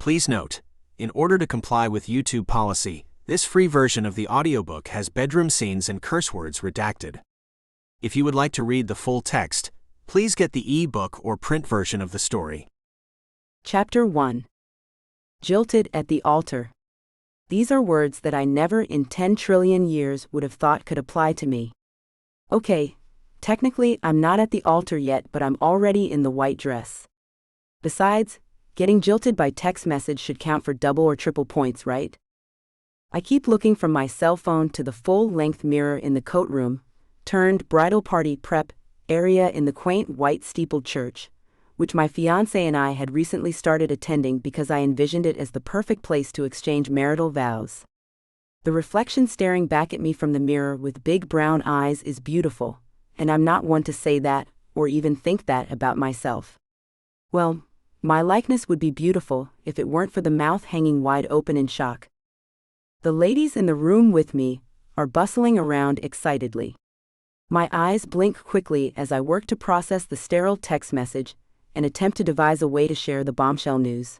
Please note, in order to comply with YouTube policy, this free version of the audiobook has bedroom scenes and curse words redacted. If you would like to read the full text, please get the e-book or print version of the story. Chapter 1. Jilted at the altar. These are words that I never in 10 trillion years would have thought could apply to me. Okay, technically I'm not at the altar yet, but I'm already in the white dress. Besides, getting jilted by text message should count for double or triple points, right? I keep looking from my cell phone to the full-length mirror in the coat room, turned bridal party prep area in the quaint white steepled church, which my fiancé and I had recently started attending because I envisioned it as the perfect place to exchange marital vows. The reflection staring back at me from the mirror with big brown eyes is beautiful, and I'm not one to say that, or even think that about myself. Well, my likeness would be beautiful if it weren't for the mouth hanging wide open in shock. The ladies in the room with me are bustling around excitedly. My eyes blink quickly as I work to process the sterile text message and attempt to devise a way to share the bombshell news.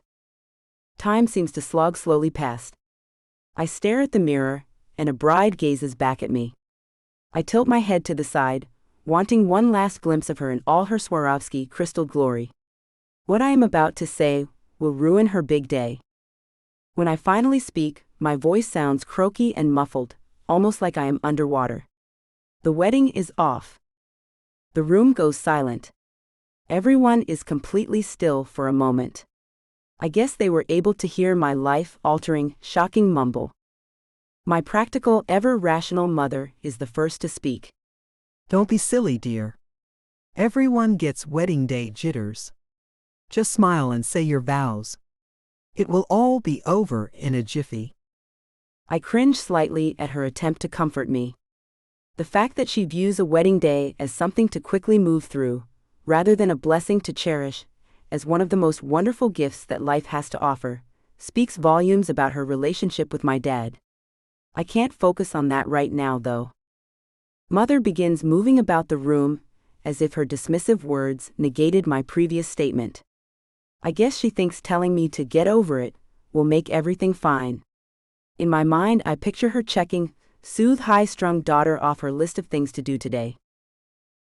Time seems to slog slowly past. I stare at the mirror, and a bride gazes back at me. I tilt my head to the side, wanting one last glimpse of her in all her Swarovski crystal glory. What I am about to say will ruin her big day. When I finally speak, my voice sounds croaky and muffled, almost like I am underwater. The wedding is off. The room goes silent. Everyone is completely still for a moment. I guess they were able to hear my life-altering, shocking mumble. My practical, ever-rational mother is the first to speak. Don't be silly, dear. Everyone gets wedding day jitters. Just smile and say your vows. It will all be over in a jiffy. I cringe slightly at her attempt to comfort me. The fact that she views a wedding day as something to quickly move through, rather than a blessing to cherish, as one of the most wonderful gifts that life has to offer, speaks volumes about her relationship with my dad. I can't focus on that right now, though. Mother begins moving about the room, as if her dismissive words negated my previous statement. I guess she thinks telling me to get over it will make everything fine. In my mind, I picture her checking soothe high-strung daughter off her list of things to do today.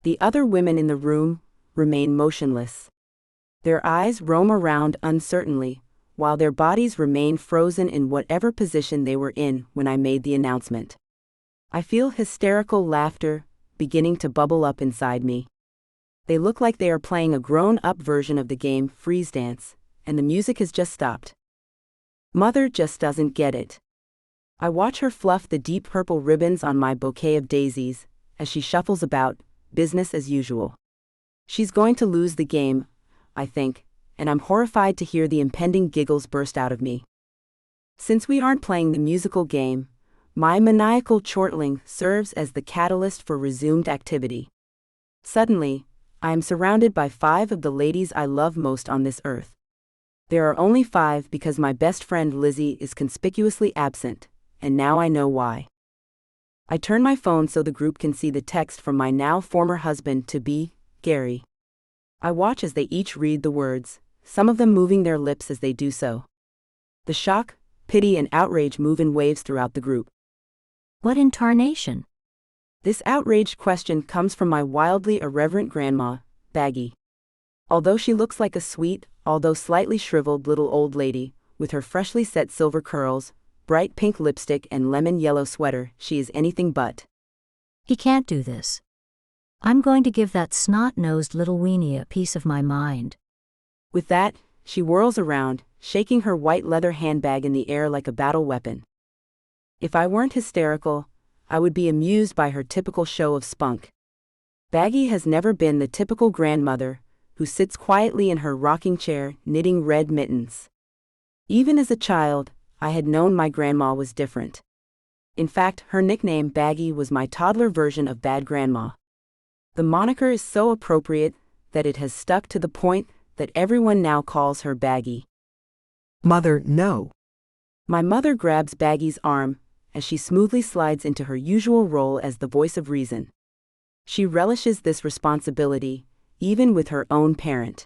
The other women in the room remain motionless. Their eyes roam around uncertainly, while their bodies remain frozen in whatever position they were in when I made the announcement. I feel hysterical laughter beginning to bubble up inside me. They look like they are playing a grown-up version of the game Freeze Dance, and the music has just stopped. Mother just doesn't get it. I watch her fluff the deep purple ribbons on my bouquet of daisies, as she shuffles about, business as usual. She's going to lose the game, I think, and I'm horrified to hear the impending giggles burst out of me. Since we aren't playing the musical game, my maniacal chortling serves as the catalyst for resumed activity. Suddenly, I am surrounded by 5 of the ladies I love most on this earth. There are only 5 because my best friend Lizzie is conspicuously absent, and now I know why. I turn my phone so the group can see the text from my now former husband-to-be, Gary. I watch as they each read the words, some of them moving their lips as they do so. The shock, pity, and outrage move in waves throughout the group. What in tarnation? This outraged question comes from my wildly irreverent grandma, Baggy. Although she looks like a sweet, although slightly shriveled little old lady, with her freshly set silver curls, bright pink lipstick and lemon yellow sweater, she is anything but. He can't do this. I'm going to give that snot-nosed little weenie a piece of my mind. With that, she whirls around, shaking her white leather handbag in the air like a battle weapon. If I weren't hysterical, I would be amused by her typical show of spunk. Baggy has never been the typical grandmother, who sits quietly in her rocking chair, knitting red mittens. Even as a child, I had known my grandma was different. In fact, her nickname Baggy was my toddler version of Bad Grandma. The moniker is so appropriate that it has stuck to the point that everyone now calls her Baggy. Mother, no. My mother grabs Baggy's arm as she smoothly slides into her usual role as the voice of reason. She relishes this responsibility, even with her own parent.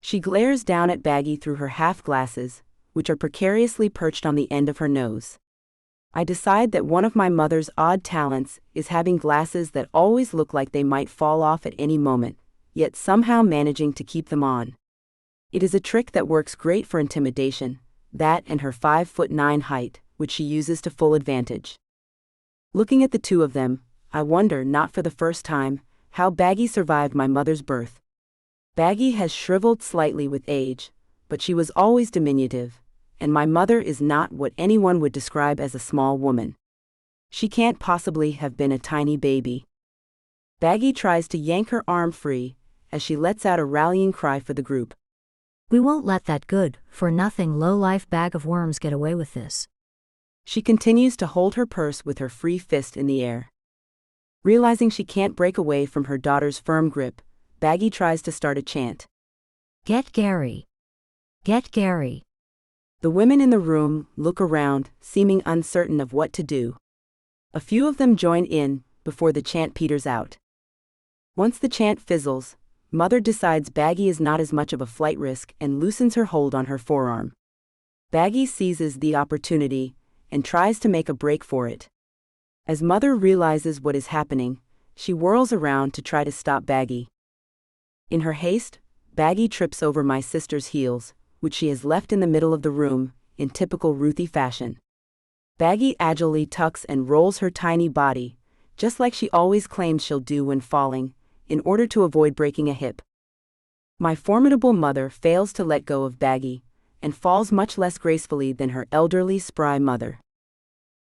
She glares down at Baggy through her half glasses, which are precariously perched on the end of her nose. I decide that one of my mother's odd talents is having glasses that always look like they might fall off at any moment, yet somehow managing to keep them on. It is a trick that works great for intimidation, that and her 5'9" height, which she uses to full advantage. Looking at the two of them, I wonder, not for the first time, how Baggy survived my mother's birth. Baggy has shriveled slightly with age, but she was always diminutive, and my mother is not what anyone would describe as a small woman. She can't possibly have been a tiny baby. Baggy tries to yank her arm free, as she lets out a rallying cry for the group. We won't let that good-for-nothing low-life bag of worms get away with this. She continues to hold her purse with her free fist in the air. Realizing she can't break away from her daughter's firm grip, Baggy tries to start a chant. Get Gary. Get Gary. The women in the room look around, seeming uncertain of what to do. A few of them join in, before the chant peters out. Once the chant fizzles, Mother decides Baggy is not as much of a flight risk and loosens her hold on her forearm. Baggy seizes the opportunity and tries to make a break for it. As Mother realizes what is happening, she whirls around to try to stop Baggy. In her haste, Baggy trips over my sister's heels, which she has left in the middle of the room, in typical Ruthie fashion. Baggy agilely tucks and rolls her tiny body, just like she always claims she'll do when falling, in order to avoid breaking a hip. My formidable mother fails to let go of Baggy, and falls much less gracefully than her elderly, spry mother.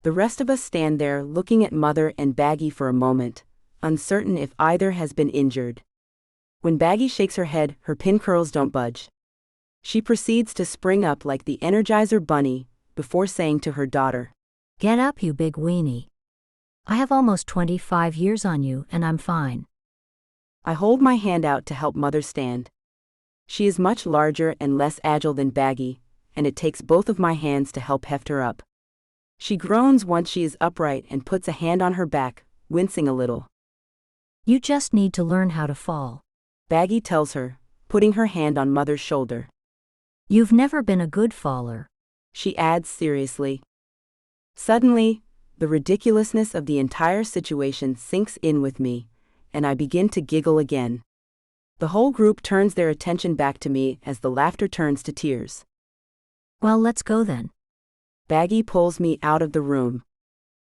The rest of us stand there looking at Mother and Baggy for a moment, uncertain if either has been injured. When Baggy shakes her head, her pin curls don't budge. She proceeds to spring up like the Energizer Bunny, before saying to her daughter, Get up, you big weenie. I have almost 25 years on you and I'm fine. I hold my hand out to help Mother stand. She is much larger and less agile than Baggy, and it takes both of my hands to help heft her up. She groans once she is upright and puts a hand on her back, wincing a little. You just need to learn how to fall, Baggy tells her, putting her hand on Mother's shoulder. You've never been a good faller, she adds seriously. Suddenly, the ridiculousness of the entire situation sinks in with me, and I begin to giggle again. The whole group turns their attention back to me as the laughter turns to tears. Well, let's go then. Baggy pulls me out of the room.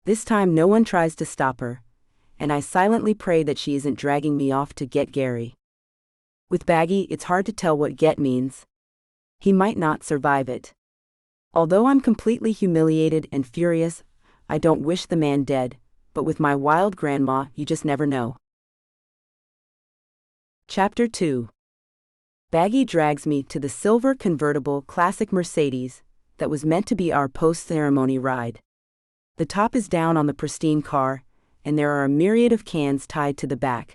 This time no one tries to stop her, and I silently pray that she isn't dragging me off to get Gary. With Baggy, it's hard to tell what get means. He might not survive it. Although I'm completely humiliated and furious, I don't wish the man dead, but with my wild grandma, you just never know. Chapter 2. Baggy drags me to the silver convertible classic Mercedes that was meant to be our post-ceremony ride. The top is down on the pristine car, and there are a myriad of cans tied to the back.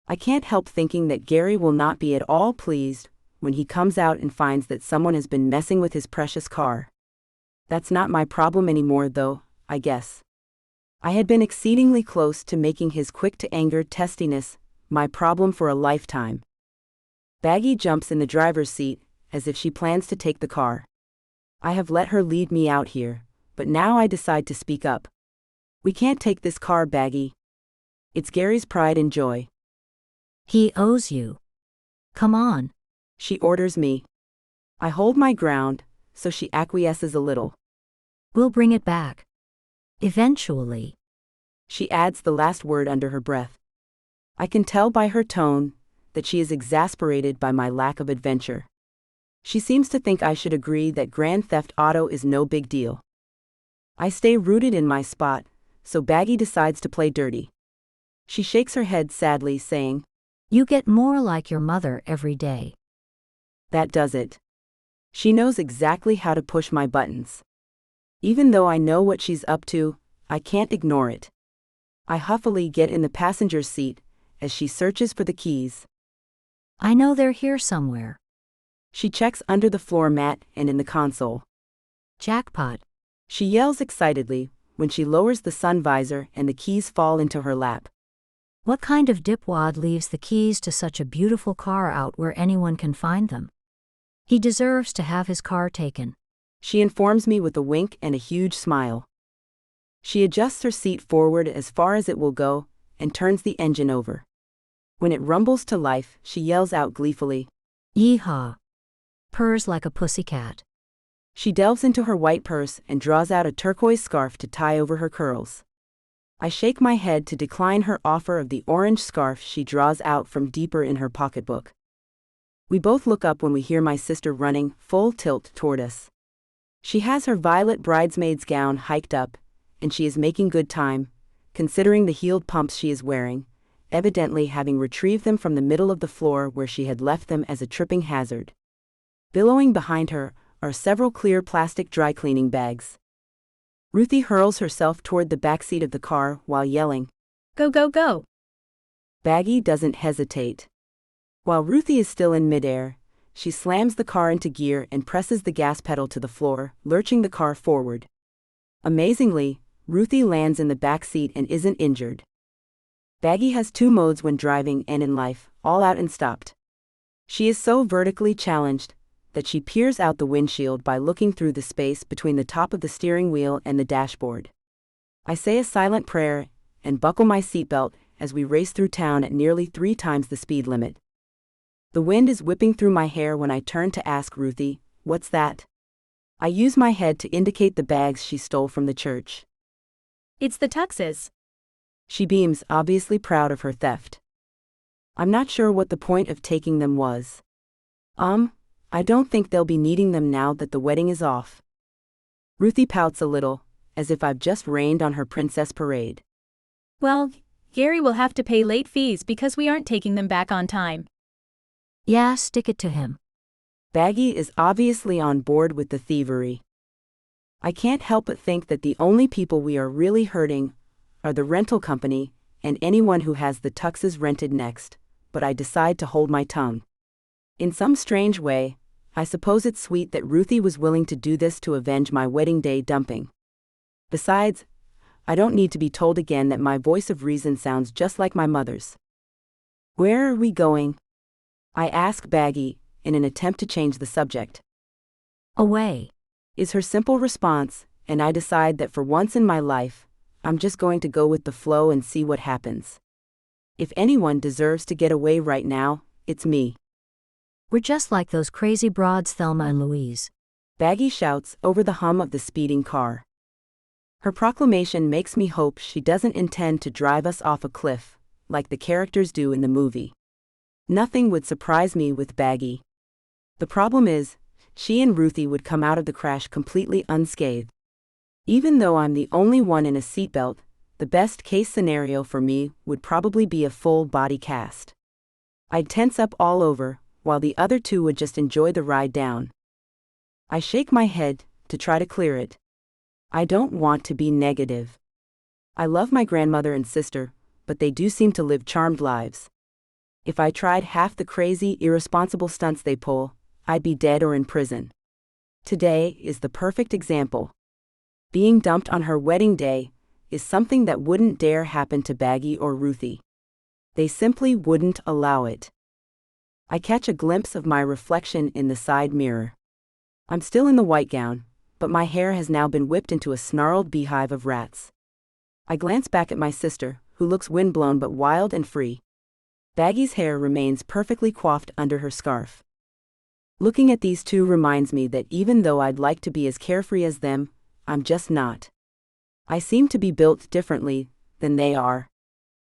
I can't help thinking that Gary will not be at all pleased when he comes out and finds that someone has been messing with his precious car. That's not my problem anymore though, I guess. I had been exceedingly close to making his quick-to-anger testiness my problem for a lifetime. Baggy jumps in the driver's seat, as if she plans to take the car. I have let her lead me out here, but now I decide to speak up. We can't take this car, Baggy. It's Gary's pride and joy. He owes you. Come on, she orders me. I hold my ground, so she acquiesces a little. We'll bring it back. Eventually. She adds the last word under her breath. I can tell by her tone that she is exasperated by my lack of adventure. She seems to think I should agree that Grand Theft Auto is no big deal. I stay rooted in my spot, so Baggy decides to play dirty. She shakes her head sadly, saying, You get more like your mother every day. That does it. She knows exactly how to push my buttons. Even though I know what she's up to, I can't ignore it. I huffily get in the passenger seat as she searches for the keys. I know they're here somewhere. She checks under the floor mat and in the console. Jackpot, she yells excitedly when she lowers the sun visor and the keys fall into her lap. What kind of dipwad leaves the keys to such a beautiful car out where anyone can find them? He deserves to have his car taken. She informs me with a wink and a huge smile. She adjusts her seat forward as far as it will go and turns the engine over. When it rumbles to life, she yells out gleefully, "Yeehaw!" Purrs like a pussycat. She delves into her white purse and draws out a turquoise scarf to tie over her curls. I shake my head to decline her offer of the orange scarf she draws out from deeper in her pocketbook. We both look up when we hear my sister running full tilt toward us. She has her violet bridesmaid's gown hiked up, and she is making good time, considering the heeled pumps she is wearing, evidently having retrieved them from the middle of the floor where she had left them as a tripping hazard. Billowing behind her are several clear plastic dry cleaning bags. Ruthie hurls herself toward the backseat of the car while yelling, "Go, go, go!" Baggy doesn't hesitate. While Ruthie is still in midair, she slams the car into gear and presses the gas pedal to the floor, lurching the car forward. Amazingly, Ruthie lands in the back seat and isn't injured. Baggy has two modes when driving and in life, all out and stopped. She is so vertically challenged that she peers out the windshield by looking through the space between the top of the steering wheel and the dashboard. I say a silent prayer and buckle my seatbelt as we race through town at nearly 3 times the speed limit. The wind is whipping through my hair when I turn to ask Ruthie, "What's that?" I use my head to indicate the bags she stole from the church. "It's the tuxes." She beams, obviously proud of her theft. I'm not sure what the point of taking them was. I don't think they'll be needing them now that the wedding is off. Ruthie pouts a little, as if I've just rained on her princess parade. "Well, Gary will have to pay late fees because we aren't taking them back on time." Yeah, stick it to him. Baggy is obviously on board with the thievery. I can't help but think that the only people we are really hurting are the rental company and anyone who has the tuxes rented next, but I decide to hold my tongue. In some strange way, I suppose it's sweet that Ruthie was willing to do this to avenge my wedding day dumping. Besides, I don't need to be told again that my voice of reason sounds just like my mother's. "Where are we going?" I ask Baggy, in an attempt to change the subject. "Away," is her simple response, and I decide that for once in my life, I'm just going to go with the flow and see what happens. If anyone deserves to get away right now, it's me. "We're just like those crazy broads Thelma and Louise," Baggy shouts over the hum of the speeding car. Her proclamation makes me hope she doesn't intend to drive us off a cliff, like the characters do in the movie. Nothing would surprise me with Baggy. The problem is, she and Ruthie would come out of the crash completely unscathed. Even though I'm the only one in a seatbelt, the best-case scenario for me would probably be a full body cast. I'd tense up all over, while the other two would just enjoy the ride down. I shake my head to try to clear it. I don't want to be negative. I love my grandmother and sister, but they do seem to live charmed lives. If I tried half the crazy, irresponsible stunts they pull, I'd be dead or in prison. Today is the perfect example. Being dumped on her wedding day is something that wouldn't dare happen to Baggy or Ruthie. They simply wouldn't allow it. I catch a glimpse of my reflection in the side mirror. I'm still in the white gown, but my hair has now been whipped into a snarled beehive of rats. I glance back at my sister, who looks windblown but wild and free. Baggy's hair remains perfectly coiffed under her scarf. Looking at these two reminds me that even though I'd like to be as carefree as them, I'm just not. I seem to be built differently than they are.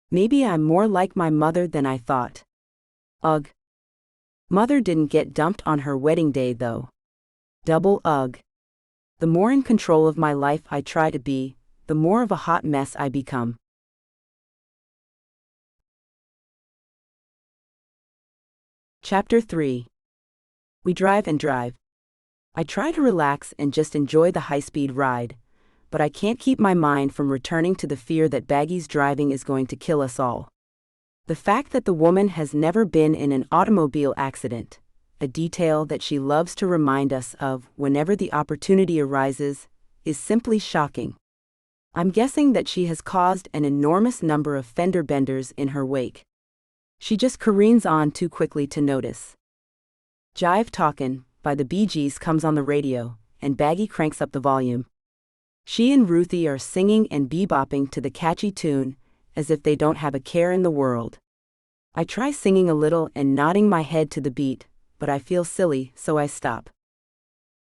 Maybe I'm more like my mother than I thought. Ugh. Mother didn't get dumped on her wedding day though. Double ugh. The more in control of my life I try to be, the more of a hot mess I become. Chapter 3. We drive and drive. I try to relax and just enjoy the high-speed ride, but I can't keep my mind from returning to the fear that Baggy's driving is going to kill us all. The fact that the woman has never been in an automobile accident, a detail that she loves to remind us of whenever the opportunity arises, is simply shocking. I'm guessing that she has caused an enormous number of fender benders in her wake. She just careens on too quickly to notice. Jive Talkin' by the Bee Gees comes on the radio, and Baggy cranks up the volume. She and Ruthie are singing and bebopping to the catchy tune, as if they don't have a care in the world. I try singing a little and nodding my head to the beat, but I feel silly, so I stop.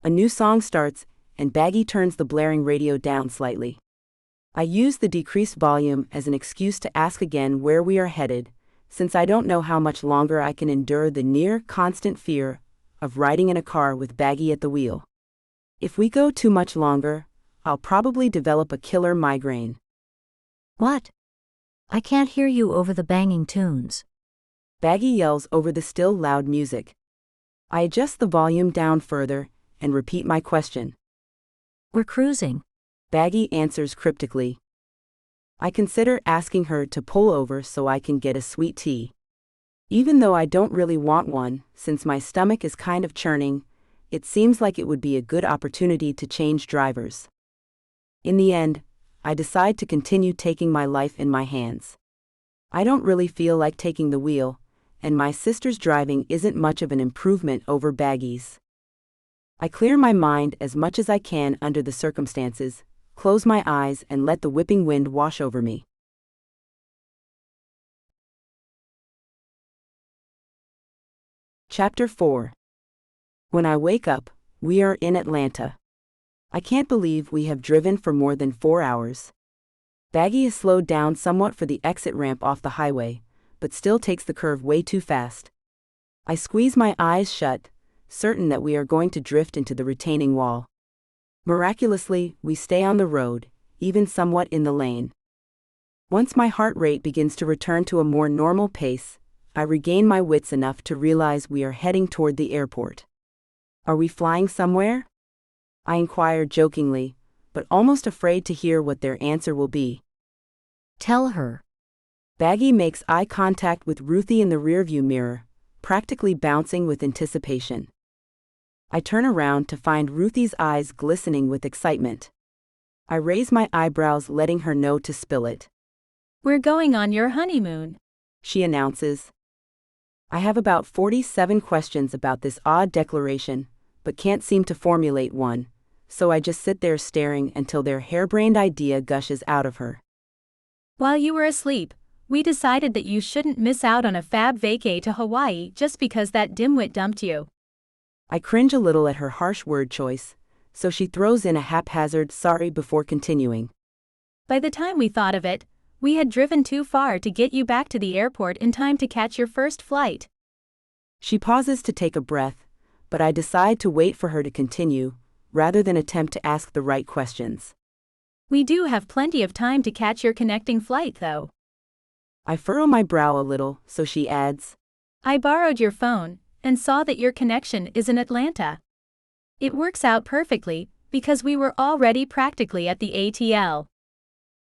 A new song starts, and Baggy turns the blaring radio down slightly. I use the decreased volume as an excuse to ask again where we are headed, since I don't know how much longer I can endure the near-constant fear of riding in a car with Baggy at the wheel. If we go too much longer, I'll probably develop a killer migraine. What? I can't hear you over the banging tunes. Baggy yells over the still loud music. I adjust the volume down further and repeat my question. We're cruising. Baggy answers cryptically. I consider asking her to pull over so I can get a sweet tea. Even though I don't really want one, since my stomach is kind of churning, it seems like it would be a good opportunity to change drivers. In the end, I decide to continue taking my life in my hands. I don't really feel like taking the wheel, and my sister's driving isn't much of an improvement over Baggy's. I clear my mind as much as I can under the circumstances, close my eyes and let the whipping wind wash over me. Chapter 4. When I wake up, we are in Atlanta. I can't believe we have driven for more than 4 hours. Baggy has slowed down somewhat for the exit ramp off the highway, but still takes the curve way too fast. I squeeze my eyes shut, certain that we are going to drift into the retaining wall. Miraculously, we stay on the road, even somewhat in the lane. Once my heart rate begins to return to a more normal pace, I regain my wits enough to realize we are heading toward the airport. Are we flying somewhere? I inquire jokingly, but almost afraid to hear what their answer will be. Tell her. Baggy makes eye contact with Ruthie in the rearview mirror, practically bouncing with anticipation. I turn around to find Ruthie's eyes glistening with excitement. I raise my eyebrows, letting her know to spill it. We're going on your honeymoon, she announces. I have about 47 questions about this odd declaration, but can't seem to formulate one, so I just sit there staring until their harebrained idea gushes out of her. While you were asleep, we decided that you shouldn't miss out on a fab vacay to Hawaii just because that dimwit dumped you. I cringe a little at her harsh word choice, so she throws in a haphazard sorry before continuing. By the time we thought of it, we had driven too far to get you back to the airport in time to catch your first flight. She pauses to take a breath, but I decide to wait for her to continue, rather than attempt to ask the right questions. We do have plenty of time to catch your connecting flight, though. I furrow my brow a little, so she adds, I borrowed your phone and saw that your connection is in Atlanta. It works out perfectly, because we were already practically at the ATL.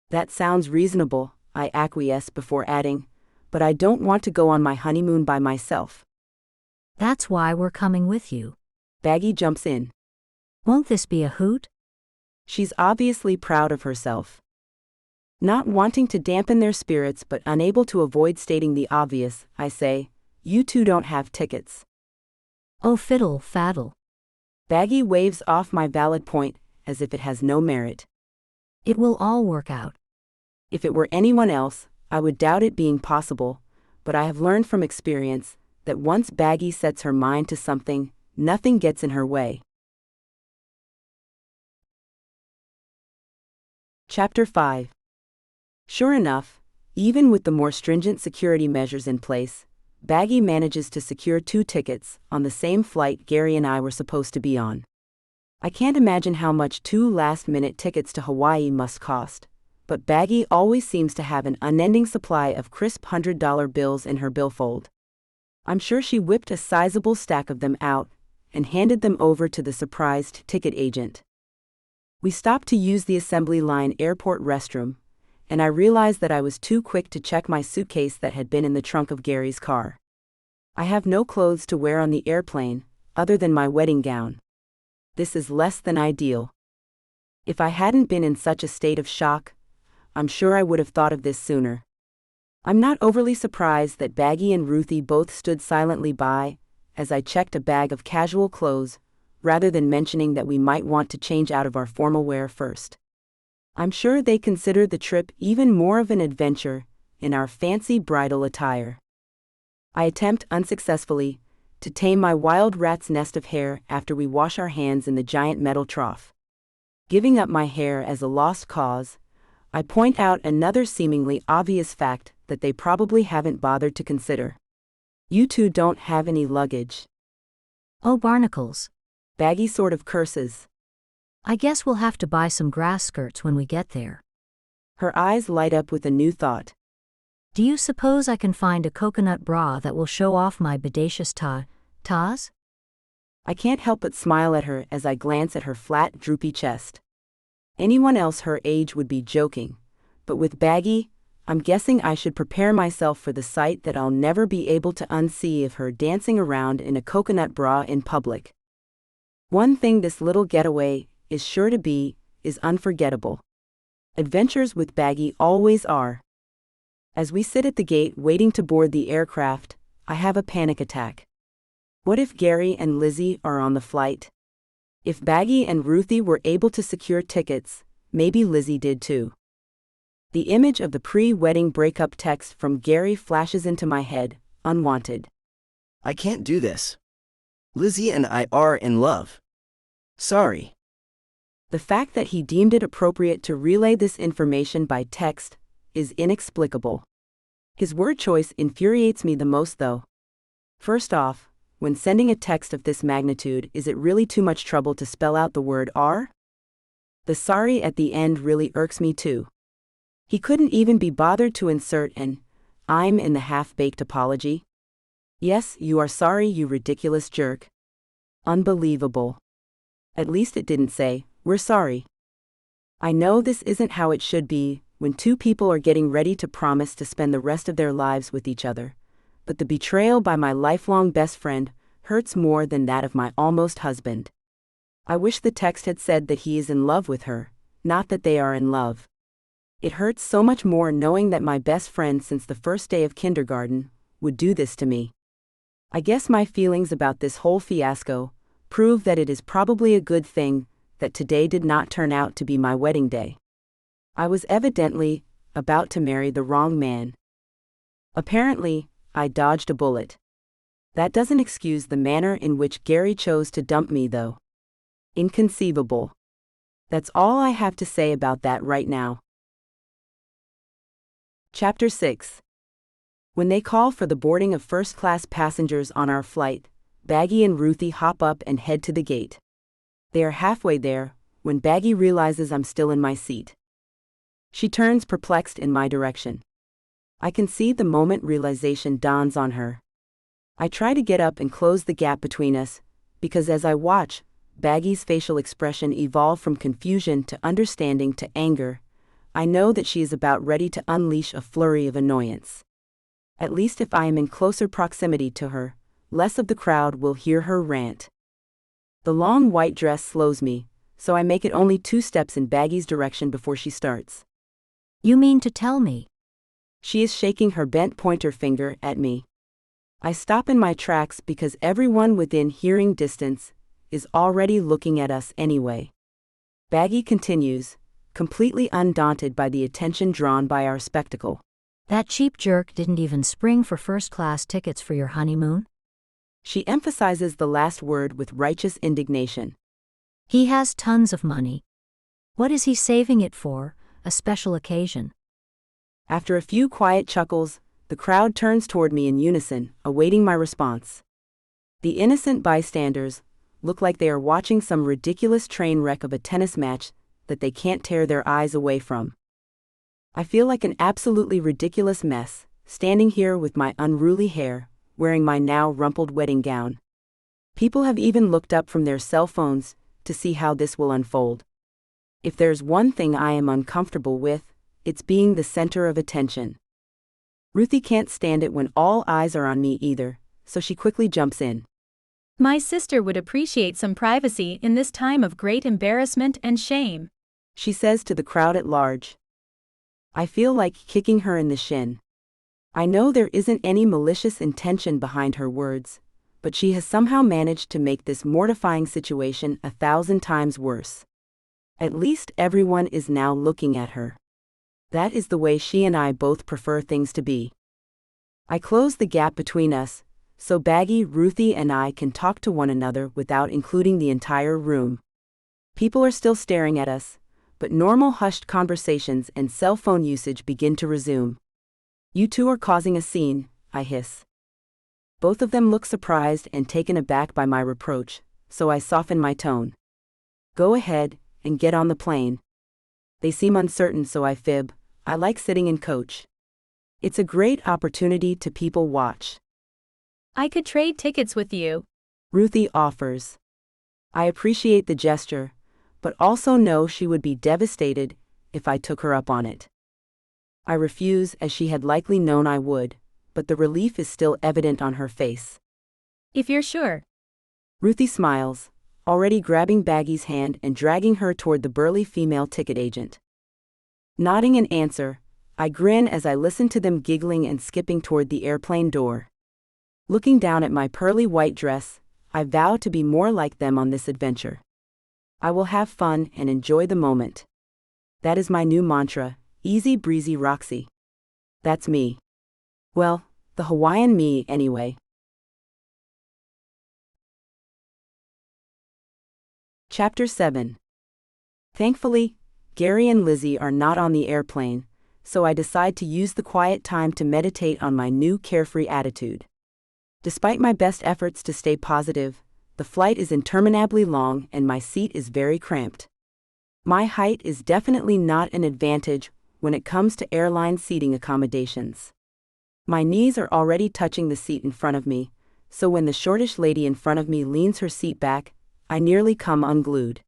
That sounds reasonable, I acquiesce before adding, but I don't want to go on my honeymoon by myself. That's why we're coming with you. Baggy jumps in. Won't this be a hoot? She's obviously proud of herself. Not wanting to dampen their spirits but unable to avoid stating the obvious, I say, you two don't have tickets. Oh, fiddle faddle. Baggy waves off my valid point, as if it has no merit. It will all work out. If it were anyone else, I would doubt it being possible, but I have learned from experience that once Baggy sets her mind to something, nothing gets in her way. Chapter 5. Sure enough, even with the more stringent security measures in place, Baggy manages to secure 2 tickets on the same flight Gary and I were supposed to be on. I can't imagine how much 2 last-minute tickets to Hawaii must cost, but Baggy always seems to have an unending supply of crisp $100 bills in her billfold. I'm sure she whipped a sizable stack of them out and handed them over to the surprised ticket agent. We stopped to use the assembly line airport restroom, and I realized that I was too quick to check my suitcase that had been in the trunk of Gary's car. I have no clothes to wear on the airplane, other than my wedding gown. This is less than ideal. If I hadn't been in such a state of shock, I'm sure I would have thought of this sooner. I'm not overly surprised that Baggy and Ruthie both stood silently by, as I checked a bag of casual clothes, rather than mentioning that we might want to change out of our formal wear first. I'm sure they consider the trip even more of an adventure in our fancy bridal attire. I attempt unsuccessfully to tame my wild rat's nest of hair after we wash our hands in the giant metal trough. Giving up my hair as a lost cause, I point out another seemingly obvious fact that they probably haven't bothered to consider. You two don't have any luggage. Oh, barnacles. Baggy sort of curses. I guess we'll have to buy some grass skirts when we get there. Her eyes light up with a new thought. Do you suppose I can find a coconut bra that will show off my bodacious tas? I can't help but smile at her as I glance at her flat, droopy chest. Anyone else her age would be joking, but with Baggy, I'm guessing I should prepare myself for the sight that I'll never be able to unsee of her dancing around in a coconut bra in public. One thing this little getaway is sure to be is unforgettable. Adventures with Baggy always are. As we sit at the gate waiting to board the aircraft, I have a panic attack. What if Gary and Lizzie are on the flight? If Baggy and Ruthie were able to secure tickets, maybe Lizzie did too. The image of the pre-wedding breakup text from Gary flashes into my head, unwanted. I can't do this. Lizzie and I are in love. Sorry. The fact that he deemed it appropriate to relay this information by text is inexplicable. His word choice infuriates me the most though. First off, when sending a text of this magnitude, is it really too much trouble to spell out the word R? The sorry at the end really irks me too. He couldn't even be bothered to insert an I'm in the half-baked apology. Yes, you are sorry, you ridiculous jerk. Unbelievable. At least it didn't say, we're sorry. I know this isn't how it should be when two people are getting ready to promise to spend the rest of their lives with each other, but the betrayal by my lifelong best friend hurts more than that of my almost husband. I wish the text had said that he is in love with her, not that they are in love. It hurts so much more knowing that my best friend since the first day of kindergarten would do this to me. I guess my feelings about this whole fiasco prove that it is probably a good thing that today did not turn out to be my wedding day. I was evidently about to marry the wrong man. Apparently, I dodged a bullet. That doesn't excuse the manner in which Gary chose to dump me though. Inconceivable. That's all I have to say about that right now. Chapter 6. When they call for the boarding of first-class passengers on our flight, Baggy and Ruthie hop up and head to the gate. They are halfway there, when Baggy realizes I'm still in my seat. She turns perplexed in my direction. I can see the moment realization dawns on her. I try to get up and close the gap between us, because as I watch, Baggy's facial expression evolve from confusion to understanding to anger, I know that she is about ready to unleash a flurry of annoyance. At least if I am in closer proximity to her, less of the crowd will hear her rant. The long white dress slows me, so I make it only 2 steps in Baggy's direction before she starts. You mean to tell me? She is shaking her bent pointer finger at me. I stop in my tracks because everyone within hearing distance is already looking at us anyway. Baggy continues, completely undaunted by the attention drawn by our spectacle. That cheap jerk didn't even spring for first-class tickets for your honeymoon? She emphasizes the last word with righteous indignation. He has tons of money. What is he saving it for, a special occasion? After a few quiet chuckles, the crowd turns toward me in unison, awaiting my response. The innocent bystanders look like they are watching some ridiculous train wreck of a tennis match that they can't tear their eyes away from. I feel like an absolutely ridiculous mess, standing here with my unruly hair, wearing my now rumpled wedding gown. People have even looked up from their cell phones to see how this will unfold. If there's one thing I am uncomfortable with, it's being the center of attention. Ruthie can't stand it when all eyes are on me either, so she quickly jumps in. My sister would appreciate some privacy in this time of great embarrassment and shame, she says to the crowd at large. I feel like kicking her in the shin. I know there isn't any malicious intention behind her words, but she has somehow managed to make this mortifying situation 1,000 times worse. At least everyone is now looking at her. That is the way she and I both prefer things to be. I close the gap between us, so Baggy, Ruthie and I can talk to one another without including the entire room. People are still staring at us, but normal hushed conversations and cell phone usage begin to resume. "You two are causing a scene," I hiss. Both of them look surprised and taken aback by my reproach, so I soften my tone. "Go ahead, and get on the plane." They seem uncertain, so I fib. "I like sitting in coach. It's a great opportunity to people watch." I could trade tickets with you, Ruthie offers. I appreciate the gesture, but also know she would be devastated if I took her up on it. I refuse, as she had likely known I would, but the relief is still evident on her face. if you're sure. Ruthie smiles, already grabbing Baggy's hand and dragging her toward the burly female ticket agent. Nodding in answer, I grin as I listen to them giggling and skipping toward the airplane door. Looking down at my pearly white dress, I vow to be more like them on this adventure. I will have fun and enjoy the moment. That is my new mantra, easy breezy Roxy. That's me. Well, the Hawaiian me anyway. Chapter 7. Thankfully, Gary and Lizzie are not on the airplane, so I decide to use the quiet time to meditate on my new carefree attitude. Despite my best efforts to stay positive, the flight is interminably long and my seat is very cramped. My height is definitely not an advantage when it comes to airline seating accommodations. My knees are already touching the seat in front of me, so when the shortish lady in front of me leans her seat back, I nearly come unglued.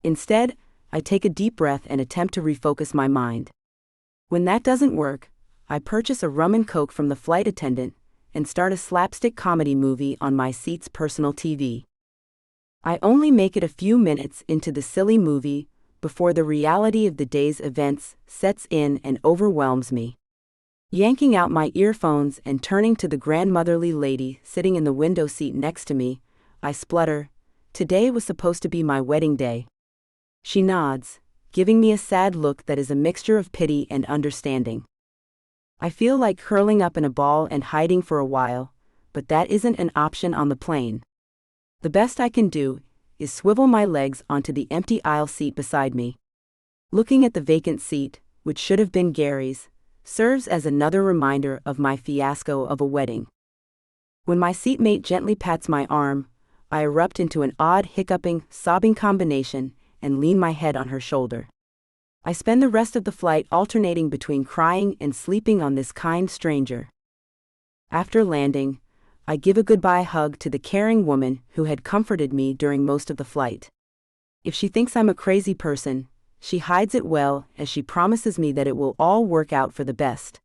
Instead, I take a deep breath and attempt to refocus my mind. When that doesn't work, I purchase a rum and coke from the flight attendant and start a slapstick comedy movie on my seat's personal TV. I only make it a few minutes into the silly movie before the reality of the day's events sets in and overwhelms me. Yanking out my earphones and turning to the grandmotherly lady sitting in the window seat next to me, I splutter, "Today was supposed to be my wedding day." She nods, giving me a sad look that is a mixture of pity and understanding. I feel like curling up in a ball and hiding for a while, but that isn't an option on the plane. The best I can do is swivel my legs onto the empty aisle seat beside me. Looking at the vacant seat, which should have been Gary's, serves as another reminder of my fiasco of a wedding. When my seatmate gently pats my arm, I erupt into an odd hiccuping, sobbing combination and lean my head on her shoulder. I spend the rest of the flight alternating between crying and sleeping on this kind stranger. After landing, I give a goodbye hug to the caring woman who had comforted me during most of the flight. If she thinks I'm a crazy person, she hides it well as she promises me that it will all work out for the best.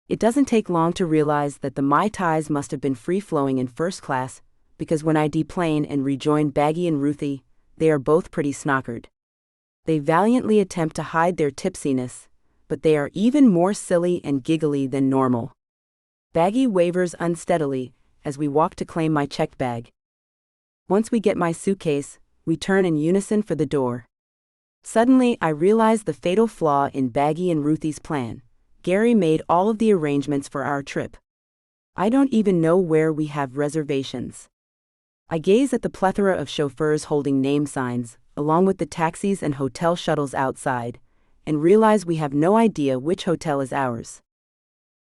It doesn't take long to realize that the Mai Tais must have been free-flowing in first class, because when I deplane and rejoin Baggy and Ruthie, they are both pretty snockered. They valiantly attempt to hide their tipsiness, but they are even more silly and giggly than normal. Baggy wavers unsteadily as we walk to claim my checked bag. Once we get my suitcase, we turn in unison for the door. Suddenly, I realize the fatal flaw in Baggy and Ruthie's plan. Gary made all of the arrangements for our trip. I don't even know where we have reservations. I gaze at the plethora of chauffeurs holding name signs, along with the taxis and hotel shuttles outside, and realize we have no idea which hotel is ours.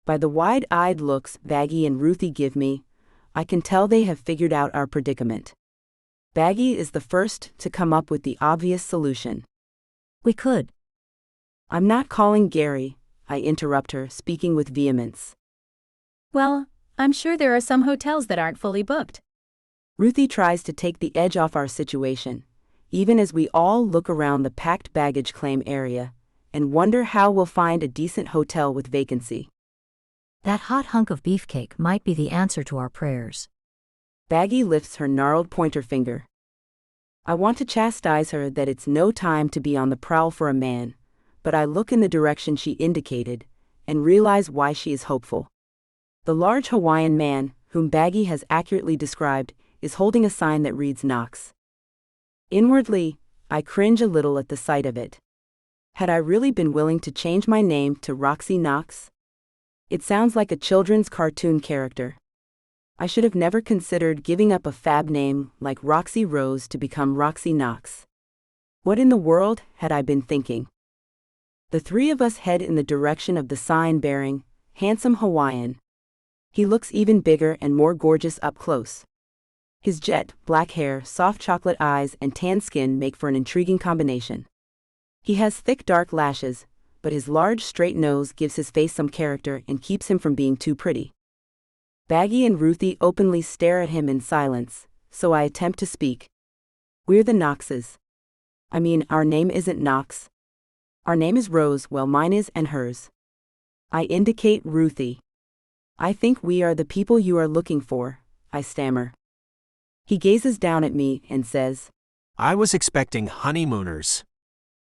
By the wide-eyed looks Baggy and Ruthie give me, I can tell they have figured out our predicament. Baggy is the first to come up with the obvious solution. We could. "I'm not calling Gary," I interrupt her, speaking with vehemence. Well, I'm sure there are some hotels that aren't fully booked. Ruthie tries to take the edge off our situation, even as we all look around the packed baggage claim area and wonder how we'll find a decent hotel with vacancy. That hot hunk of beefcake might be the answer to our prayers. Baggy lifts her gnarled pointer finger. I want to chastise her that it's no time to be on the prowl for a man, but I look in the direction she indicated and realize why she is hopeful. The large Hawaiian man, whom Baggy has accurately described, is holding a sign that reads Knox. Inwardly, I cringe a little at the sight of it. Had I really been willing to change my name to Roxy Knox? It sounds like a children's cartoon character. I should have never considered giving up a fab name like Roxy Rose to become Roxy Knox. What in the world had I been thinking? The three of us head in the direction of the sign bearing, handsome Hawaiian. He looks even bigger and more gorgeous up close. His jet black hair, soft chocolate eyes, and tan skin make for an intriguing combination. He has thick dark lashes, but his large straight nose gives his face some character and keeps him from being too pretty. Baggy and Ruthie openly stare at him in silence, so I attempt to speak. We're the Knoxes. I mean, our name isn't Knox. Our name is Rose, well, mine is and hers. I indicate Ruthie. I think we are the people you are looking for, I stammer. He gazes down at me and says, I was expecting honeymooners.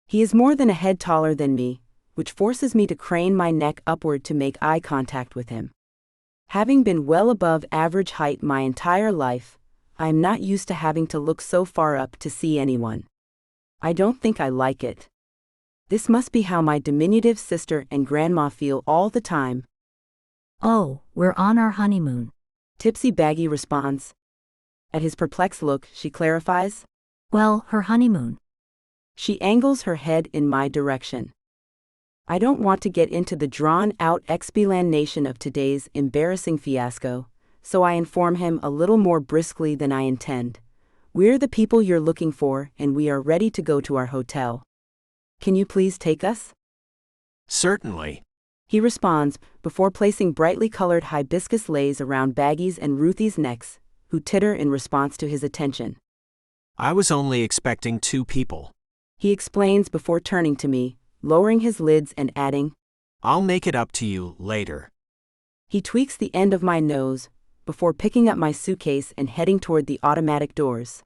He is more than a head taller than me, which forces me to crane my neck upward to make eye contact with him. Having been well above average height my entire life, I am not used to having to look so far up to see anyone. I don't think I like it. This must be how my diminutive sister and grandma feel all the time. Oh, we're on our honeymoon. Tipsy Baggy responds. At his perplexed look, she clarifies. Well, her honeymoon. She angles her head in my direction. I don't want to get into the drawn-out explanation of today's embarrassing fiasco, so I inform him a little more briskly than I intend. We're the people you're looking for, and we are ready to go to our hotel. Can you please take us? Certainly. He responds, before placing brightly colored hibiscus leis around Baggy's and Ruthie's necks, who titter in response to his attention. I was only expecting 2 people. He explains before turning to me, lowering his lids and adding, I'll make it up to you later. He tweaks the end of my nose, before picking up my suitcase and heading toward the automatic doors.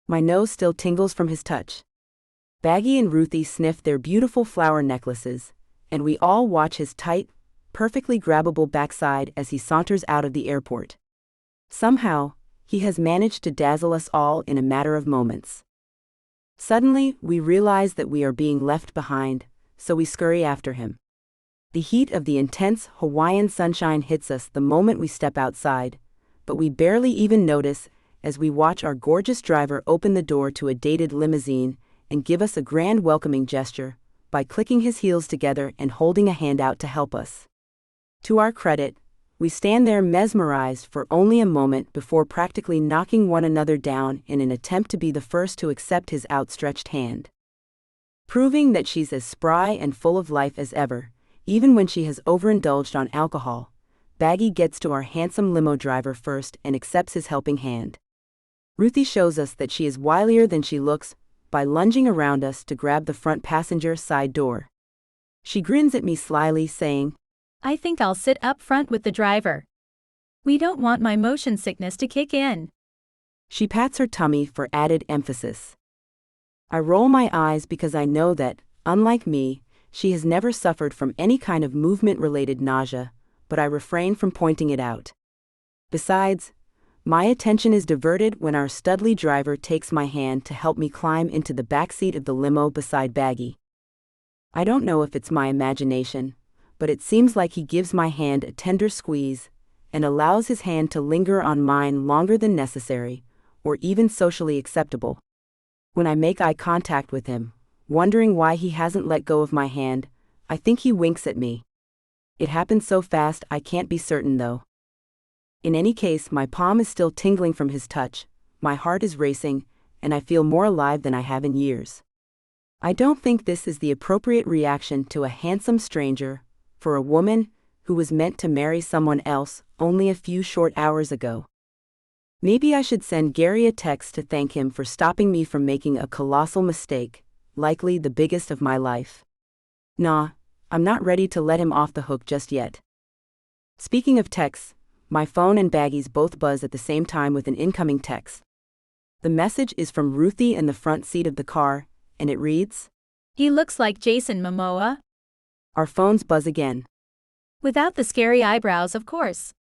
My nose still tingles from his touch. Baggy and Ruthie sniff their beautiful flower necklaces, and we all watch his tight, perfectly grabbable backside as he saunters out of the airport. Somehow, he has managed to dazzle us all in a matter of moments. Suddenly, we realize that we are being left behind, so we scurry after him. The heat of the intense Hawaiian sunshine hits us the moment we step outside, but we barely even notice as we watch our gorgeous driver open the door to a dated limousine and give us a grand welcoming gesture by clicking his heels together and holding a hand out to help us. To our credit, we stand there mesmerized for only a moment before practically knocking one another down in an attempt to be the first to accept his outstretched hand. Proving that she's as spry and full of life as ever, even when she has overindulged on alcohol, Baggy gets to our handsome limo driver first and accepts his helping hand. Ruthie shows us that she is wilier than she looks by lunging around us to grab the front passenger side door. She grins at me slyly, saying, I think I'll sit up front with the driver. We don't want my motion sickness to kick in. She pats her tummy for added emphasis. I roll my eyes because I know that, unlike me, she has never suffered from any kind of movement-related nausea, but I refrain from pointing it out. Besides, my attention is diverted when our studly driver takes my hand to help me climb into the back seat of the limo beside Baggy. I don't know if it's my imagination, but it seems like he gives my hand a tender squeeze and allows his hand to linger on mine longer than necessary, or even socially acceptable. When I make eye contact with him, wondering why he hasn't let go of my hand, I think he winks at me. It happens so fast I can't be certain though. In any case, my palm is still tingling from his touch, my heart is racing, and I feel more alive than I have in years. I don't think this is the appropriate reaction to a handsome stranger, for a woman who was meant to marry someone else only a few short hours ago. Maybe I should send Gary a text to thank him for stopping me from making a colossal mistake, likely the biggest of my life. Nah, I'm not ready to let him off the hook just yet. Speaking of texts, my phone and Baggy's both buzz at the same time with an incoming text. The message is from Ruthie in the front seat of the car, and it reads, He looks like Jason Momoa. Our phones buzz again. Without the scary eyebrows, of course.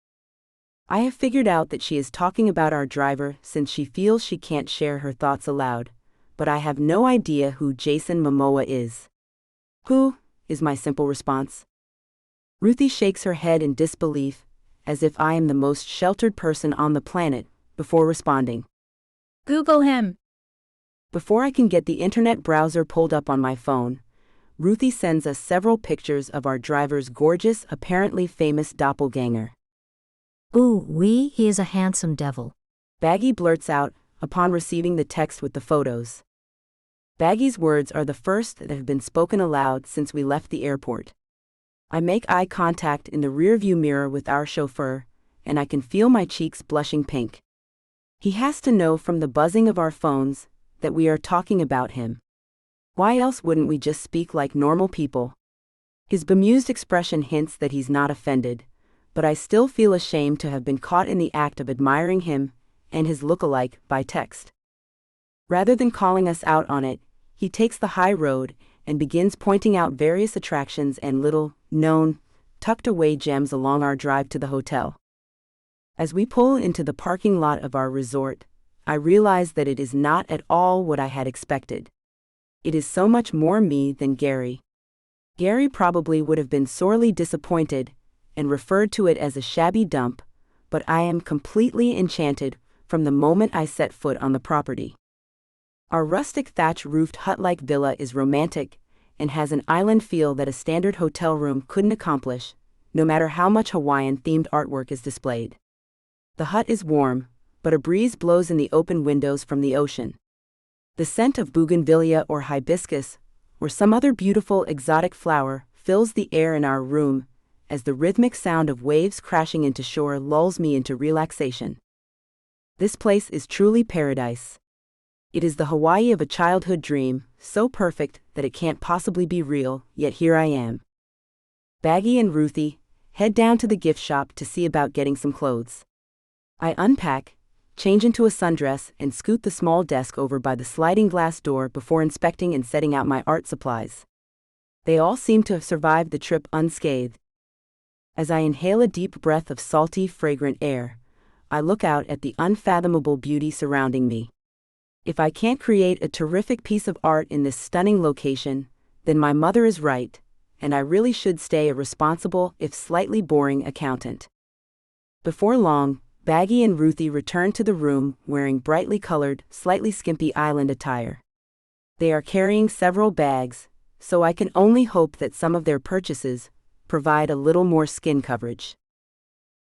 I have figured out that she is talking about our driver since she feels she can't share her thoughts aloud, but I have no idea who Jason Momoa is. Who? Is my simple response. Ruthie shakes her head in disbelief, as if I am the most sheltered person on the planet, before responding. Google him. Before I can get the internet browser pulled up on my phone, Ruthie sends us several pictures of our driver's gorgeous, apparently famous doppelganger. Ooh wee, he is a handsome devil. Baggy blurts out, upon receiving the text with the photos. Baggy's words are the first that have been spoken aloud since we left the airport. I make eye contact in the rearview mirror with our chauffeur, and I can feel my cheeks blushing pink. He has to know from the buzzing of our phones that we are talking about him. Why else wouldn't we just speak like normal people? His bemused expression hints that he's not offended, but I still feel ashamed to have been caught in the act of admiring him and his look-alike by text. Rather than calling us out on it, he takes the high road and begins pointing out various attractions and little, known, tucked-away gems along our drive to the hotel. As we pull into the parking lot of our resort, I realize that it is not at all what I had expected. It is so much more me than Gary. Gary probably would have been sorely disappointed and referred to it as a shabby dump, but I am completely enchanted from the moment I set foot on the property. Our rustic thatch-roofed hut-like villa is romantic and has an island feel that a standard hotel room couldn't accomplish, no matter how much Hawaiian-themed artwork is displayed. The hut is warm, but a breeze blows in the open windows from the ocean. The scent of bougainvillea or hibiscus, or some other beautiful exotic flower, fills the air in our room, as the rhythmic sound of waves crashing into shore lulls me into relaxation. This place is truly paradise. It is the Hawaii of a childhood dream, so perfect that it can't possibly be real, yet here I am. Baggy and Ruthie head down to the gift shop to see about getting some clothes. I unpack, change into a sundress, and scoot the small desk over by the sliding glass door before inspecting and setting out my art supplies. They all seem to have survived the trip unscathed. As I inhale a deep breath of salty, fragrant air, I look out at the unfathomable beauty surrounding me. If I can't create a terrific piece of art in this stunning location, then my mother is right, and I really should stay a responsible, if slightly boring, accountant. Before long, Baggy and Ruthie return to the room wearing brightly colored, slightly skimpy island attire. They are carrying several bags, so I can only hope that some of their purchases provide a little more skin coverage.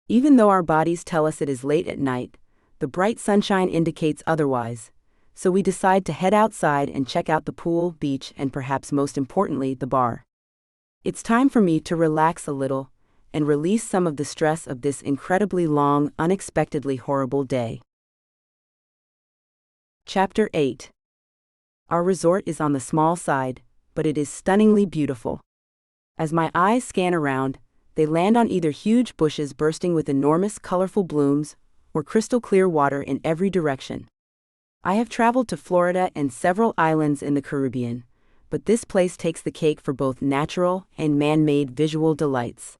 Even though our bodies tell us it is late at night, the bright sunshine indicates otherwise, so we decide to head outside and check out the pool, beach, and perhaps most importantly, the bar. It's time for me to relax a little and release some of the stress of this incredibly long, unexpectedly horrible day. Chapter 8. Our resort is on the small side, but it is stunningly beautiful. As my eyes scan around, they land on either huge bushes bursting with enormous colorful blooms or crystal clear water in every direction. I have traveled to Florida and several islands in the Caribbean, but this place takes the cake for both natural and man-made visual delights.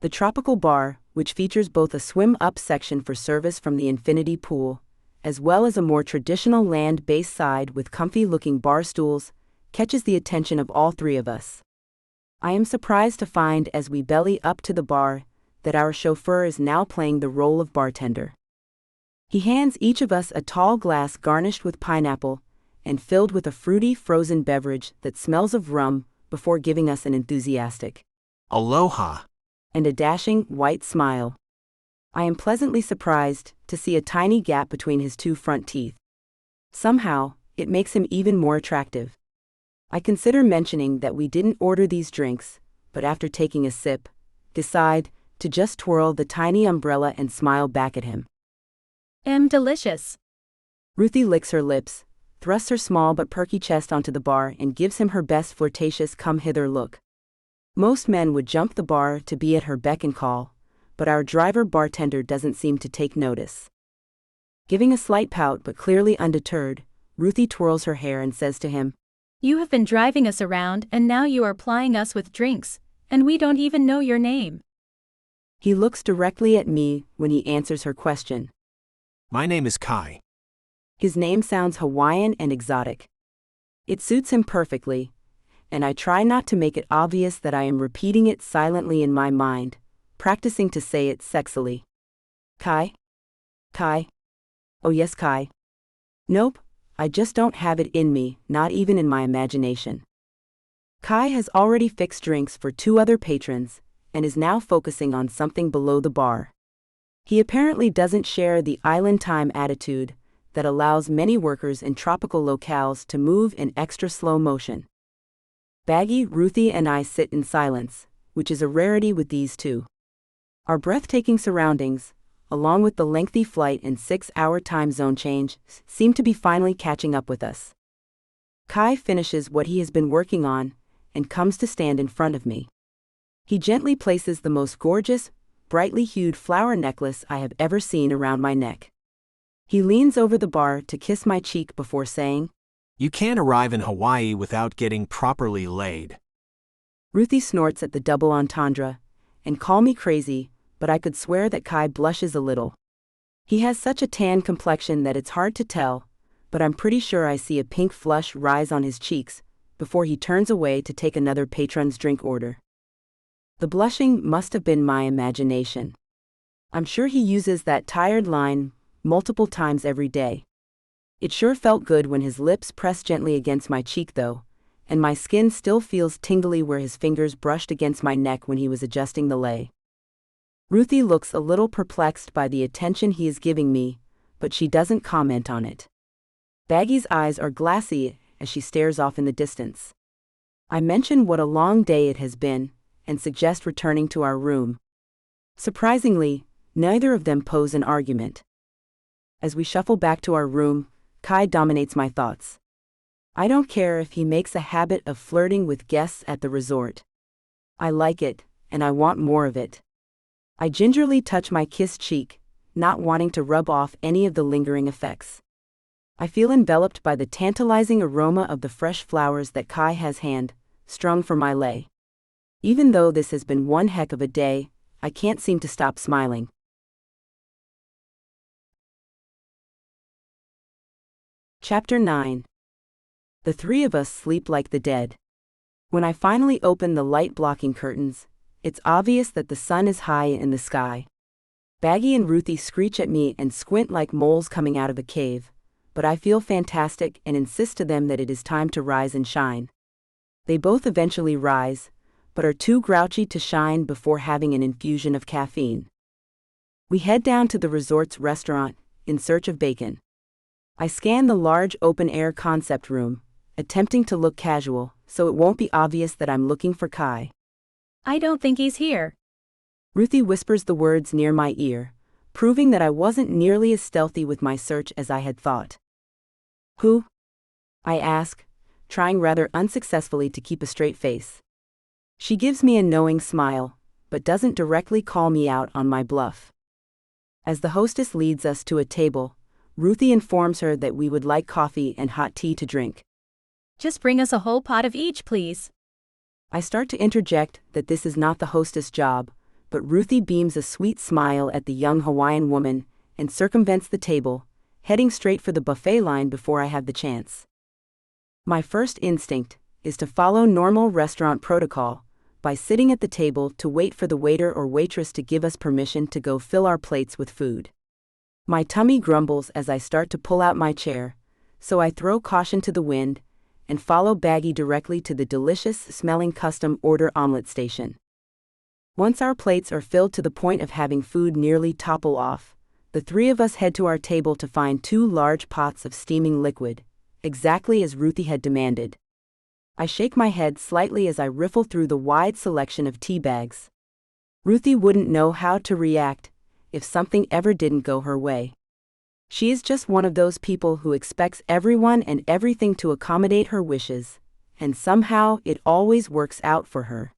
The tropical bar, which features both a swim-up section for service from the infinity pool, as well as a more traditional land-based side with comfy-looking bar stools, catches the attention of all three of us. I am surprised to find as we belly up to the bar that our chauffeur is now playing the role of bartender. He hands each of us a tall glass garnished with pineapple and filled with a fruity frozen beverage that smells of rum before giving us an enthusiastic Aloha. And a dashing, white smile. I am pleasantly surprised to see a tiny gap between his two front teeth. Somehow, it makes him even more attractive. I consider mentioning that we didn't order these drinks, but after taking a sip, decide to just twirl the tiny umbrella and smile back at him. Delicious. Ruthie licks her lips, thrusts her small but perky chest onto the bar and gives him her best flirtatious come-hither look. Most men would jump the bar to be at her beck and call, but our driver bartender doesn't seem to take notice. Giving a slight pout but clearly undeterred, Ruthie twirls her hair and says to him, You have been driving us around and now you are plying us with drinks, and we don't even know your name. He looks directly at me when he answers her question. My name is Kai. His name sounds Hawaiian and exotic. It suits him perfectly, and I try not to make it obvious that I am repeating it silently in my mind, practicing to say it sexily. Kai? Kai? Oh yes, Kai. Nope, I just don't have it in me, not even in my imagination. Kai has already fixed drinks for 2 other patrons, and is now focusing on something below the bar. He apparently doesn't share the island time attitude that allows many workers in tropical locales to move in extra slow motion. Baggy, Ruthie, and I sit in silence, which is a rarity with these two. Our breathtaking surroundings, along with the lengthy flight and 6-hour time zone change, seem to be finally catching up with us. Kai finishes what he has been working on and comes to stand in front of me. He gently places the most gorgeous, brightly hued flower necklace I have ever seen around my neck. He leans over the bar to kiss my cheek before saying, You can't arrive in Hawaii without getting properly laid. Ruthie snorts at the double entendre, and call me crazy, but I could swear that Kai blushes a little. He has such a tan complexion that it's hard to tell, but I'm pretty sure I see a pink flush rise on his cheeks before he turns away to take another patron's drink order. The blushing must have been my imagination. I'm sure he uses that tired line multiple times every day. It sure felt good when his lips pressed gently against my cheek though, and my skin still feels tingly where his fingers brushed against my neck when he was adjusting the lei. Ruthie looks a little perplexed by the attention he is giving me, but she doesn't comment on it. Baggy's eyes are glassy as she stares off in the distance. I mention what a long day it has been, and suggest returning to our room. Surprisingly, neither of them pose an argument. As we shuffle back to our room, Kai dominates my thoughts. I don't care if he makes a habit of flirting with guests at the resort. I like it, and I want more of it. I gingerly touch my kissed cheek, not wanting to rub off any of the lingering effects. I feel enveloped by the tantalizing aroma of the fresh flowers that Kai has hand-strung for my lei. Even though this has been one heck of a day, I can't seem to stop smiling. Chapter 9. The 3 of us sleep like the dead. When I finally open the light-blocking curtains, it's obvious that the sun is high in the sky. Baggy and Ruthie screech at me and squint like moles coming out of a cave, but I feel fantastic and insist to them that it is time to rise and shine. They both eventually rise, but are too grouchy to shine before having an infusion of caffeine. We head down to the resort's restaurant, in search of bacon. I scan the large open-air concept room, attempting to look casual, so it won't be obvious that I'm looking for Kai. I don't think he's here. Ruthie whispers the words near my ear, proving that I wasn't nearly as stealthy with my search as I had thought. Who? I ask, trying rather unsuccessfully to keep a straight face. She gives me a knowing smile, but doesn't directly call me out on my bluff. As the hostess leads us to a table, Ruthie informs her that we would like coffee and hot tea to drink. Just bring us a whole pot of each, please. I start to interject that this is not the hostess' job, but Ruthie beams a sweet smile at the young Hawaiian woman and circumvents the table, heading straight for the buffet line before I have the chance. My first instinct is to follow normal restaurant protocol by sitting at the table to wait for the waiter or waitress to give us permission to go fill our plates with food. My tummy grumbles as I start to pull out my chair, so I throw caution to the wind and follow Baggy directly to the delicious-smelling custom order omelet station. Once our plates are filled to the point of having food nearly topple off, the 3 of us head to our table to find 2 large pots of steaming liquid, exactly as Ruthie had demanded. I shake my head slightly as I riffle through the wide selection of tea bags. Ruthie wouldn't know how to react if something ever didn't go her way. She is just one of those people who expects everyone and everything to accommodate her wishes, and somehow it always works out for her.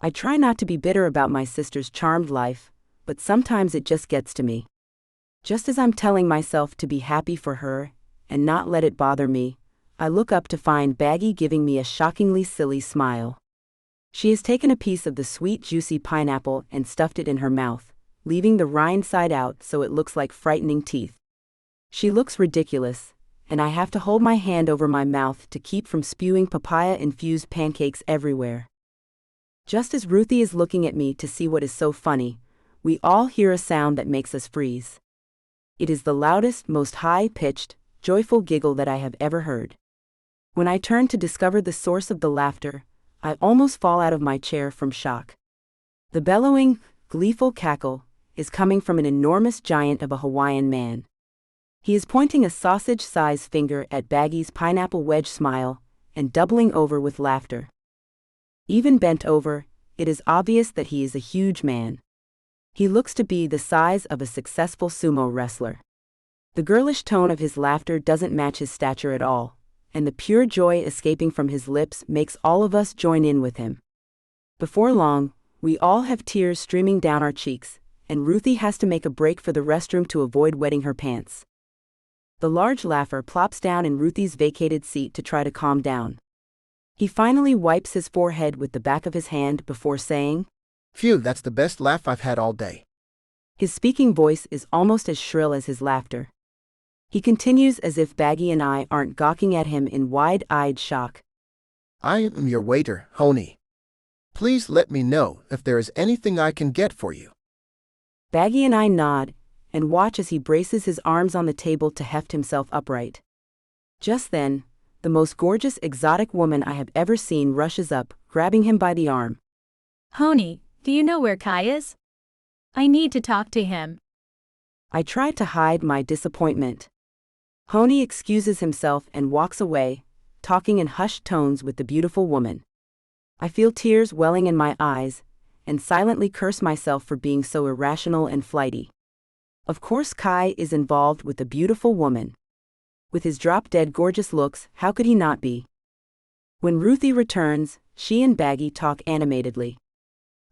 I try not to be bitter about my sister's charmed life, but sometimes it just gets to me. Just as I'm telling myself to be happy for her and not let it bother me, I look up to find Baggy giving me a shockingly silly smile. She has taken a piece of the sweet, juicy pineapple and stuffed it in her mouth, leaving the rind side out so it looks like frightening teeth. She looks ridiculous, and I have to hold my hand over my mouth to keep from spewing papaya-infused pancakes everywhere. Just as Ruthie is looking at me to see what is so funny, we all hear a sound that makes us freeze. It is the loudest, most high-pitched, joyful giggle that I have ever heard. When I turn to discover the source of the laughter, I almost fall out of my chair from shock. The bellowing, gleeful cackle is coming from an enormous giant of a Hawaiian man. He is pointing a sausage-sized finger at Baggy's pineapple wedge smile and doubling over with laughter. Even bent over, it is obvious that he is a huge man. He looks to be the size of a successful sumo wrestler. The girlish tone of his laughter doesn't match his stature at all, and the pure joy escaping from his lips makes all of us join in with him. Before long, we all have tears streaming down our cheeks, and Ruthie has to make a break for the restroom to avoid wetting her pants. The large laugher plops down in Ruthie's vacated seat to try to calm down. He finally wipes his forehead with the back of his hand before saying, "Phew, that's the best laugh I've had all day." His speaking voice is almost as shrill as his laughter. He continues as if Baggy and I aren't gawking at him in wide-eyed shock. "I am your waiter, Honey. Please let me know if there is anything I can get for you." Baggy and I nod and watch as he braces his arms on the table to heft himself upright. Just then, the most gorgeous exotic woman I have ever seen rushes up, grabbing him by the arm. Honey, do you know where Kai is? I need to talk to him. I try to hide my disappointment. Honey excuses himself and walks away, talking in hushed tones with the beautiful woman. I feel tears welling in my eyes, and silently curse myself for being so irrational and flighty. Of course Kai is involved with the beautiful woman. With his drop-dead gorgeous looks, how could he not be? When Ruthie returns, she and Baggy talk animatedly.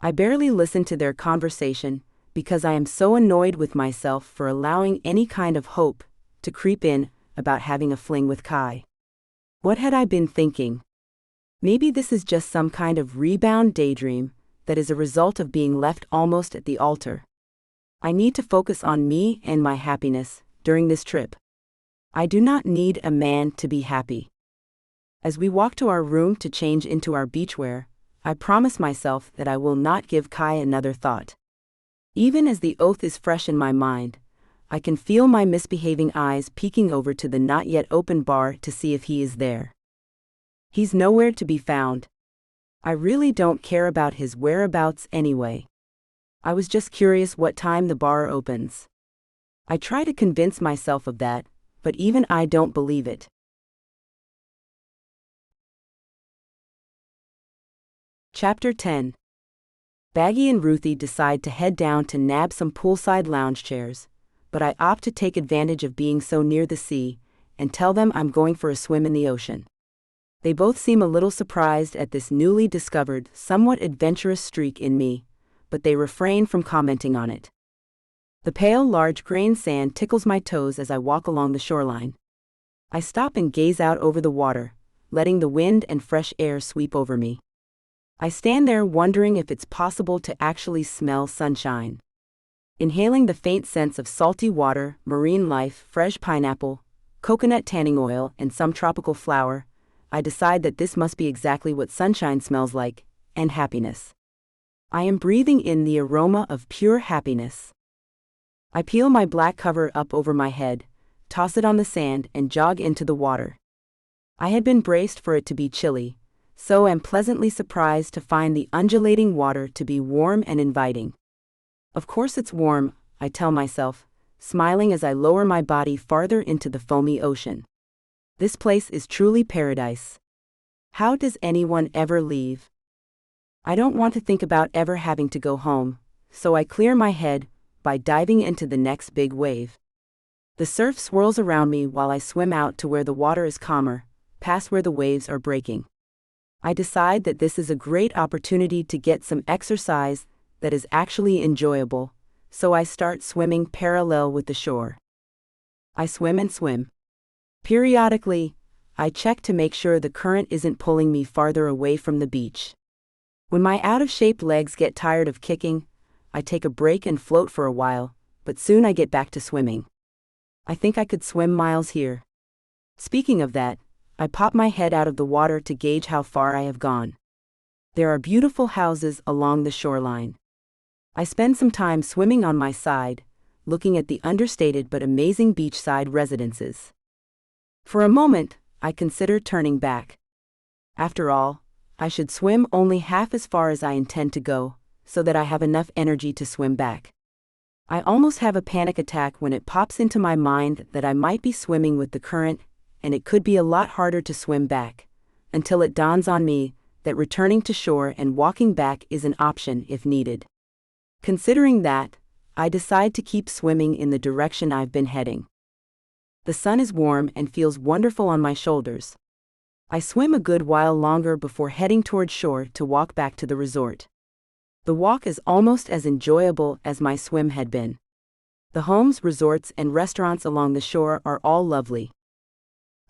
I barely listen to their conversation, because I am so annoyed with myself for allowing any kind of hope to creep in about having a fling with Kai. What had I been thinking? Maybe this is just some kind of rebound daydream that is a result of being left almost at the altar. I need to focus on me and my happiness during this trip. I do not need a man to be happy. As we walk to our room to change into our beachwear, I promise myself that I will not give Kai another thought. Even as the oath is fresh in my mind, I can feel my misbehaving eyes peeking over to the not yet open bar to see if he is there. He's nowhere to be found. I really don't care about his whereabouts anyway. I was just curious what time the bar opens. I try to convince myself of that, but even I don't believe it. Chapter 10. Baggy and Ruthie decide to head down to nab some poolside lounge chairs, but I opt to take advantage of being so near the sea and tell them I'm going for a swim in the ocean. They both seem a little surprised at this newly discovered, somewhat adventurous streak in me, but they refrain from commenting on it. The pale, large-grained sand tickles my toes as I walk along the shoreline. I stop and gaze out over the water, letting the wind and fresh air sweep over me. I stand there wondering if it's possible to actually smell sunshine. Inhaling the faint scents of salty water, marine life, fresh pineapple, coconut tanning oil, and some tropical flower, I decide that this must be exactly what sunshine smells like, and happiness. I am breathing in the aroma of pure happiness. I peel my black cover up over my head, toss it on the sand, and jog into the water. I had been braced for it to be chilly, so am pleasantly surprised to find the undulating water to be warm and inviting. Of course it's warm, I tell myself, smiling as I lower my body farther into the foamy ocean. This place is truly paradise. How does anyone ever leave? I don't want to think about ever having to go home, so I clear my head by diving into the next big wave. The surf swirls around me while I swim out to where the water is calmer, past where the waves are breaking. I decide that this is a great opportunity to get some exercise that is actually enjoyable, so I start swimming parallel with the shore. I swim and swim. Periodically, I check to make sure the current isn't pulling me farther away from the beach. When my out-of-shape legs get tired of kicking, I take a break and float for a while, but soon I get back to swimming. I think I could swim miles here. Speaking of that, I pop my head out of the water to gauge how far I have gone. There are beautiful houses along the shoreline. I spend some time swimming on my side, looking at the understated but amazing beachside residences. For a moment, I consider turning back. After all, I should swim only half as far as I intend to go, so that I have enough energy to swim back. I almost have a panic attack when it pops into my mind that I might be swimming with the current, and it could be a lot harder to swim back, until it dawns on me that returning to shore and walking back is an option if needed. Considering that, I decide to keep swimming in the direction I've been heading. The sun is warm and feels wonderful on my shoulders. I swim a good while longer before heading toward shore to walk back to the resort. The walk is almost as enjoyable as my swim had been. The homes, resorts, and restaurants along the shore are all lovely.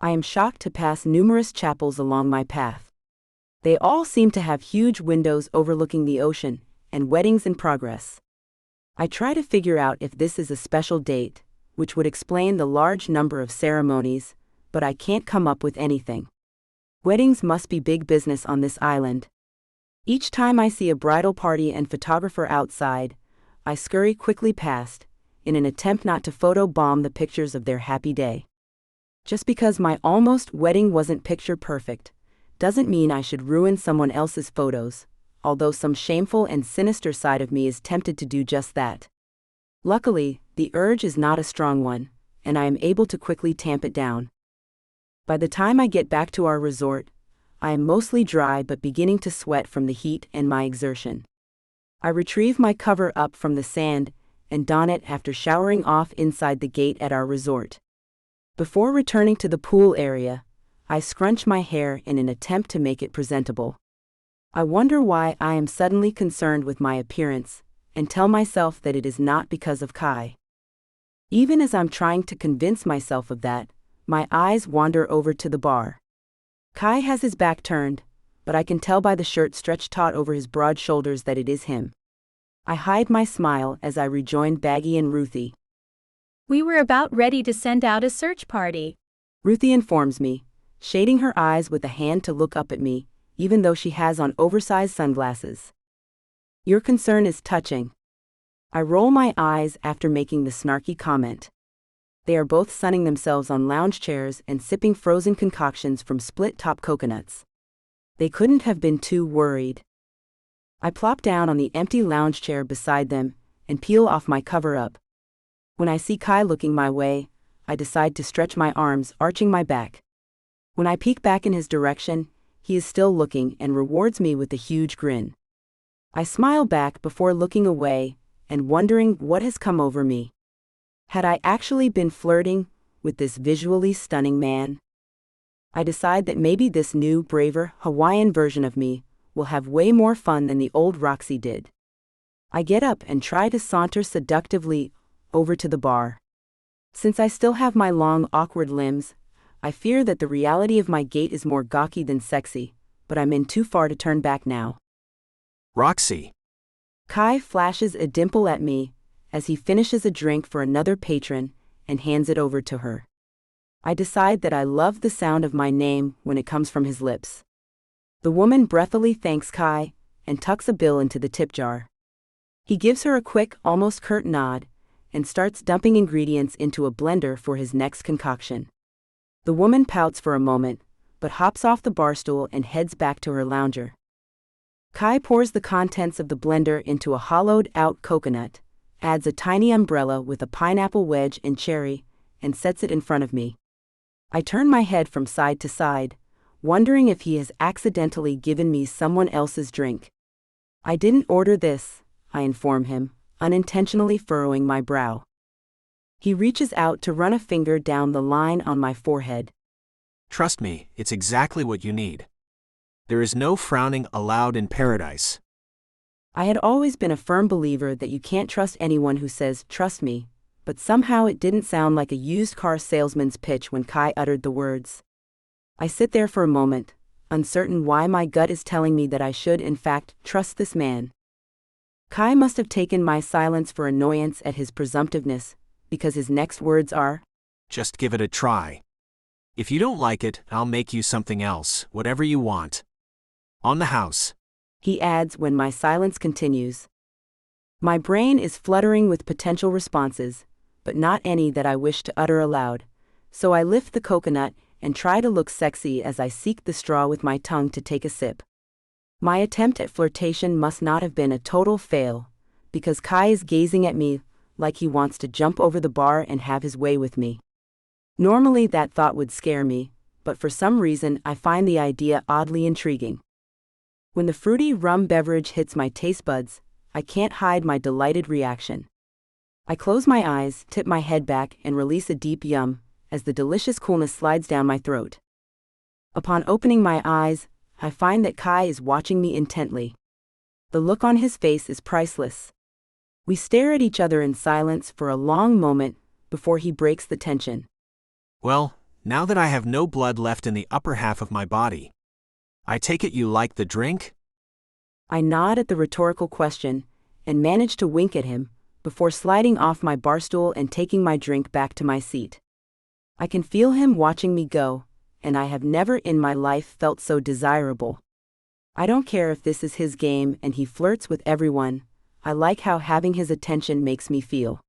I am shocked to pass numerous chapels along my path. They all seem to have huge windows overlooking the ocean, and weddings in progress. I try to figure out if this is a special date, which would explain the large number of ceremonies, but I can't come up with anything. Weddings must be big business on this island. Each time I see a bridal party and photographer outside, I scurry quickly past, in an attempt not to photobomb the pictures of their happy day. Just because my almost wedding wasn't picture perfect, doesn't mean I should ruin someone else's photos, although some shameful and sinister side of me is tempted to do just that. Luckily, the urge is not a strong one, and I am able to quickly tamp it down. By the time I get back to our resort, I am mostly dry but beginning to sweat from the heat and my exertion. I retrieve my cover up from the sand and don it after showering off inside the gate at our resort. Before returning to the pool area, I scrunch my hair in an attempt to make it presentable. I wonder why I am suddenly concerned with my appearance, and tell myself that it is not because of Kai. Even as I'm trying to convince myself of that, my eyes wander over to the bar. Kai has his back turned, but I can tell by the shirt stretched taut over his broad shoulders that it is him. I hide my smile as I rejoin Baggy and Ruthie. We were about ready to send out a search party. Ruthie informs me, shading her eyes with a hand to look up at me, even though she has on oversized sunglasses. Your concern is touching. I roll my eyes after making the snarky comment. They are both sunning themselves on lounge chairs and sipping frozen concoctions from split-top coconuts. They couldn't have been too worried. I plop down on the empty lounge chair beside them and peel off my cover-up. When I see Kai looking my way, I decide to stretch my arms, arching my back. When I peek back in his direction, he is still looking and rewards me with a huge grin. I smile back before looking away and wondering what has come over me. Had I actually been flirting with this visually stunning man? I decide that maybe this new, braver, Hawaiian version of me will have way more fun than the old Roxy did. I get up and try to saunter seductively over to the bar. Since I still have my long, awkward limbs, I fear that the reality of my gait is more gawky than sexy, but I'm in too far to turn back now. Roxy. Kai flashes a dimple at me as he finishes a drink for another patron and hands it over to her. I decide that I love the sound of my name when it comes from his lips. The woman breathily thanks Kai and tucks a bill into the tip jar. He gives her a quick, almost curt nod and starts dumping ingredients into a blender for his next concoction. The woman pouts for a moment, but hops off the bar stool and heads back to her lounger. Kai pours the contents of the blender into a hollowed-out coconut, adds a tiny umbrella with a pineapple wedge and cherry, and sets it in front of me. I turn my head from side to side, wondering if he has accidentally given me someone else's drink. I didn't order this, I inform him, unintentionally furrowing my brow. He reaches out to run a finger down the line on my forehead. Trust me, it's exactly what you need. There is no frowning allowed in paradise. I had always been a firm believer that you can't trust anyone who says, "Trust me," but somehow it didn't sound like a used car salesman's pitch when Kai uttered the words. I sit there for a moment, uncertain why my gut is telling me that I should in fact trust this man. Kai must have taken my silence for annoyance at his presumptiveness, because his next words are, Just give it a try. If you don't like it, I'll make you something else, whatever you want. On the house. He adds when my silence continues. My brain is fluttering with potential responses, but not any that I wish to utter aloud, so I lift the coconut and try to look sexy as I seek the straw with my tongue to take a sip. My attempt at flirtation must not have been a total fail, because Kai is gazing at me like he wants to jump over the bar and have his way with me. Normally that thought would scare me, but for some reason I find the idea oddly intriguing. When the fruity rum beverage hits my taste buds, I can't hide my delighted reaction. I close my eyes, tip my head back, and release a deep yum, as the delicious coolness slides down my throat. Upon opening my eyes, I find that Kai is watching me intently. The look on his face is priceless. We stare at each other in silence for a long moment before he breaks the tension. Well, now that I have no blood left in the upper half of my body, I take it you like the drink? I nod at the rhetorical question and manage to wink at him before sliding off my barstool and taking my drink back to my seat. I can feel him watching me go, and I have never in my life felt so desirable. I don't care if this is his game and he flirts with everyone, I like how having his attention makes me feel.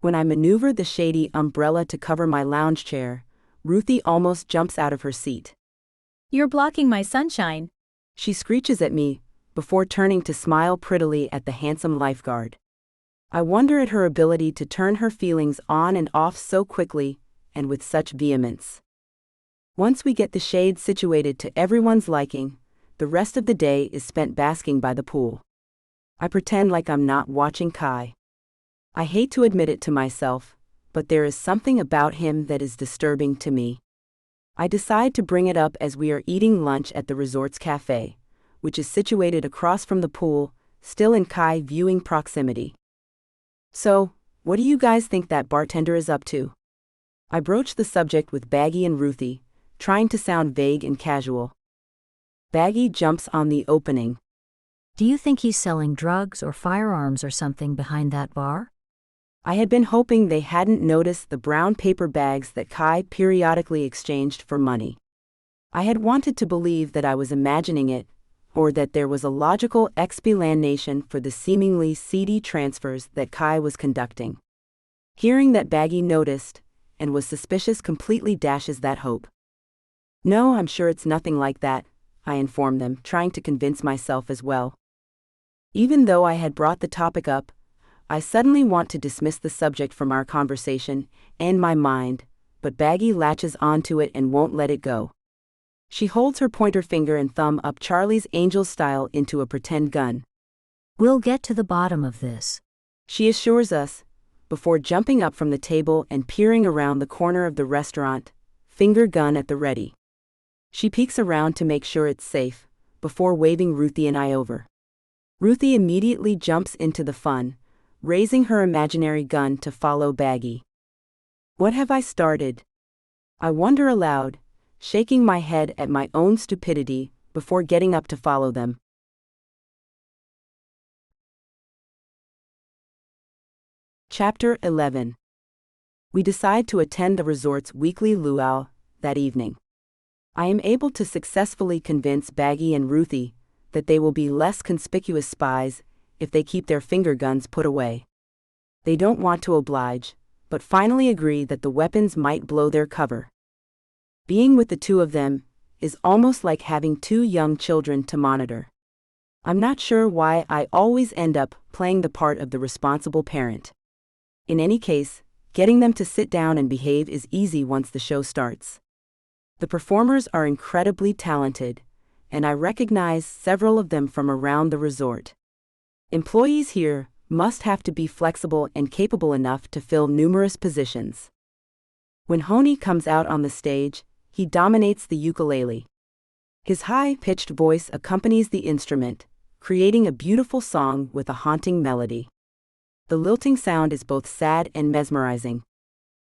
When I maneuver the shady umbrella to cover my lounge chair, Ruthie almost jumps out of her seat. You're blocking my sunshine. She screeches at me, before turning to smile prettily at the handsome lifeguard. I wonder at her ability to turn her feelings on and off so quickly, and with such vehemence. Once we get the shade situated to everyone's liking, the rest of the day is spent basking by the pool. I pretend like I'm not watching Kai. I hate to admit it to myself, but there is something about him that is disturbing to me. I decide to bring it up as we are eating lunch at the resort's cafe, which is situated across from the pool, still in Kai viewing proximity. So, what do you guys think that bartender is up to? I broach the subject with Baggy and Ruthie, trying to sound vague and casual. Baggy jumps on the opening. Do you think he's selling drugs or firearms or something behind that bar? I had been hoping they hadn't noticed the brown paper bags that Kai periodically exchanged for money. I had wanted to believe that I was imagining it, or that there was a logical explanation for the seemingly seedy transfers that Kai was conducting. Hearing that Baggy noticed, and was suspicious completely dashes that hope. No, I'm sure it's nothing like that, I informed them, trying to convince myself as well. Even though I had brought the topic up, I suddenly want to dismiss the subject from our conversation and my mind, but Baggy latches onto it and won't let it go. She holds her pointer finger and thumb up Charlie's Angel style into a pretend gun. We'll get to the bottom of this, she assures us, before jumping up from the table and peering around the corner of the restaurant, finger gun at the ready. She peeks around to make sure it's safe, before waving Ruthie and I over. Ruthie immediately jumps into the fun, raising her imaginary gun to follow Baggy. What have I started? I wonder aloud, shaking my head at my own stupidity before getting up to follow them. Chapter 11. We decide to attend the resort's weekly luau that evening. I am able to successfully convince Baggy and Ruthie that they will be less conspicuous spies if they keep their finger guns put away. They don't want to oblige, but finally agree that the weapons might blow their cover. Being with the two of them is almost like having two young children to monitor. I'm not sure why I always end up playing the part of the responsible parent. In any case, getting them to sit down and behave is easy once the show starts. The performers are incredibly talented, and I recognize several of them from around the resort. Employees here must have to be flexible and capable enough to fill numerous positions. When Honey comes out on the stage, he dominates the ukulele. His high-pitched voice accompanies the instrument, creating a beautiful song with a haunting melody. The lilting sound is both sad and mesmerizing.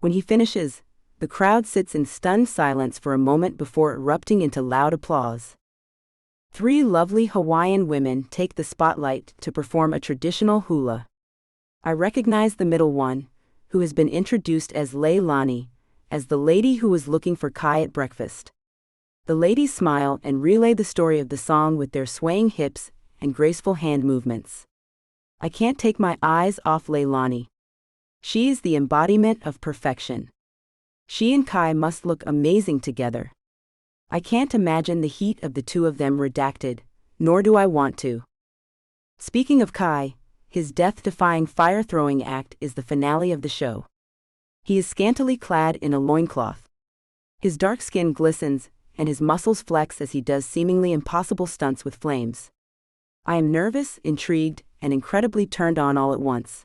When he finishes, The crowd sits in stunned silence for a moment before erupting into loud applause. 3 lovely Hawaiian women take the spotlight to perform a traditional hula. I recognize the middle one, who has been introduced as Lei'd, as the lady who was looking for Kai at breakfast. The ladies smile and relay the story of the song with their swaying hips and graceful hand movements. I can't take my eyes off Lei'd. She is the embodiment of perfection. She and Kai must look amazing together. I can't imagine the heat of the two of them redacted, nor do I want to. Speaking of Kai, his death-defying fire-throwing act is the finale of the show. He is scantily clad in a loincloth. His dark skin glistens, and his muscles flex as he does seemingly impossible stunts with flames. I am nervous, intrigued, and incredibly turned on all at once.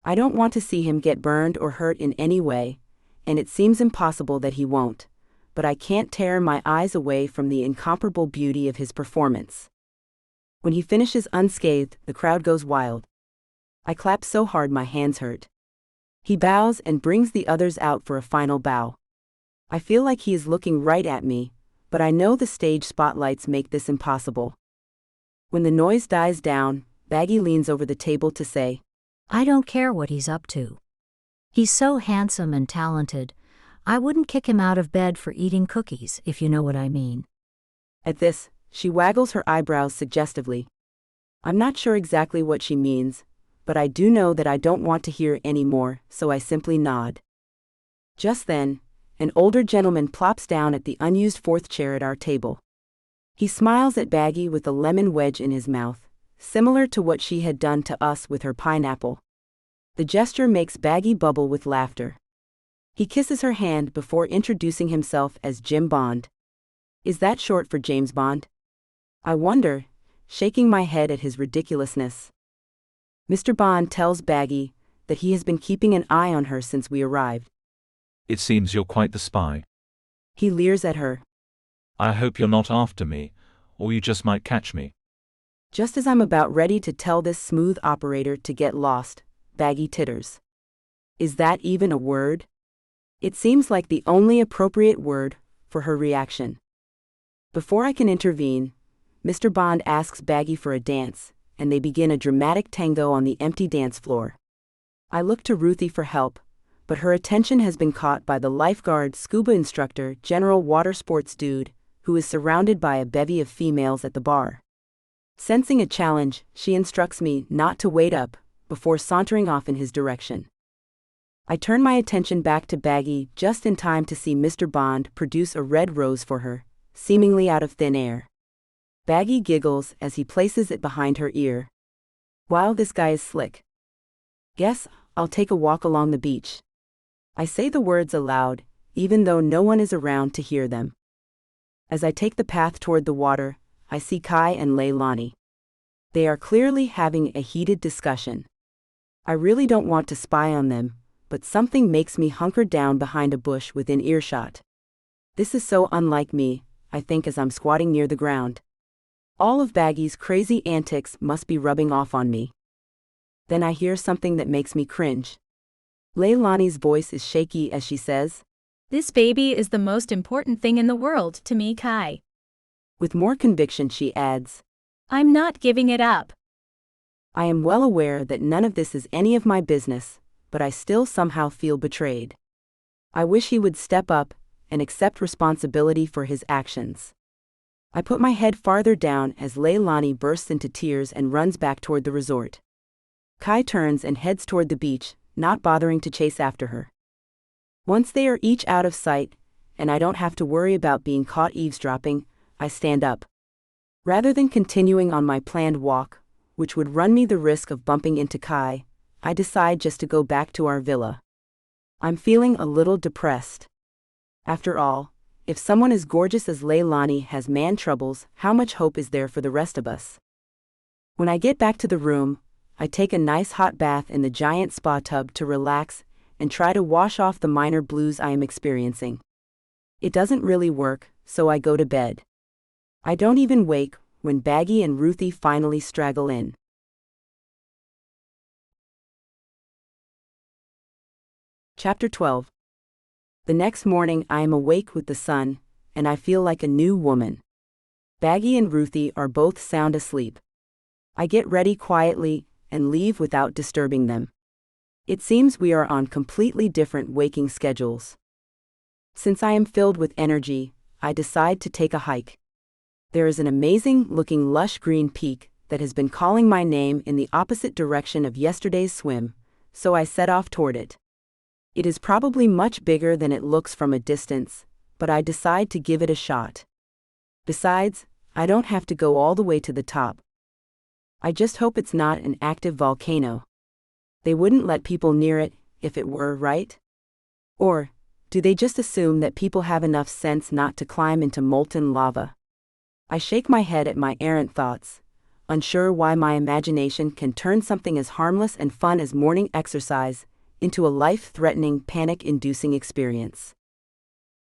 I don't want to see him get burned or hurt in any way, and it seems impossible that he won't, but I can't tear my eyes away from the incomparable beauty of his performance. When he finishes unscathed, the crowd goes wild. I clap so hard my hands hurt. He bows and brings the others out for a final bow. I feel like he is looking right at me, but I know the stage spotlights make this impossible. When the noise dies down, Baggy leans over the table to say, I don't care what he's up to. He's so handsome and talented, I wouldn't kick him out of bed for eating cookies, if you know what I mean. At this, she waggles her eyebrows suggestively. I'm not sure exactly what she means, but I do know that I don't want to hear any more, so I simply nod. Just then, an older gentleman plops down at the unused 4th chair at our table. He smiles at Baggy with a lemon wedge in his mouth, similar to what she had done to us with her pineapple. The gesture makes Baggy bubble with laughter. He kisses her hand before introducing himself as Jim Bond. Is that short for James Bond? I wonder, shaking my head at his ridiculousness. Mr. Bond tells Baggy that he has been keeping an eye on her since we arrived. It seems you're quite the spy. He leers at her. I hope you're not after me, or you just might catch me. Just as I'm about ready to tell this smooth operator to get lost, Baggy titters. Is that even a word? It seems like the only appropriate word for her reaction. Before I can intervene, Mr. Bond asks Baggy for a dance, and they begin a dramatic tango on the empty dance floor. I look to Ruthie for help, but her attention has been caught by the lifeguard, scuba instructor, general water sports dude, who is surrounded by a bevy of females at the bar. Sensing a challenge, she instructs me not to wait up, before sauntering off in his direction. I turn my attention back to Baggy just in time to see Mr. Bond produce a red rose for her, seemingly out of thin air. Baggy giggles as he places it behind her ear. Wow, this guy is slick. Guess I'll take a walk along the beach. I say the words aloud, even though no one is around to hear them. As I take the path toward the water, I see Kai and Lei'd. They are clearly having a heated discussion. I really don't want to spy on them, but something makes me hunker down behind a bush within earshot. This is so unlike me, I think as I'm squatting near the ground. All of Baggy's crazy antics must be rubbing off on me. Then I hear something that makes me cringe. Lei'd's voice is shaky as she says, This baby is the most important thing in the world to me, Kai. With more conviction she adds, I'm not giving it up. I am well aware that none of this is any of my business, but I still somehow feel betrayed. I wish he would step up and accept responsibility for his actions. I put my head farther down as Lei'd bursts into tears and runs back toward the resort. Kai turns and heads toward the beach, not bothering to chase after her. Once they are each out of sight, and I don't have to worry about being caught eavesdropping, I stand up. Rather than continuing on my planned walk, which would run me the risk of bumping into Kai, I decide just to go back to our villa. I'm feeling a little depressed. After all, if someone as gorgeous as Lei'd has man troubles, how much hope is there for the rest of us? When I get back to the room, I take a nice hot bath in the giant spa tub to relax and try to wash off the minor blues I am experiencing. It doesn't really work, so I go to bed. I don't even wake when Baggy and Ruthie finally straggle in. Chapter 12. The next morning I am awake with the sun, and I feel like a new woman. Baggy and Ruthie are both sound asleep. I get ready quietly and leave without disturbing them. It seems we are on completely different waking schedules. Since I am filled with energy, I decide to take a hike. There is an amazing-looking lush green peak that has been calling my name in the opposite direction of yesterday's swim, so I set off toward it. It is probably much bigger than it looks from a distance, but I decide to give it a shot. Besides, I don't have to go all the way to the top. I just hope it's not an active volcano. They wouldn't let people near it if it were, right? Or do they just assume that people have enough sense not to climb into molten lava? I shake my head at my errant thoughts, unsure why my imagination can turn something as harmless and fun as morning exercise into a life-threatening, panic-inducing experience.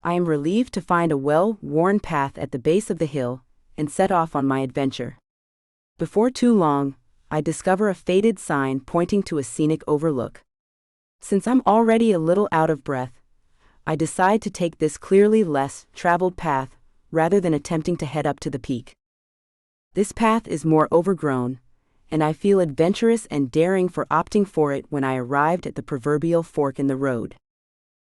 I am relieved to find a well-worn path at the base of the hill and set off on my adventure. Before too long, I discover a faded sign pointing to a scenic overlook. Since I'm already a little out of breath, I decide to take this clearly less traveled path rather than attempting to head up to the peak. This path is more overgrown, and I feel adventurous and daring for opting for it when I arrived at the proverbial fork in the road.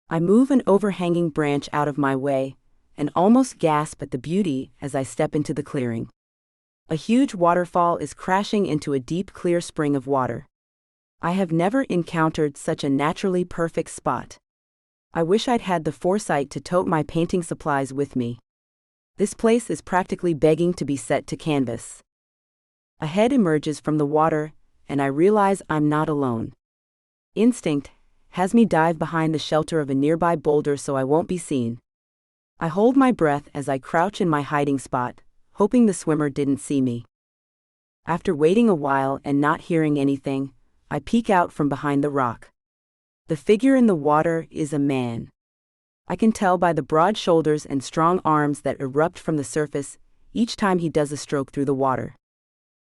I move an overhanging branch out of my way, and almost gasp at the beauty as I step into the clearing. A huge waterfall is crashing into a deep clear spring of water. I have never encountered such a naturally perfect spot. I wish I'd had the foresight to tote my painting supplies with me. This place is practically begging to be set to canvas. A head emerges from the water, and I realize I'm not alone. Instinct has me dive behind the shelter of a nearby boulder so I won't be seen. I hold my breath as I crouch in my hiding spot, hoping the swimmer didn't see me. After waiting a while and not hearing anything, I peek out from behind the rock. The figure in the water is a man. I can tell by the broad shoulders and strong arms that erupt from the surface each time he does a stroke through the water.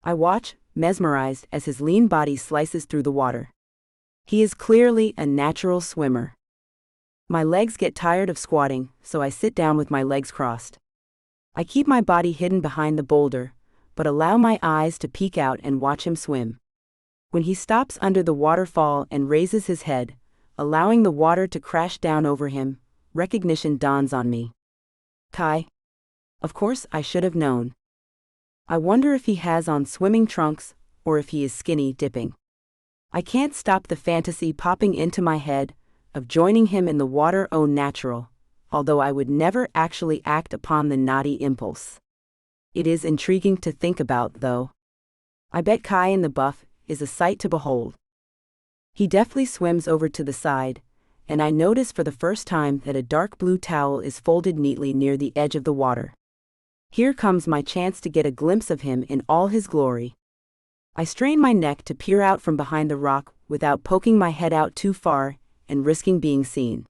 I watch, mesmerized, as his lean body slices through the water. He is clearly a natural swimmer. My legs get tired of squatting, so I sit down with my legs crossed. I keep my body hidden behind the boulder, but allow my eyes to peek out and watch him swim. When he stops under the waterfall and raises his head, allowing the water to crash down over him, recognition dawns on me. Kai. Of course, I should have known. I wonder if he has on swimming trunks, or if he is skinny dipping. I can't stop the fantasy popping into my head of joining him in the water au natural, although I would never actually act upon the naughty impulse. It is intriguing to think about, though. I bet Kai in the buff is a sight to behold. He deftly swims over to the side, and I notice for the first time that a dark blue towel is folded neatly near the edge of the water. Here comes my chance to get a glimpse of him in all his glory. I strain my neck to peer out from behind the rock without poking my head out too far and risking being seen.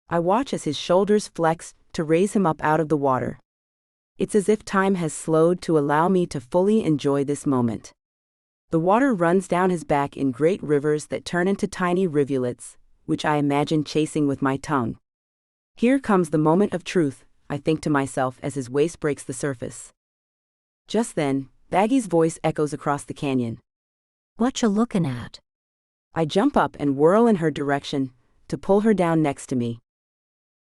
I watch as his shoulders flex to raise him up out of the water. It's as if time has slowed to allow me to fully enjoy this moment. The water runs down his back in great rivers that turn into tiny rivulets, which I imagine chasing with my tongue. Here comes the moment of truth, I think to myself as his waist breaks the surface. Just then, Baggy's voice echoes across the canyon. What you looking at? I jump up and whirl in her direction, to pull her down next to me.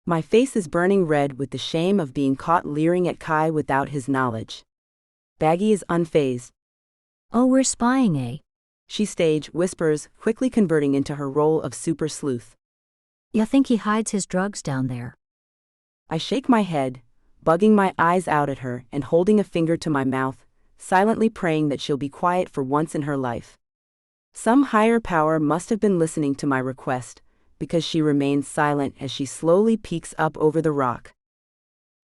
My face is burning red with the shame of being caught leering at Kai without his knowledge. Baggy is unfazed. Oh, we're spying, eh? She whispers, quickly converting into her role of super sleuth. You think he hides his drugs down there? I shake my head, bugging my eyes out at her and holding a finger to my mouth, silently praying that she'll be quiet for once in her life. Some higher power must have been listening to my request, because she remains silent as she slowly peeks up over the rock.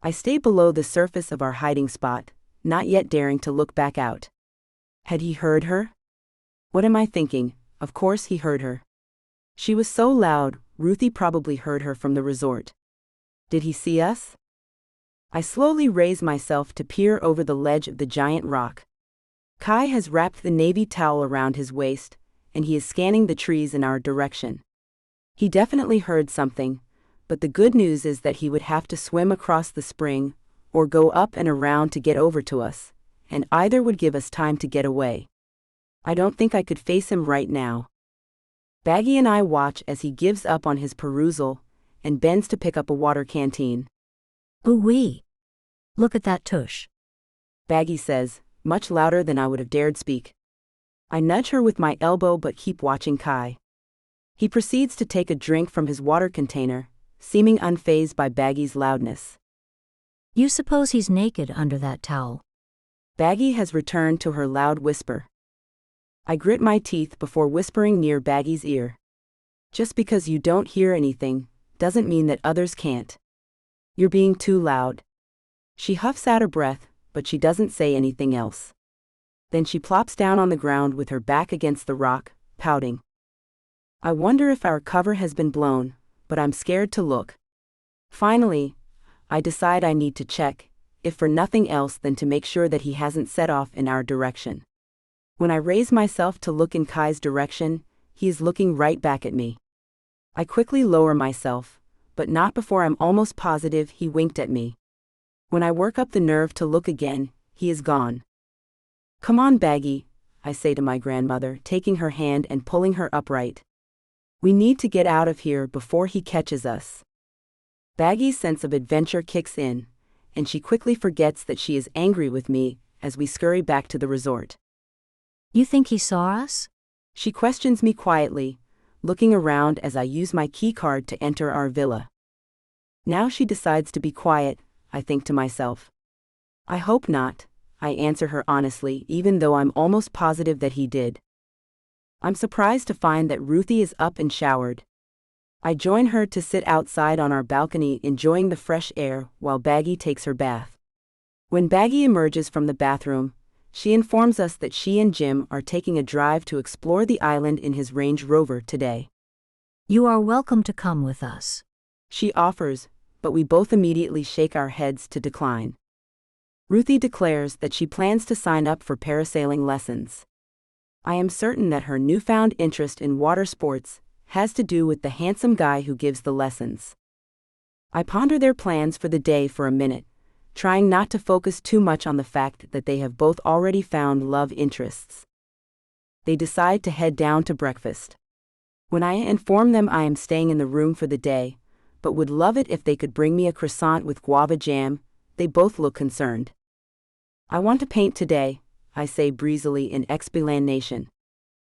I stay below the surface of our hiding spot, not yet daring to look back out. Had he heard her? What am I thinking? Of course he heard her. She was so loud, Ruthie probably heard her from the resort. Did he see us? I slowly raise myself to peer over the ledge of the giant rock. Kai has wrapped the navy towel around his waist, and he is scanning the trees in our direction. He definitely heard something, but the good news is that he would have to swim across the spring, or go up and around to get over to us, and either would give us time to get away. I don't think I could face him right now. Baggy and I watch as he gives up on his perusal, and bends to pick up a water canteen. Ooh-wee. Look at that tush. Baggy says, much louder than I would have dared speak. I nudge her with my elbow but keep watching Kai. He proceeds to take a drink from his water container, seeming unfazed by Baggy's loudness. You suppose he's naked under that towel? Baggy has returned to her loud whisper. I grit my teeth before whispering near Baggy's ear. Just because you don't hear anything, doesn't mean that others can't. You're being too loud. She huffs out her breath, but she doesn't say anything else. Then she plops down on the ground with her back against the rock, pouting. I wonder if our cover has been blown, but I'm scared to look. Finally, I decide I need to check, if for nothing else than to make sure that he hasn't set off in our direction. When I raise myself to look in Kai's direction, he is looking right back at me. I quickly lower myself, but not before I'm almost positive he winked at me. When I work up the nerve to look again, he is gone. Come on, Baggy, I say to my grandmother, taking her hand and pulling her upright. We need to get out of here before he catches us. Baggy's sense of adventure kicks in, and she quickly forgets that she is angry with me as we scurry back to the resort. You think he saw us? She questions me quietly, looking around as I use my key card to enter our villa. Now she decides to be quiet, I think to myself. I hope not, I answer her honestly, even though I'm almost positive that he did. I'm surprised to find that Ruthie is up and showered. I join her to sit outside on our balcony enjoying the fresh air while Baggy takes her bath. When Baggy emerges from the bathroom, she informs us that she and Jim are taking a drive to explore the island in his Range Rover today. You are welcome to come with us, she offers, but we both immediately shake our heads to decline. Ruthie declares that she plans to sign up for parasailing lessons. I am certain that her newfound interest in water sports has to do with the handsome guy who gives the lessons. I ponder their plans for the day for a minute, trying not to focus too much on the fact that they have both already found love interests. They decide to head down to breakfast. When I inform them I am staying in the room for the day, but would love it if they could bring me a croissant with guava jam, they both look concerned. I want to paint today, I say breezily in explanation.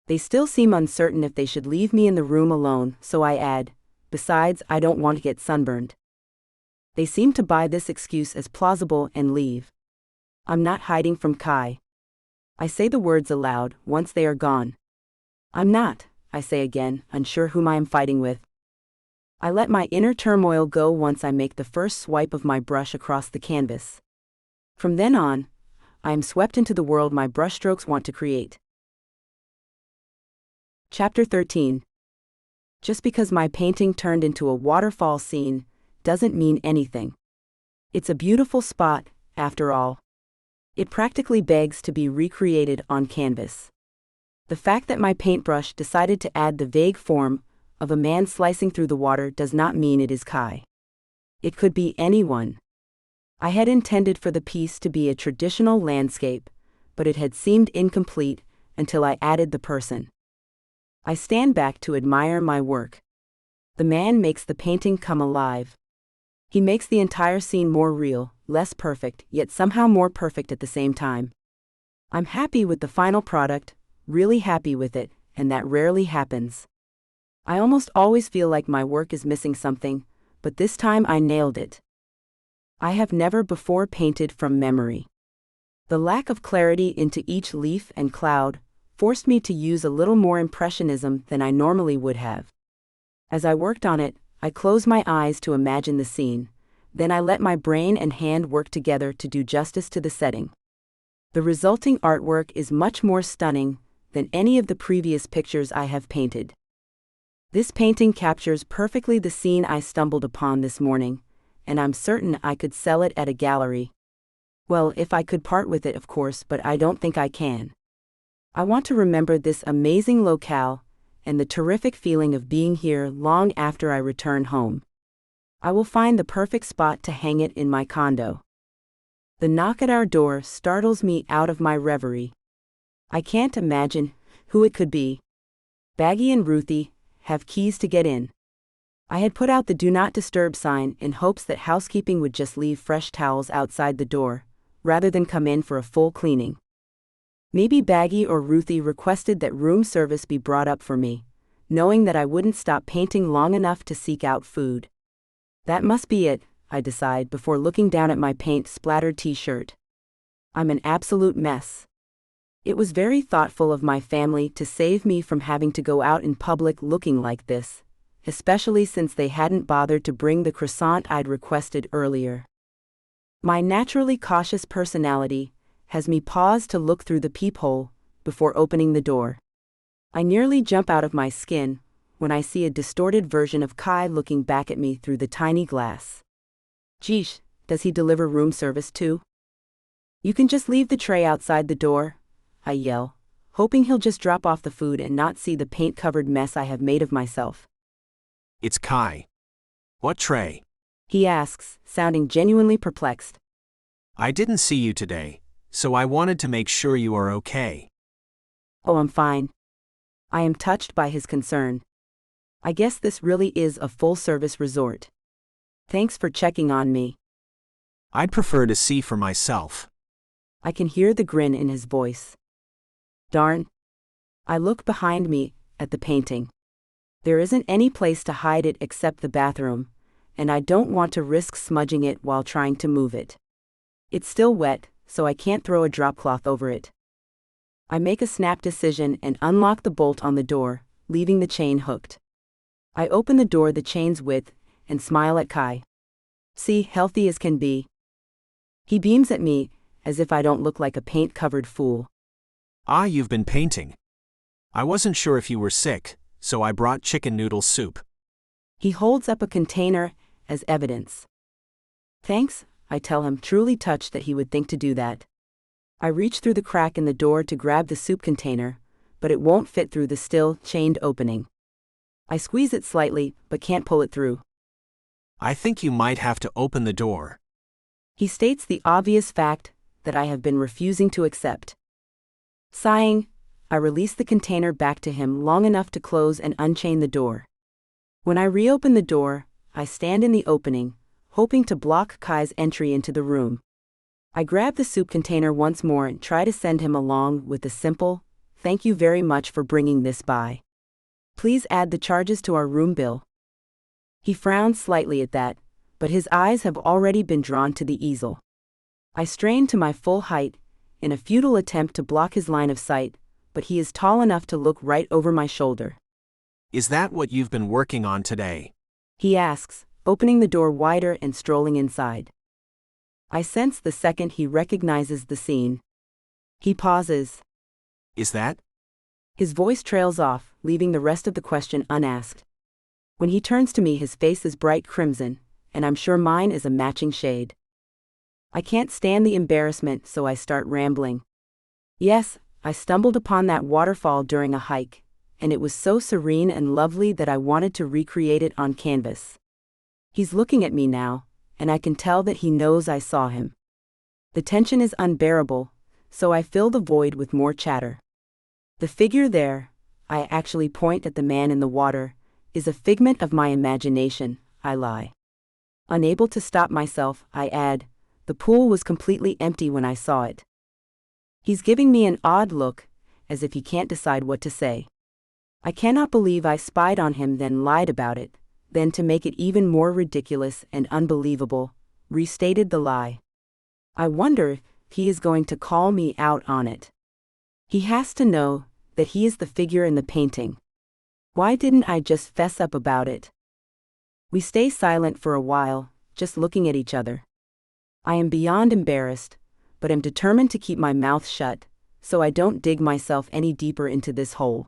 They still seem uncertain if they should leave me in the room alone, so I add, besides, I don't want to get sunburned. They seem to buy this excuse as plausible and leave. I'm not hiding from Kai. I say the words aloud once they are gone. I'm not, I say again, unsure whom I am fighting with. I let my inner turmoil go once I make the first swipe of my brush across the canvas. From then on, I am swept into the world my brushstrokes want to create. Chapter 13. Just because my painting turned into a waterfall scene doesn't mean anything. It's a beautiful spot, after all. It practically begs to be recreated on canvas. The fact that my paintbrush decided to add the vague form of a man slicing through the water does not mean it is Kai. It could be anyone. I had intended for the piece to be a traditional landscape, but it had seemed incomplete until I added the person. I stand back to admire my work. The man makes the painting come alive. He makes the entire scene more real, less perfect, yet somehow more perfect at the same time. I'm happy with the final product, really happy with it, and that rarely happens. I almost always feel like my work is missing something, but this time I nailed it. I have never before painted from memory. The lack of clarity into each leaf and cloud forced me to use a little more impressionism than I normally would have. As I worked on it, I closed my eyes to imagine the scene, then I let my brain and hand work together to do justice to the setting. The resulting artwork is much more stunning than any of the previous pictures I have painted. This painting captures perfectly the scene I stumbled upon this morning, and I'm certain I could sell it at a gallery. Well, if I could part with it, of course, but I don't think I can. I want to remember this amazing locale and the terrific feeling of being here long after I return home. I will find the perfect spot to hang it in my condo. The knock at our door startles me out of my reverie. I can't imagine who it could be. Baggy and Ruthie have keys to get in. I had put out the Do Not Disturb sign in hopes that housekeeping would just leave fresh towels outside the door, rather than come in for a full cleaning. Maybe Baggy or Ruthie requested that room service be brought up for me, knowing that I wouldn't stop painting long enough to seek out food. That must be it, I decide before looking down at my paint-splattered t-shirt. I'm an absolute mess. It was very thoughtful of my family to save me from having to go out in public looking like this, especially since they hadn't bothered to bring the croissant I'd requested earlier. My naturally cautious personality has me pause to look through the peephole before opening the door. I nearly jump out of my skin when I see a distorted version of Kai looking back at me through the tiny glass. Geesh, does he deliver room service too? You can just leave the tray outside the door, I yell, hoping he'll just drop off the food and not see the paint-covered mess I have made of myself. It's Kai. What tray? He asks, sounding genuinely perplexed. I didn't see you today, so I wanted to make sure you are okay. Oh, I'm fine. I am touched by his concern. I guess this really is a full-service resort. Thanks for checking on me. I'd prefer to see for myself. I can hear the grin in his voice. Darn. I look behind me at the painting. There isn't any place to hide it except the bathroom, and I don't want to risk smudging it while trying to move it. It's still wet, so I can't throw a drop cloth over it. I make a snap decision and unlock the bolt on the door, leaving the chain hooked. I open the door the chain's width and smile at Kai. See, healthy as can be. He beams at me, as if I don't look like a paint-covered fool. Ah, you've been painting. I wasn't sure if you were sick, so I brought chicken noodle soup. He holds up a container as evidence. Thanks, I tell him, truly touched that he would think to do that. I reach through the crack in the door to grab the soup container, but it won't fit through the still chained opening. I squeeze it slightly, but can't pull it through. I think you might have to open the door. He states the obvious fact that I have been refusing to accept. Sighing, I release the container back to him long enough to close and unchain the door. When I reopen the door, I stand in the opening, hoping to block Kai's entry into the room. I grab the soup container once more and try to send him along with a simple, "Thank you very much for bringing this by. Please add the charges to our room bill." He frowns slightly at that, but his eyes have already been drawn to the easel. I strain to my full height, in a futile attempt to block his line of sight, but he is tall enough to look right over my shoulder. Is that what you've been working on today? He asks, opening the door wider and strolling inside. I sense the second he recognizes the scene. He pauses. Is that? His voice trails off, leaving the rest of the question unasked. When he turns to me, his face is bright crimson, and I'm sure mine is a matching shade. I can't stand the embarrassment, so I start rambling. Yes, I stumbled upon that waterfall during a hike, and it was so serene and lovely that I wanted to recreate it on canvas. He's looking at me now, and I can tell that he knows I saw him. The tension is unbearable, so I fill the void with more chatter. The figure there, I actually point at the man in the water, is a figment of my imagination, I lie. Unable to stop myself, I add, the pool was completely empty when I saw it. He's giving me an odd look, as if he can't decide what to say. I cannot believe I spied on him then lied about it, then to make it even more ridiculous and unbelievable, restated the lie. I wonder if he is going to call me out on it. He has to know that he is the figure in the painting. Why didn't I just fess up about it? We stay silent for a while, just looking at each other. I am beyond embarrassed, but am determined to keep my mouth shut, so I don't dig myself any deeper into this hole.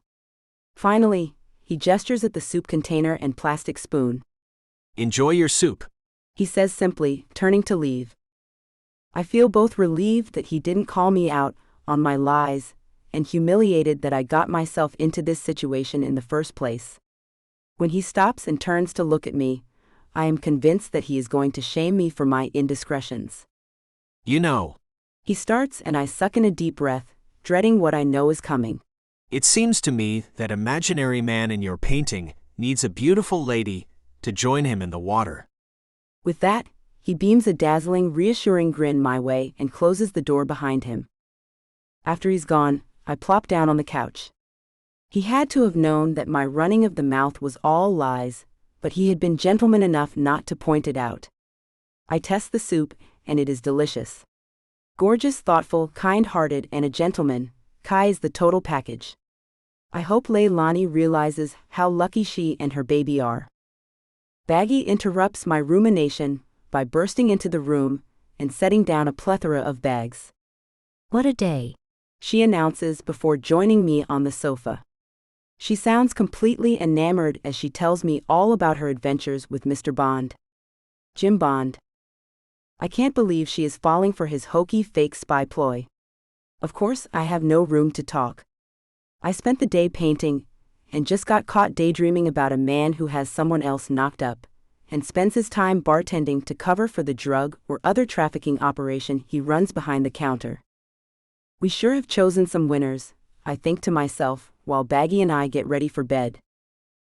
Finally, he gestures at the soup container and plastic spoon. Enjoy your soup, he says simply, turning to leave. I feel both relieved that he didn't call me out on my lies, and humiliated that I got myself into this situation in the first place. When he stops and turns to look at me, I am convinced that he is going to shame me for my indiscretions. You know, He starts and I suck in a deep breath, dreading what I know is coming. it seems to me that imaginary man in your painting needs a beautiful lady to join him in the water. With that, he beams a dazzling, reassuring grin my way and closes the door behind him. After he's gone, I plop down on the couch. He had to have known that my running of the mouth was all lies, but he had been gentleman enough not to point it out. I test the soup, and it is delicious. Gorgeous, thoughtful, kind-hearted, and a gentleman, Kai is the total package. I hope Leilani realizes how lucky she and her baby are. Baggy interrupts my rumination by bursting into the room and setting down a plethora of bags. What a day. She announces before joining me on the sofa. She sounds completely enamored as she tells me all about her adventures with Mr. Bond. Jim Bond. I can't believe she is falling for his hokey fake spy ploy. Of course, I have no room to talk. I spent the day painting, and just got caught daydreaming about a man who has someone else knocked up, and spends his time bartending to cover for the drug or other trafficking operation he runs behind the counter. We sure have chosen some winners, I think to myself, while Baggy and I get ready for bed.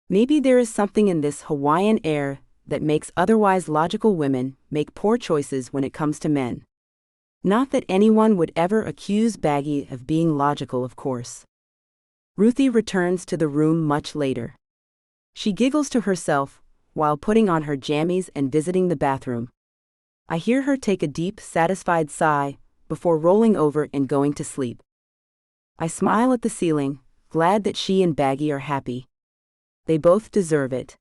Maybe there is something in this Hawaiian air that makes otherwise logical women make poor choices when it comes to men. Not that anyone would ever accuse Baggy of being logical, of course. Ruthie returns to the room much later. She giggles to herself while putting on her jammies and visiting the bathroom. I hear her take a deep, satisfied sigh before rolling over and going to sleep. I smile at the ceiling, glad that she and Baggy are happy. They both deserve it.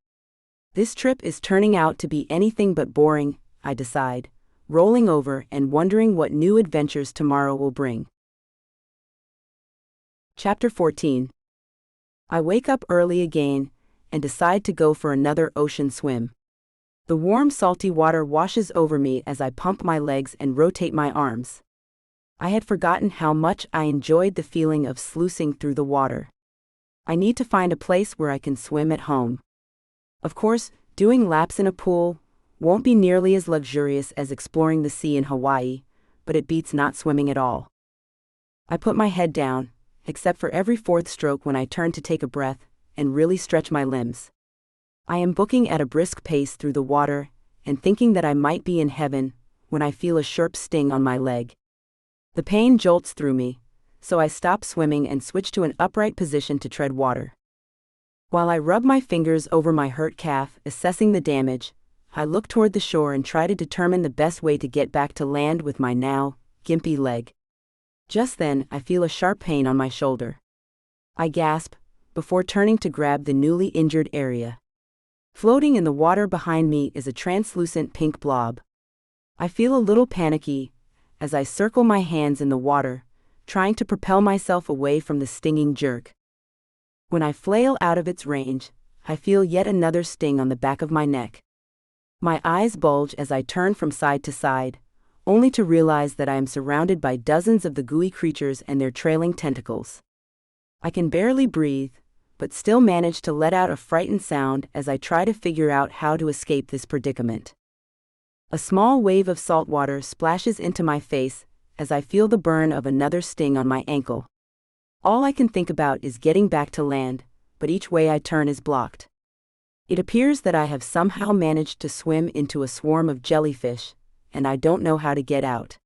This trip is turning out to be anything but boring, I decide, rolling over and wondering what new adventures tomorrow will bring. Chapter 14. I wake up early again and decide to go for another ocean swim. The warm, salty water washes over me as I pump my legs and rotate my arms. I had forgotten how much I enjoyed the feeling of sluicing through the water. I need to find a place where I can swim at home. Of course, doing laps in a pool won't be nearly as luxurious as exploring the sea in Hawaii, but it beats not swimming at all. I put my head down, except for every fourth stroke when I turn to take a breath and really stretch my limbs. I am booking at a brisk pace through the water and thinking that I might be in heaven when I feel a sharp sting on my leg. The pain jolts through me, so I stop swimming and switch to an upright position to tread water. While I rub my fingers over my hurt calf, assessing the damage, I look toward the shore and try to determine the best way to get back to land with my now gimpy leg. Just then, I feel a sharp pain on my shoulder. I gasp, before turning to grab the newly injured area. Floating in the water behind me is a translucent pink blob. I feel a little panicky as I circle my hands in the water, trying to propel myself away from the stinging jerk. When I flail out of its range, I feel yet another sting on the back of my neck. My eyes bulge as I turn from side to side, only to realize that I am surrounded by dozens of the gooey creatures and their trailing tentacles. I can barely breathe, but still manage to let out a frightened sound as I try to figure out how to escape this predicament. A small wave of salt water splashes into my face as I feel the burn of another sting on my ankle. All I can think about is getting back to land, but each way I turn is blocked. It appears that I have somehow managed to swim into a swarm of jellyfish, and I don't know how to get out.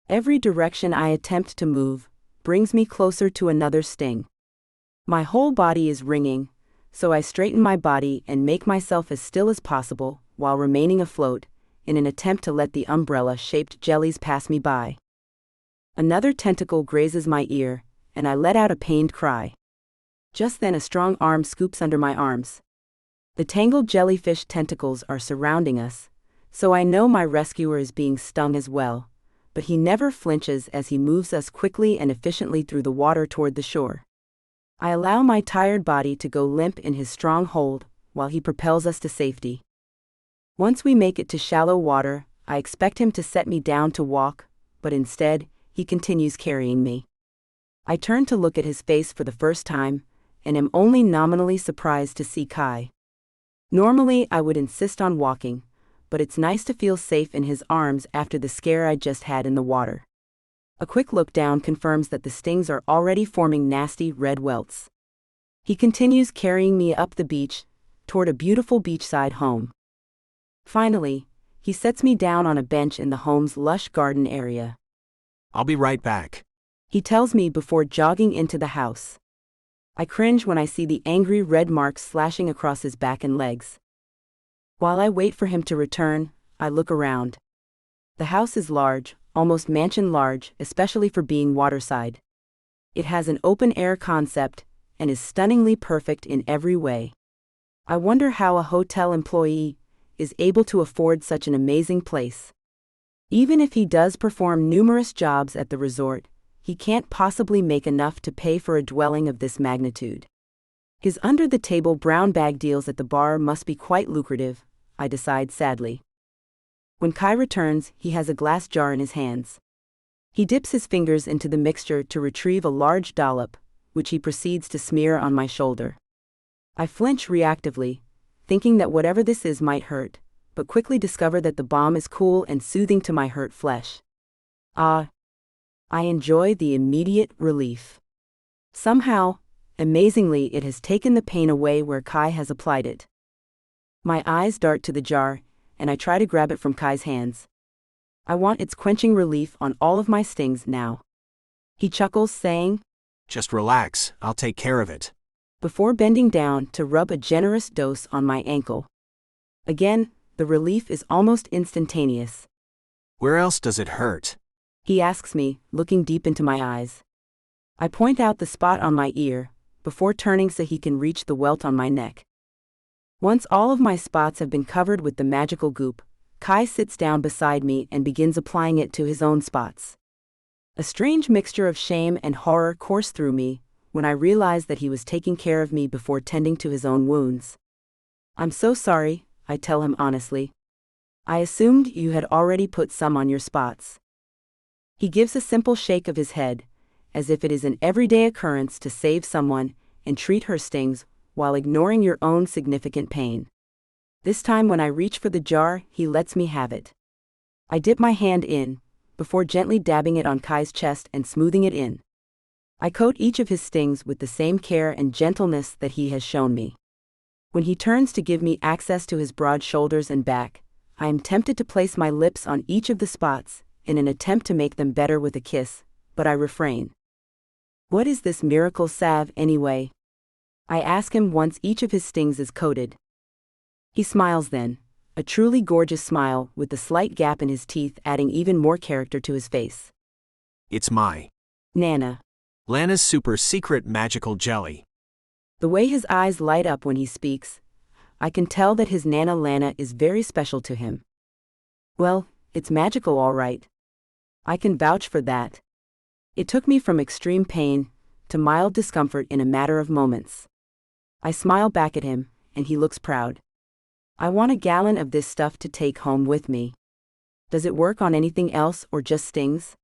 Every direction I attempt to move brings me closer to another sting. My whole body is ringing, so I straighten my body and make myself as still as possible while remaining afloat, in an attempt to let the umbrella-shaped jellies pass me by. Another tentacle grazes my ear, and I let out a pained cry. Just then a strong arm scoops under my arms. The tangled jellyfish tentacles are surrounding us, so I know my rescuer is being stung as well, but he never flinches as he moves us quickly and efficiently through the water toward the shore. I allow my tired body to go limp in his strong hold while he propels us to safety. Once we make it to shallow water, I expect him to set me down to walk, but instead, he continues carrying me. I turn to look at his face for the first time, and am only nominally surprised to see Kai. Normally, I would insist on walking, but it's nice to feel safe in his arms after the scare I just had in the water. A quick look down confirms that the stings are already forming nasty red welts. He continues carrying me up the beach, toward a beautiful beachside home. Finally, he sets me down on a bench in the home's lush garden area. I'll be right back, he tells me before jogging into the house. I cringe when I see the angry red marks slashing across his back and legs. While I wait for him to return, I look around. The house is large, almost mansion large, especially for being waterside. It has an open-air concept and is stunningly perfect in every way. I wonder how a hotel employee is able to afford such an amazing place. Even if he does perform numerous jobs at the resort, he can't possibly make enough to pay for a dwelling of this magnitude. His under-the-table brown bag deals at the bar must be quite lucrative, I decide sadly. When Kai returns, he has a glass jar in his hands. He dips his fingers into the mixture to retrieve a large dollop, which he proceeds to smear on my shoulder. I flinch reactively, thinking that whatever this is might hurt, but quickly discover that the balm is cool and soothing to my hurt flesh. I enjoy the immediate relief. Somehow, amazingly, it has taken the pain away where Kai has applied it. My eyes dart to the jar, and I try to grab it from Kai's hands. I want its quenching relief on all of my stings now. He chuckles, saying, "Just relax, I'll take care of it," before bending down to rub a generous dose on my ankle. Again, the relief is almost instantaneous. "Where else does it hurt?" he asks me, looking deep into my eyes. I point out the spot on my ear, before turning so he can reach the welt on my neck. Once all of my spots have been covered with the magical goop, Kai sits down beside me and begins applying it to his own spots. A strange mixture of shame and horror course through me when I realized that he was taking care of me before tending to his own wounds. "I'm so sorry," I tell him honestly. "I assumed you had already put some on your spots." He gives a simple shake of his head, as if it is an everyday occurrence to save someone and treat her stings while ignoring your own significant pain. This time when I reach for the jar, he lets me have it. I dip my hand in, before gently dabbing it on Kai's chest and smoothing it in. I coat each of his stings with the same care and gentleness that he has shown me. When he turns to give me access to his broad shoulders and back, I am tempted to place my lips on each of the spots in an attempt to make them better with a kiss, but I refrain. What is this miracle salve anyway? I ask him once each of his stings is coated. He smiles then, a truly gorgeous smile with the slight gap in his teeth adding even more character to his face. "It's my Nana. Lana's super secret magical jelly." The way his eyes light up when he speaks, I can tell that his Nana Lana is very special to him. Well, it's magical all right. I can vouch for that. It took me from extreme pain to mild discomfort in a matter of moments. I smile back at him, and he looks proud. I want a gallon of this stuff to take home with me. Does it work on anything else or just stings?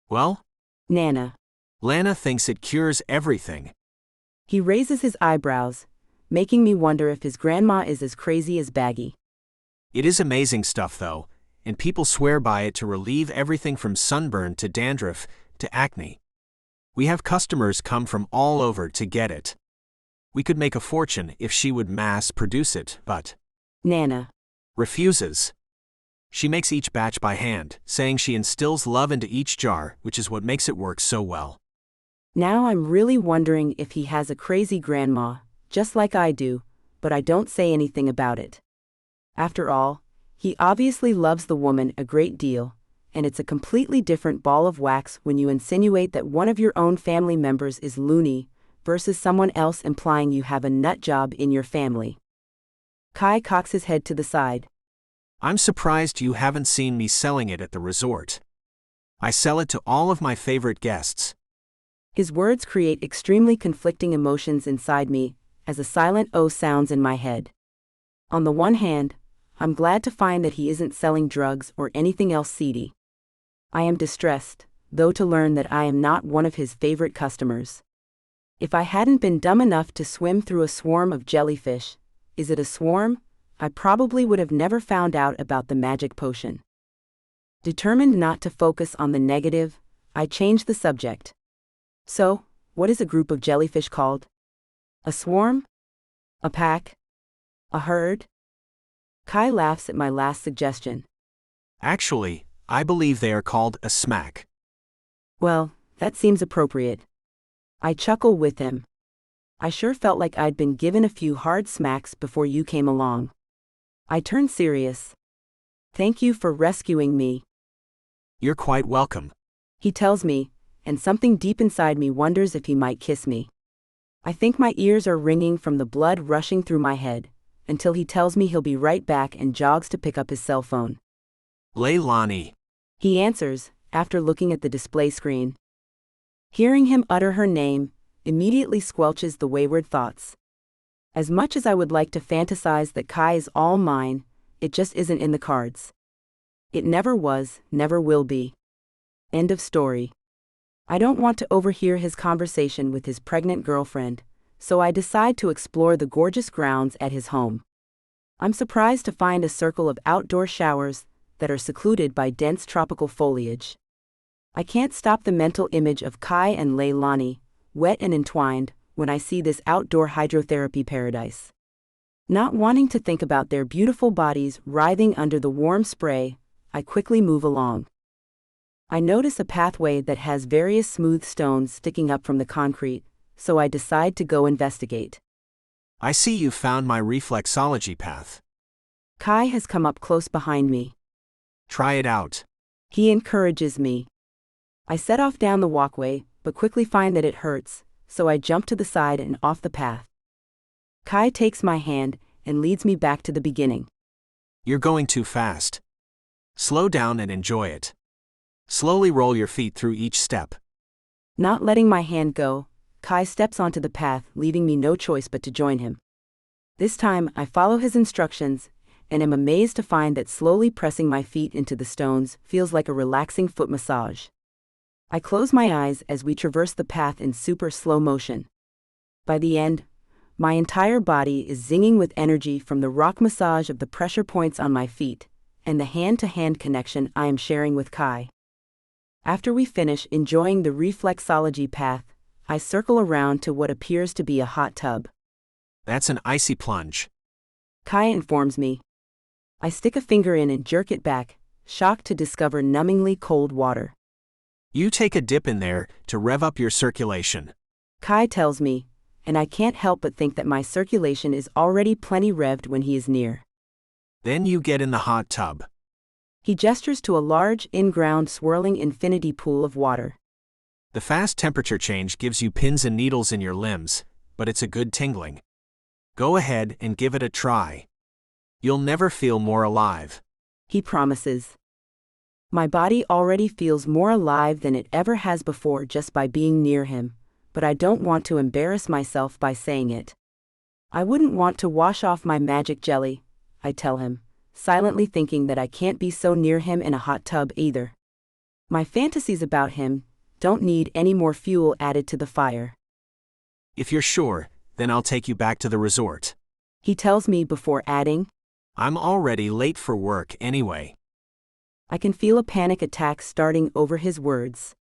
"Well, Nana. Lana thinks it cures everything." He raises his eyebrows, making me wonder if his grandma is as crazy as Baggy. "It is amazing stuff though, and people swear by it to relieve everything from sunburn to dandruff to acne. We have customers come from all over to get it. We could make a fortune if she would mass produce it, but Nana refuses. She makes each batch by hand, saying she instills love into each jar, which is what makes it work so well." Now I'm really wondering if he has a crazy grandma, just like I do, but I don't say anything about it. After all, he obviously loves the woman a great deal, and it's a completely different ball of wax when you insinuate that one of your own family members is loony, versus someone else implying you have a nut job in your family. Kai cocks his head to the side. "I'm surprised you haven't seen me selling it at the resort. I sell it to all of my favorite guests." His words create extremely conflicting emotions inside me, as a silent O sounds in my head. On the one hand, I'm glad to find that he isn't selling drugs or anything else seedy. I am distressed, though, to learn that I am not one of his favorite customers. If I hadn't been dumb enough to swim through a swarm of jellyfish, Is it a swarm? I probably would have never found out about the magic potion. Determined not to focus on the negative, I changed the subject. So, what is a group of jellyfish called? A swarm? A pack? A herd? Kai laughs at my last suggestion. Actually, I believe they are called a smack. Well, that seems appropriate. I chuckle with him. I sure felt like I'd been given a few hard smacks before you came along. I turned serious. Thank you for rescuing me. You're quite welcome. He tells me, and something deep inside me wonders if he might kiss me. I think my ears are ringing from the blood rushing through my head, until he tells me he'll be right back and jogs to pick up his cell phone. Leilani. He answers, after looking at the display screen. Hearing him utter her name immediately squelches the wayward thoughts. As much as I would like to fantasize that Kai is all mine, it just isn't in the cards. It never was, never will be. End of story. I don't want to overhear his conversation with his pregnant girlfriend, so I decide to explore the gorgeous grounds at his home. I'm surprised to find a circle of outdoor showers that are secluded by dense tropical foliage. I can't stop the mental image of Kai and Leilani, wet and entwined, when I see this outdoor hydrotherapy paradise. Not wanting to think about their beautiful bodies writhing under the warm spray, I quickly move along. I notice a pathway that has various smooth stones sticking up from the concrete, so I decide to go investigate. I see you found my reflexology path. Kai has come up close behind me. Try it out. He encourages me. I set off down the walkway, but quickly find that it hurts, so I jump to the side and off the path. Kai takes my hand and leads me back to the beginning. You're going too fast. Slow down and enjoy it. Slowly roll your feet through each step. Not letting my hand go, Kai steps onto the path, leaving me no choice but to join him. This time, I follow his instructions, and am amazed to find that slowly pressing my feet into the stones feels like a relaxing foot massage. I close my eyes as we traverse the path in super slow motion. By the end, my entire body is zinging with energy from the rock massage of the pressure points on my feet, and the hand-to-hand connection I am sharing with Kai. After we finish enjoying the reflexology path, I circle around to what appears to be a hot tub. That's an icy plunge. Kai informs me. I stick a finger in and jerk it back, shocked to discover numbingly cold water. You take a dip in there to rev up your circulation. Kai tells me, and I can't help but think that my circulation is already plenty revved when he is near. Then you get in the hot tub. He gestures to a large, in-ground swirling infinity pool of water. The fast temperature change gives you pins and needles in your limbs, but it's a good tingling. Go ahead and give it a try. You'll never feel more alive. He promises. My body already feels more alive than it ever has before just by being near him, but I don't want to embarrass myself by saying it. I wouldn't want to wash off my magic jelly, I tell him, silently thinking that I can't be so near him in a hot tub either. My fantasies about him don't need any more fuel added to the fire. If you're sure, then I'll take you back to the resort. He tells me before adding, I'm already late for work anyway. I can feel a panic attack starting over his words.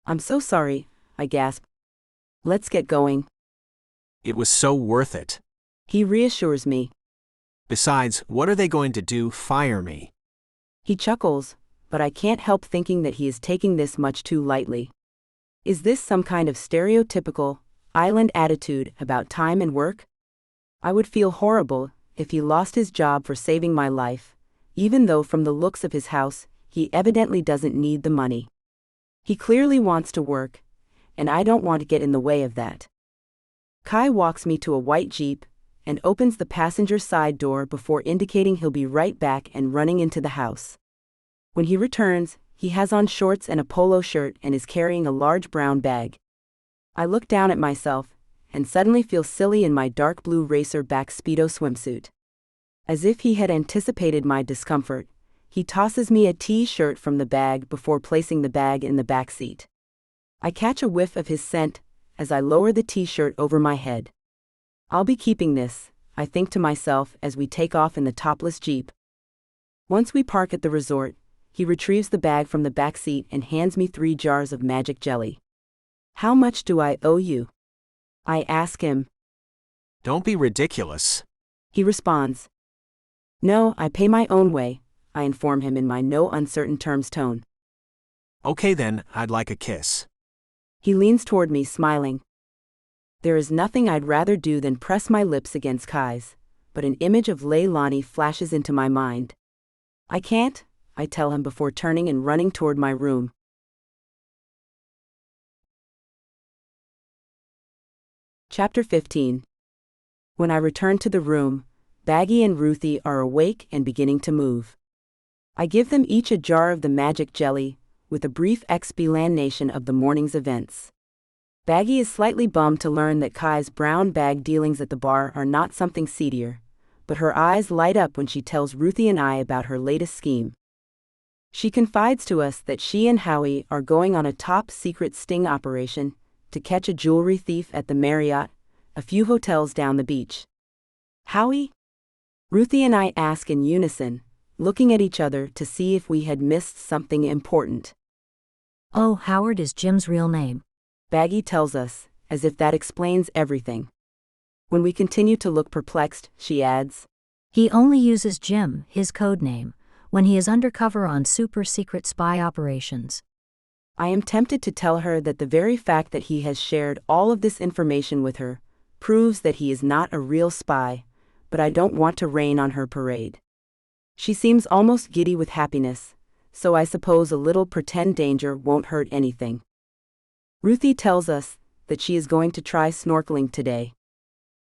I'm so sorry, I gasp. Let's get going. It was so worth it. He reassures me. Besides, what are they going to do, fire me? He chuckles, but I can't help thinking that he is taking this much too lightly. Is this some kind of stereotypical, island attitude about time and work? I would feel horrible if he lost his job for saving my life, even though from the looks of his house, he evidently doesn't need the money. He clearly wants to work, and I don't want to get in the way of that. Kai walks me to a white Jeep and opens the passenger side door before indicating he'll be right back and running into the house. When he returns, he has on shorts and a polo shirt and is carrying a large brown bag. I look down at myself and suddenly feel silly in my dark blue racer back Speedo swimsuit. As if he had anticipated my discomfort, he tosses me a t-shirt from the bag before placing the bag in the back seat. I catch a whiff of his scent as I lower the t-shirt over my head. I'll be keeping this, I think to myself as we take off in the topless Jeep. Once we park at the resort, he retrieves the bag from the back seat and hands me 3 jars of magic jelly. How much do I owe you? I ask him. Don't be ridiculous. He responds. No, I pay my own way, I inform him in my no uncertain terms tone. Okay then, I'd like a kiss. He leans toward me, smiling. There is nothing I'd rather do than press my lips against Kai's, but an image of Lei'd flashes into my mind. I can't, I tell him before turning and running toward my room. Chapter 15. When I return to the room, Baggy and Ruthie are awake and beginning to move. I give them each a jar of the magic jelly, with a brief explanation of the morning's events. Baggy is slightly bummed to learn that Kai's brown bag dealings at the bar are not something seedier, but her eyes light up when she tells Ruthie and I about her latest scheme. She confides to us that she and Howie are going on a top-secret sting operation to catch a jewelry thief at the Marriott, a few hotels down the beach. Howie? Ruthie and I ask in unison, looking at each other to see if we had missed something important. Oh, Howard is Jim's real name. Baggy tells us, as if that explains everything. When we continue to look perplexed, she adds, He only uses Jim, his code name, when he is undercover on super-secret spy operations. I am tempted to tell her that the very fact that he has shared all of this information with her proves that he is not a real spy, but I don't want to rain on her parade. She seems almost giddy with happiness, so I suppose a little pretend danger won't hurt anything. Ruthie tells us that she is going to try snorkeling today.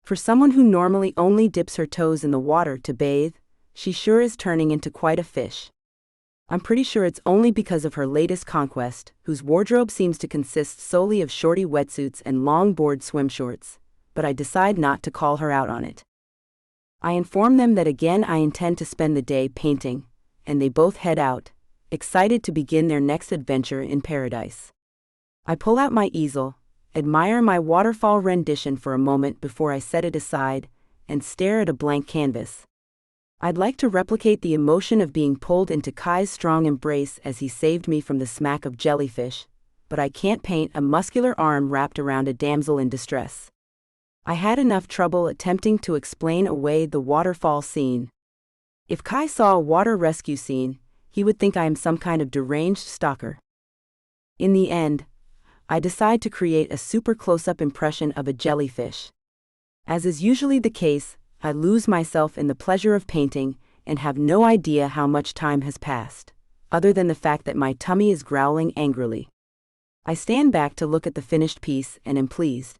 For someone who normally only dips her toes in the water to bathe, she sure is turning into quite a fish. I'm pretty sure it's only because of her latest conquest, whose wardrobe seems to consist solely of shorty wetsuits and long-board swim shorts, but I decide not to call her out on it. I inform them that again I intend to spend the day painting, and they both head out, excited to begin their next adventure in paradise. I pull out my easel, admire my waterfall rendition for a moment before I set it aside, and stare at a blank canvas. I'd like to replicate the emotion of being pulled into Kai's strong embrace as he saved me from the smack of jellyfish, but I can't paint a muscular arm wrapped around a damsel in distress. I had enough trouble attempting to explain away the waterfall scene. If Kai saw a water rescue scene, he would think I am some kind of deranged stalker. In the end, I decide to create a super close-up impression of a jellyfish. As is usually the case, I lose myself in the pleasure of painting and have no idea how much time has passed, other than the fact that my tummy is growling angrily. I stand back to look at the finished piece and am pleased.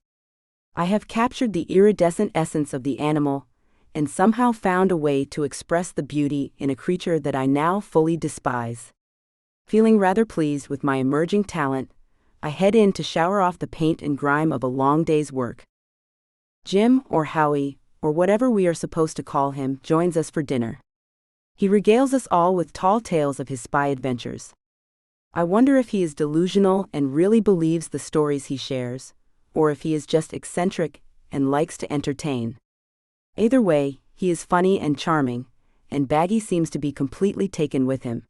I have captured the iridescent essence of the animal, and somehow found a way to express the beauty in a creature that I now fully despise. Feeling rather pleased with my emerging talent, I head in to shower off the paint and grime of a long day's work. Jim, or Howie, or whatever we are supposed to call him, joins us for dinner. He regales us all with tall tales of his spy adventures. I wonder if he is delusional and really believes the stories he shares, or if he is just eccentric and likes to entertain. Either way, he is funny and charming, and Baggy seems to be completely taken with him.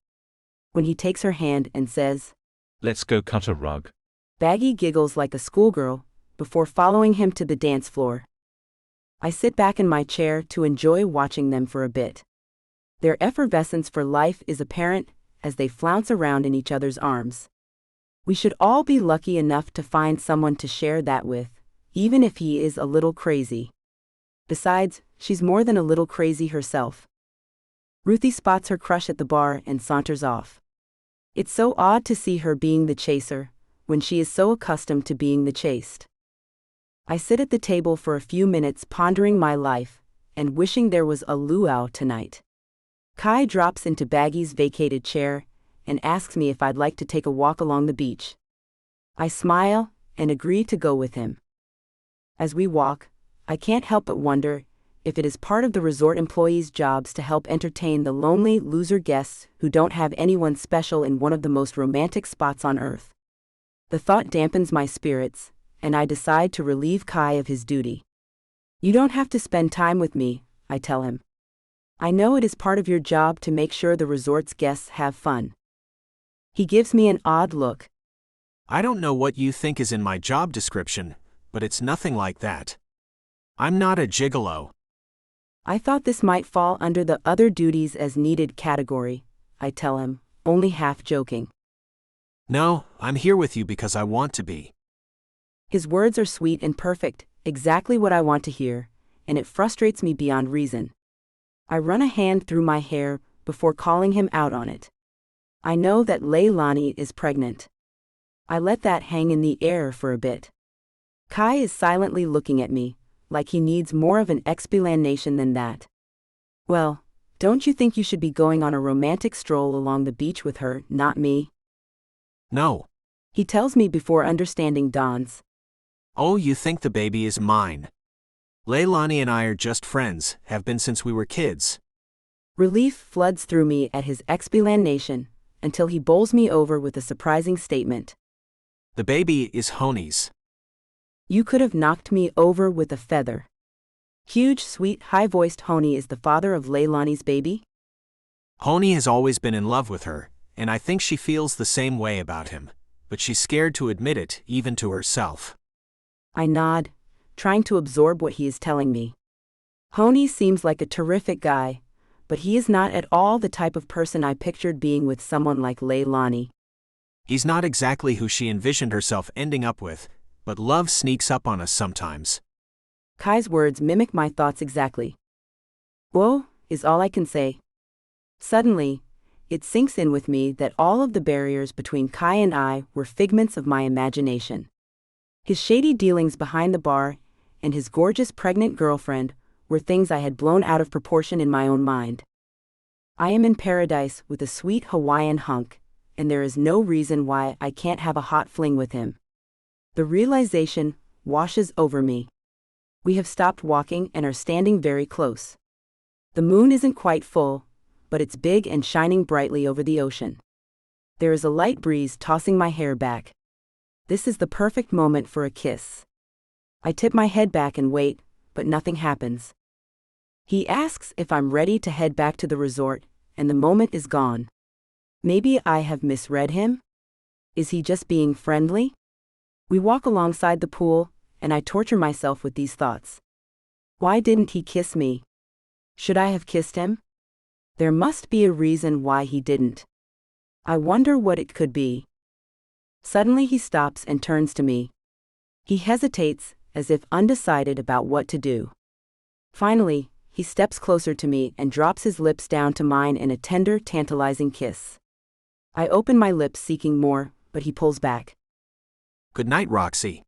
When he takes her hand and says, Let's go cut a rug. Baggy giggles like a schoolgirl, before following him to the dance floor. I sit back in my chair to enjoy watching them for a bit. Their effervescence for life is apparent as they flounce around in each other's arms. We should all be lucky enough to find someone to share that with, even if he is a little crazy. Besides, she's more than a little crazy herself. Ruthie spots her crush at the bar and saunters off. It's so odd to see her being the chaser, when she is so accustomed to being the chased. I sit at the table for a few minutes pondering my life, and wishing there was a luau tonight. Kai drops into Baggy's vacated chair, and asks me if I'd like to take a walk along the beach. I smile, and agree to go with him. As we walk, I can't help but wonder if it is part of the resort employees' jobs to help entertain the lonely loser guests who don't have anyone special in one of the most romantic spots on earth. The thought dampens my spirits, and I decide to relieve Kai of his duty. You don't have to spend time with me, I tell him. I know it is part of your job to make sure the resort's guests have fun. He gives me an odd look. I don't know what you think is in my job description, but it's nothing like that. I'm not a gigolo. I thought this might fall under the other duties as needed category, I tell him, only half joking. No, I'm here with you because I want to be. His words are sweet and perfect, exactly what I want to hear, and it frustrates me beyond reason. I run a hand through my hair before calling him out on it. I know that Lei'd is pregnant. I let that hang in the air for a bit. Kai is silently looking at me, like he needs more of an explanation than that. Well, don't you think you should be going on a romantic stroll along the beach with her, not me? No. He tells me before understanding dawns. Oh, you think the baby is mine. Lei'd and I are just friends, have been since we were kids. Relief floods through me at his explanation, until he bowls me over with a surprising statement. The baby is Honey's. You could have knocked me over with a feather. Huge, sweet, high-voiced Honey is the father of Lei'd's baby? Honey has always been in love with her, and I think she feels the same way about him, but she's scared to admit it, even to herself. I nod, trying to absorb what he is telling me. Honey seems like a terrific guy, but he is not at all the type of person I pictured being with someone like Lei'd. He's not exactly who she envisioned herself ending up with, but love sneaks up on us sometimes. Kai's words mimic my thoughts exactly. Whoa, is all I can say. Suddenly, it sinks in with me that all of the barriers between Kai and I were figments of my imagination. His shady dealings behind the bar and his gorgeous pregnant girlfriend were things I had blown out of proportion in my own mind. I am in paradise with a sweet Hawaiian hunk, and there is no reason why I can't have a hot fling with him. The realization washes over me. We have stopped walking and are standing very close. The moon isn't quite full, but it's big and shining brightly over the ocean. There is a light breeze tossing my hair back. This is the perfect moment for a kiss. I tip my head back and wait, but nothing happens. He asks if I'm ready to head back to the resort, and the moment is gone. Maybe I have misread him? Is he just being friendly? We walk alongside the pool, and I torture myself with these thoughts. Why didn't he kiss me? Should I have kissed him? There must be a reason why he didn't. I wonder what it could be. Suddenly he stops and turns to me. He hesitates, as if undecided about what to do. Finally, he steps closer to me and drops his lips down to mine in a tender, tantalizing kiss. I open my lips seeking more, but he pulls back. Good night, Roxy.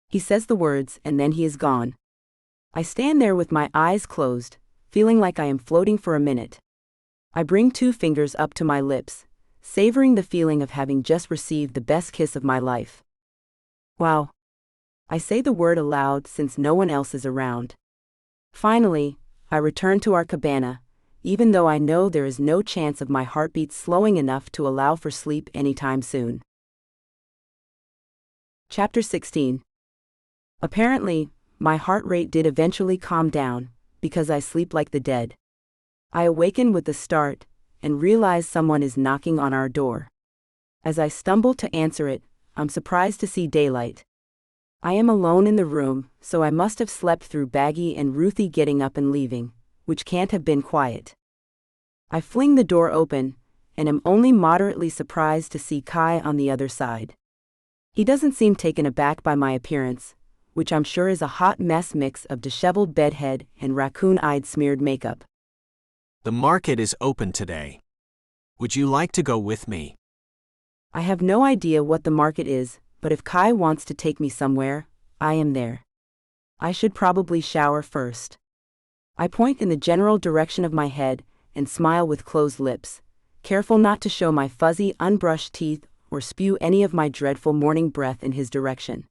He says the words and then he is gone. I stand there with my eyes closed, feeling like I am floating for a minute. I bring 2 fingers up to my lips, savoring the feeling of having just received the best kiss of my life. Wow. I say the word aloud since no one else is around. Finally, I return to our cabana, even though I know there is no chance of my heartbeat slowing enough to allow for sleep anytime soon. Chapter 16. Apparently, my heart rate did eventually calm down, because I sleep like the dead. I awaken with a start, and realize someone is knocking on our door. As I stumble to answer it, I'm surprised to see daylight. I am alone in the room, so I must have slept through Baggy and Ruthie getting up and leaving, which can't have been quiet. I fling the door open, and am only moderately surprised to see Kai on the other side. He doesn't seem taken aback by my appearance, which I'm sure is a hot mess mix of disheveled bedhead and raccoon-eyed smeared makeup. The market is open today. Would you like to go with me? I have no idea what the market is, but if Kai wants to take me somewhere, I am there. I should probably shower first. I point in the general direction of my head and smile with closed lips, careful not to show my fuzzy, unbrushed teeth or spew any of my dreadful morning breath in his direction.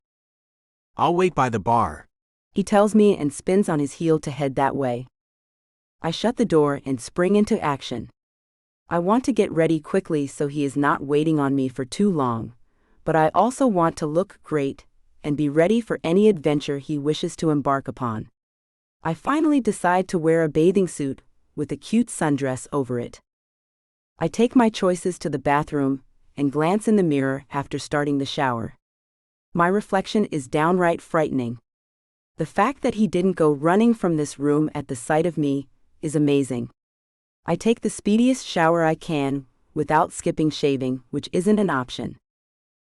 I'll wait by the bar. He tells me and spins on his heel to head that way. I shut the door and spring into action. I want to get ready quickly so he is not waiting on me for too long, but I also want to look great and be ready for any adventure he wishes to embark upon. I finally decide to wear a bathing suit with a cute sundress over it. I take my choices to the bathroom and glance in the mirror after starting the shower. My reflection is downright frightening. The fact that he didn't go running from this room at the sight of me is amazing. I take the speediest shower I can without skipping shaving, which isn't an option.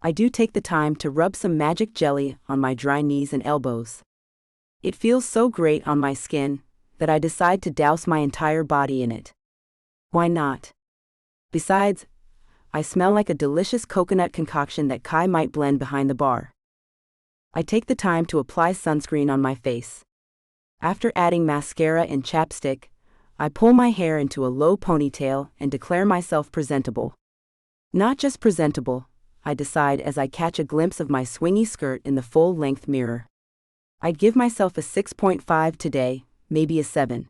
I do take the time to rub some magic jelly on my dry knees and elbows. It feels so great on my skin that I decide to douse my entire body in it. Why not? Besides, I smell like a delicious coconut concoction that Kai might blend behind the bar. I take the time to apply sunscreen on my face. After adding mascara and chapstick, I pull my hair into a low ponytail and declare myself presentable. Not just presentable, I decide as I catch a glimpse of my swingy skirt in the full-length mirror. I'd give myself a 6.5 today, maybe a 7.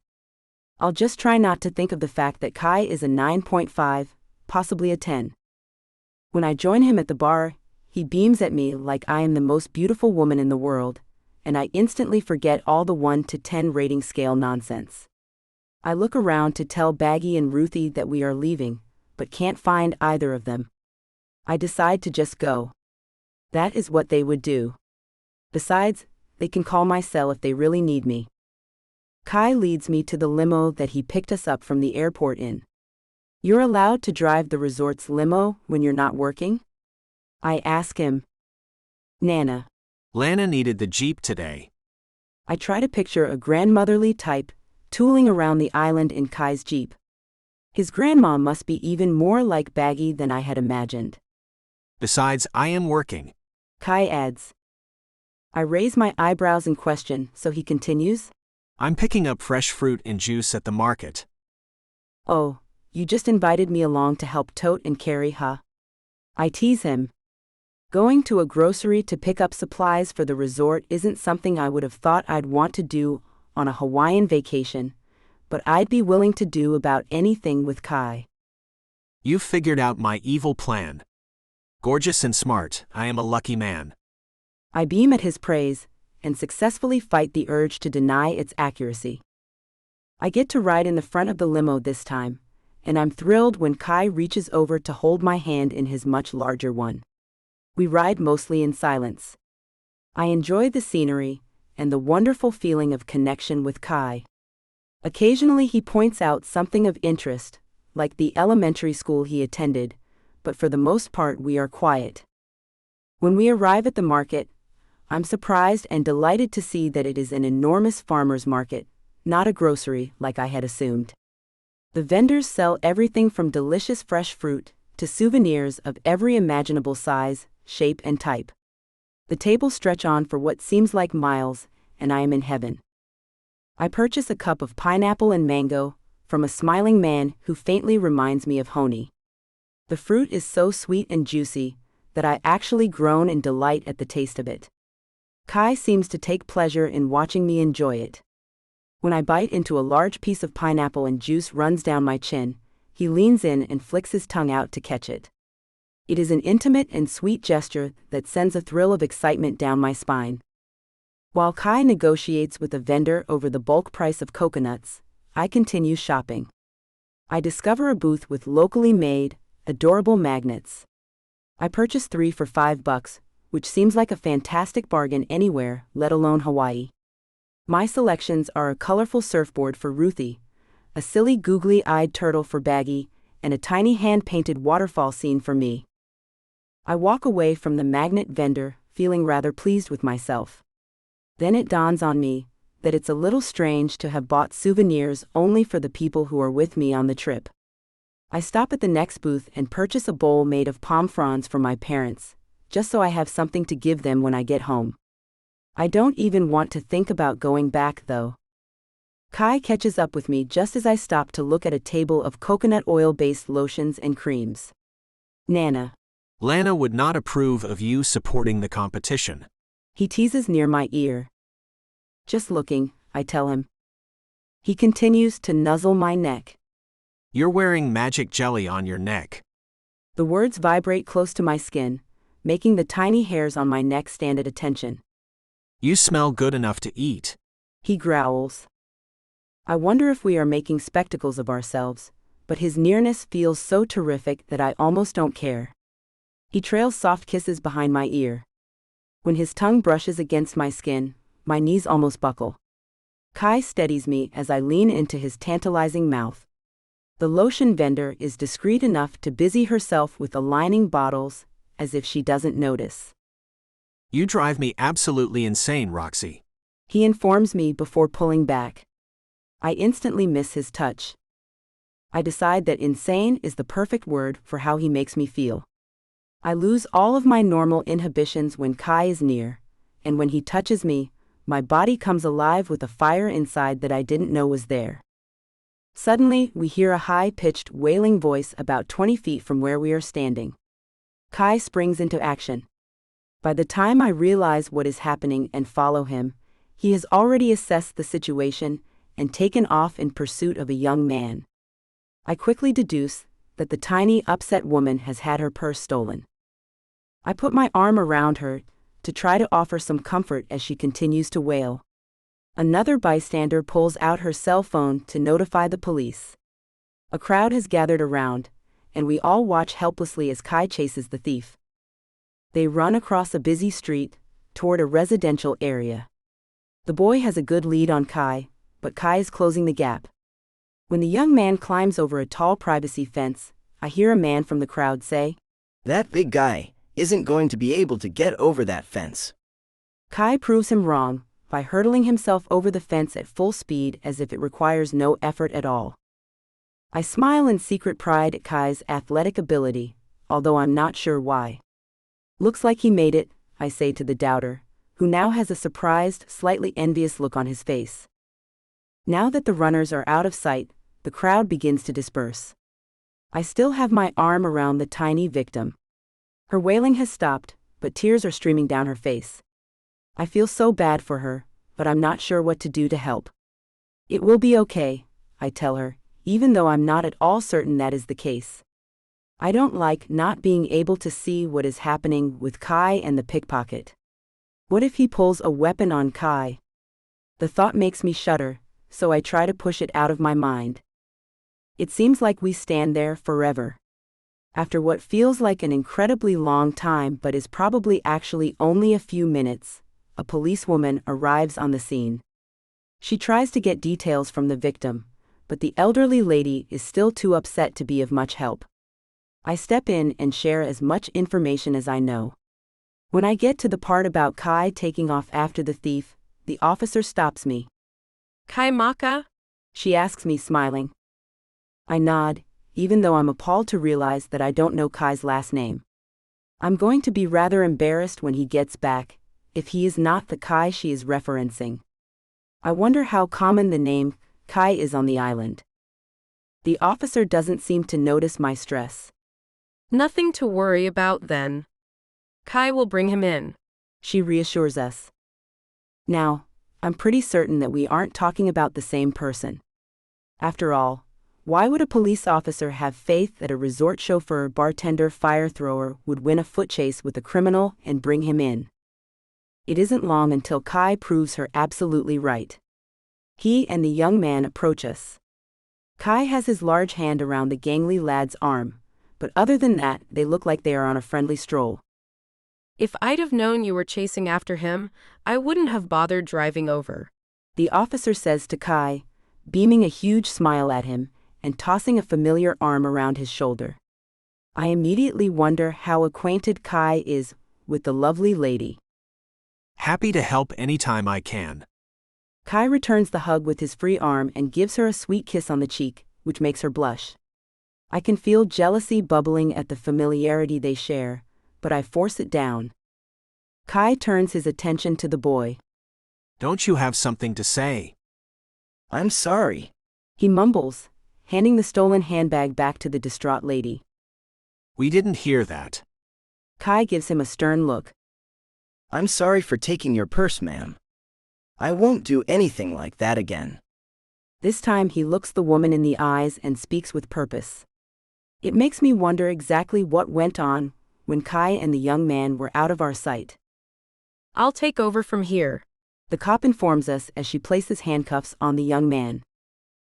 I'll just try not to think of the fact that Kai is a 9.5, possibly a 10. When I join him at the bar, he beams at me like I am the most beautiful woman in the world, and I instantly forget all the 1 to 10 rating scale nonsense. I look around to tell Baggy and Ruthie that we are leaving, but can't find either of them. I decide to just go. That is what they would do. Besides, they can call my cell if they really need me. Kai leads me to the limo that he picked us up from the airport in. You're allowed to drive the resort's limo when you're not working? I ask him. Nana. Lana needed the Jeep today. I try to picture a grandmotherly type tooling around the island in Kai's Jeep. His grandma must be even more like Baggy than I had imagined. Besides, I am working. Kai adds. I raise my eyebrows in question, so he continues. I'm picking up fresh fruit and juice at the market. Oh, you just invited me along to help tote and carry, huh? I tease him. Going to a grocery to pick up supplies for the resort isn't something I would have thought I'd want to do on a Hawaiian vacation, but I'd be willing to do about anything with Kai. You've figured out my evil plan. Gorgeous and smart, I am a lucky man. I beam at his praise and successfully fight the urge to deny its accuracy. I get to ride in the front of the limo this time, and I'm thrilled when Kai reaches over to hold my hand in his much larger one. We ride mostly in silence. I enjoy the scenery and the wonderful feeling of connection with Kai. Occasionally he points out something of interest, like the elementary school he attended, but for the most part we are quiet. When we arrive at the market, I'm surprised and delighted to see that it is an enormous farmer's market, not a grocery like I had assumed. The vendors sell everything from delicious fresh fruit to souvenirs of every imaginable size, shape, and type. The tables stretch on for what seems like miles, and I am in heaven. I purchase a cup of pineapple and mango from a smiling man who faintly reminds me of honey. The fruit is so sweet and juicy that I actually groan in delight at the taste of it. Kai seems to take pleasure in watching me enjoy it. When I bite into a large piece of pineapple and juice runs down my chin, he leans in and flicks his tongue out to catch it. It is an intimate and sweet gesture that sends a thrill of excitement down my spine. While Kai negotiates with a vendor over the bulk price of coconuts, I continue shopping. I discover a booth with locally made, adorable magnets. I purchase 3 for $5, which seems like a fantastic bargain anywhere, let alone Hawaii. My selections are a colorful surfboard for Ruthie, a silly googly-eyed turtle for Baggy, and a tiny hand-painted waterfall scene for me. I walk away from the magnet vendor, feeling rather pleased with myself. Then it dawns on me that it's a little strange to have bought souvenirs only for the people who are with me on the trip. I stop at the next booth and purchase a bowl made of palm fronds for my parents, just so I have something to give them when I get home. I don't even want to think about going back, though. Kai catches up with me just as I stop to look at a table of coconut oil-based lotions and creams. Nana. Lana would not approve of you supporting the competition. He teases near my ear. Just looking, I tell him. He continues to nuzzle my neck. You're wearing magic jelly on your neck. The words vibrate close to my skin, making the tiny hairs on my neck stand at attention. You smell good enough to eat. He growls. I wonder if we are making spectacles of ourselves, but his nearness feels so terrific that I almost don't care. He trails soft kisses behind my ear. When his tongue brushes against my skin, my knees almost buckle. Kai steadies me as I lean into his tantalizing mouth. The lotion vendor is discreet enough to busy herself with aligning bottles, as if she doesn't notice. You drive me absolutely insane, Roxy. He informs me before pulling back. I instantly miss his touch. I decide that insane is the perfect word for how he makes me feel. I lose all of my normal inhibitions when Kai is near, and when he touches me, my body comes alive with a fire inside that I didn't know was there. Suddenly, we hear a high-pitched, wailing voice about 20 feet from where we are standing. Kai springs into action. By the time I realize what is happening and follow him, he has already assessed the situation and taken off in pursuit of a young man. I quickly deduce that the tiny, upset woman has had her purse stolen. I put my arm around her to try to offer some comfort as she continues to wail. Another bystander pulls out her cell phone to notify the police. A crowd has gathered around, and we all watch helplessly as Kai chases the thief. They run across a busy street, toward a residential area. The boy has a good lead on Kai, but Kai is closing the gap. When the young man climbs over a tall privacy fence, I hear a man from the crowd say, That big guy isn't going to be able to get over that fence. Kai proves him wrong by hurtling himself over the fence at full speed as if it requires no effort at all. I smile in secret pride at Kai's athletic ability, although I'm not sure why. Looks like he made it, I say to the doubter, who now has a surprised, slightly envious look on his face. Now that the runners are out of sight, the crowd begins to disperse. I still have my arm around the tiny victim. Her wailing has stopped, but tears are streaming down her face. I feel so bad for her, but I'm not sure what to do to help. It will be okay, I tell her, even though I'm not at all certain that is the case. I don't like not being able to see what is happening with Kai and the pickpocket. What if he pulls a weapon on Kai? The thought makes me shudder, so I try to push it out of my mind. It seems like we stand there forever. After what feels like an incredibly long time but is probably actually only a few minutes, a policewoman arrives on the scene. She tries to get details from the victim, but the elderly lady is still too upset to be of much help. I step in and share as much information as I know. When I get to the part about Kai taking off after the thief, the officer stops me. Kai Maka? She asks me, smiling. I nod, even though I'm appalled to realize that I don't know Kai's last name. I'm going to be rather embarrassed when he gets back, if he is not the Kai she is referencing. I wonder how common the name Kai is on the island. The officer doesn't seem to notice my stress. Nothing to worry about then. Kai will bring him in. She reassures us. Now, I'm pretty certain that we aren't talking about the same person. After all, why would a police officer have faith that a resort chauffeur, bartender, fire thrower would win a foot chase with a criminal and bring him in? It isn't long until Kai proves her absolutely right. He and the young man approach us. Kai has his large hand around the gangly lad's arm, but other than that, they look like they are on a friendly stroll. If I'd have known you were chasing after him, I wouldn't have bothered driving over. The officer says to Kai, beaming a huge smile at him, and tossing a familiar arm around his shoulder. I immediately wonder how acquainted Kai is with the lovely lady. Happy to help anytime I can. Kai returns the hug with his free arm and gives her a sweet kiss on the cheek, which makes her blush. I can feel jealousy bubbling at the familiarity they share, but I force it down. Kai turns his attention to the boy. Don't you have something to say? I'm sorry. He mumbles, handing the stolen handbag back to the distraught lady. We didn't hear that. Kai gives him a stern look. I'm sorry for taking your purse, ma'am. I won't do anything like that again. This time he looks the woman in the eyes and speaks with purpose. It makes me wonder exactly what went on when Kai and the young man were out of our sight. I'll take over from here. The cop informs us as she places handcuffs on the young man.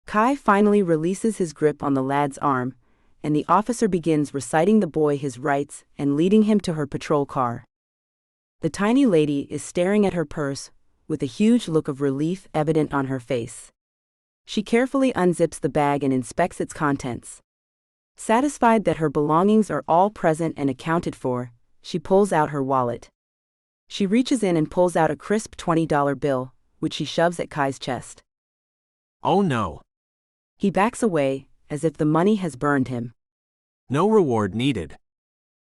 Kai finally releases his grip on the lad's arm, and the officer begins reciting the boy his rights and leading him to her patrol car. The tiny lady is staring at her purse, with a huge look of relief evident on her face. She carefully unzips the bag and inspects its contents. Satisfied that her belongings are all present and accounted for, she pulls out her wallet. She reaches in and pulls out a crisp $20 bill, which she shoves at Kai's chest. Oh no. He backs away, as if the money has burned him. No reward needed.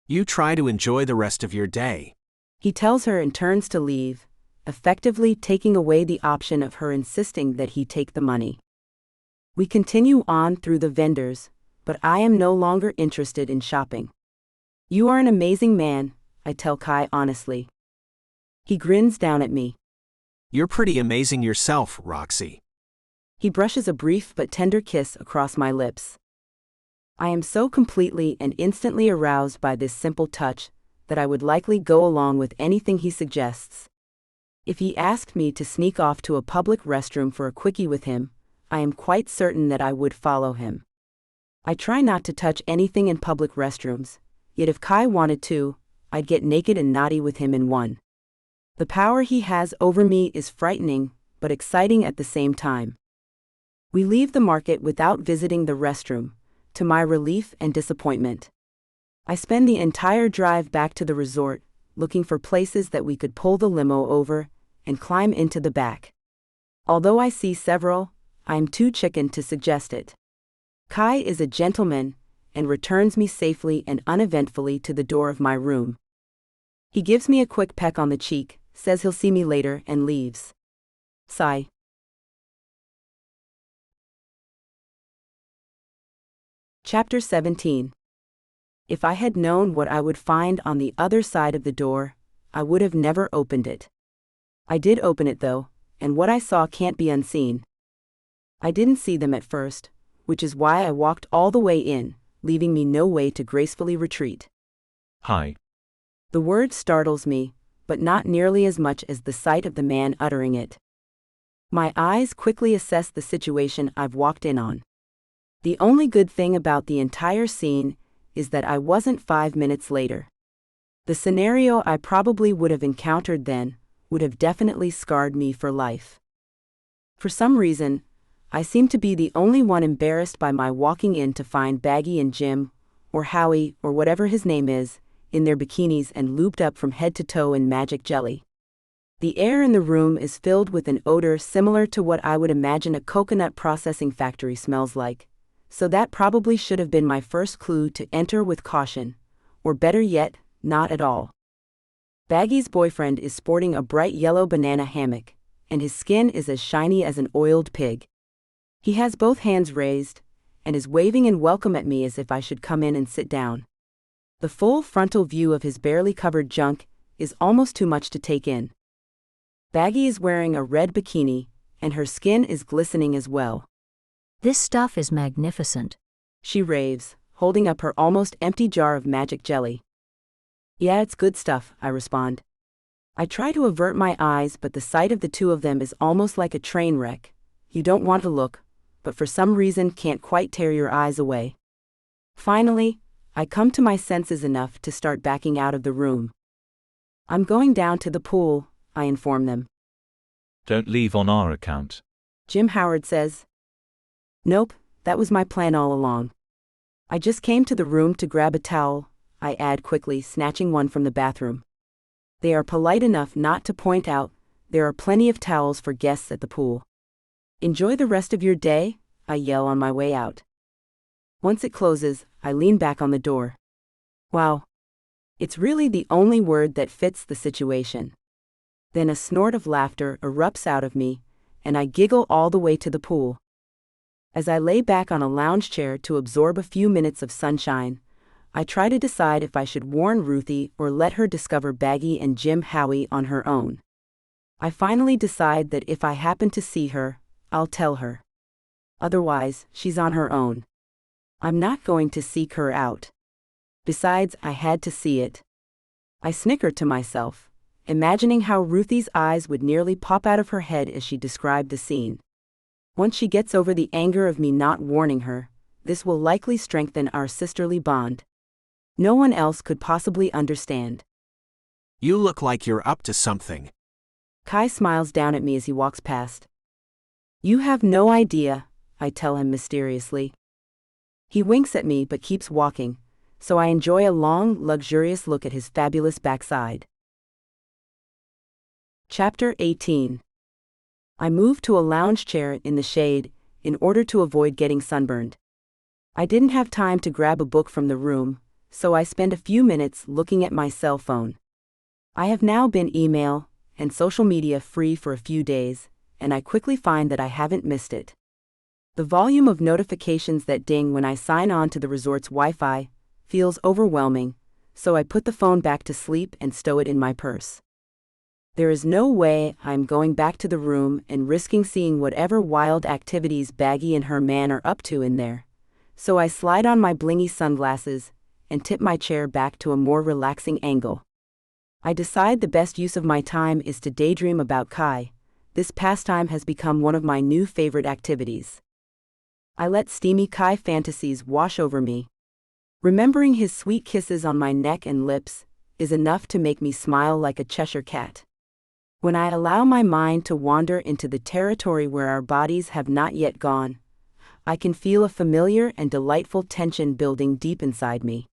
You try to enjoy the rest of your day. He tells her and turns to leave, effectively taking away the option of her insisting that he take the money. We continue on through the vendors, but I am no longer interested in shopping. You are an amazing man, I tell Kai honestly. He grins down at me. You're pretty amazing yourself, Roxy. He brushes a brief but tender kiss across my lips. I am so completely and instantly aroused by this simple touch that I would likely go along with anything he suggests. If he asked me to sneak off to a public restroom for a quickie with him, I am quite certain that I would follow him. I try not to touch anything in public restrooms, yet if Kai wanted to, I'd get naked and naughty with him in one. The power he has over me is frightening, but exciting at the same time. We leave the market without visiting the restroom, to my relief and disappointment. I spend the entire drive back to the resort, looking for places that we could pull the limo over and climb into the back. Although I see several, I'm too chicken to suggest it. Kai is a gentleman and returns me safely and uneventfully to the door of my room. He gives me a quick peck on the cheek, says he'll see me later, and leaves. Sigh. Chapter 17. If I had known what I would find on the other side of the door, I would have never opened it. I did open it though, and what I saw can't be unseen. I didn't see them at first, which is why I walked all the way in, leaving me no way to gracefully retreat. Hi. The word startles me, but not nearly as much as the sight of the man uttering it. My eyes quickly assess the situation I've walked in on. The only good thing about the entire scene is that I wasn't 5 minutes later. The scenario I probably would have encountered then would have definitely scarred me for life. For some reason, I seem to be the only one embarrassed by my walking in to find Baggy and Jim, or Howie, or whatever his name is, in their bikinis and looped up from head to toe in magic jelly. The air in the room is filled with an odor similar to what I would imagine a coconut processing factory smells like, so that probably should have been my first clue to enter with caution, or better yet, not at all. Baggy's boyfriend is sporting a bright yellow banana hammock, and his skin is as shiny as an oiled pig. He has both hands raised, and is waving in welcome at me as if I should come in and sit down. The full frontal view of his barely covered junk is almost too much to take in. Baggy is wearing a red bikini, and her skin is glistening as well. This stuff is magnificent, she raves, holding up her almost empty jar of magic jelly. Yeah, it's good stuff, I respond. I try to avert my eyes, but the sight of the two of them is almost like a train wreck. You don't want to look, but for some reason can't quite tear your eyes away. Finally, I come to my senses enough to start backing out of the room. I'm going down to the pool, I inform them. Don't leave on our account. Jim Howard says. Nope, that was my plan all along. I just came to the room to grab a towel, I add quickly, snatching one from the bathroom. They are polite enough not to point out there are plenty of towels for guests at the pool. Enjoy the rest of your day, I yell on my way out. Once it closes, I lean back on the door. Wow. It's really the only word that fits the situation. Then a snort of laughter erupts out of me, and I giggle all the way to the pool. As I lay back on a lounge chair to absorb a few minutes of sunshine, I try to decide if I should warn Ruthie or let her discover Baggy and Jim Howie on her own. I finally decide that if I happen to see her, I'll tell her. Otherwise, she's on her own. I'm not going to seek her out. Besides, I had to see it. I snicker to myself, imagining how Ruthie's eyes would nearly pop out of her head as she described the scene. Once she gets over the anger of me not warning her, this will likely strengthen our sisterly bond. No one else could possibly understand. You look like you're up to something. Kai smiles down at me as he walks past. You have no idea, I tell him mysteriously. He winks at me but keeps walking, so I enjoy a long, luxurious look at his fabulous backside. Chapter 18. I move to a lounge chair in the shade, in order to avoid getting sunburned. I didn't have time to grab a book from the room, so I spend a few minutes looking at my cell phone. I have now been email and social media free for a few days, and I quickly find that I haven't missed it. The volume of notifications that ding when I sign on to the resort's Wi-Fi feels overwhelming, so I put the phone back to sleep and stow it in my purse. There is no way I'm going back to the room and risking seeing whatever wild activities Baggy and her man are up to in there, so I slide on my blingy sunglasses and tip my chair back to a more relaxing angle. I decide the best use of my time is to daydream about Kai. This pastime has become one of my new favorite activities. I let steamy Kai fantasies wash over me. Remembering his sweet kisses on my neck and lips is enough to make me smile like a Cheshire cat. When I allow my mind to wander into the territory where our bodies have not yet gone, I can feel a familiar and delightful tension building deep inside me.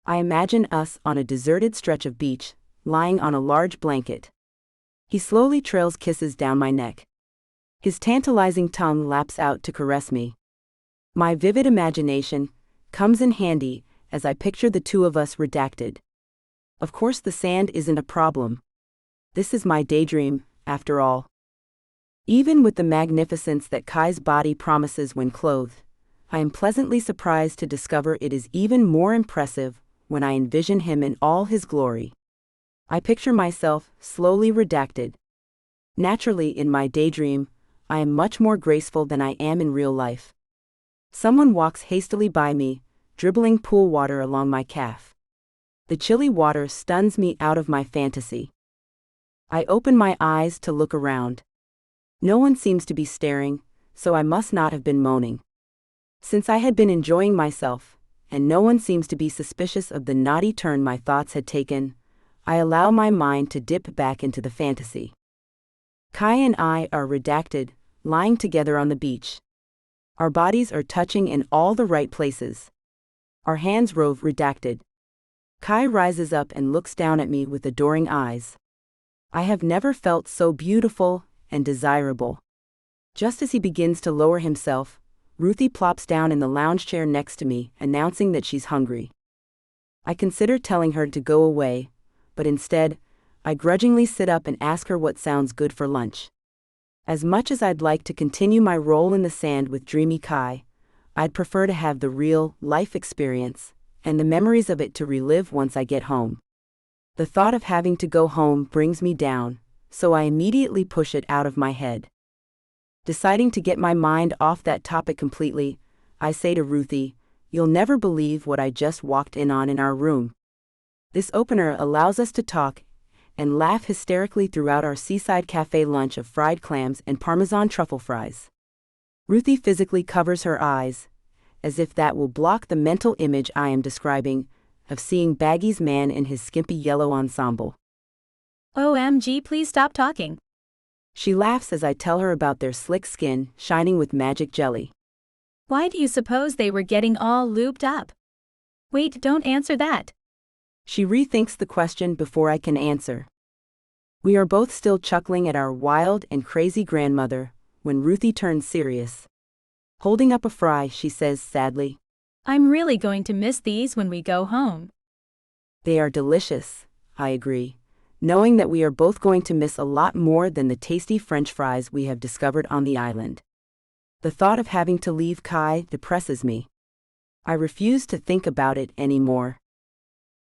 I imagine us on a deserted stretch of beach, lying on a large blanket. He slowly trails kisses down my neck. His tantalizing tongue laps out to caress me. My vivid imagination comes in handy as I picture the two of us redacted. Of course, the sand isn't a problem. This is my daydream, after all. Even with the magnificence that Kai's body promises when clothed, I am pleasantly surprised to discover it is even more impressive when I envision him in all his glory. I picture myself slowly redacted. Naturally, in my daydream, I am much more graceful than I am in real life. Someone walks hastily by me, dribbling pool water along my calf. The chilly water stuns me out of my fantasy. I open my eyes to look around. No one seems to be staring, so I must not have been moaning. Since I had been enjoying myself, and no one seems to be suspicious of the naughty turn my thoughts had taken, I allow my mind to dip back into the fantasy. Kai and I are redacted, lying together on the beach. Our bodies are touching in all the right places. Our hands rove redacted. Kai rises up and looks down at me with adoring eyes. I have never felt so beautiful and desirable. Just as he begins to lower himself, Ruthie plops down in the lounge chair next to me, announcing that she's hungry. I consider telling her to go away, but instead, I grudgingly sit up and ask her what sounds good for lunch. As much as I'd like to continue my roll in the sand with dreamy Kai, I'd prefer to have the real, life experience, and the memories of it to relive once I get home. The thought of having to go home brings me down, so I immediately push it out of my head. Deciding to get my mind off that topic completely, I say to Ruthie, "You'll never believe what I just walked in on in our room." This opener allows us to talk and laugh hysterically throughout our seaside cafe lunch of fried clams and Parmesan truffle fries. Ruthie physically covers her eyes, as if that will block the mental image I am describing of seeing Baggy's man in his skimpy yellow ensemble. OMG, please stop talking. She laughs as I tell her about their slick skin shining with magic jelly. Why do you suppose they were getting all looped up? Wait, don't answer that. She rethinks the question before I can answer. We are both still chuckling at our wild and crazy grandmother when Ruthie turns serious. Holding up a fry, she says sadly, "I'm really going to miss these when we go home." "They are delicious," I agree, knowing that we are both going to miss a lot more than the tasty French fries we have discovered on the island. The thought of having to leave Kai depresses me. I refuse to think about it anymore.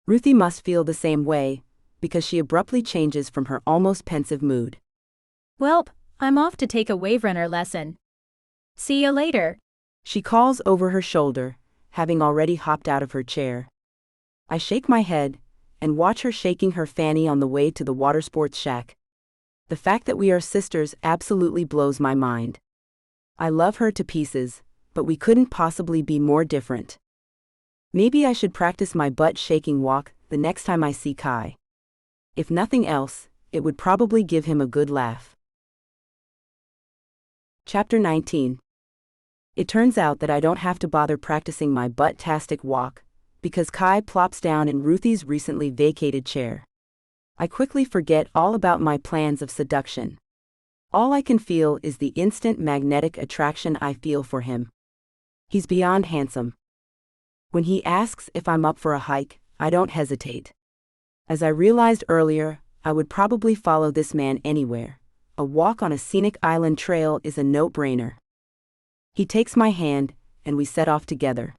Ruthie must feel the same way, because she abruptly changes from her almost pensive mood. "Welp, I'm off to take a wave runner lesson. See you later," she calls over her shoulder, having already hopped out of her chair. I shake my head and watch her shaking her fanny on the way to the water sports shack. The fact that we are sisters absolutely blows my mind. I love her to pieces, but we couldn't possibly be more different. Maybe I should practice my butt-shaking walk the next time I see Kai. If nothing else, it would probably give him a good laugh. Chapter 19. It turns out that I don't have to bother practicing my butt-tastic walk, because Kai plops down in Ruthie's recently vacated chair. I quickly forget all about my plans of seduction. All I can feel is the instant magnetic attraction I feel for him. He's beyond handsome. When he asks if I'm up for a hike, I don't hesitate. As I realized earlier, I would probably follow this man anywhere. A walk on a scenic island trail is a no-brainer. He takes my hand, and we set off together.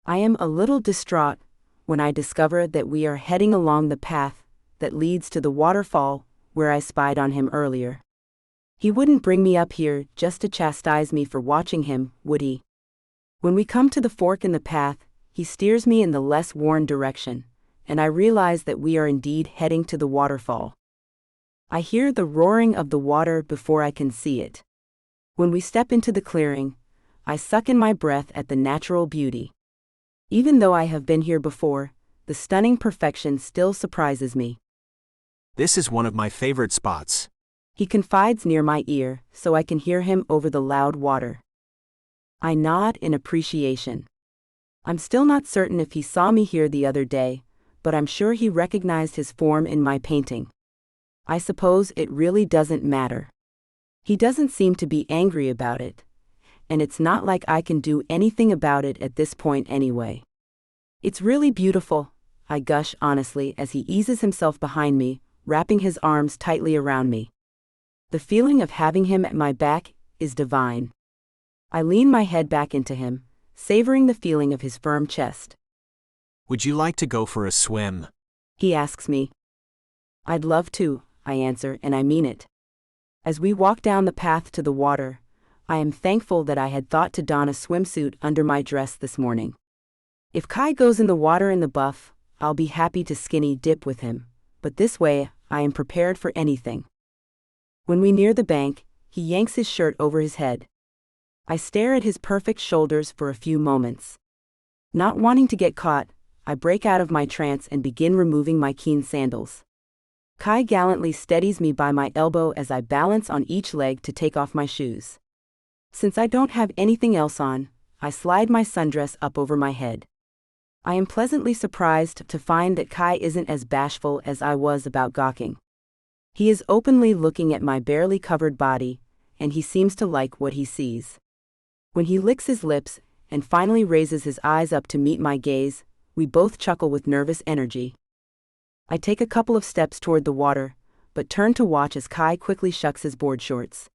I am a little distraught when I discover that we are heading along the path that leads to the waterfall where I spied on him earlier. He wouldn't bring me up here just to chastise me for watching him, would he? When we come to the fork in the path, he steers me in the less worn direction, and I realize that we are indeed heading to the waterfall. I hear the roaring of the water before I can see it. When we step into the clearing, I suck in my breath at the natural beauty. Even though I have been here before, the stunning perfection still surprises me. This is one of my favorite spots. He confides near my ear so I can hear him over the loud water. I nod in appreciation. I'm still not certain if he saw me here the other day, but I'm sure he recognized his form in my painting. I suppose it really doesn't matter. He doesn't seem to be angry about it, and it's not like I can do anything about it at this point anyway. It's really beautiful, I gush honestly as he eases himself behind me, wrapping his arms tightly around me. The feeling of having him at my back is divine. I lean my head back into him, savoring the feeling of his firm chest. Would you like to go for a swim? He asks me. I'd love to, I answer, and I mean it. As we walk down the path to the water, I am thankful that I had thought to don a swimsuit under my dress this morning. If Kai goes in the water in the buff, I'll be happy to skinny dip with him, but this way, I am prepared for anything. When we near the bank, he yanks his shirt over his head. I stare at his perfect shoulders for a few moments. Not wanting to get caught, I break out of my trance and begin removing my keen sandals. Kai gallantly steadies me by my elbow as I balance on each leg to take off my shoes. Since I don't have anything else on, I slide my sundress up over my head. I am pleasantly surprised to find that Kai isn't as bashful as I was about gawking. He is openly looking at my barely covered body, and he seems to like what he sees. When he licks his lips and finally raises his eyes up to meet my gaze, we both chuckle with nervous energy. I take a couple of steps toward the water, but turn to watch as Kai quickly shucks his board shorts.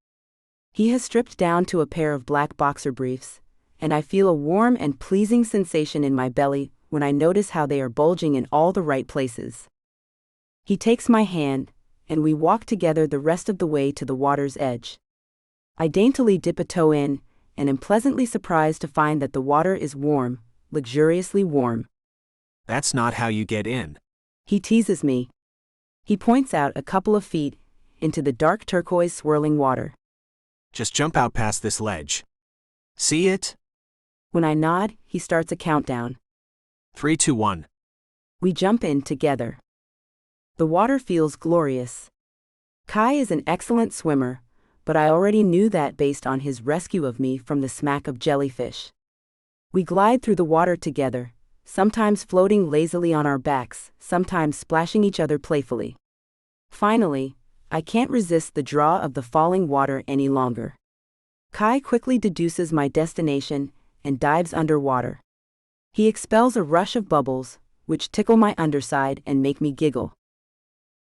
He has stripped down to a pair of black boxer briefs, and I feel a warm and pleasing sensation in my belly when I notice how they are bulging in all the right places. He takes my hand, and we walk together the rest of the way to the water's edge. I daintily dip a toe in, and am pleasantly surprised to find that the water is warm, luxuriously warm. That's not how you get in. He teases me. He points out a couple of feet into the dark turquoise swirling water. Just jump out past this ledge. See it? When I nod, he starts a countdown. 3, 2, 1. We jump in together. The water feels glorious. Kai is an excellent swimmer, but I already knew that based on his rescue of me from the smack of jellyfish. We glide through the water together, sometimes floating lazily on our backs, sometimes splashing each other playfully. Finally, I can't resist the draw of the falling water any longer. Kai quickly deduces my destination and dives underwater. He expels a rush of bubbles, which tickle my underside and make me giggle.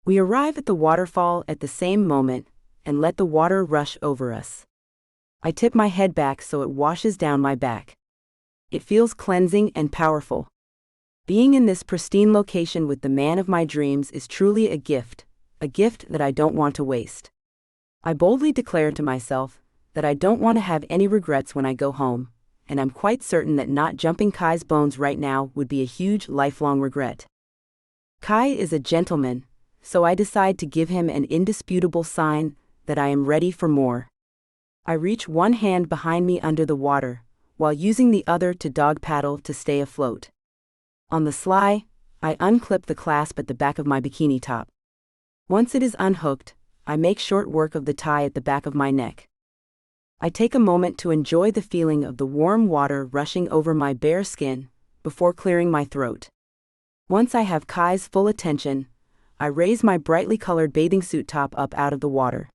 We arrive at the waterfall at the same moment and let the water rush over us. I tip my head back so it washes down my back. It feels cleansing and powerful. Being in this pristine location with the man of my dreams is truly a gift that I don't want to waste. I boldly declare to myself that I don't want to have any regrets when I go home, and I'm quite certain that not jumping Kai's bones right now would be a huge lifelong regret. Kai is a gentleman, so I decide to give him an indisputable sign that I am ready for more. I reach one hand behind me under the water, while using the other to dog paddle to stay afloat. On the sly, I unclip the clasp at the back of my bikini top. Once it is unhooked, I make short work of the tie at the back of my neck. I take a moment to enjoy the feeling of the warm water rushing over my bare skin, before clearing my throat. Once I have Kai's full attention, I raise my brightly colored bathing suit top up out of the water.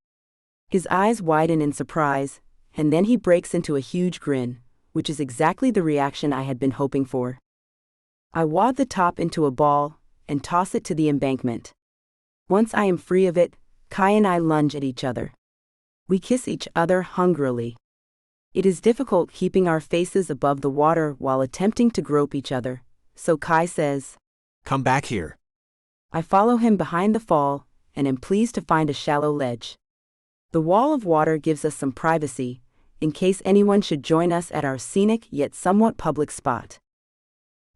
His eyes widen in surprise, and then he breaks into a huge grin, which is exactly the reaction I had been hoping for. I wad the top into a ball and toss it to the embankment. Once I am free of it, Kai and I lunge at each other. We kiss each other hungrily. It is difficult keeping our faces above the water while attempting to grope each other, so Kai says, "Come back here." I follow him behind the fall and am pleased to find a shallow ledge. The wall of water gives us some privacy, in case anyone should join us at our scenic yet somewhat public spot.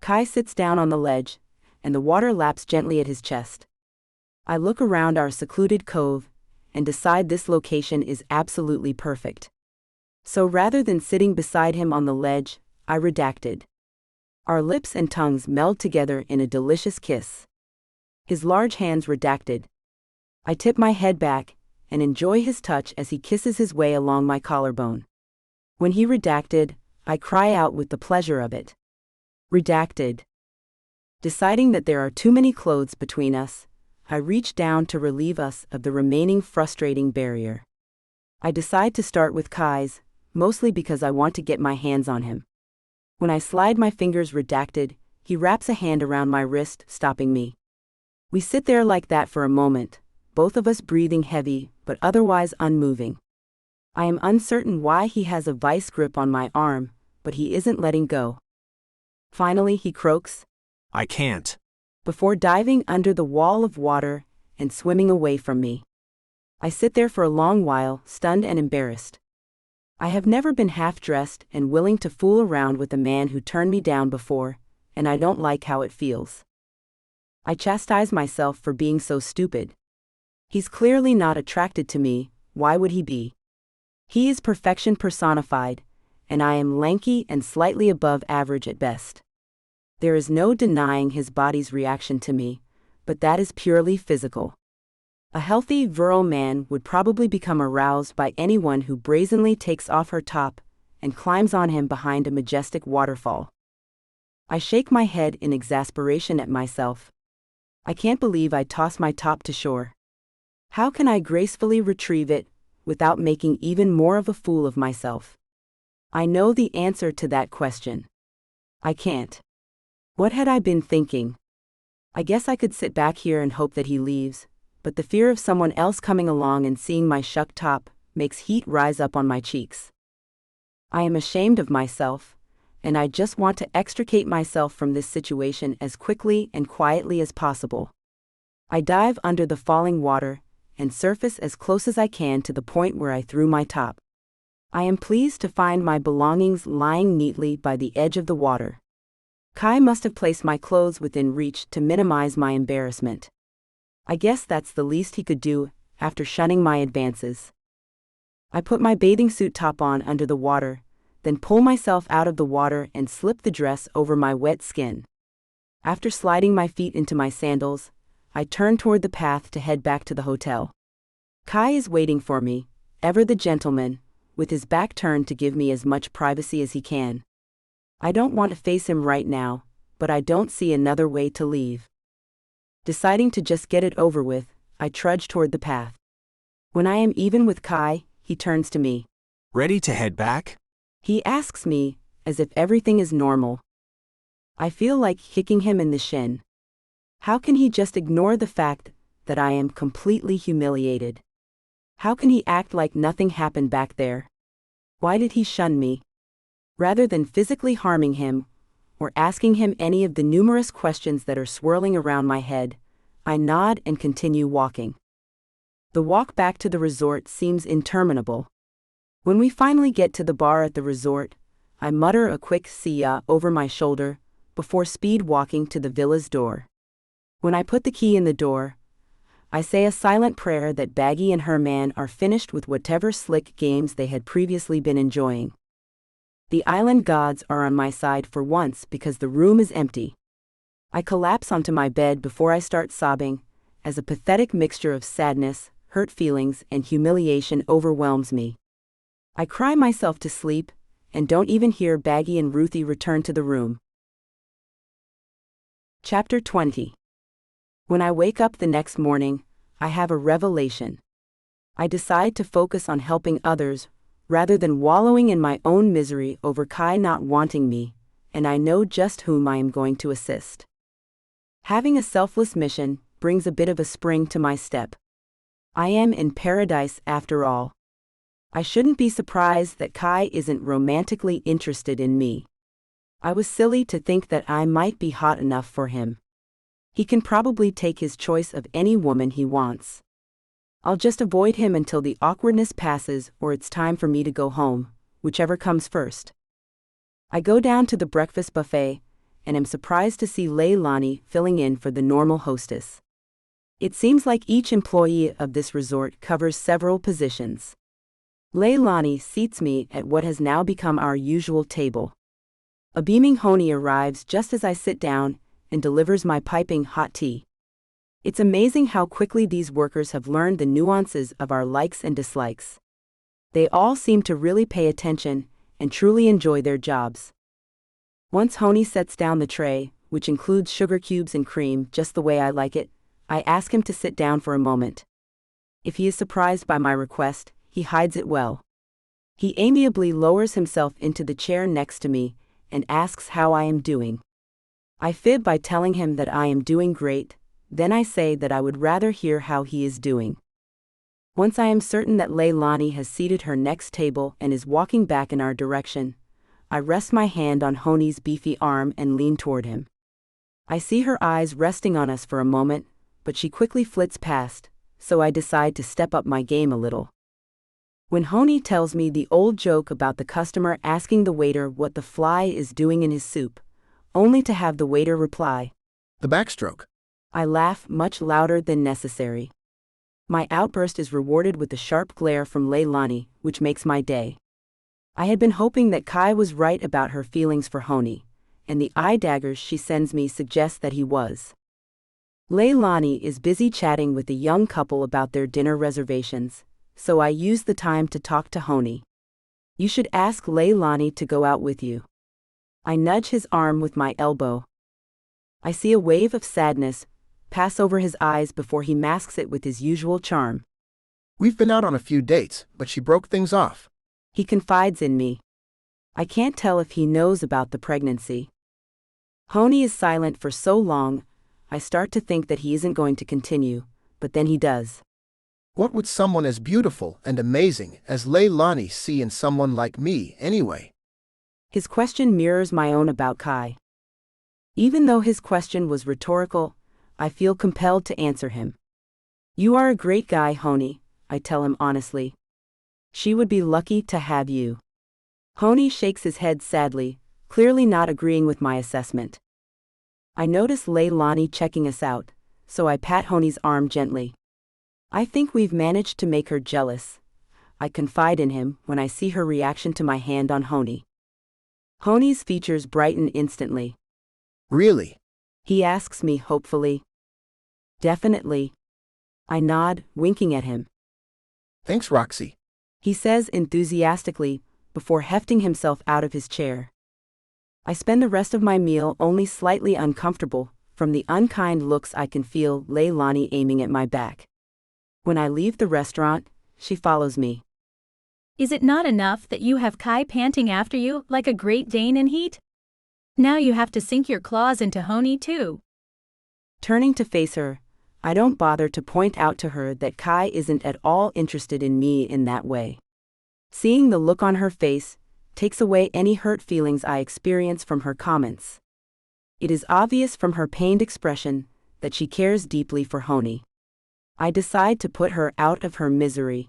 Kai sits down on the ledge, and the water laps gently at his chest. I look around our secluded cove and decide this location is absolutely perfect. So rather than sitting beside him on the ledge, I redacted. Our lips and tongues meld together in a delicious kiss. His large hands redacted. I tip my head back and enjoy his touch as he kisses his way along my collarbone. When he redacted, I cry out with the pleasure of it. Redacted. Deciding that there are too many clothes between us, I reach down to relieve us of the remaining frustrating barrier. I decide to start with Kai's, mostly because I want to get my hands on him. When I slide my fingers redacted, he wraps a hand around my wrist, stopping me. We sit there like that for a moment, both of us breathing heavy, but otherwise unmoving. I am uncertain why he has a vice grip on my arm, but he isn't letting go. Finally, he croaks, "I can't," before diving under the wall of water and swimming away from me. I sit there for a long while, stunned and embarrassed. I have never been half-dressed and willing to fool around with a man who turned me down before, and I don't like how it feels. I chastise myself for being so stupid. He's clearly not attracted to me, why would he be? He is perfection personified, and I am lanky and slightly above average at best. There is no denying his body's reaction to me, but that is purely physical. A healthy, virile man would probably become aroused by anyone who brazenly takes off her top and climbs on him behind a majestic waterfall. I shake my head in exasperation at myself. I can't believe I tossed my top to shore. How can I gracefully retrieve it without making even more of a fool of myself? I know the answer to that question. I can't. What had I been thinking? I guess I could sit back here and hope that he leaves, but the fear of someone else coming along and seeing my shuck top makes heat rise up on my cheeks. I am ashamed of myself, and I just want to extricate myself from this situation as quickly and quietly as possible. I dive under the falling water and surface as close as I can to the point where I threw my top. I am pleased to find my belongings lying neatly by the edge of the water. Kai must have placed my clothes within reach to minimize my embarrassment. I guess that's the least he could do after shunning my advances. I put my bathing suit top on under the water, then pull myself out of the water and slip the dress over my wet skin. After sliding my feet into my sandals, I turn toward the path to head back to the hotel. Kai is waiting for me, ever the gentleman, with his back turned to give me as much privacy as he can. I don't want to face him right now, but I don't see another way to leave. Deciding to just get it over with, I trudge toward the path. When I am even with Kai, he turns to me. "Ready to head back?" He asks me, as if everything is normal. I feel like kicking him in the shin. How can he just ignore the fact that I am completely humiliated? How can he act like nothing happened back there? Why did he shun me? Rather than physically harming him, or asking him any of the numerous questions that are swirling around my head, I nod and continue walking. The walk back to the resort seems interminable. When we finally get to the bar at the resort, I mutter a quick "see ya" over my shoulder, before speed walking to the villa's door. When I put the key in the door, I say a silent prayer that Baggy and her man are finished with whatever slick games they had previously been enjoying. The island gods are on my side for once because the room is empty. I collapse onto my bed before I start sobbing, as a pathetic mixture of sadness, hurt feelings, and humiliation overwhelms me. I cry myself to sleep, and don't even hear Baggy and Ruthie return to the room. Chapter 20. When I wake up the next morning, I have a revelation. I decide to focus on helping others, rather than wallowing in my own misery over Kai not wanting me, and I know just whom I am going to assist. Having a selfless mission brings a bit of a spring to my step. I am in paradise after all. I shouldn't be surprised that Kai isn't romantically interested in me. I was silly to think that I might be hot enough for him. He can probably take his choice of any woman he wants. I'll just avoid him until the awkwardness passes or it's time for me to go home, whichever comes first. I go down to the breakfast buffet, and am surprised to see Lei'd filling in for the normal hostess. It seems like each employee of this resort covers several positions. Lei'd seats me at what has now become our usual table. A beaming honey arrives just as I sit down and delivers my piping hot tea. It's amazing how quickly these workers have learned the nuances of our likes and dislikes. They all seem to really pay attention and truly enjoy their jobs. Once honey sets down the tray, which includes sugar cubes and cream just the way I like it, I ask him to sit down for a moment. If he is surprised by my request, he hides it well. He amiably lowers himself into the chair next to me and asks how I am doing. I fib by telling him that I am doing great, then I say that I would rather hear how he is doing. Once I am certain that Lei'd has seated her next table and is walking back in our direction, I rest my hand on Honey's beefy arm and lean toward him. I see her eyes resting on us for a moment, but she quickly flits past, so I decide to step up my game a little. When Honey tells me the old joke about the customer asking the waiter what the fly is doing in his soup, only to have the waiter reply, "The backstroke." I laugh much louder than necessary. My outburst is rewarded with a sharp glare from Lei'd, which makes my day. I had been hoping that Kai was right about her feelings for Honey, and the eye daggers she sends me suggest that he was. Lei'd is busy chatting with a young couple about their dinner reservations, so I use the time to talk to Honey. You should ask Lei'd to go out with you. I nudge his arm with my elbow. I see a wave of sadness pass over his eyes before he masks it with his usual charm. "We've been out on a few dates, but she broke things off." He confides in me. I can't tell if he knows about the pregnancy. Honey is silent for so long, I start to think that he isn't going to continue, but then he does. What would someone as beautiful and amazing as Lei'd see in someone like me, anyway? His question mirrors my own about Kai. Even though his question was rhetorical, I feel compelled to answer him. You are a great guy, Honey, I tell him honestly. She would be lucky to have you. Honey shakes his head sadly, clearly not agreeing with my assessment. I notice Lei'd checking us out, so I pat Honey's arm gently. I think we've managed to make her jealous. I confide in him when I see her reaction to my hand on Honey. Honey's features brighten instantly. Really? He asks me hopefully. Definitely. I nod, winking at him. Thanks, Roxy. He says enthusiastically, before hefting himself out of his chair. I spend the rest of my meal only slightly uncomfortable from the unkind looks I can feel Lei'd aiming at my back. When I leave the restaurant, she follows me. Is it not enough that you have Kai panting after you like a Great Dane in heat? Now you have to sink your claws into Honey too. Turning to face her, I don't bother to point out to her that Kai isn't at all interested in me in that way. Seeing the look on her face takes away any hurt feelings I experience from her comments. It is obvious from her pained expression that she cares deeply for Honey. I decide to put her out of her misery.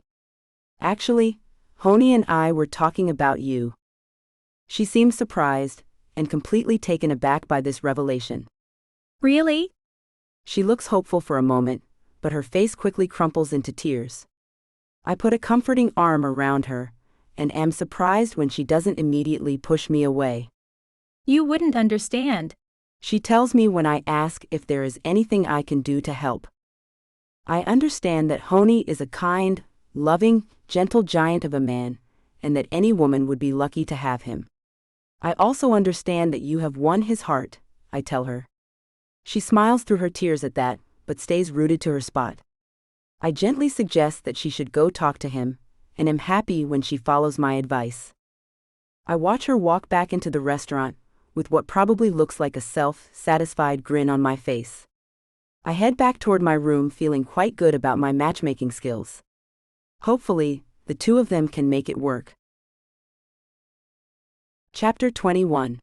Actually, Honey and I were talking about you. She seems surprised and completely taken aback by this revelation. Really? She looks hopeful for a moment, but her face quickly crumples into tears. I put a comforting arm around her, and am surprised when she doesn't immediately push me away. You wouldn't understand. She tells me when I ask if there is anything I can do to help. I understand that Honey is a kind, loving, gentle giant of a man, and that any woman would be lucky to have him. I also understand that you have won his heart, I tell her. She smiles through her tears at that, but stays rooted to her spot. I gently suggest that she should go talk to him, and am happy when she follows my advice. I watch her walk back into the restaurant, with what probably looks like a self-satisfied grin on my face. I head back toward my room feeling quite good about my matchmaking skills. Hopefully, the two of them can make it work. Chapter 21.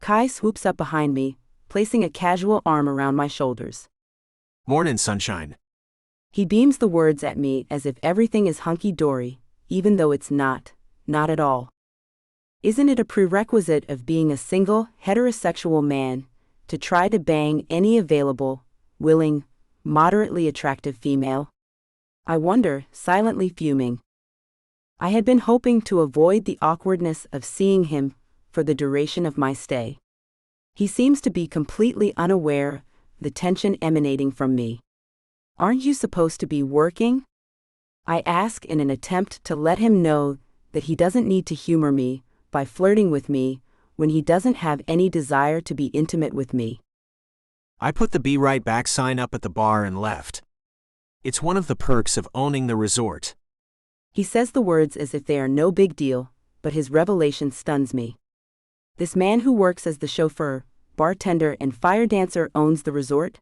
Kai swoops up behind me, placing a casual arm around my shoulders. Mornin', sunshine. He beams the words at me as if everything is hunky-dory, even though it's not at all. Isn't it a prerequisite of being a single, heterosexual man to try to bang any available, willing, moderately attractive female? I wonder, silently fuming. I had been hoping to avoid the awkwardness of seeing him for the duration of my stay. He seems to be completely unaware of the tension emanating from me. Aren't you supposed to be working? I ask in an attempt to let him know that he doesn't need to humor me by flirting with me when he doesn't have any desire to be intimate with me. I put the "Be Right Back" sign up at the bar and left. It's one of the perks of owning the resort. He says the words as if they are no big deal, but his revelation stuns me. This man who works as the chauffeur, bartender, and fire dancer owns the resort?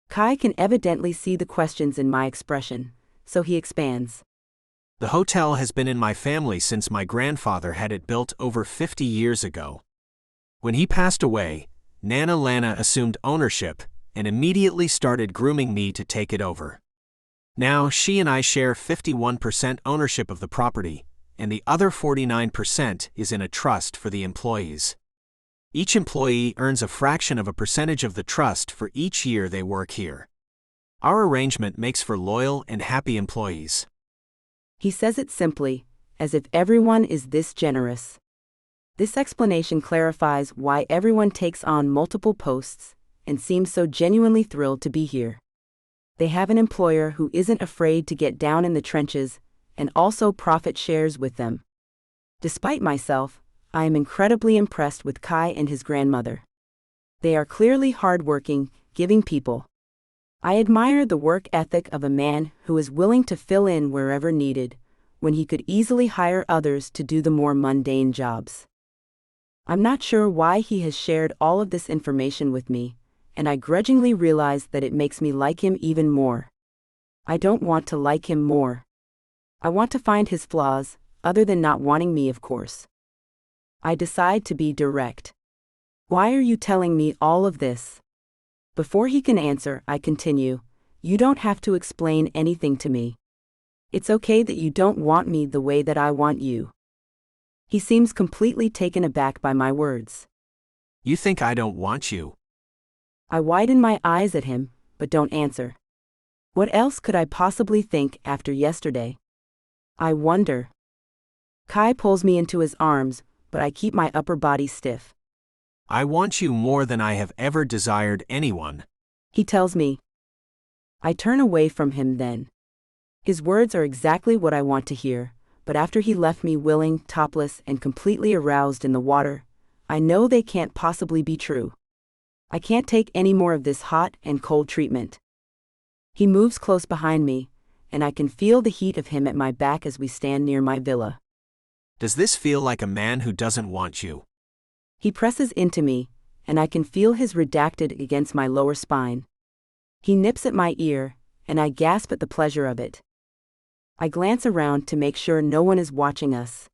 Kai can evidently see the questions in my expression, so he expands. The hotel has been in my family since my grandfather had it built over 50 years ago. When he passed away, Nana Lana assumed ownership and immediately started grooming me to take it over. Now she and I share 51% ownership of the property, and the other 49% is in a trust for the employees. Each employee earns a fraction of a percentage of the trust for each year they work here. Our arrangement makes for loyal and happy employees. He says it simply, as if everyone is this generous. This explanation clarifies why everyone takes on multiple posts and seems so genuinely thrilled to be here. They have an employer who isn't afraid to get down in the trenches and also profit shares with them. Despite myself, I am incredibly impressed with Kai and his grandmother. They are clearly hardworking, giving people. I admire the work ethic of a man who is willing to fill in wherever needed, when he could easily hire others to do the more mundane jobs. I'm not sure why he has shared all of this information with me, and I grudgingly realize that it makes me like him even more. I don't want to like him more. I want to find his flaws, other than not wanting me, of course. I decide to be direct. Why are you telling me all of this? Before he can answer, I continue, you don't have to explain anything to me. It's okay that you don't want me the way that I want you. He seems completely taken aback by my words. You think I don't want you? I widen my eyes at him, but don't answer. What else could I possibly think after yesterday? I wonder. Kai pulls me into his arms, but I keep my upper body stiff. I want you more than I have ever desired anyone, he tells me. I turn away from him then. His words are exactly what I want to hear, but after he left me willing, topless, and completely aroused in the water, I know they can't possibly be true. I can't take any more of this hot and cold treatment. He moves close behind me, and I can feel the heat of him at my back as we stand near my villa. Does this feel like a man who doesn't want you? He presses into me, and I can feel his redacted against my lower spine. He nips at my ear, and I gasp at the pleasure of it. I glance around to make sure no one is watching us.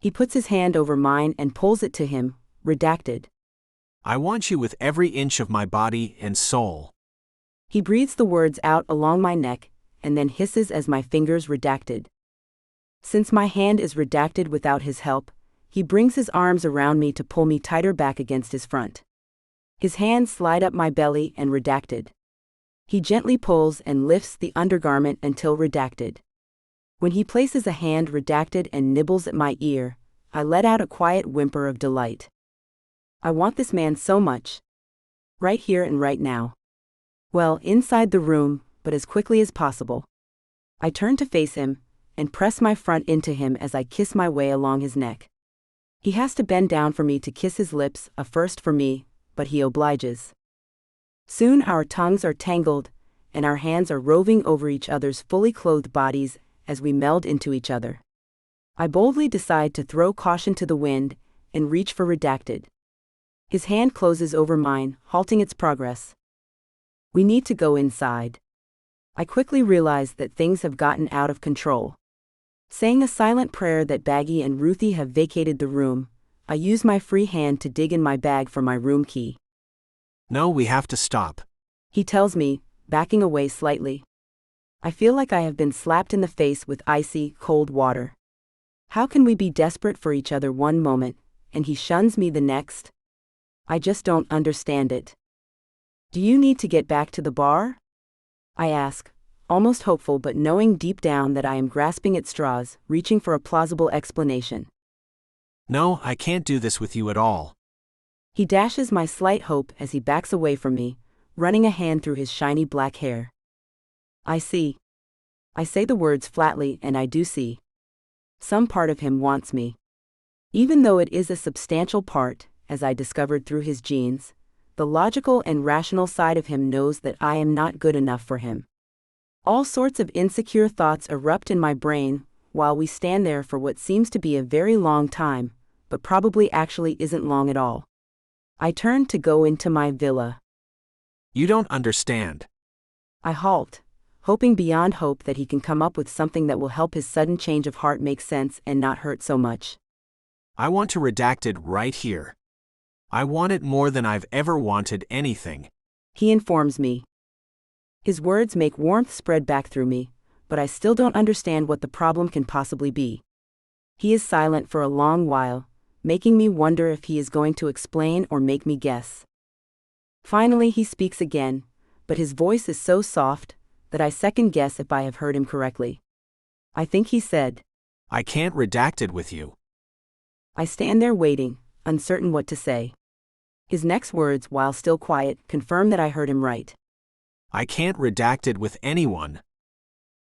He puts his hand over mine and pulls it to him, redacted. I want you with every inch of my body and soul. He breathes the words out along my neck, and then hisses as my fingers redacted. Since my hand is redacted without his help, he brings his arms around me to pull me tighter back against his front. His hands slide up my belly and redacted. He gently pulls and lifts the undergarment until redacted. When he places a hand redacted and nibbles at my ear, I let out a quiet whimper of delight. I want this man so much. Right here and right now. Well, inside the room, but as quickly as possible. I turn to face him, and press my front into him as I kiss my way along his neck. He has to bend down for me to kiss his lips, a first for me, but he obliges. Soon our tongues are tangled, and our hands are roving over each other's fully clothed bodies as we meld into each other. I boldly decide to throw caution to the wind and reach for redacted. His hand closes over mine, halting its progress. We need to go inside. I quickly realize that things have gotten out of control. Saying a silent prayer that Baggy and Ruthie have vacated the room, I use my free hand to dig in my bag for my room key. No, we have to stop. He tells me, backing away slightly. I feel like I have been slapped in the face with icy, cold water. How can we be desperate for each other one moment, and he shuns me the next? I just don't understand it. Do you need to get back to the bar? I ask, almost hopeful but knowing deep down that I am grasping at straws, reaching for a plausible explanation. No, I can't do this with you at all. He dashes my slight hope as he backs away from me, running a hand through his shiny black hair. I see. I say the words flatly, and I do see. Some part of him wants me. Even though it is a substantial part, as I discovered through his genes, the logical and rational side of him knows that I am not good enough for him. All sorts of insecure thoughts erupt in my brain while we stand there for what seems to be a very long time, but probably actually isn't long at all. I turn to go into my villa. You don't understand. I halt, hoping beyond hope that he can come up with something that will help his sudden change of heart make sense and not hurt so much. I want to redact it right here. I want it more than I've ever wanted anything. He informs me. His words make warmth spread back through me, but I still don't understand what the problem can possibly be. He is silent for a long while, making me wonder if he is going to explain or make me guess. Finally he speaks again, but his voice is so soft that I second guess if I have heard him correctly. I think he said, I can't redact it with you. I stand there waiting, uncertain what to say. His next words, while still quiet, confirm that I heard him right. I can't redact it with anyone.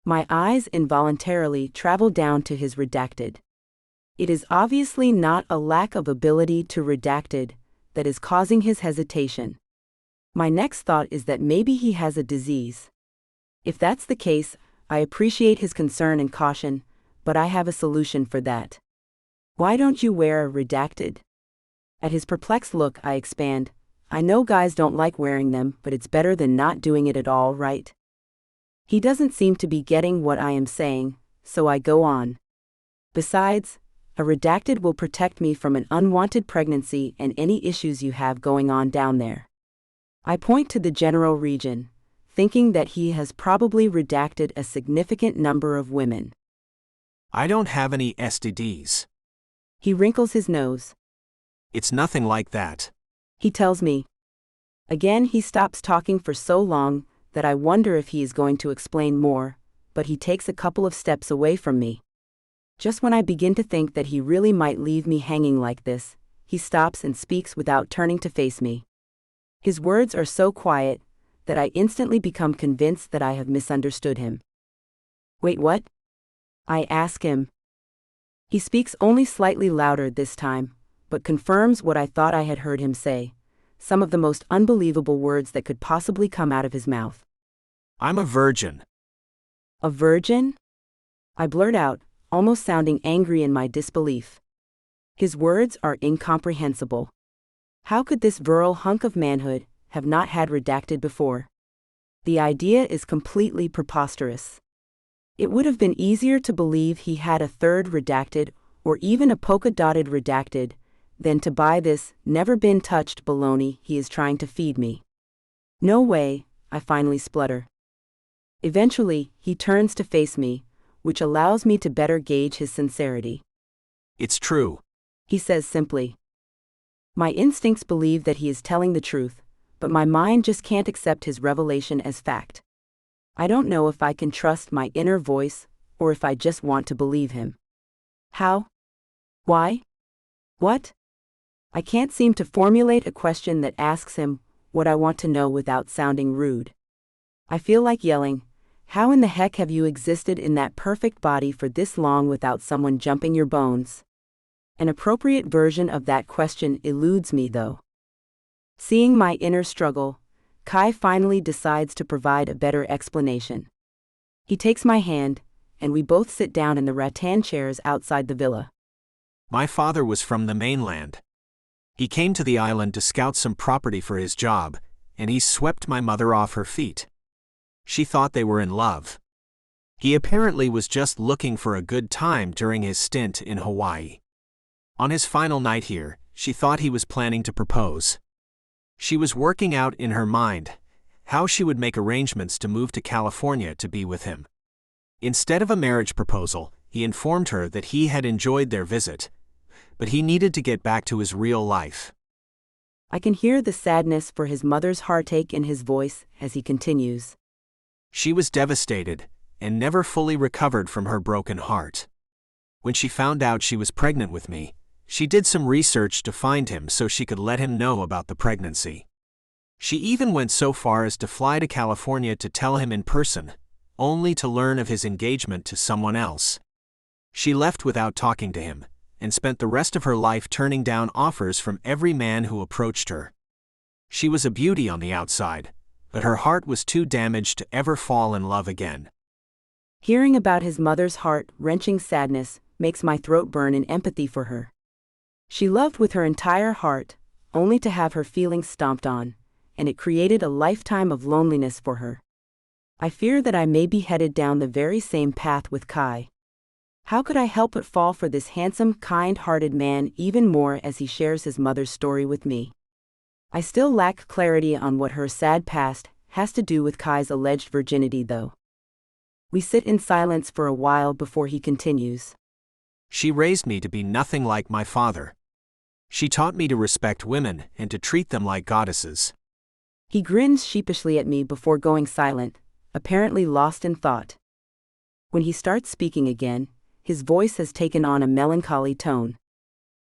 My eyes involuntarily travel down to his redacted. It is obviously not a lack of ability to redacted that is causing his hesitation. My next thought is that maybe he has a disease. If that's the case, I appreciate his concern and caution, but I have a solution for that. Why don't you wear a redacted? At his perplexed look, I expand. I know guys don't like wearing them, but it's better than not doing it at all, right? He doesn't seem to be getting what I am saying, so I go on. Besides, a redacted will protect me from an unwanted pregnancy and any issues you have going on down there. I point to the general region, thinking that he has probably redacted a significant number of women. I don't have any STDs. He wrinkles his nose. It's nothing like that. He tells me. Again he stops talking for so long that I wonder if he is going to explain more, but he takes a couple of steps away from me. Just when I begin to think that he really might leave me hanging like this, he stops and speaks without turning to face me. His words are so quiet that I instantly become convinced that I have misunderstood him. Wait, what? I ask him. He speaks only slightly louder this time, but confirms what I thought I had heard him say, some of the most unbelievable words that could possibly come out of his mouth. I'm a virgin. A virgin? I blurt out, almost sounding angry in my disbelief. His words are incomprehensible. How could this virile hunk of manhood have not had redacted before? The idea is completely preposterous. It would have been easier to believe he had a third redacted, or even a polka-dotted redacted, than to buy this never-been-touched baloney he is trying to feed me. No way, I finally splutter. Eventually, he turns to face me, which allows me to better gauge his sincerity. It's true. He says simply. My instincts believe that he is telling the truth, but my mind just can't accept his revelation as fact. I don't know if I can trust my inner voice, or if I just want to believe him. How? Why? What? I can't seem to formulate a question that asks him what I want to know without sounding rude. I feel like yelling, "How in the heck have you existed in that perfect body for this long without someone jumping your bones?" An appropriate version of that question eludes me, though. Seeing my inner struggle, Kai finally decides to provide a better explanation. He takes my hand, and we both sit down in the rattan chairs outside the villa. My father was from the mainland. He came to the island to scout some property for his job, and he swept my mother off her feet. She thought they were in love. He apparently was just looking for a good time during his stint in Hawaii. On his final night here, she thought he was planning to propose. She was working out in her mind how she would make arrangements to move to California to be with him. Instead of a marriage proposal, he informed her that he had enjoyed their visit, but he needed to get back to his real life. I can hear the sadness for his mother's heartache in his voice as he continues. She was devastated and never fully recovered from her broken heart. When she found out she was pregnant with me, she did some research to find him so she could let him know about the pregnancy. She even went so far as to fly to California to tell him in person, only to learn of his engagement to someone else. She left without talking to him, and spent the rest of her life turning down offers from every man who approached her. She was a beauty on the outside, but her heart was too damaged to ever fall in love again. Hearing about his mother's heart-wrenching sadness makes my throat burn in empathy for her. She loved with her entire heart, only to have her feelings stomped on, and it created a lifetime of loneliness for her. I fear that I may be headed down the very same path with Kai. How could I help but fall for this handsome, kind-hearted man even more as he shares his mother's story with me? I still lack clarity on what her sad past has to do with Kai's alleged virginity, though. We sit in silence for a while before he continues. She raised me to be nothing like my father. She taught me to respect women and to treat them like goddesses. He grins sheepishly at me before going silent, apparently lost in thought. When he starts speaking again, his voice has taken on a melancholy tone.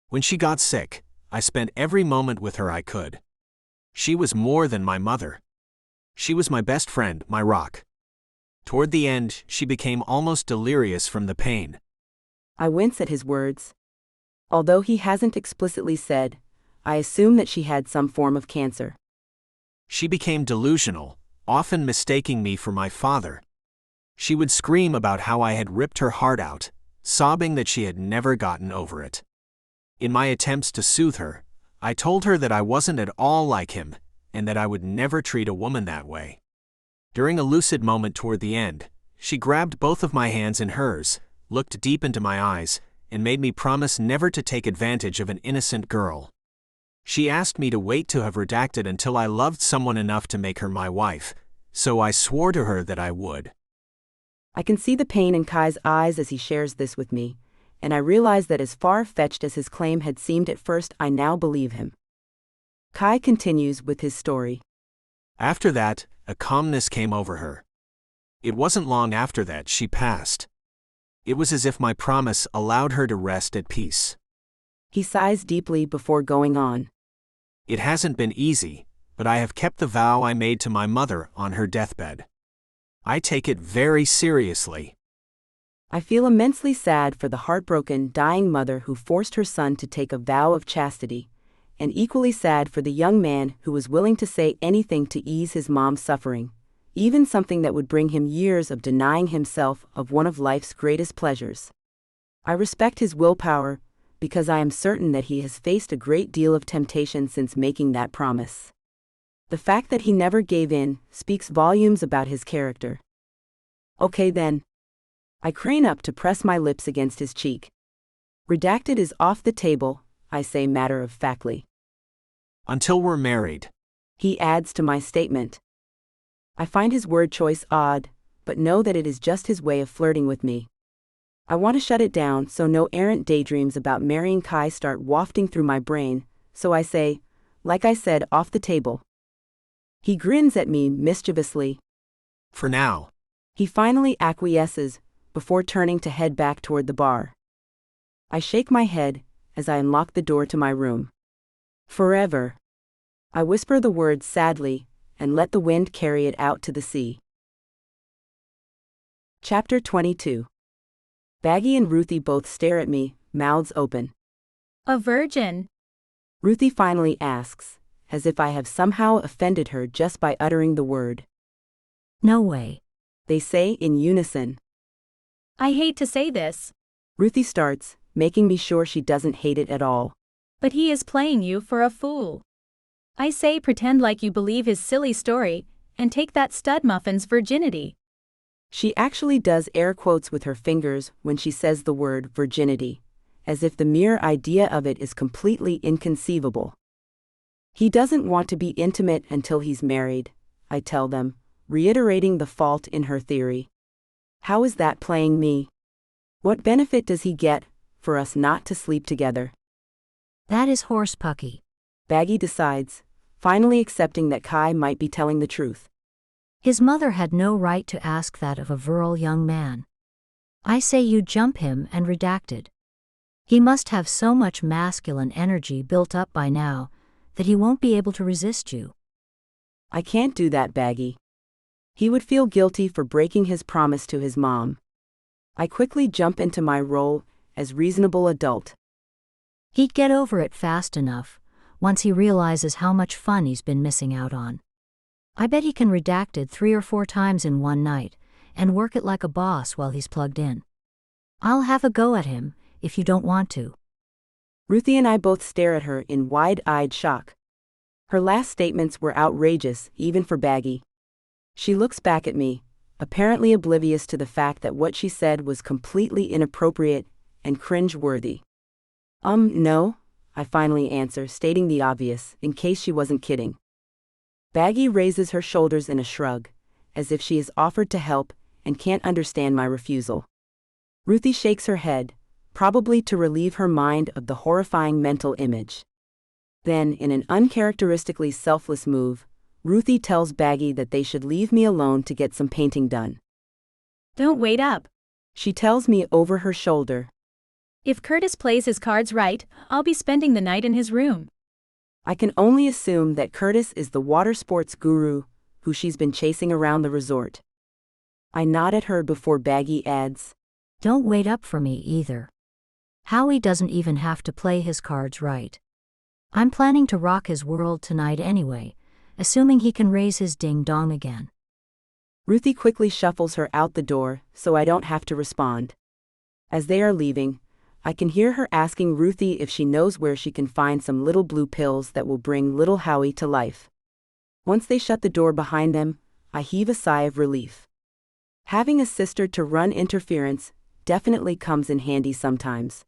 When she got sick, I spent every moment with her I could. She was more than my mother. She was my best friend, my rock. Toward the end, she became almost delirious from the pain. I wince at his words. Although he hasn't explicitly said, I assume that she had some form of cancer. She became delusional, often mistaking me for my father. She would scream about how I had ripped her heart out, sobbing that she had never gotten over it. In my attempts to soothe her, I told her that I wasn't at all like him, and that I would never treat a woman that way. During a lucid moment toward the end, she grabbed both of my hands in hers, looked deep into my eyes, and made me promise never to take advantage of an innocent girl. She asked me to wait to have redacted until I loved someone enough to make her my wife, so I swore to her that I would. I can see the pain in Kai's eyes as he shares this with me, and I realize that as far-fetched as his claim had seemed at first, I now believe him. Kai continues with his story. After that, a calmness came over her. It wasn't long after that she passed. It was as if my promise allowed her to rest at peace. He sighs deeply before going on. It hasn't been easy, but I have kept the vow I made to my mother on her deathbed. I take it very seriously. I feel immensely sad for the heartbroken, dying mother who forced her son to take a vow of chastity, and equally sad for the young man who was willing to say anything to ease his mom's suffering, even something that would bring him years of denying himself of one of life's greatest pleasures. I respect his willpower, because I am certain that he has faced a great deal of temptation since making that promise. The fact that he never gave in speaks volumes about his character. Okay then. I crane up to press my lips against his cheek. Redacted is off the table, I say matter-of-factly. Until we're married. He adds to my statement. I find his word choice odd, but know that it is just his way of flirting with me. I want to shut it down so no errant daydreams about marrying Kai start wafting through my brain, so I say, like I said, off the table. He grins at me mischievously. For now. He finally acquiesces, before turning to head back toward the bar. I shake my head, as I unlock the door to my room. Forever. I whisper the word sadly, and let the wind carry it out to the sea. Chapter 22. Baggy and Ruthie both stare at me, mouths open. A virgin. Ruthie finally asks, as if I have somehow offended her just by uttering the word. No way. They say in unison. I hate to say this, Ruthie starts, making me sure she doesn't hate it at all. but he is playing you for a fool. I say pretend like you believe his silly story, and take that stud muffin's virginity. She actually does air quotes with her fingers when she says the word virginity, as if the mere idea of it is completely inconceivable. He doesn't want to be intimate until he's married, I tell them, reiterating the fault in her theory. How is that playing me? What benefit does he get for us not to sleep together? That is horsepucky. Baggy decides, finally accepting that Kai might be telling the truth. His mother had no right to ask that of a virile young man. I say you jump him and redacted. He must have so much masculine energy built up by now that he won't be able to resist you. I can't do that, Baggy. He would feel guilty for breaking his promise to his mom. I quickly jump into my role as reasonable adult. He'd get over it fast enough, once he realizes how much fun he's been missing out on. I bet he can redact it 3 or 4 times in one night, and work it like a boss while he's plugged in. I'll have a go at him, if you don't want to. Ruthie and I both stare at her in wide-eyed shock. Her last statements were outrageous, even for Baggy. She looks back at me, apparently oblivious to the fact that what she said was completely inappropriate and cringe-worthy. No, I finally answer, stating the obvious, in case she wasn't kidding. Baggy raises her shoulders in a shrug, as if she is offered to help and can't understand my refusal. Ruthie shakes her head, probably to relieve her mind of the horrifying mental image. Then, in an uncharacteristically selfless move, Ruthie tells Baggy that they should leave me alone to get some painting done. Don't wait up. She tells me over her shoulder. If Curtis plays his cards right, I'll be spending the night in his room. I can only assume that Curtis is the water sports guru who she's been chasing around the resort. I nod at her before Baggy adds, Don't wait up for me either. Howie doesn't even have to play his cards right. I'm planning to rock his world tonight anyway, assuming he can raise his ding-dong again. Ruthie quickly shuffles her out the door so I don't have to respond. As they are leaving, I can hear her asking Ruthie if she knows where she can find some little blue pills that will bring little Howie to life. Once they shut the door behind them, I heave a sigh of relief. Having a sister to run interference definitely comes in handy sometimes.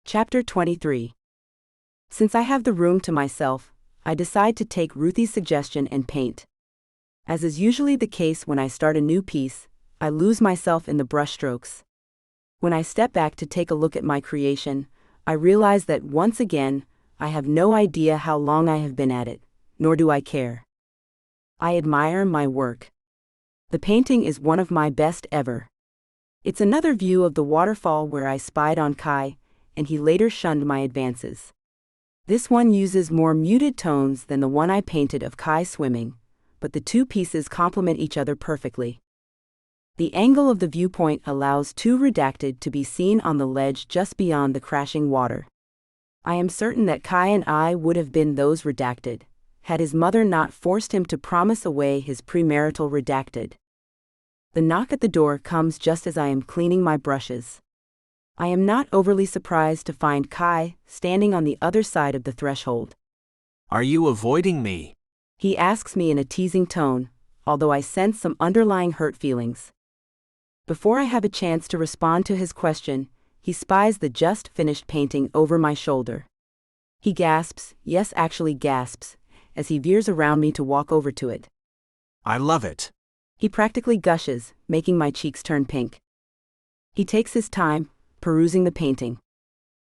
Chapter 23. Since I have the room to myself, I decide to take Ruthie's suggestion and paint. As is usually the case when I start a new piece, I lose myself in the brushstrokes. When I step back to take a look at my creation, I realize that once again, I have no idea how long I have been at it, nor do I care. I admire my work. The painting is one of my best ever. It's another view of the waterfall where I spied on Kai, and he later shunned my advances. This one uses more muted tones than the one I painted of Kai swimming, but the two pieces complement each other perfectly. The angle of the viewpoint allows two redacted to be seen on the ledge just beyond the crashing water. I am certain that Kai and I would have been those redacted, had his mother not forced him to promise away his premarital redacted. The knock at the door comes just as I am cleaning my brushes. I am not overly surprised to find Kai standing on the other side of the threshold. Are you avoiding me? He asks me in a teasing tone, although I sense some underlying hurt feelings. Before I have a chance to respond to his question, he spies the just-finished painting over my shoulder. He gasps, yes actually gasps, as he veers around me to walk over to it. I love it. He practically gushes, making my cheeks turn pink. He takes his time, perusing the painting.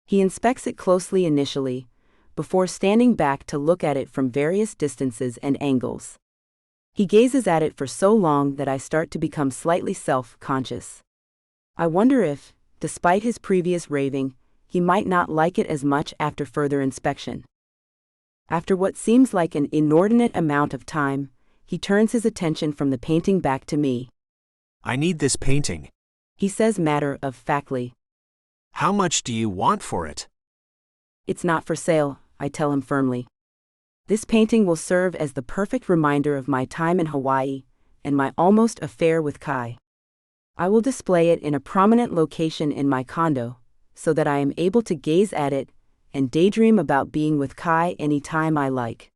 He inspects it closely initially, before standing back to look at it from various distances and angles. He gazes at it for so long that I start to become slightly self-conscious. I wonder if, despite his previous raving, he might not like it as much after further inspection. After what seems like an inordinate amount of time, he turns his attention from the painting back to me. I need this painting. He says matter-of-factly. How much do you want for it? It's not for sale, I tell him firmly. This painting will serve as the perfect reminder of my time in Hawaii and my almost affair with Kai. I will display it in a prominent location in my condo, so that I am able to gaze at it and daydream about being with Kai any time I like.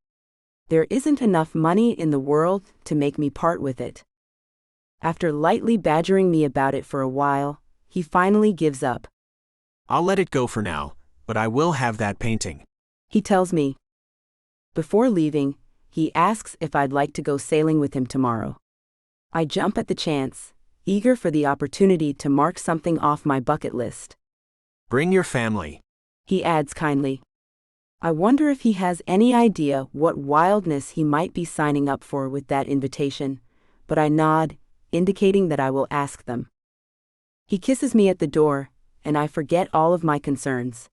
There isn't enough money in the world to make me part with it. After lightly badgering me about it for a while, he finally gives up. I'll let it go for now, but I will have that painting. He tells me. Before leaving, he asks if I'd like to go sailing with him tomorrow. I jump at the chance, eager for the opportunity to mark something off my bucket list. Bring your family, he adds kindly. I wonder if he has any idea what wildness he might be signing up for with that invitation, but I nod, indicating that I will ask them. He kisses me at the door, and I forget all of my concerns.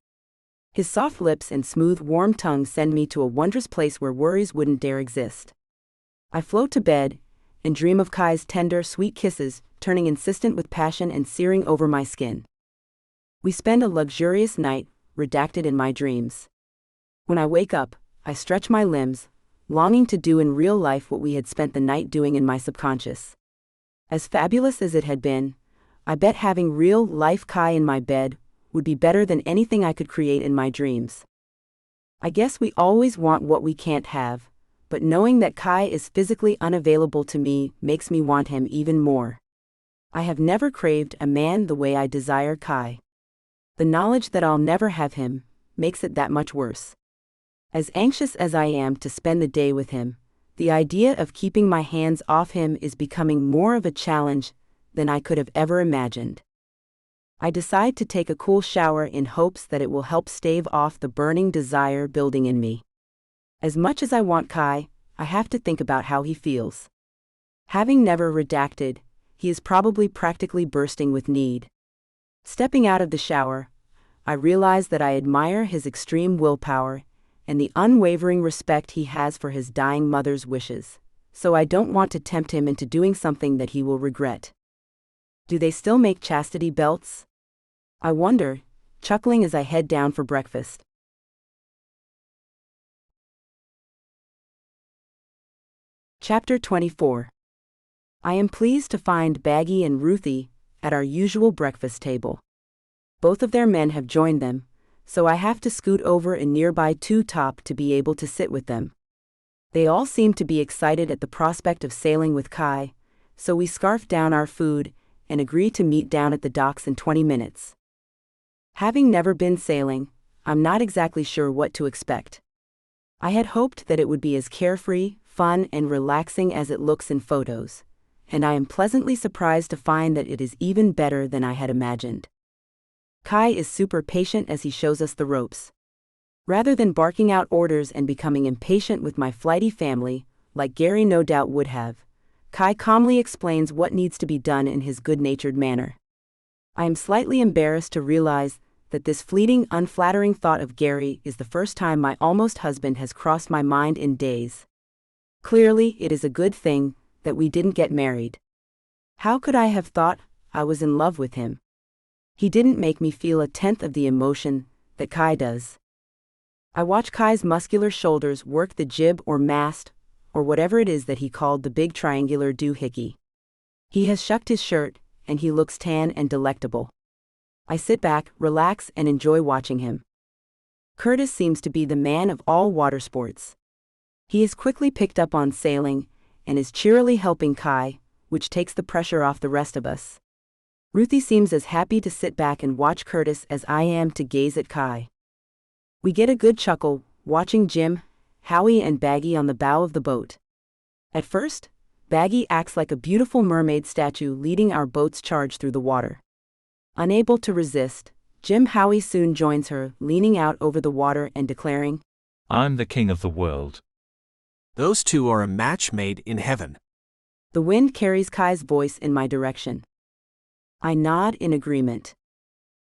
His soft lips and smooth, warm tongue send me to a wondrous place where worries wouldn't dare exist. I float to bed and dream of Kai's tender, sweet kisses, turning insistent with passion and searing over my skin. We spend a luxurious night, redacted in my dreams. When I wake up, I stretch my limbs, longing to do in real life what we had spent the night doing in my subconscious. As fabulous as it had been, I bet having real-life Kai in my bed would be better than anything I could create in my dreams. I guess we always want what we can't have, but knowing that Kai is physically unavailable to me makes me want him even more. I have never craved a man the way I desire Kai. The knowledge that I'll never have him makes it that much worse. As anxious as I am to spend the day with him, the idea of keeping my hands off him is becoming more of a challenge than I could have ever imagined. I decide to take a cool shower in hopes that it will help stave off the burning desire building in me. As much as I want Kai, I have to think about how he feels. Having never redacted, he is probably practically bursting with need. Stepping out of the shower, I realize that I admire his extreme willpower and the unwavering respect he has for his dying mother's wishes, so I don't want to tempt him into doing something that he will regret. Do they still make chastity belts? I wonder, chuckling as I head down for breakfast. Chapter 24. I am pleased to find Baggy and Ruthie at our usual breakfast table. Both of their men have joined them, so I have to scoot over a nearby two-top to be able to sit with them. They all seem to be excited at the prospect of sailing with Kai, so we scarf down our food and agree to meet down at the docks in 20 minutes. Having never been sailing, I'm not exactly sure what to expect. I had hoped that it would be as carefree, fun, and relaxing as it looks in photos, and I am pleasantly surprised to find that it is even better than I had imagined. Kai is super patient as he shows us the ropes. Rather than barking out orders and becoming impatient with my flighty family, like Gary no doubt would have, Kai calmly explains what needs to be done in his good-natured manner. I am slightly embarrassed to realize that this fleeting, unflattering thought of Gary is the first time my almost husband has crossed my mind in days. Clearly, it is a good thing that we didn't get married. How could I have thought I was in love with him? He didn't make me feel a tenth of the emotion that Kai does. I watch Kai's muscular shoulders work the jib or mast, or whatever it is that he called the big triangular doohickey. He has shucked his shirt, and he looks tan and delectable. I sit back, relax, and enjoy watching him. Curtis seems to be the man of all water sports. He has quickly picked up on sailing, and is cheerily helping Kai, which takes the pressure off the rest of us. Ruthie seems as happy to sit back and watch Curtis as I am to gaze at Kai. We get a good chuckle, watching Jim, Howie, and Baggy on the bow of the boat. At first, Baggy acts like a beautiful mermaid statue leading our boat's charge through the water. Unable to resist, Jim Howie soon joins her, leaning out over the water and declaring, I'm the king of the world. Those two are a match made in heaven. The wind carries Kai's voice in my direction. I nod in agreement.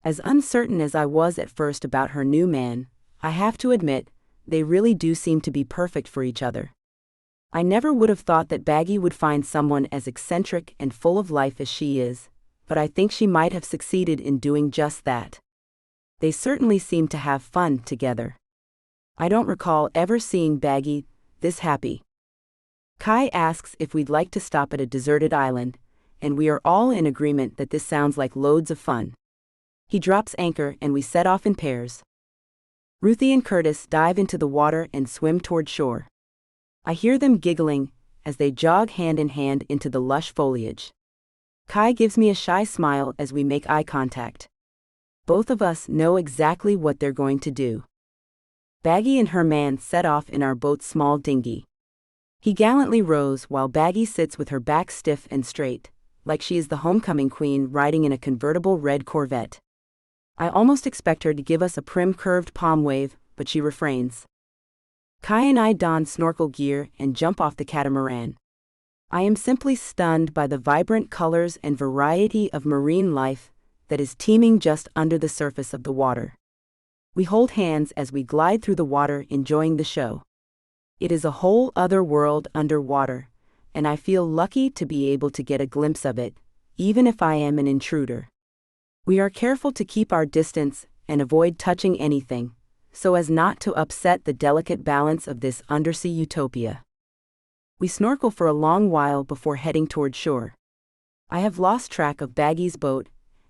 As uncertain as I was at first about her new man, I have to admit, they really do seem to be perfect for each other. I never would have thought that Baggy would find someone as eccentric and full of life as she is, but I think she might have succeeded in doing just that. They certainly seem to have fun together. I don't recall ever seeing Baggy this happy. Kai asks if we'd like to stop at a deserted island, and we are all in agreement that this sounds like loads of fun. He drops anchor and we set off in pairs. Ruthie and Curtis dive into the water and swim toward shore. I hear them giggling as they jog hand in hand into the lush foliage. Kai gives me a shy smile as we make eye contact. Both of us know exactly what they're going to do. Baggy and her man set off in our boat's small dinghy. He gallantly rows while Baggy sits with her back stiff and straight, like she is the homecoming queen riding in a convertible red Corvette. I almost expect her to give us a prim curved palm wave, but she refrains. Kai and I don snorkel gear and jump off the catamaran. I am simply stunned by the vibrant colors and variety of marine life that is teeming just under the surface of the water. We hold hands as we glide through the water, enjoying the show. It is a whole other world underwater, and I feel lucky to be able to get a glimpse of it, even if I am an intruder. We are careful to keep our distance and avoid touching anything, so as not to upset the delicate balance of this undersea utopia. We snorkel for a long while before heading toward shore. I have lost track of Baggy's boat,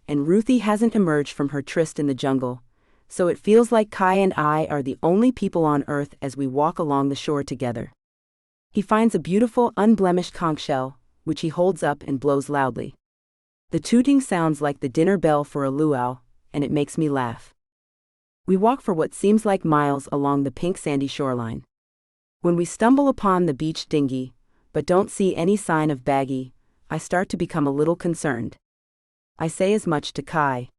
and Ruthie hasn't emerged from her tryst in the jungle, so it feels like Kai and I are the only people on Earth as we walk along the shore together. He finds a beautiful, unblemished conch shell, which he holds up and blows loudly. The tooting sounds like the dinner bell for a luau, and it makes me laugh. We walk for what seems like miles along the pink sandy shoreline. When we stumble upon the beach dinghy, but don't see any sign of Baggy, I start to become a little concerned. I say as much to Kai.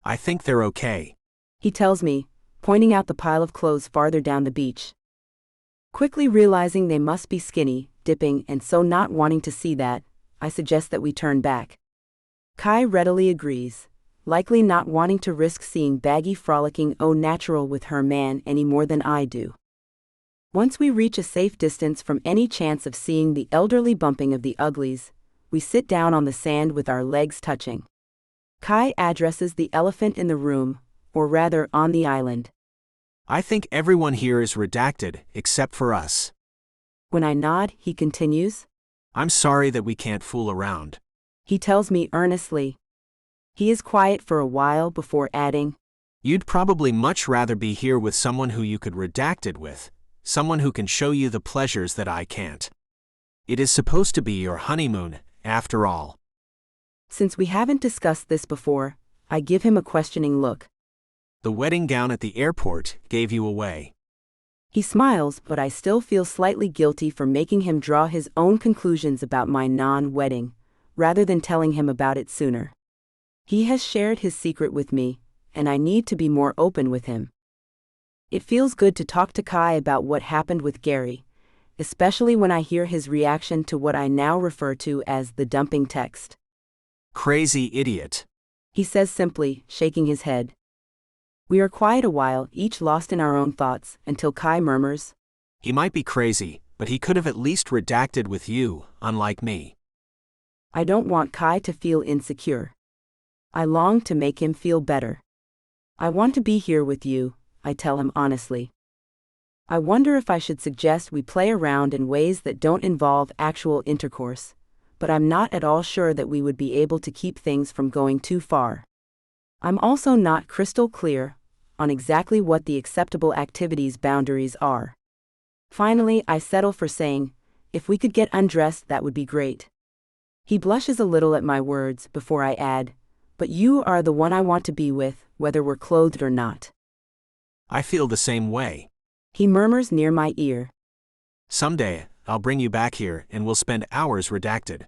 I think they're okay. He tells me, pointing out the pile of clothes farther down the beach. Quickly realizing they must be skinny, dipping, and so not wanting to see that, I suggest that we turn back. Kai readily agrees, likely not wanting to risk seeing Baggy frolicking au natural with her man any more than I do. Once we reach a safe distance from any chance of seeing the elderly bumping of the uglies, we sit down on the sand with our legs touching. Kai addresses the elephant in the room, or rather on the island. I think everyone here is redacted, except for us. When I nod, he continues. I'm sorry that we can't fool around. He tells me earnestly. He is quiet for a while before adding, You'd probably much rather be here with someone who you could redact it with, someone who can show you the pleasures that I can't. It is supposed to be your honeymoon, after all. Since we haven't discussed this before, I give him a questioning look. The wedding gown at the airport gave you away. He smiles, but I still feel slightly guilty for making him draw his own conclusions about my non-wedding, rather than telling him about it sooner. He has shared his secret with me, and I need to be more open with him. It feels good to talk to Kai about what happened with Gary, especially when I hear his reaction to what I now refer to as the dumping text. Crazy idiot. He says simply, shaking his head. We are quiet a while, each lost in our own thoughts, until Kai murmurs, He might be crazy, but he could have at least redacted with you, unlike me. I don't want Kai to feel insecure. I long to make him feel better. I want to be here with you, I tell him honestly. I wonder if I should suggest we play around in ways that don't involve actual intercourse, but I'm not at all sure that we would be able to keep things from going too far. I'm also not crystal clear on exactly what the acceptable activities boundaries are. Finally, I settle for saying, if we could get undressed, that would be great. He blushes a little at my words before I add, but you are the one I want to be with, whether we're clothed or not. I feel the same way. He murmurs near my ear. Someday, I'll bring you back here and we'll spend hours redacted.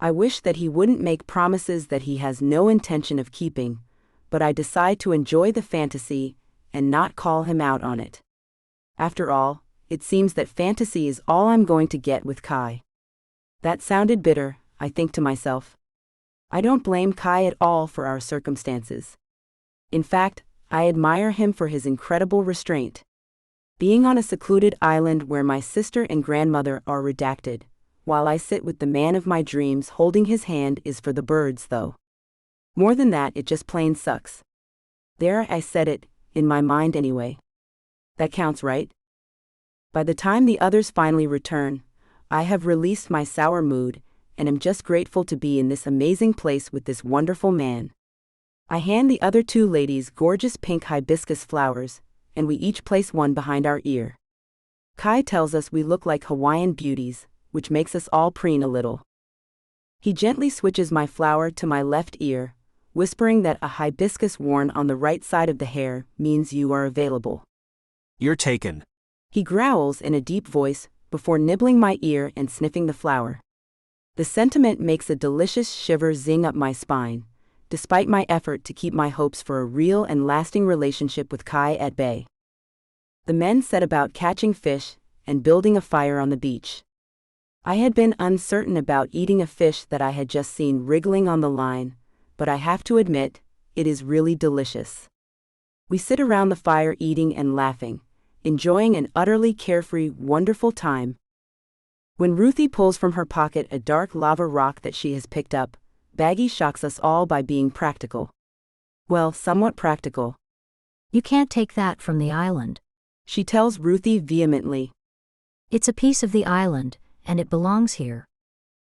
I wish that he wouldn't make promises that he has no intention of keeping, but I decide to enjoy the fantasy and not call him out on it. After all, it seems that fantasy is all I'm going to get with Kai. That sounded bitter, I think to myself. I don't blame Kai at all for our circumstances. In fact, I admire him for his incredible restraint. Being on a secluded island where my sister and grandmother are redacted, while I sit with the man of my dreams holding his hand is for the birds, though. More than that, it just plain sucks. There, I said it, in my mind anyway. That counts, right? By the time the others finally return, I have released my sour mood, and am just grateful to be in this amazing place with this wonderful man. I hand the other two ladies gorgeous pink hibiscus flowers, and we each place one behind our ear. Kai tells us we look like Hawaiian beauties, which makes us all preen a little. He gently switches my flower to my left ear, whispering that a hibiscus worn on the right side of the hair means you are available. You're taken. He growls in a deep voice before nibbling my ear and sniffing the flower. The sentiment makes a delicious shiver zing up my spine, despite my effort to keep my hopes for a real and lasting relationship with Kai at bay. The men set about catching fish and building a fire on the beach. I had been uncertain about eating a fish that I had just seen wriggling on the line, but I have to admit, it is really delicious. We sit around the fire eating and laughing, enjoying an utterly carefree, wonderful time. When Ruthie pulls from her pocket a dark lava rock that she has picked up, Baggy shocks us all by being practical. Well, somewhat practical. You can't take that from the island. She tells Ruthie vehemently. It's a piece of the island, and it belongs here.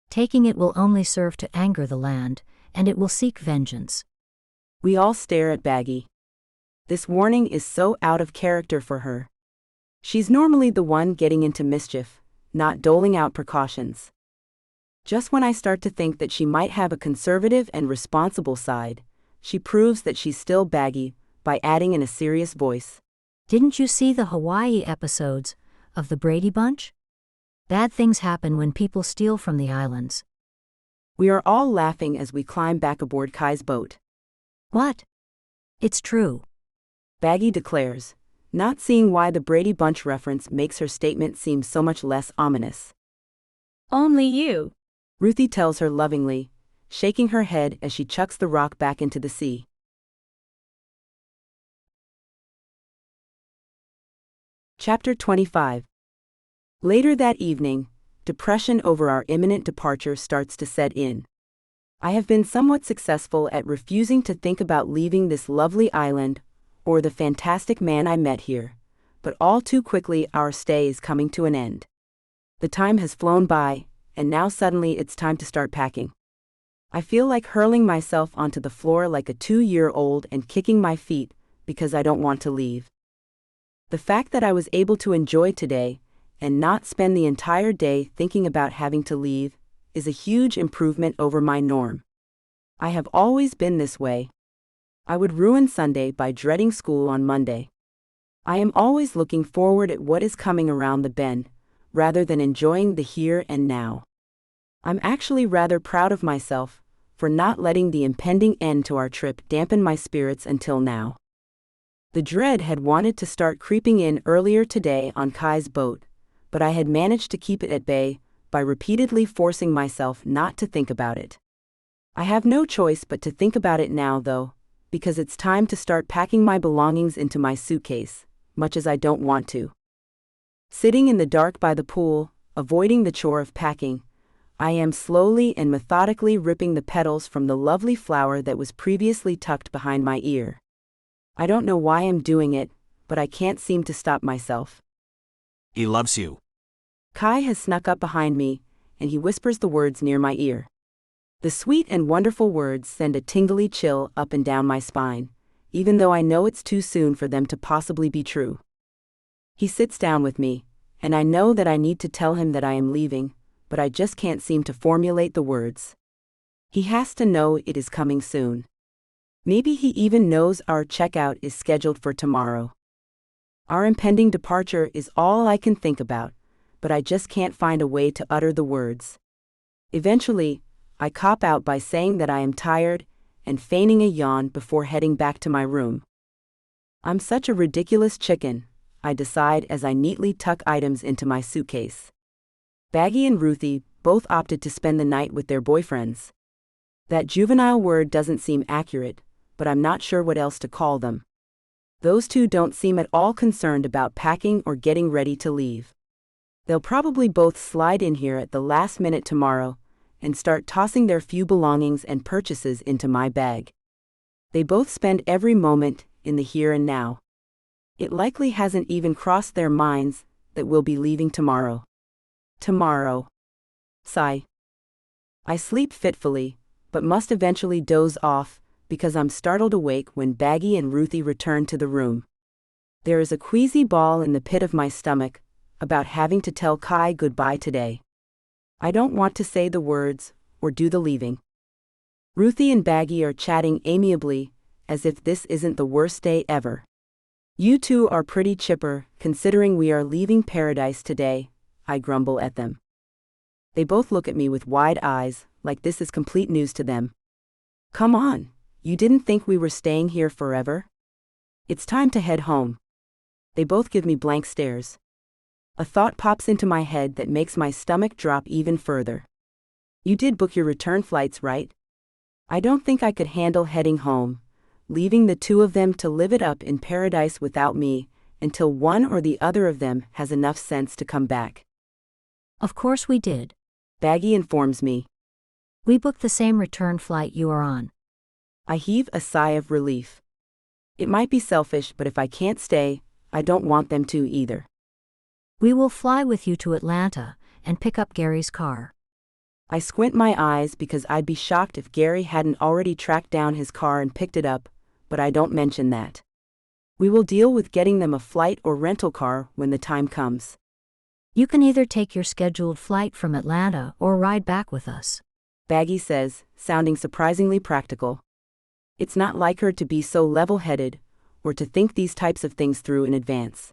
Taking it will only serve to anger the land, and it will seek vengeance. We all stare at Baggy. This warning is so out of character for her. She's normally the one getting into mischief, not doling out precautions. Just when I start to think that she might have a conservative and responsible side, she proves that she's still Baggy by adding in a serious voice. Didn't you see the Hawaii episodes of the Brady Bunch? Bad things happen when people steal from the islands. We are all laughing as we climb back aboard Kai's boat. What? It's true. Baggy declares, not seeing why the Brady Bunch reference makes her statement seem so much less ominous. Only you. Ruthie tells her lovingly, shaking her head as she chucks the rock back into the sea. Chapter 25. Later that evening, depression over our imminent departure starts to set in. I have been somewhat successful at refusing to think about leaving this lovely island or the fantastic man I met here, but all too quickly our stay is coming to an end. The time has flown by, and now suddenly it's time to start packing. I feel like hurling myself onto the floor like a 2-year-old and kicking my feet because I don't want to leave. The fact that I was able to enjoy today and not spend the entire day thinking about having to leave is a huge improvement over my norm. I have always been this way. I would ruin Sunday by dreading school on Monday. I am always looking forward at what is coming around the bend, rather than enjoying the here and now. I'm actually rather proud of myself for not letting the impending end to our trip dampen my spirits until now. The dread had wanted to start creeping in earlier today on Kai's boat, but I had managed to keep it at bay by repeatedly forcing myself not to think about it. I have no choice but to think about it now, though, because it's time to start packing my belongings into my suitcase, much as I don't want to. Sitting in the dark by the pool, avoiding the chore of packing, I am slowly and methodically ripping the petals from the lovely flower that was previously tucked behind my ear. I don't know why I'm doing it, but I can't seem to stop myself. He loves you. Kai has snuck up behind me, and he whispers the words near my ear. The sweet and wonderful words send a tingly chill up and down my spine, even though I know it's too soon for them to possibly be true. He sits down with me, and I know that I need to tell him that I am leaving, but I just can't seem to formulate the words. He has to know it is coming soon. Maybe he even knows our checkout is scheduled for tomorrow. Our impending departure is all I can think about, but I just can't find a way to utter the words. Eventually, I cop out by saying that I am tired and feigning a yawn before heading back to my room. I'm such a ridiculous chicken, I decide as I neatly tuck items into my suitcase. Baggy and Ruthie both opted to spend the night with their boyfriends. That juvenile word doesn't seem accurate, but I'm not sure what else to call them. Those two don't seem at all concerned about packing or getting ready to leave. They'll probably both slide in here at the last minute tomorrow and start tossing their few belongings and purchases into my bag. They both spend every moment in the here and now. It likely hasn't even crossed their minds that we'll be leaving tomorrow. Tomorrow. Sigh. I sleep fitfully, but must eventually doze off because I'm startled awake when Baggy and Ruthie return to the room. There is a queasy ball in the pit of my stomach about having to tell Kai goodbye today. I don't want to say the words or do the leaving. Ruthie and Baggy are chatting amiably, as if this isn't the worst day ever. You two are pretty chipper, considering we are leaving paradise today, I grumble at them. They both look at me with wide eyes, like this is complete news to them. Come on, you didn't think we were staying here forever? It's time to head home. They both give me blank stares. A thought pops into my head that makes my stomach drop even further. You did book your return flights, right? I don't think I could handle heading home, leaving the two of them to live it up in paradise without me, until one or the other of them has enough sense to come back. Of course we did. Baggy informs me. We booked the same return flight you are on. I heave a sigh of relief. It might be selfish, but if I can't stay, I don't want them to either. We will fly with you to Atlanta and pick up Gary's car. I squint my eyes because I'd be shocked if Gary hadn't already tracked down his car and picked it up, but I don't mention that. We will deal with getting them a flight or rental car when the time comes. You can either take your scheduled flight from Atlanta or ride back with us, Baggy says, sounding surprisingly practical. It's not like her to be so level-headed or to think these types of things through in advance.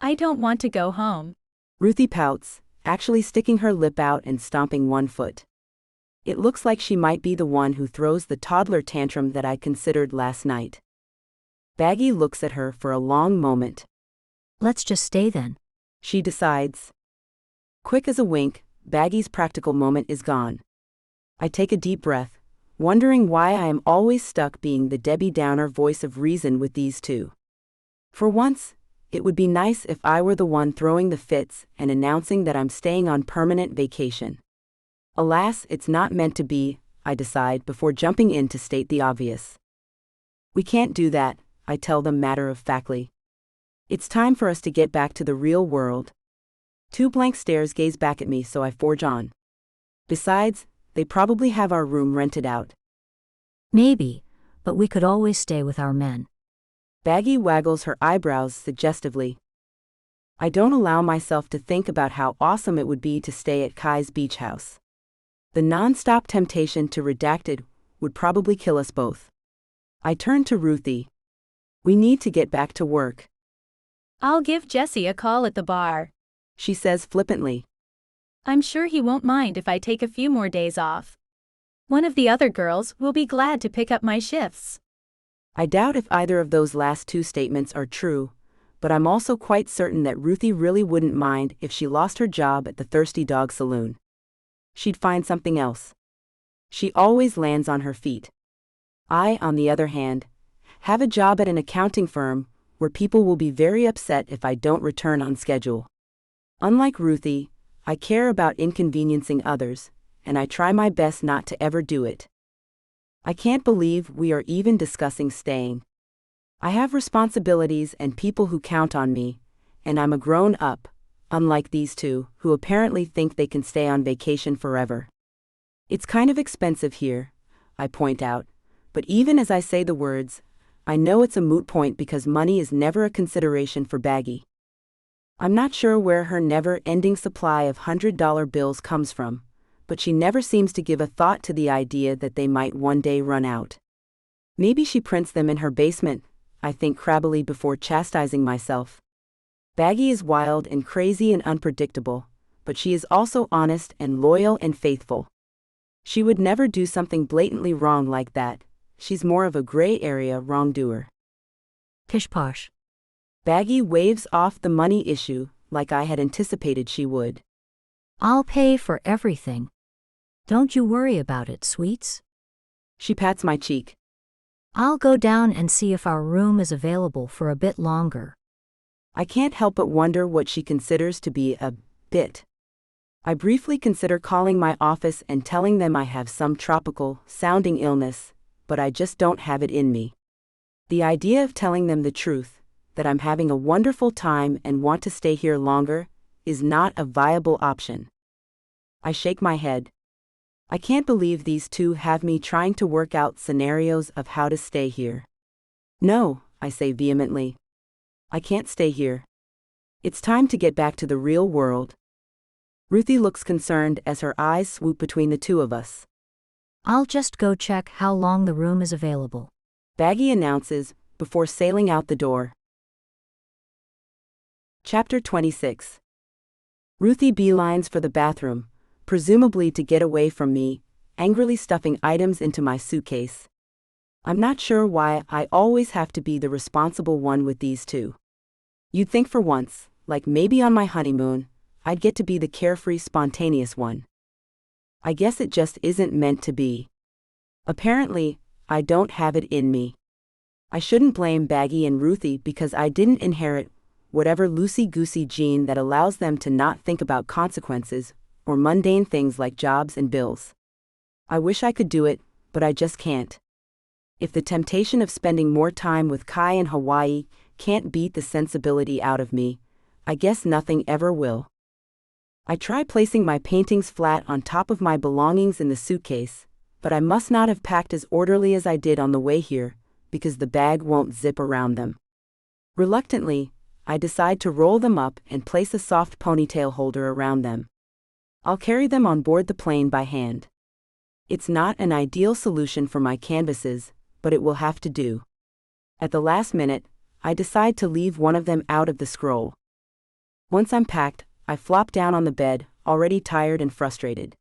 I don't want to go home. Ruthie pouts, actually sticking her lip out and stomping one foot. It looks like she might be the one who throws the toddler tantrum that I considered last night. Baggy looks at her for a long moment. Let's just stay then, she decides. Quick as a wink, Baggy's practical moment is gone. I take a deep breath, wondering why I am always stuck being the Debbie Downer voice of reason with these two. For once, it would be nice if I were the one throwing the fits and announcing that I'm staying on permanent vacation. Alas, it's not meant to be, I decide before jumping in to state the obvious. We can't do that, I tell them matter-of-factly. It's time for us to get back to the real world. Two blank stares gaze back at me, so I forge on. Besides, they probably have our room rented out. Maybe, but we could always stay with our men. Baggy waggles her eyebrows suggestively. I don't allow myself to think about how awesome it would be to stay at Kai's beach house. The non-stop temptation to redacted would probably kill us both. I turn to Ruthie. We need to get back to work. I'll give Jesse a call at the bar, she says flippantly. I'm sure he won't mind if I take a few more days off. One of the other girls will be glad to pick up my shifts. I doubt if either of those last two statements are true, but I'm also quite certain that Ruthie really wouldn't mind if she lost her job at the Thirsty Dog Saloon. She'd find something else. She always lands on her feet. I, on the other hand, have a job at an accounting firm where people will be very upset if I don't return on schedule. Unlike Ruthie, I care about inconveniencing others, and I try my best not to ever do it. I can't believe we are even discussing staying. I have responsibilities and people who count on me, and I'm a grown-up, unlike these two, who apparently think they can stay on vacation forever. It's kind of expensive here, I point out, but even as I say the words, I know it's a moot point because money is never a consideration for Baggy. I'm not sure where her never-ending supply of $100 bills comes from, but she never seems to give a thought to the idea that they might one day run out. Maybe she prints them in her basement, I think crabbily before chastising myself. Baggy is wild and crazy and unpredictable, but she is also honest and loyal and faithful. She would never do something blatantly wrong like that. She's more of a gray area wrongdoer. Pish posh. Baggy waves off the money issue, like I had anticipated she would. I'll pay for everything. Don't you worry about it, sweets. She pats my cheek. I'll go down and see if our room is available for a bit longer. I can't help but wonder what she considers to be a bit. I briefly consider calling my office and telling them I have some tropical-sounding illness, but I just don't have it in me. The idea of telling them the truth, that I'm having a wonderful time and want to stay here longer, is not a viable option. I shake my head. I can't believe these two have me trying to work out scenarios of how to stay here. No, I say vehemently. I can't stay here. It's time to get back to the real world. Ruthie looks concerned as her eyes swoop between the two of us. I'll just go check how long the room is available, Baggy announces, before sailing out the door. Chapter 26. Ruthie beelines for the bathroom, presumably to get away from me, angrily stuffing items into my suitcase. I'm not sure why I always have to be the responsible one with these two. You'd think for once, like maybe on my honeymoon, I'd get to be the carefree, spontaneous one. I guess it just isn't meant to be. Apparently, I don't have it in me. I shouldn't blame Baggy and Ruthie because I didn't inherit whatever loosey-goosey gene that allows them to not think about consequences or mundane things like jobs and bills. I wish I could do it, but I just can't. If the temptation of spending more time with Kai in Hawaii can't beat the sensibility out of me, I guess nothing ever will. I try placing my paintings flat on top of my belongings in the suitcase, but I must not have packed as orderly as I did on the way here, because the bag won't zip around them. Reluctantly, I decide to roll them up and place a soft ponytail holder around them. I'll carry them on board the plane by hand. It's not an ideal solution for my canvases, but it will have to do. At the last minute, I decide to leave one of them out of the scroll. Once I'm packed, I flop down on the bed, already tired and frustrated.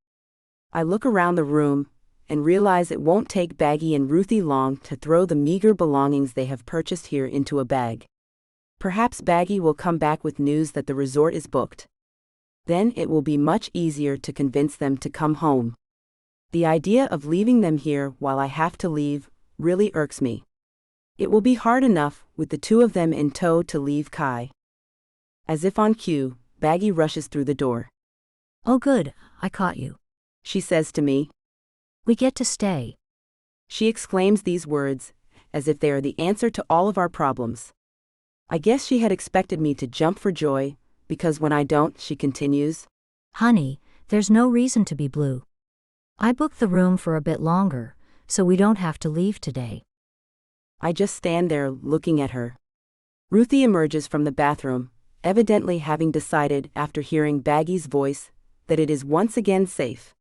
I look around the room and realize it won't take Baggy and Ruthie long to throw the meager belongings they have purchased here into a bag. Perhaps Baggy will come back with news that the resort is booked. Then it will be much easier to convince them to come home. The idea of leaving them here while I have to leave really irks me. It will be hard enough with the two of them in tow to leave Kai. As if on cue, Baggy rushes through the door. Oh good, I caught you, she says to me. We get to stay. She exclaims these words, as if they are the answer to all of our problems. I guess she had expected me to jump for joy, because when I don't, she continues. Honey, there's no reason to be blue. I booked the room for a bit longer, so we don't have to leave today. I just stand there looking at her. Ruthie emerges from the bathroom, evidently having decided after hearing Baggy's voice that it is once again safe.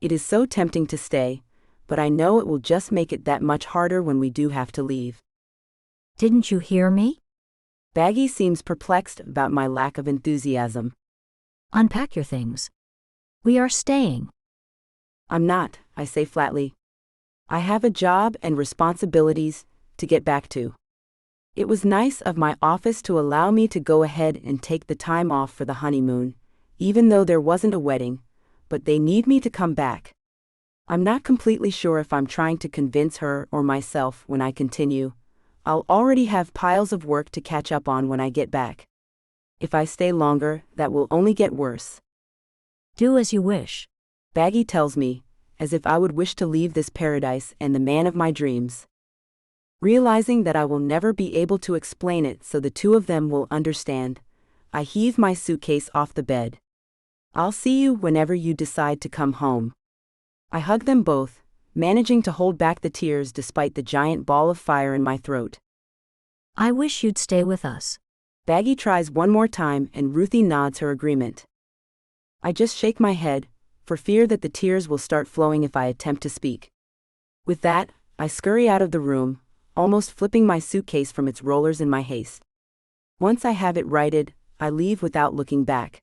It is so tempting to stay, but I know it will just make it that much harder when we do have to leave. Didn't you hear me? Baggy seems perplexed about my lack of enthusiasm. Unpack your things. We are staying. I'm not, I say flatly. I have a job and responsibilities to get back to. It was nice of my office to allow me to go ahead and take the time off for the honeymoon, even though there wasn't a wedding, but they need me to come back. I'm not completely sure if I'm trying to convince her or myself when I continue. I'll already have piles of work to catch up on when I get back. If I stay longer, that will only get worse. Do as you wish, Baggy tells me, as if I would wish to leave this paradise and the man of my dreams. Realizing that I will never be able to explain it so the two of them will understand, I heave my suitcase off the bed. I'll see you whenever you decide to come home. I hug them both, managing to hold back the tears despite the giant ball of fire in my throat. I wish you'd stay with us. Baggy tries one more time and Ruthie nods her agreement. I just shake my head, for fear that the tears will start flowing if I attempt to speak. With that, I scurry out of the room, almost flipping my suitcase from its rollers in my haste. Once I have it righted, I leave without looking back.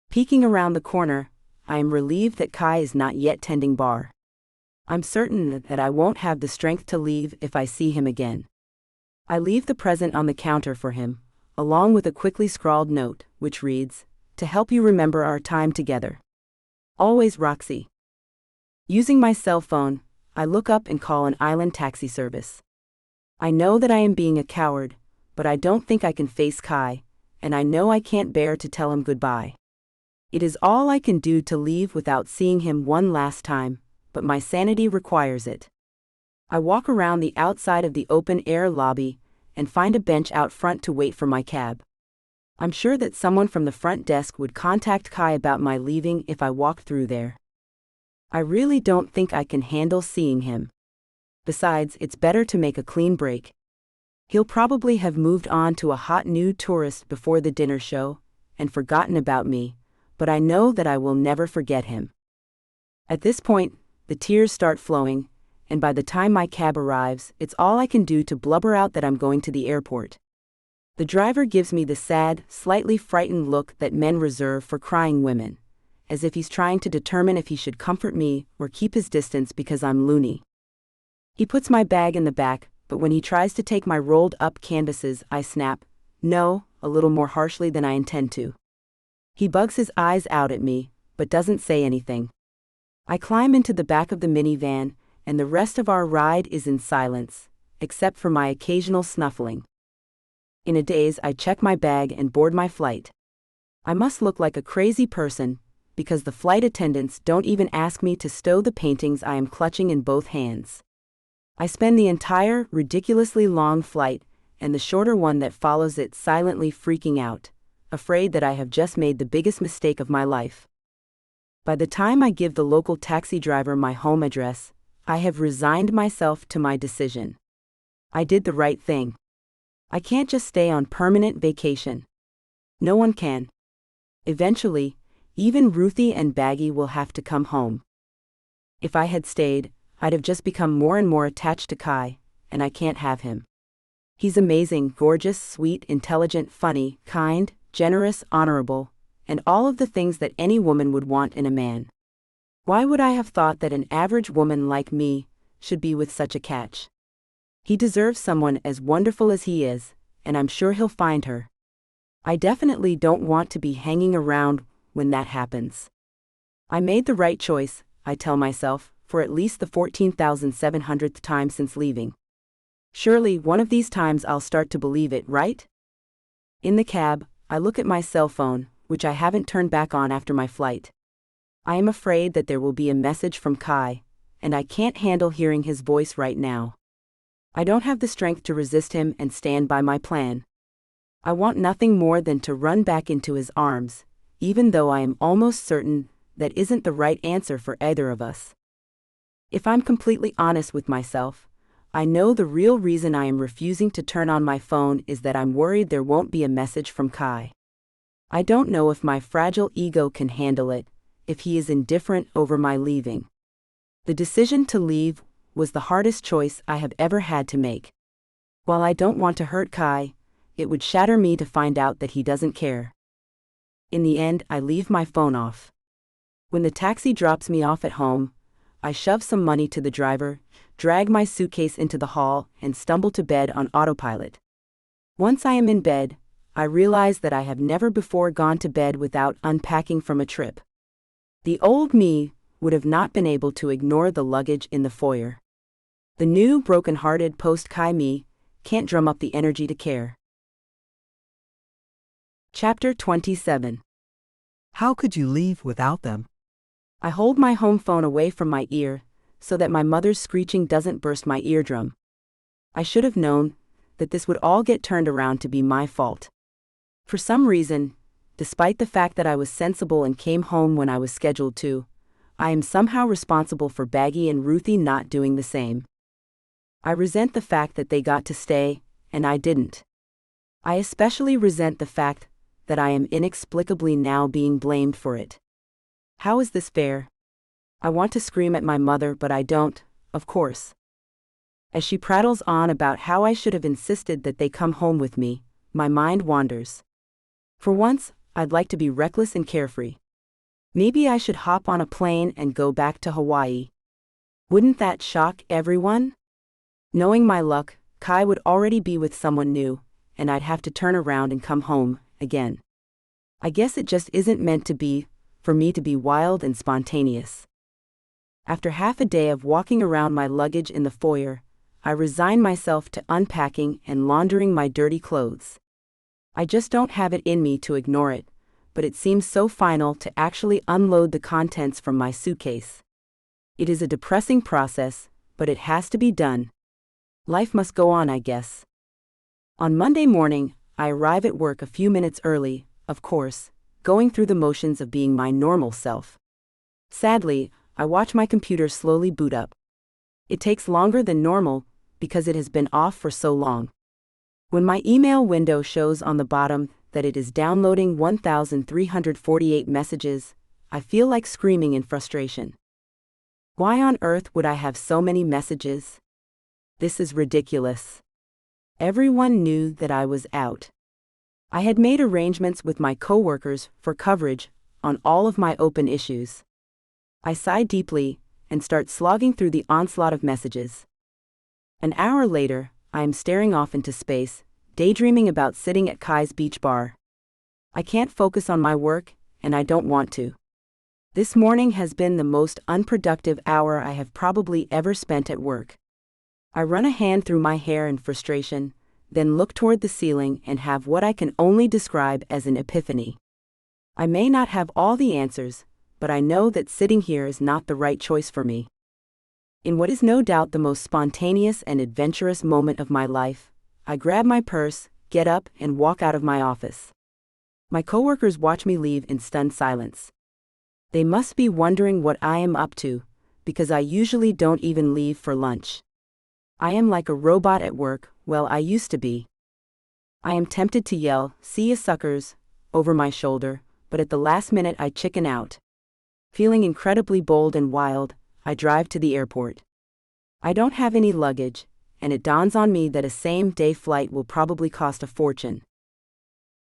Peeking around the corner, I am relieved that Kai is not yet tending bar. I'm certain that I won't have the strength to leave if I see him again. I leave the present on the counter for him, along with a quickly scrawled note, which reads, "To help you remember our time together. Always Roxy." Using my cell phone, I look up and call an island taxi service. I know that I am being a coward, but I don't think I can face Kai, and I know I can't bear to tell him goodbye. It is all I can do to leave without seeing him one last time, but my sanity requires it. I walk around the outside of the open-air lobby and find a bench out front to wait for my cab. I'm sure that someone from the front desk would contact Kai about my leaving if I walked through there. I really don't think I can handle seeing him. Besides, it's better to make a clean break. He'll probably have moved on to a hot new tourist before the dinner show and forgotten about me, but I know that I will never forget him. At this point, the tears start flowing, and by the time my cab arrives, it's all I can do to blubber out that I'm going to the airport. The driver gives me the sad, slightly frightened look that men reserve for crying women, as if he's trying to determine if he should comfort me or keep his distance because I'm loony. He puts my bag in the back, but when he tries to take my rolled-up canvases, I snap, "No," a little more harshly than I intend to. He bugs his eyes out at me, but doesn't say anything. I climb into the back of the minivan, and the rest of our ride is in silence, except for my occasional snuffling. In a daze, I check my bag and board my flight. I must look like a crazy person, because the flight attendants don't even ask me to stow the paintings I am clutching in both hands. I spend the entire, ridiculously long flight, and the shorter one that follows it, silently freaking out, afraid that I have just made the biggest mistake of my life. By the time I give the local taxi driver my home address, I have resigned myself to my decision. I did the right thing. I can't just stay on permanent vacation. No one can. Eventually, even Ruthie and Baggy will have to come home. If I had stayed, I'd have just become more and more attached to Kai, and I can't have him. He's amazing, gorgeous, sweet, intelligent, funny, kind, generous, honorable, and all of the things that any woman would want in a man. Why would I have thought that an average woman like me should be with such a catch? He deserves someone as wonderful as he is, and I'm sure he'll find her. I definitely don't want to be hanging around when that happens. I made the right choice, I tell myself, for at least the 14,700th time since leaving. Surely one of these times I'll start to believe it, right? In the cab, I look at my cell phone, which I haven't turned back on after my flight. I am afraid that there will be a message from Kai, and I can't handle hearing his voice right now. I don't have the strength to resist him and stand by my plan. I want nothing more than to run back into his arms, even though I am almost certain that isn't the right answer for either of us. If I'm completely honest with myself, I know the real reason I am refusing to turn on my phone is that I'm worried there won't be a message from Kai. I don't know if my fragile ego can handle it, if he is indifferent over my leaving. The decision to leave was the hardest choice I have ever had to make. While I don't want to hurt Kai, it would shatter me to find out that he doesn't care. In the end, I leave my phone off. When the taxi drops me off at home, I shove some money to the driver, drag my suitcase into the hall, and stumble to bed on autopilot. Once I am in bed, I realize that I have never before gone to bed without unpacking from a trip. The old me would have not been able to ignore the luggage in the foyer. The new broken-hearted post-Kai me can't drum up the energy to care. Chapter 27. How could you leave without them? I hold my home phone away from my ear, so that my mother's screeching doesn't burst my eardrum. I should have known that this would all get turned around to be my fault. For some reason, despite the fact that I was sensible and came home when I was scheduled to, I am somehow responsible for Baggy and Ruthie not doing the same. I resent the fact that they got to stay, and I didn't. I especially resent the fact that I am inexplicably now being blamed for it. How is this fair? I want to scream at my mother, but I don't, of course. As she prattles on about how I should have insisted that they come home with me, my mind wanders. For once, I'd like to be reckless and carefree. Maybe I should hop on a plane and go back to Hawaii. Wouldn't that shock everyone? Knowing my luck, Kai would already be with someone new, and I'd have to turn around and come home again. I guess it just isn't meant to be, for me to be wild and spontaneous. After half a day of walking around my luggage in the foyer, I resign myself to unpacking and laundering my dirty clothes. I just don't have it in me to ignore it, but it seems so final to actually unload the contents from my suitcase. It is a depressing process, but it has to be done. Life must go on, I guess. On Monday morning, I arrive at work a few minutes early, of course, going through the motions of being my normal self. Sadly, I watch my computer slowly boot up. It takes longer than normal because it has been off for so long. When my email window shows on the bottom that it is downloading 1,348 messages, I feel like screaming in frustration. Why on earth would I have so many messages? This is ridiculous. Everyone knew that I was out. I had made arrangements with my coworkers for coverage on all of my open issues. I sigh deeply and start slogging through the onslaught of messages. An hour later, I am staring off into space, daydreaming about sitting at Kai's beach bar. I can't focus on my work, and I don't want to. This morning has been the most unproductive hour I have probably ever spent at work. I run a hand through my hair in frustration, then look toward the ceiling and have what I can only describe as an epiphany. I may not have all the answers, but I know that sitting here is not the right choice for me. In what is no doubt the most spontaneous and adventurous moment of my life, I grab my purse, get up, and walk out of my office. My coworkers watch me leave in stunned silence. They must be wondering what I am up to, because I usually don't even leave for lunch. I am like a robot at work, well, I used to be. I am tempted to yell, "See ya, suckers," over my shoulder, but at the last minute I chicken out. Feeling incredibly bold and wild, I drive to the airport. I don't have any luggage, and it dawns on me that a same-day flight will probably cost a fortune.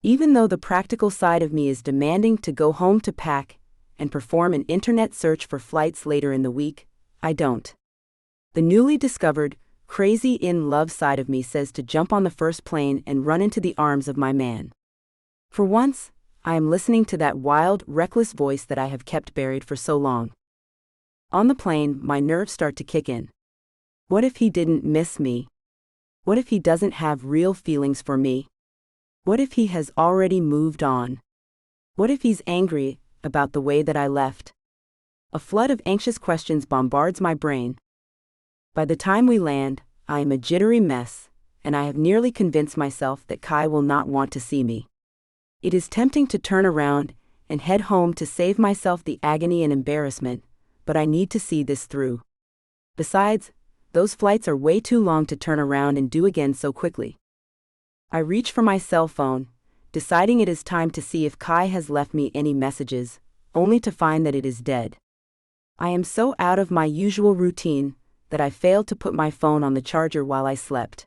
Even though the practical side of me is demanding to go home to pack and perform an internet search for flights later in the week, I don't. The newly discovered, crazy in love side of me says to jump on the first plane and run into the arms of my man. For once, I am listening to that wild, reckless voice that I have kept buried for so long. On the plane, my nerves start to kick in. What if he didn't miss me? What if he doesn't have real feelings for me? What if he has already moved on? What if he's angry about the way that I left? A flood of anxious questions bombards my brain. By the time we land, I am a jittery mess, and I have nearly convinced myself that Kai will not want to see me. It is tempting to turn around and head home to save myself the agony and embarrassment, but I need to see this through. Besides, those flights are way too long to turn around and do again so quickly. I reach for my cell phone, deciding it is time to see if Kai has left me any messages, only to find that it is dead. I am so out of my usual routine that I failed to put my phone on the charger while I slept.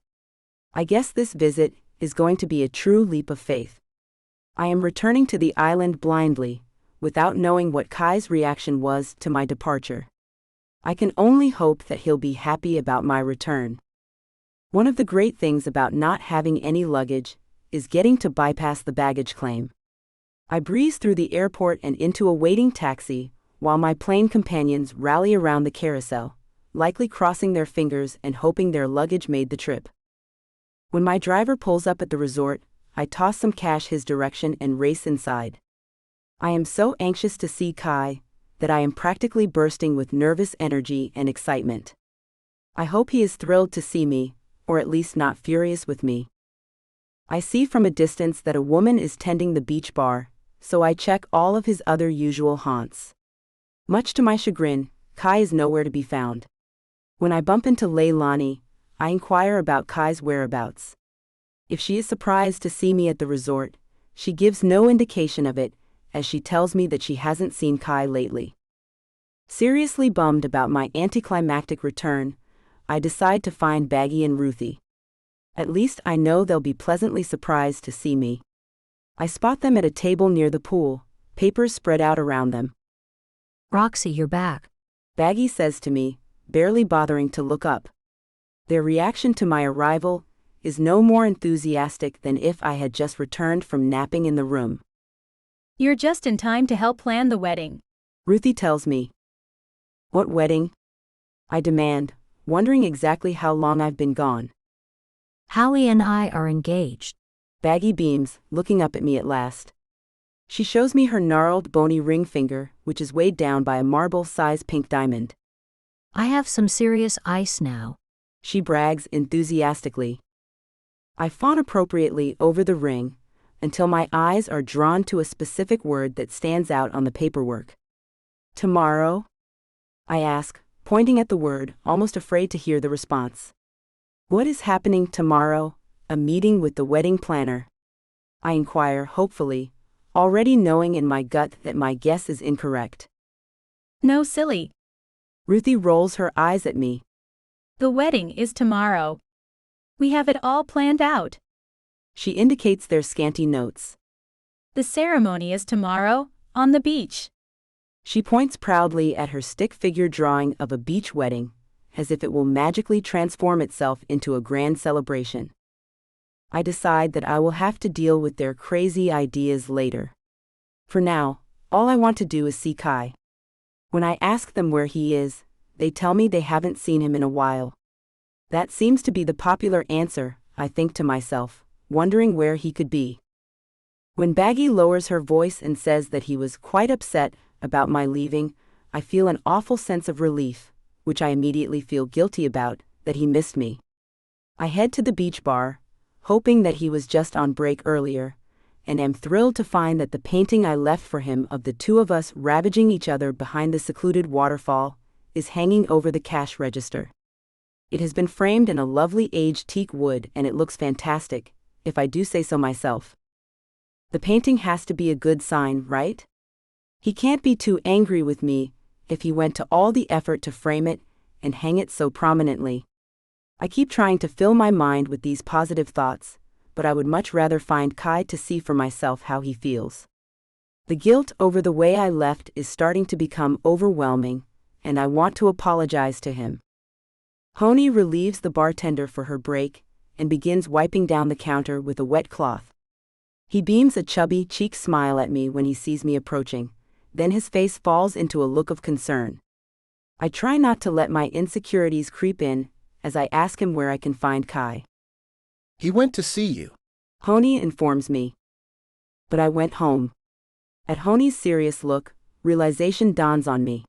I guess this visit is going to be a true leap of faith. I am returning to the island blindly, without knowing what Kai's reaction was to my departure. I can only hope that he'll be happy about my return. One of the great things about not having any luggage is getting to bypass the baggage claim. I breeze through the airport and into a waiting taxi, while my plane companions rally around the carousel, likely crossing their fingers and hoping their luggage made the trip. When my driver pulls up at the resort, I toss some cash his direction and race inside. I am so anxious to see Kai that I am practically bursting with nervous energy and excitement. I hope he is thrilled to see me, or at least not furious with me. I see from a distance that a woman is tending the beach bar, so I check all of his other usual haunts. Much to my chagrin, Kai is nowhere to be found. When I bump into Lei'd, I inquire about Kai's whereabouts. If she is surprised to see me at the resort, she gives no indication of it, as she tells me that she hasn't seen Kai lately. Seriously bummed about my anticlimactic return, I decide to find Baggy and Ruthie. At least I know they'll be pleasantly surprised to see me. I spot them at a table near the pool, papers spread out around them. Roxy, you're back. Baggy says to me, barely bothering to look up. Their reaction to my arrival is no more enthusiastic than if I had just returned from napping in the room. You're just in time to help plan the wedding. Ruthie tells me. What wedding? I demand, wondering exactly how long I've been gone. Howie and I are engaged. Baggy beams, looking up at me at last. She shows me her gnarled, bony ring finger, which is weighed down by a marble-sized pink diamond. I have some serious ice now. She brags enthusiastically. I fawn appropriately over the ring, until my eyes are drawn to a specific word that stands out on the paperwork. Tomorrow? I ask, pointing at the word, almost afraid to hear the response. What is happening tomorrow? A meeting with the wedding planner? I inquire hopefully, already knowing in my gut that my guess is incorrect. No, silly. Ruthie rolls her eyes at me. The wedding is tomorrow. We have it all planned out. She indicates their scanty notes. The ceremony is tomorrow, on the beach. She points proudly at her stick figure drawing of a beach wedding, as if it will magically transform itself into a grand celebration. I decide that I will have to deal with their crazy ideas later. For now, all I want to do is see Kai. When I ask them where he is, they tell me they haven't seen him in a while. That seems to be the popular answer, I think to myself, wondering where he could be. When Baggy lowers her voice and says that he was quite upset about my leaving, I feel an awful sense of relief, which I immediately feel guilty about, that he missed me. I head to the beach bar, hoping that he was just on break earlier, and am thrilled to find that the painting I left for him of the two of us ravaging each other behind the secluded waterfall is hanging over the cash register. It has been framed in a lovely aged teak wood and it looks fantastic, if I do say so myself. The painting has to be a good sign, right? He can't be too angry with me if he went to all the effort to frame it and hang it so prominently. I keep trying to fill my mind with these positive thoughts, but I would much rather find Kai to see for myself how he feels. The guilt over the way I left is starting to become overwhelming, and I want to apologize to him. Honey relieves the bartender for her break and begins wiping down the counter with a wet cloth. He beams a chubby cheek smile at me when he sees me approaching, then his face falls into a look of concern. I try not to let my insecurities creep in as I ask him where I can find Kai. He went to see you. Honey informs me. But I went home. At Honey's serious look, realization dawns on me.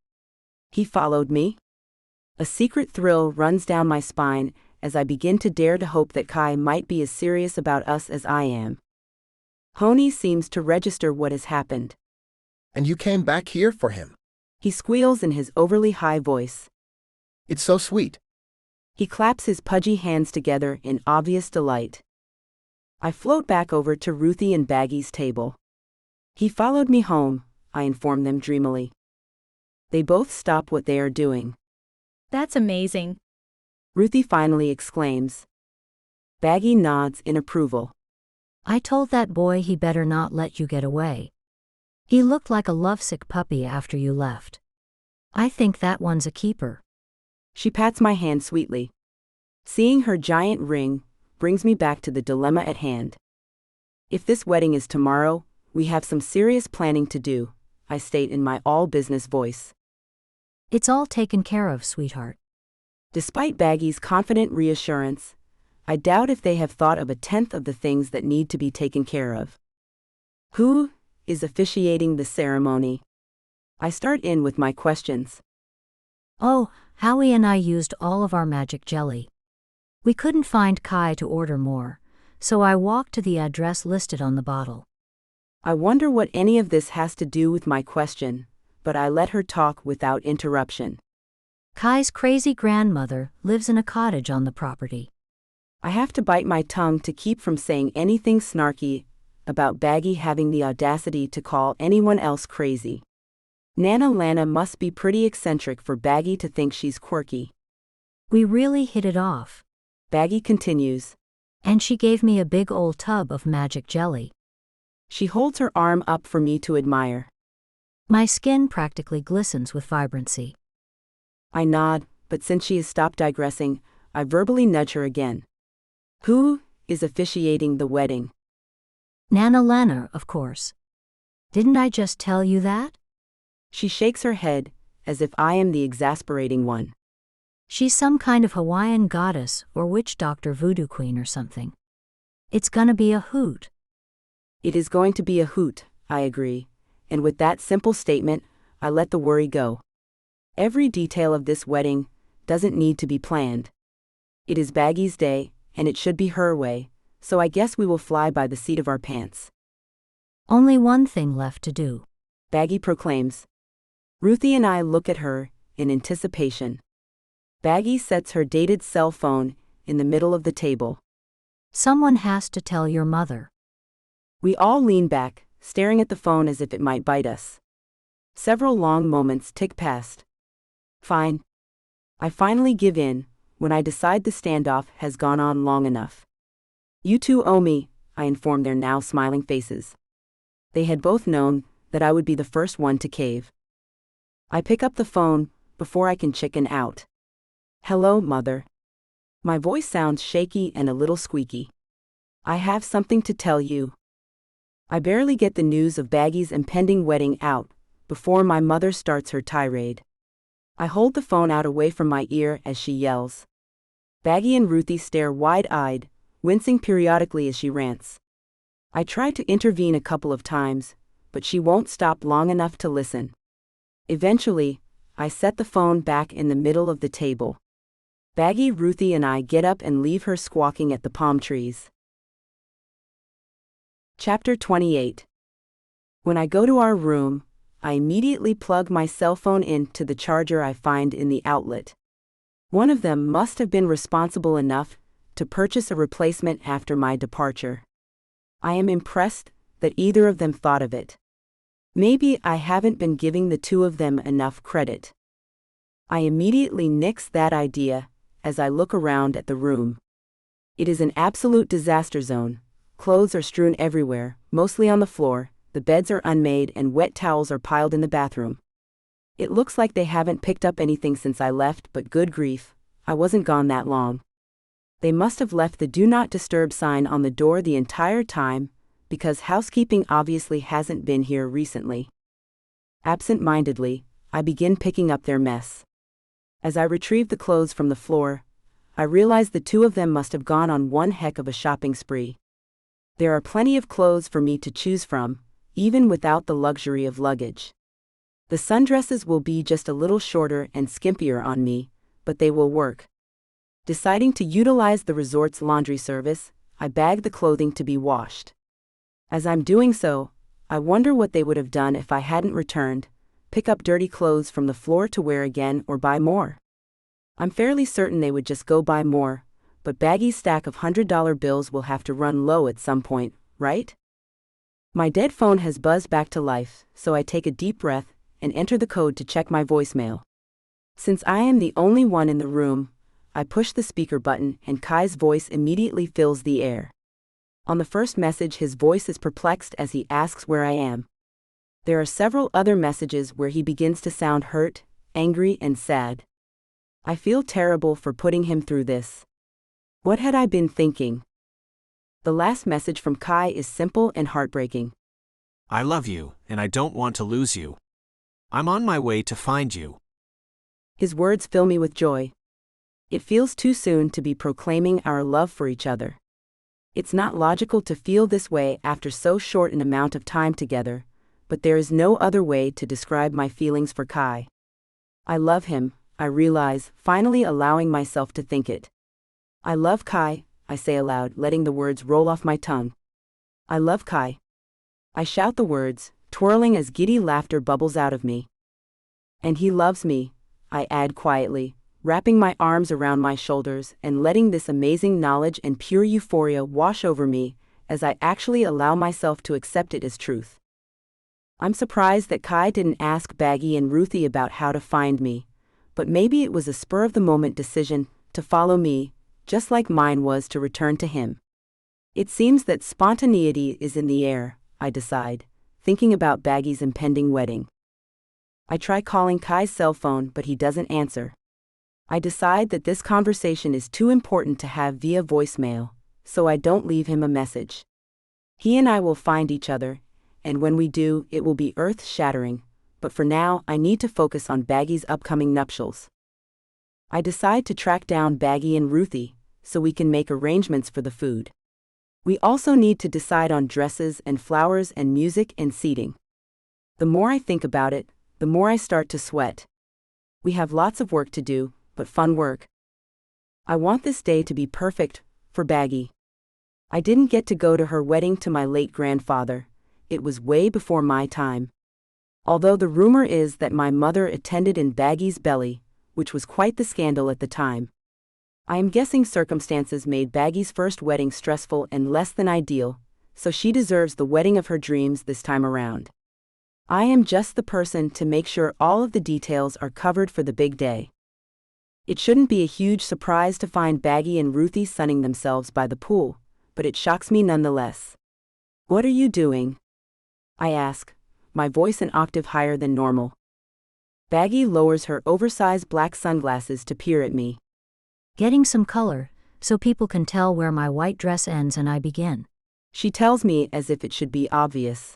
He followed me? A secret thrill runs down my spine as I begin to dare to hope that Kai might be as serious about us as I am. Honey seems to register what has happened. And you came back here for him. He squeals in his overly high voice. It's so sweet. He claps his pudgy hands together in obvious delight. I float back over to Ruthie and Baggy's table. He followed me home, I inform them dreamily. They both stop what they are doing. That's amazing. Ruthie finally exclaims. Baggy nods in approval. I told that boy he better not let you get away. He looked like a lovesick puppy after you left. I think that one's a keeper. She pats my hand sweetly. Seeing her giant ring brings me back to the dilemma at hand. If this wedding is tomorrow, we have some serious planning to do, I state in my all-business voice. It's all taken care of, sweetheart. Despite Baggy's confident reassurance, I doubt if they have thought of a tenth of the things that need to be taken care of. Who is officiating the ceremony? I start in with my questions. Oh, Howie and I used all of our magic jelly. We couldn't find Kai to order more, so I walked to the address listed on the bottle. I wonder what any of this has to do with my question, but I let her talk without interruption. Kai's crazy grandmother lives in a cottage on the property. I have to bite my tongue to keep from saying anything snarky about Baggy having the audacity to call anyone else crazy. Nana Lana must be pretty eccentric for Baggy to think she's quirky. We really hit it off. Baggy continues. And she gave me a big old tub of magic jelly. She holds her arm up for me to admire. My skin practically glistens with vibrancy. I nod, but since she has stopped digressing, I verbally nudge her again. Who is officiating the wedding? Nana Lena, of course. Didn't I just tell you that? She shakes her head, as if I am the exasperating one. She's some kind of Hawaiian goddess or witch doctor voodoo queen or something. It's gonna be a hoot. It is going to be a hoot, I agree, and with that simple statement, I let the worry go. Every detail of this wedding doesn't need to be planned. It is Baggy's day, and it should be her way, so I guess we will fly by the seat of our pants. Only one thing left to do, Baggy proclaims. Ruthie and I look at her in anticipation. Baggy sets her dated cell phone in the middle of the table. Someone has to tell your mother. We all lean back, staring at the phone as if it might bite us. Several long moments tick past. Fine. I finally give in, when I decide the standoff has gone on long enough. You two owe me, I inform their now smiling faces. They had both known that I would be the first one to cave. I pick up the phone before I can chicken out. Hello, Mother. My voice sounds shaky and a little squeaky. I have something to tell you. I barely get the news of Baggy's impending wedding out before my mother starts her tirade. I hold the phone out away from my ear as she yells. Baggy and Ruthie stare wide-eyed, wincing periodically as she rants. I try to intervene a couple of times, but she won't stop long enough to listen. Eventually, I set the phone back in the middle of the table. Baggy, Ruthie, and I get up and leave her squawking at the palm trees. Chapter 28. When I go to our room, I immediately plug my cell phone into the charger I find in the outlet. One of them must have been responsible enough to purchase a replacement after my departure. I am impressed that either of them thought of it. Maybe I haven't been giving the two of them enough credit. I immediately nix that idea as I look around at the room. It is an absolute disaster zone. Clothes are strewn everywhere, mostly on the floor, the beds are unmade and wet towels are piled in the bathroom. It looks like they haven't picked up anything since I left, but good grief, I wasn't gone that long. They must have left the Do Not Disturb sign on the door the entire time, because housekeeping obviously hasn't been here recently. Absent-mindedly, I begin picking up their mess. As I retrieve the clothes from the floor, I realize the two of them must have gone on one heck of a shopping spree. There are plenty of clothes for me to choose from, even without the luxury of luggage. The sundresses will be just a little shorter and skimpier on me, but they will work. Deciding to utilize the resort's laundry service, I bag the clothing to be washed. As I'm doing so, I wonder what they would have done if I hadn't returned, pick up dirty clothes from the floor to wear again or buy more. I'm fairly certain they would just go buy more, but Baggy's stack of $100 bills will have to run low at some point, right? My dead phone has buzzed back to life, so I take a deep breath and enter the code to check my voicemail. Since I am the only one in the room, I push the speaker button and Kai's voice immediately fills the air. On the first message, his voice is perplexed as he asks where I am. There are several other messages where he begins to sound hurt, angry, and sad. I feel terrible for putting him through this. What had I been thinking? The last message from Kai is simple and heartbreaking. I love you, and I don't want to lose you. I'm on my way to find you. His words fill me with joy. It feels too soon to be proclaiming our love for each other. It's not logical to feel this way after so short an amount of time together, but there is no other way to describe my feelings for Kai. I love him, I realize, finally allowing myself to think it. I love Kai, I say aloud, letting the words roll off my tongue. I love Kai. I shout the words, twirling as giddy laughter bubbles out of me. And he loves me, I add quietly, wrapping my arms around my shoulders and letting this amazing knowledge and pure euphoria wash over me as I actually allow myself to accept it as truth. I'm surprised that Kai didn't ask Baggy and Ruthie about how to find me, but maybe it was a spur-of-the-moment decision to follow me, just like mine was to return to him. It seems that spontaneity is in the air, I decide, thinking about Baggy's impending wedding. I try calling Kai's cell phone, but he doesn't answer. I decide that this conversation is too important to have via voicemail, so I don't leave him a message. He and I will find each other, and when we do, it will be earth-shattering, but for now, I need to focus on Baggy's upcoming nuptials. I decide to track down Baggy and Ruthie, so we can make arrangements for the food. We also need to decide on dresses and flowers and music and seating. The more I think about it, the more I start to sweat. We have lots of work to do, but fun work. I want this day to be perfect for Baggy. I didn't get to go to her wedding to my late grandfather. It was way before my time. Although the rumor is that my mother attended in Baggy's belly, which was quite the scandal at the time. I am guessing circumstances made Baggy's first wedding stressful and less than ideal, so she deserves the wedding of her dreams this time around. I am just the person to make sure all of the details are covered for the big day. It shouldn't be a huge surprise to find Baggy and Ruthie sunning themselves by the pool, but it shocks me nonetheless. "What are you doing?" I ask, my voice an octave higher than normal. Baggy lowers her oversized black sunglasses to peer at me. "Getting some color, so people can tell where my white dress ends and I begin." She tells me as if it should be obvious.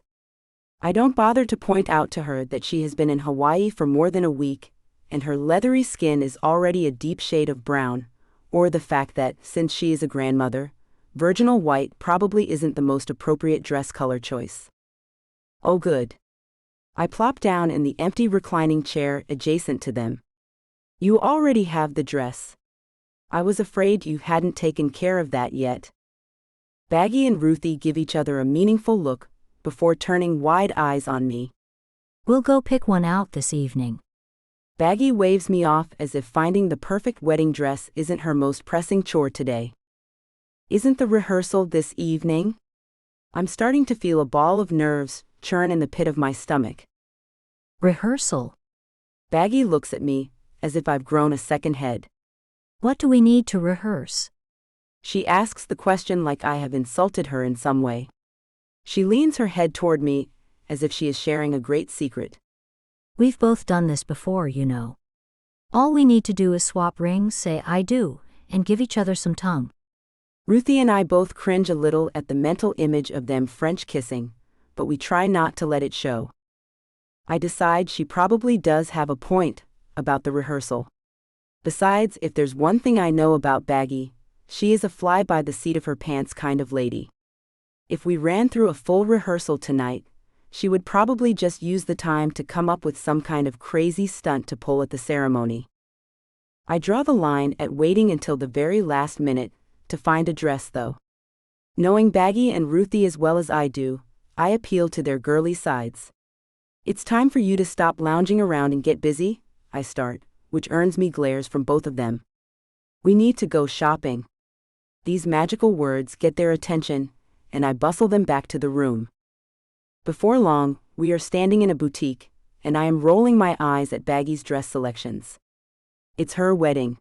I don't bother to point out to her that she has been in Hawaii for more than a week, and her leathery skin is already a deep shade of brown, or the fact that, since she is a grandmother, virginal white probably isn't the most appropriate dress color choice. Oh good. I plop down in the empty reclining chair adjacent to them. "You already have the dress. I was afraid you hadn't taken care of that yet." Baggy and Ruthie give each other a meaningful look, before turning wide eyes on me. "We'll go pick one out this evening." Baggy waves me off as if finding the perfect wedding dress isn't her most pressing chore today. "Isn't the rehearsal this evening?" I'm starting to feel a ball of nerves churn in the pit of my stomach. "Rehearsal?" Baggy looks at me, as if I've grown a second head. "What do we need to rehearse?" She asks the question like I have insulted her in some way. She leans her head toward me, as if she is sharing a great secret. "We've both done this before, you know. All we need to do is swap rings, say I do, and give each other some tongue." Ruthie and I both cringe a little at the mental image of them French kissing, but we try not to let it show. I decide she probably does have a point about the rehearsal. Besides, if there's one thing I know about Baggy, she is a fly-by-the-seat-of-her-pants kind of lady. If we ran through a full rehearsal tonight, she would probably just use the time to come up with some kind of crazy stunt to pull at the ceremony. I draw the line at waiting until the very last minute to find a dress though. Knowing Baggy and Ruthie as well as I do, I appeal to their girly sides. "It's time for you to stop lounging around and get busy," I start, which earns me glares from both of them. "We need to go shopping." These magical words get their attention, and I bustle them back to the room. Before long, we are standing in a boutique, and I am rolling my eyes at Baggy's dress selections. It's her wedding.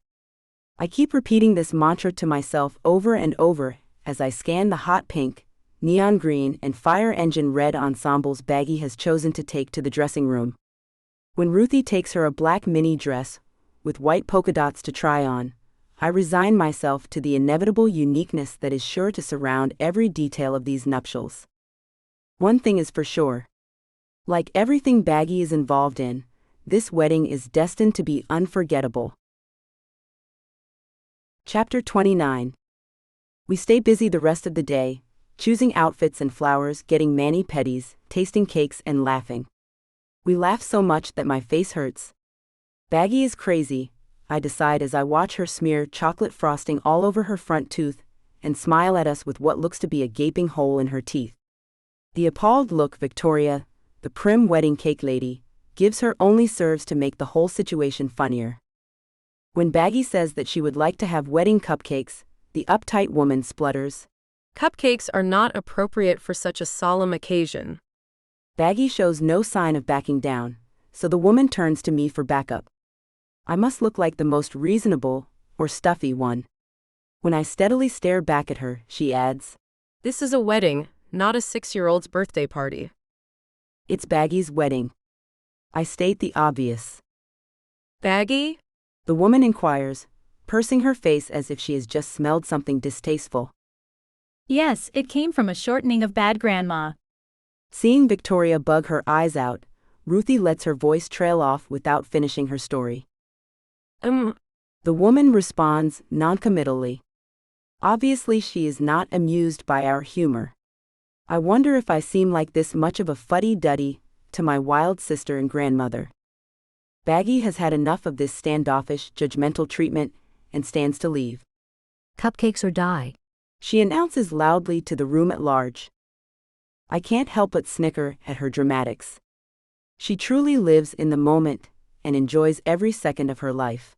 I keep repeating this mantra to myself over and over as I scan the hot pink, neon green, and fire engine red ensembles Baggy has chosen to take to the dressing room. When Ruthie takes her a black mini dress with white polka dots to try on, I resign myself to the inevitable uniqueness that is sure to surround every detail of these nuptials. One thing is for sure. Like everything Baggy is involved in, this wedding is destined to be unforgettable. Chapter 29. We stay busy the rest of the day, choosing outfits and flowers, getting mani-pedis, tasting cakes, and laughing. We laugh so much that my face hurts. Baggy is crazy, I decide as I watch her smear chocolate frosting all over her front tooth and smile at us with what looks to be a gaping hole in her teeth. The appalled look Victoria, the prim wedding cake lady, gives her only serves to make the whole situation funnier. When Baggy says that she would like to have wedding cupcakes, the uptight woman splutters. "Cupcakes are not appropriate for such a solemn occasion." Baggy shows no sign of backing down, so the woman turns to me for backup. I must look like the most reasonable, or stuffy one. When I steadily stare back at her, she adds, "This is a wedding, not a 6-year-old's birthday party." It's Baggy's wedding. I state the obvious. Baggy? The woman inquires, pursing her face as if she has just smelled something distasteful. Yes, it came from a shortening of bad grandma. Seeing Victoria bug her eyes out, Ruthie lets her voice trail off without finishing her story. The woman responds noncommittally. Obviously, she is not amused by our humor. I wonder if I seem like this much of a fuddy-duddy to my wild sister and grandmother. Baggy has had enough of this standoffish, judgmental treatment and stands to leave. Cupcakes or die. She announces loudly to the room at large. I can't help but snicker at her dramatics. She truly lives in the moment and enjoys every second of her life.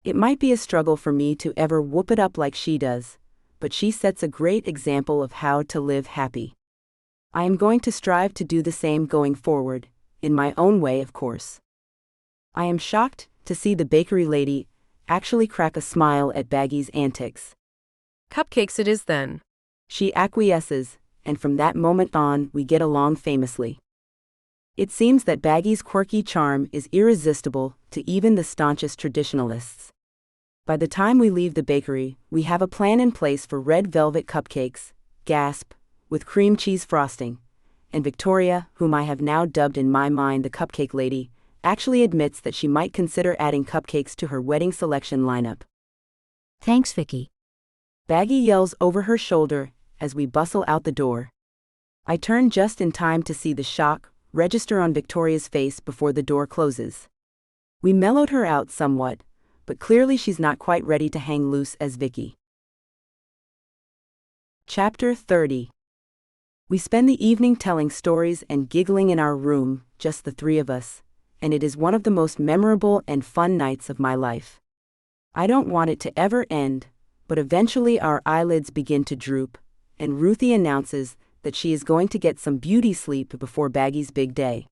It might be a struggle for me to ever whoop it up like she does, but she sets a great example of how to live happy. I am going to strive to do the same going forward, in my own way, of course. I am shocked to see the bakery lady actually crack a smile at Baggy's antics. Cupcakes it is then. She acquiesces, and from that moment on, we get along famously. It seems that Baggy's quirky charm is irresistible to even the staunchest traditionalists. By the time we leave the bakery, we have a plan in place for red velvet cupcakes, gasp, with cream cheese frosting, and Victoria, whom I have now dubbed in my mind the cupcake lady, actually admits that she might consider adding cupcakes to her wedding selection lineup. Thanks, Vicky. Baggy yells over her shoulder as we bustle out the door. I turn just in time to see the shock register on Victoria's face before the door closes. We mellowed her out somewhat, but clearly she's not quite ready to hang loose as Vicky. Chapter 30. We spend the evening telling stories and giggling in our room, just the three of us, and it is one of the most memorable and fun nights of my life. I don't want it to ever end, but eventually our eyelids begin to droop, and Ruthie announces that she is going to get some beauty sleep before Baggy's big day.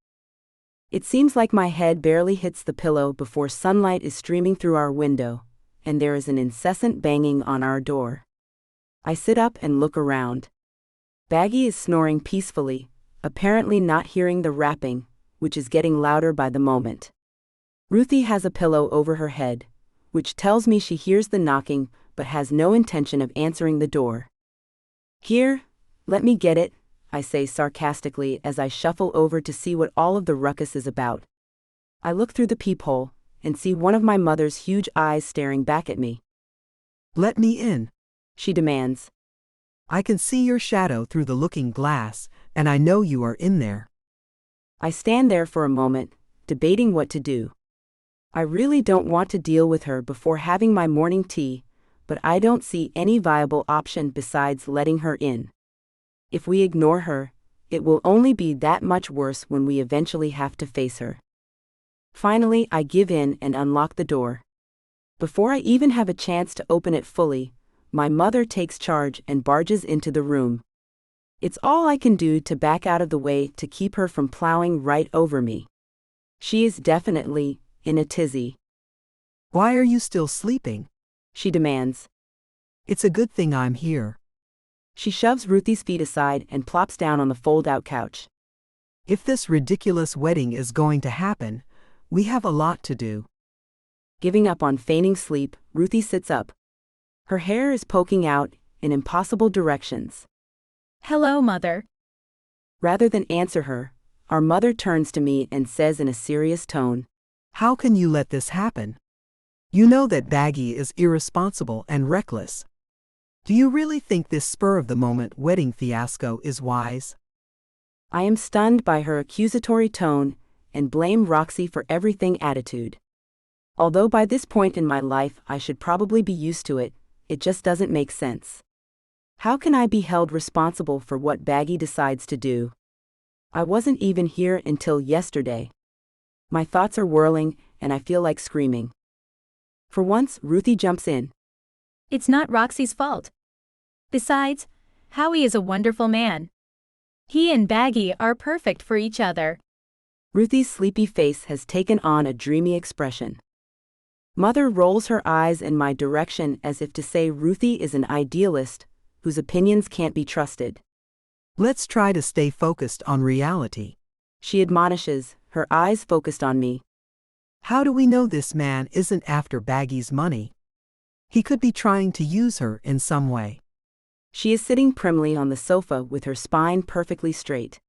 It seems like my head barely hits the pillow before sunlight is streaming through our window, and there is an incessant banging on our door. I sit up and look around. Baggy is snoring peacefully, apparently not hearing the rapping, which is getting louder by the moment. Ruthie has a pillow over her head, which tells me she hears the knocking but has no intention of answering the door. Here, let me get it, I say sarcastically as I shuffle over to see what all of the ruckus is about. I look through the peephole and see one of my mother's huge eyes staring back at me. Let me in, she demands. I can see your shadow through the looking glass, and I know you are in there. I stand there for a moment, debating what to do. I really don't want to deal with her before having my morning tea, but I don't see any viable option besides letting her in. If we ignore her, it will only be that much worse when we eventually have to face her. Finally, I give in and unlock the door. Before I even have a chance to open it fully, my mother takes charge and barges into the room. It's all I can do to back out of the way to keep her from plowing right over me. She is definitely in a tizzy. Why are you still sleeping? She demands. It's a good thing I'm here. She shoves Ruthie's feet aside and plops down on the fold-out couch. If this ridiculous wedding is going to happen, we have a lot to do. Giving up on feigning sleep, Ruthie sits up. Her hair is poking out in impossible directions. Hello, Mother. Rather than answer her, our mother turns to me and says in a serious tone, How can you let this happen? You know that Baggy is irresponsible and reckless. Do you really think this spur-of-the-moment wedding fiasco is wise? I am stunned by her accusatory tone and blame Roxy for everything attitude. Although by this point in my life I should probably be used to it, it just doesn't make sense. How can I be held responsible for what Baggy decides to do? I wasn't even here until yesterday. My thoughts are whirling and I feel like screaming. For once, Ruthie jumps in. It's not Roxy's fault. Besides, Howie is a wonderful man. He and Baggy are perfect for each other. Ruthie's sleepy face has taken on a dreamy expression. Mother rolls her eyes in my direction as if to say Ruthie is an idealist whose opinions can't be trusted. Let's try to stay focused on reality, she admonishes, her eyes focused on me. How do we know this man isn't after Baggy's money? He could be trying to use her in some way. She is sitting primly on the sofa with her spine perfectly straight.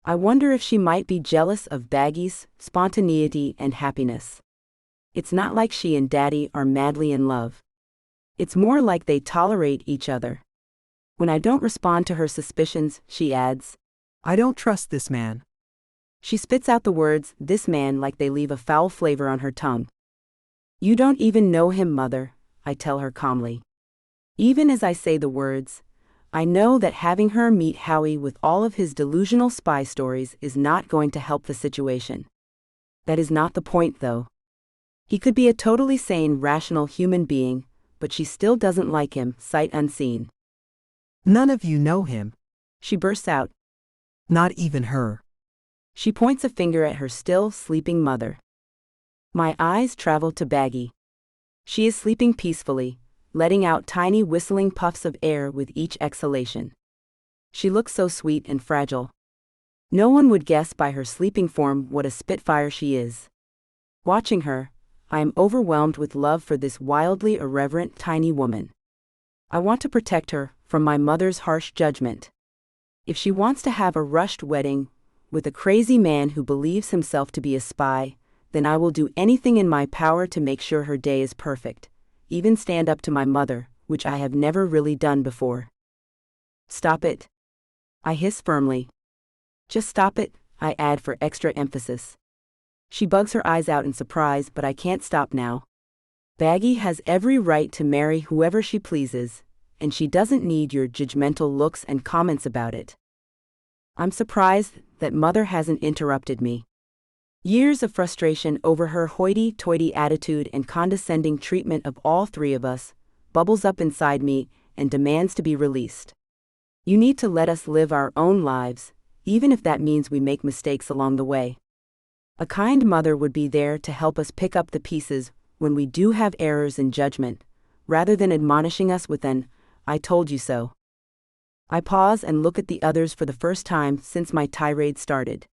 I wonder if she might be jealous of Baggy's spontaneity and happiness. It's not like she and Daddy are madly in love. It's more like they tolerate each other. When I don't respond to her suspicions, she adds, I don't trust this man. She spits out the words, this man, like they leave a foul flavor on her tongue. You don't even know him, Mother, I tell her calmly. Even as I say the words, I know that having her meet Howie with all of his delusional spy stories is not going to help the situation. That is not the point, though. He could be a totally sane, rational human being, but she still doesn't like him, sight unseen. None of you know him. She bursts out. Not even her. She points a finger at her still sleeping mother. My eyes travel to Baggy. She is sleeping peacefully, letting out tiny whistling puffs of air with each exhalation. She looks so sweet and fragile. No one would guess by her sleeping form what a spitfire she is. Watching her, I am overwhelmed with love for this wildly irreverent tiny woman. I want to protect her from my mother's harsh judgment. If she wants to have a rushed wedding with a crazy man who believes himself to be a spy, then I will do anything in my power to make sure her day is perfect, even stand up to my mother, which I have never really done before. Stop it. I hiss firmly. Just stop it, I add for extra emphasis. She bugs her eyes out in surprise, but I can't stop now. Baggy has every right to marry whoever she pleases, and she doesn't need your judgmental looks and comments about it. I'm surprised that Mother hasn't interrupted me. Years of frustration over her hoity-toity attitude and condescending treatment of all three of us bubbles up inside me and demands to be released. You need to let us live our own lives, even if that means we make mistakes along the way. A kind mother would be there to help us pick up the pieces when we do have errors in judgment, rather than admonishing us with an, I told you so. I pause and look at the others for the first time since my tirade started.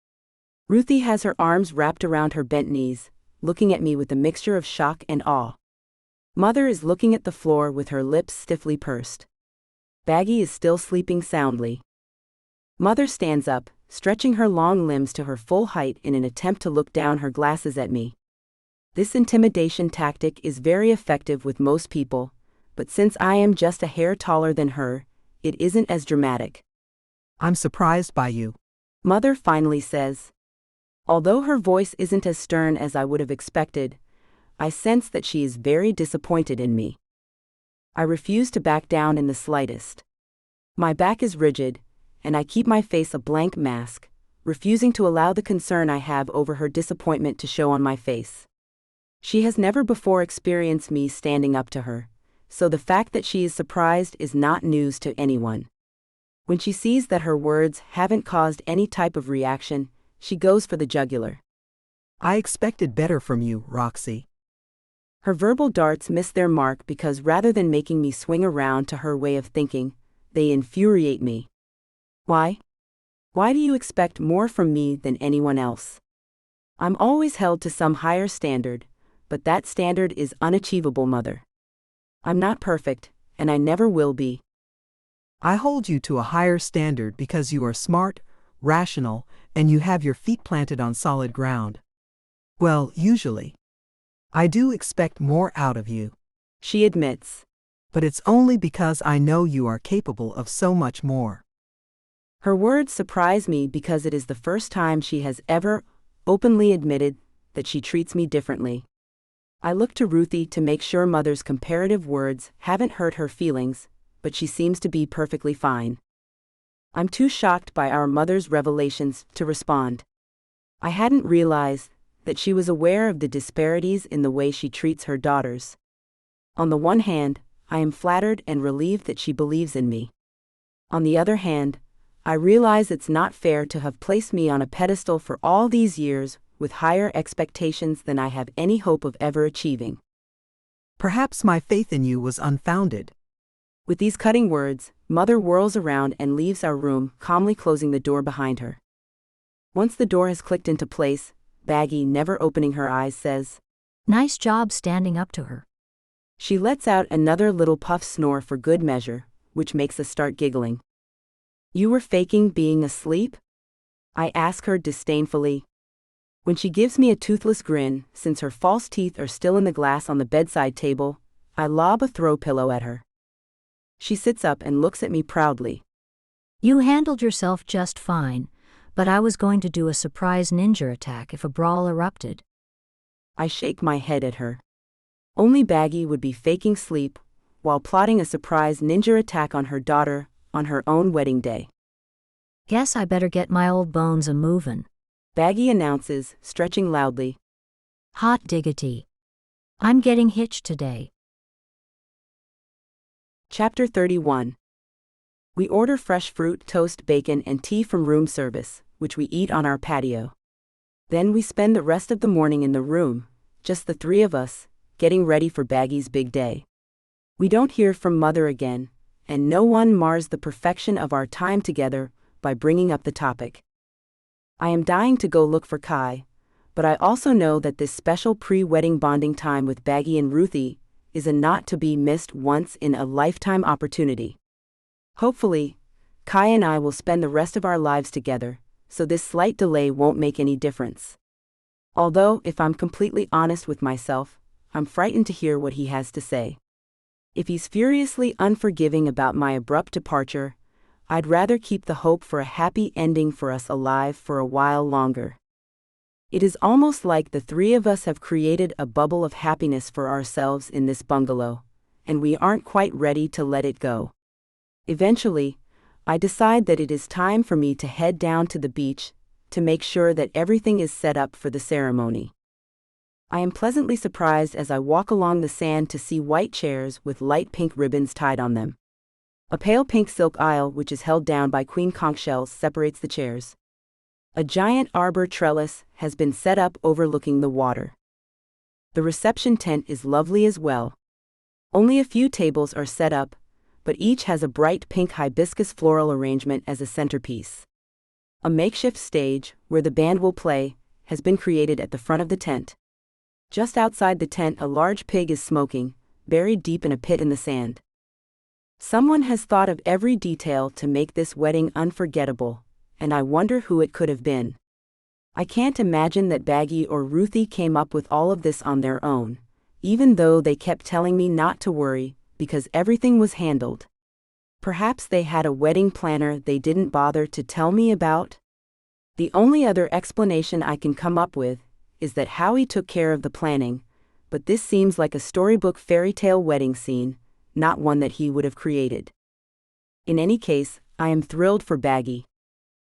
Ruthie has her arms wrapped around her bent knees, looking at me with a mixture of shock and awe. Mother is looking at the floor with her lips stiffly pursed. Baggy is still sleeping soundly. Mother stands up, stretching her long limbs to her full height in an attempt to look down her glasses at me. This intimidation tactic is very effective with most people, but since I am just a hair taller than her, it isn't as dramatic. I'm surprised by you. Mother finally says. Although her voice isn't as stern as I would have expected, I sense that she is very disappointed in me. I refuse to back down in the slightest. My back is rigid, and I keep my face a blank mask, refusing to allow the concern I have over her disappointment to show on my face. She has never before experienced me standing up to her, so the fact that she is surprised is not news to anyone. When she sees that her words haven't caused any type of reaction, she goes for the jugular. I expected better from you, Roxy. Her verbal darts miss their mark because rather than making me swing around to her way of thinking, they infuriate me. Why? Why do you expect more from me than anyone else? I'm always held to some higher standard, but that standard is unachievable, Mother. I'm not perfect, and I never will be. I hold you to a higher standard because you are smart, rational, and you have your feet planted on solid ground. Well, usually. I do expect more out of you, she admits. But it's only because I know you are capable of so much more. Her words surprise me because it is the first time she has ever openly admitted that she treats me differently. I look to Ruthie to make sure Mother's comparative words haven't hurt her feelings, but she seems to be perfectly fine. I'm too shocked by our mother's revelations to respond. I hadn't realized that she was aware of the disparities in the way she treats her daughters. On the one hand, I am flattered and relieved that she believes in me. On the other hand, I realize it's not fair to have placed me on a pedestal for all these years with higher expectations than I have any hope of ever achieving. Perhaps my faith in you was unfounded. With these cutting words, Mother whirls around and leaves our room, calmly closing the door behind her. Once the door has clicked into place, Baggy, never opening her eyes, says, Nice job standing up to her. She lets out another little puff snore for good measure, which makes us start giggling. You were faking being asleep? I ask her disdainfully. When she gives me a toothless grin, since her false teeth are still in the glass on the bedside table, I lob a throw pillow at her. She sits up and looks at me proudly. You handled yourself just fine, but I was going to do a surprise ninja attack if a brawl erupted. I shake my head at her. Only Baggy would be faking sleep while plotting a surprise ninja attack on her daughter on her own wedding day. Guess I better get my old bones a-movin', Baggy announces, stretching loudly. Hot diggity. I'm getting hitched today. Chapter 31. We order fresh fruit, toast, bacon, and tea from room service, which we eat on our patio. Then we spend the rest of the morning in the room, just the three of us, getting ready for Baggy's big day. We don't hear from Mother again, and no one mars the perfection of our time together by bringing up the topic. I am dying to go look for Kai, but I also know that this special pre-wedding bonding time with Baggy and Ruthie is a not-to-be-missed once-in-a-lifetime opportunity. Hopefully, Kai and I will spend the rest of our lives together, so this slight delay won't make any difference. Although, if I'm completely honest with myself, I'm frightened to hear what he has to say. If he's furiously unforgiving about my abrupt departure, I'd rather keep the hope for a happy ending for us alive for a while longer. It is almost like the three of us have created a bubble of happiness for ourselves in this bungalow, and we aren't quite ready to let it go. Eventually, I decide that it is time for me to head down to the beach to make sure that everything is set up for the ceremony. I am pleasantly surprised as I walk along the sand to see white chairs with light pink ribbons tied on them. A pale pink silk aisle which is held down by queen conch shells separates the chairs. A giant arbor trellis has been set up overlooking the water. The reception tent is lovely as well. Only a few tables are set up, but each has a bright pink hibiscus floral arrangement as a centerpiece. A makeshift stage, where the band will play, has been created at the front of the tent. Just outside the tent, a large pig is smoking, buried deep in a pit in the sand. Someone has thought of every detail to make this wedding unforgettable, and I wonder who it could have been. I can't imagine that Baggy or Ruthie came up with all of this on their own, even though they kept telling me not to worry, because everything was handled. Perhaps they had a wedding planner they didn't bother to tell me about? The only other explanation I can come up with is that Howie took care of the planning, but this seems like a storybook fairy tale wedding scene, not one that he would have created. In any case, I am thrilled for Baggy.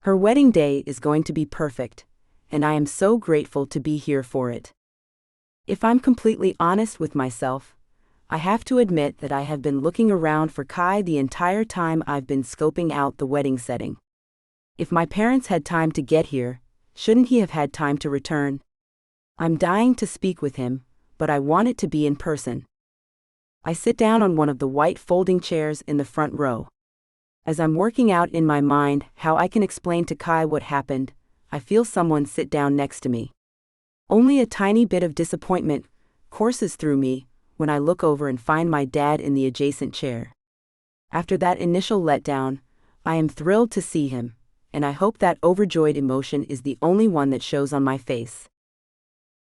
Her wedding day is going to be perfect, and I am so grateful to be here for it. If I'm completely honest with myself, I have to admit that I have been looking around for Kai the entire time I've been scoping out the wedding setting. If my parents had time to get here, shouldn't he have had time to return? I'm dying to speak with him, but I want it to be in person. I sit down on one of the white folding chairs in the front row. As I'm working out in my mind how I can explain to Kai what happened, I feel someone sit down next to me. Only a tiny bit of disappointment courses through me when I look over and find my dad in the adjacent chair. After that initial letdown, I am thrilled to see him, and I hope that overjoyed emotion is the only one that shows on my face.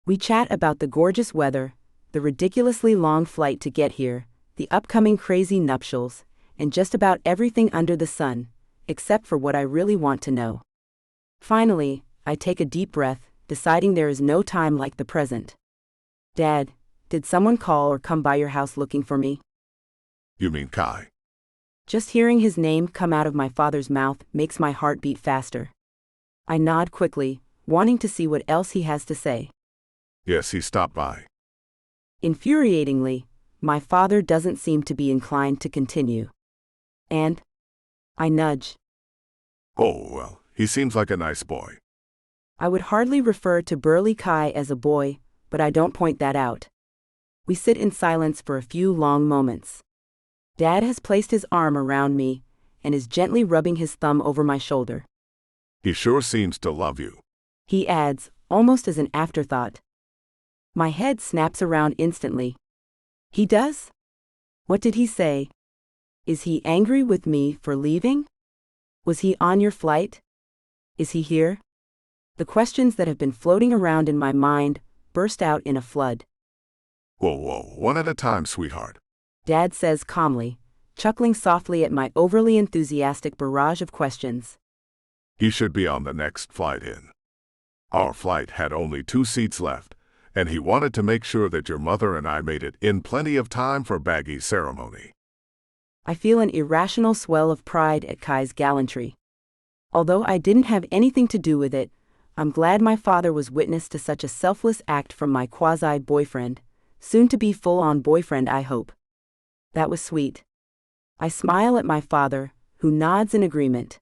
We chat about the gorgeous weather, the ridiculously long flight to get here, the upcoming crazy nuptials, and just about everything under the sun, except for what I really want to know. Finally, I take a deep breath, deciding there is no time like the present. Dad, did someone call or come by your house looking for me? You mean Kai? Just hearing his name come out of my father's mouth makes my heart beat faster. I nod quickly, wanting to see what else he has to say. Yes, he stopped by. Infuriatingly, my father doesn't seem to be inclined to continue. And? I nudge. Oh, well, he seems like a nice boy. I would hardly refer to burly Kai as a boy, but I don't point that out. We sit in silence for a few long moments. Dad has placed his arm around me and is gently rubbing his thumb over my shoulder. He sure seems to love you. he adds, almost as an afterthought. My head snaps around instantly. He does? What did he say? Is he angry with me for leaving? Was he on your flight? Is he here? The questions that have been floating around in my mind burst out in a flood. Whoa, one at a time, sweetheart. Dad says calmly, chuckling softly at my overly enthusiastic barrage of questions. He should be on the next flight in. Our flight had only 2 seats left, and he wanted to make sure that your mother and I made it in plenty of time for Baggy's ceremony. I feel an irrational swell of pride at Kai's gallantry. Although I didn't have anything to do with it, I'm glad my father was witness to such a selfless act from my quasi-boyfriend, soon-to-be full-on boyfriend, I hope. That was sweet. I smile at my father, who nods in agreement.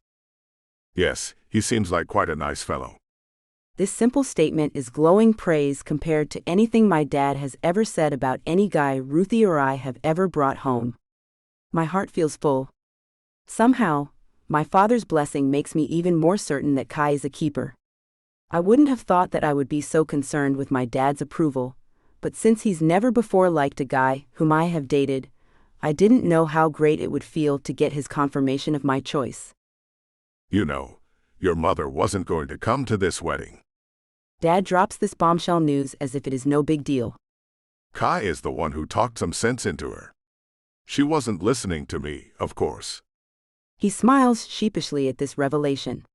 Yes, he seems like quite a nice fellow. This simple statement is glowing praise compared to anything my dad has ever said about any guy Ruthie or I have ever brought home. My heart feels full. Somehow, my father's blessing makes me even more certain that Kai is a keeper. I wouldn't have thought that I would be so concerned with my dad's approval, but since he's never before liked a guy whom I have dated, I didn't know how great it would feel to get his confirmation of my choice. You know, your mother wasn't going to come to this wedding. Dad drops this bombshell news as if it is no big deal. Kai is the one who talked some sense into her. She wasn't listening to me, of course. He smiles sheepishly at this revelation.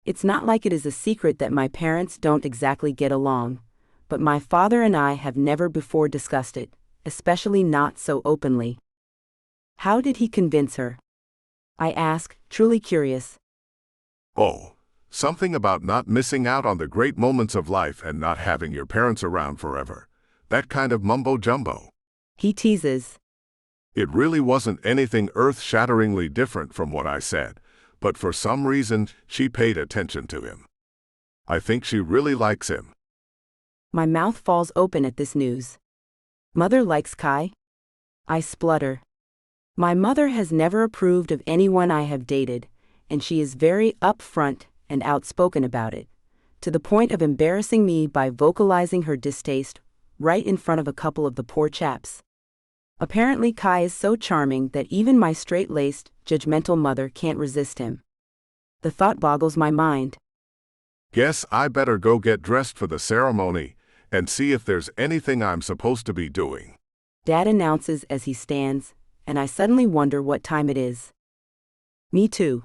It's not like it is a secret that my parents don't exactly get along, but my father and I have never before discussed it, especially not so openly. How did he convince her? I ask, truly curious. Oh, something about not missing out on the great moments of life and not having your parents around forever. That kind of mumbo-jumbo. He teases. It really wasn't anything earth-shatteringly different from what I said, but for some reason, she paid attention to him. I think she really likes him. My mouth falls open at this news. Mother likes Kai? I splutter. My mother has never approved of anyone I have dated, and she is very upfront and outspoken about it, to the point of embarrassing me by vocalizing her distaste right in front of a couple of the poor chaps. Apparently Kai is so charming that even my straight-laced, judgmental mother can't resist him. The thought boggles my mind. Guess I better go get dressed for the ceremony and see if there's anything I'm supposed to be doing. Dad announces as he stands, and I suddenly wonder what time it is. Me too.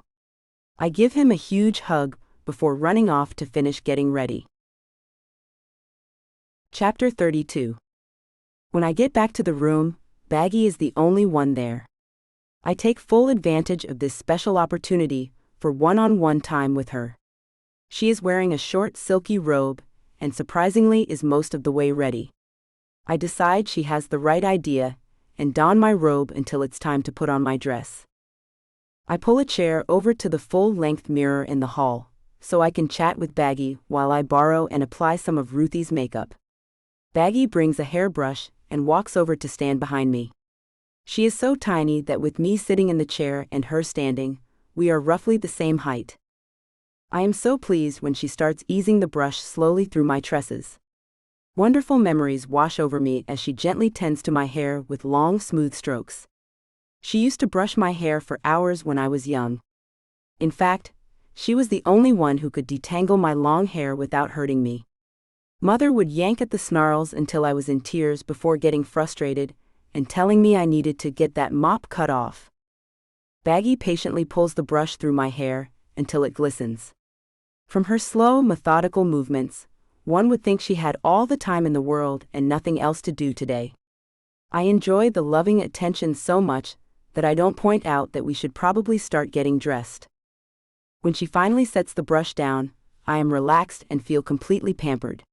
I give him a huge hug before running off to finish getting ready. Chapter 32. When I get back to the room, Baggy is the only one there. I take full advantage of this special opportunity for one-on-one time with her. She is wearing a short silky robe, and surprisingly is most of the way ready. I decide she has the right idea, and don my robe until it's time to put on my dress. I pull a chair over to the full-length mirror in the hall, so I can chat with Baggy while I borrow and apply some of Ruthie's makeup. Baggy brings a hairbrush and walks over to stand behind me. She is so tiny that with me sitting in the chair and her standing, we are roughly the same height. I am so pleased when she starts easing the brush slowly through my tresses. Wonderful memories wash over me as she gently tends to my hair with long, smooth strokes. She used to brush my hair for hours when I was young. In fact, she was the only one who could detangle my long hair without hurting me. Mother would yank at the snarls until I was in tears before getting frustrated and telling me I needed to get that mop cut off. Baggy patiently pulls the brush through my hair until it glistens. From her slow, methodical movements, one would think she had all the time in the world and nothing else to do today. I enjoy the loving attention so much that I don't point out that we should probably start getting dressed. When she finally sets the brush down, I am relaxed and feel completely pampered.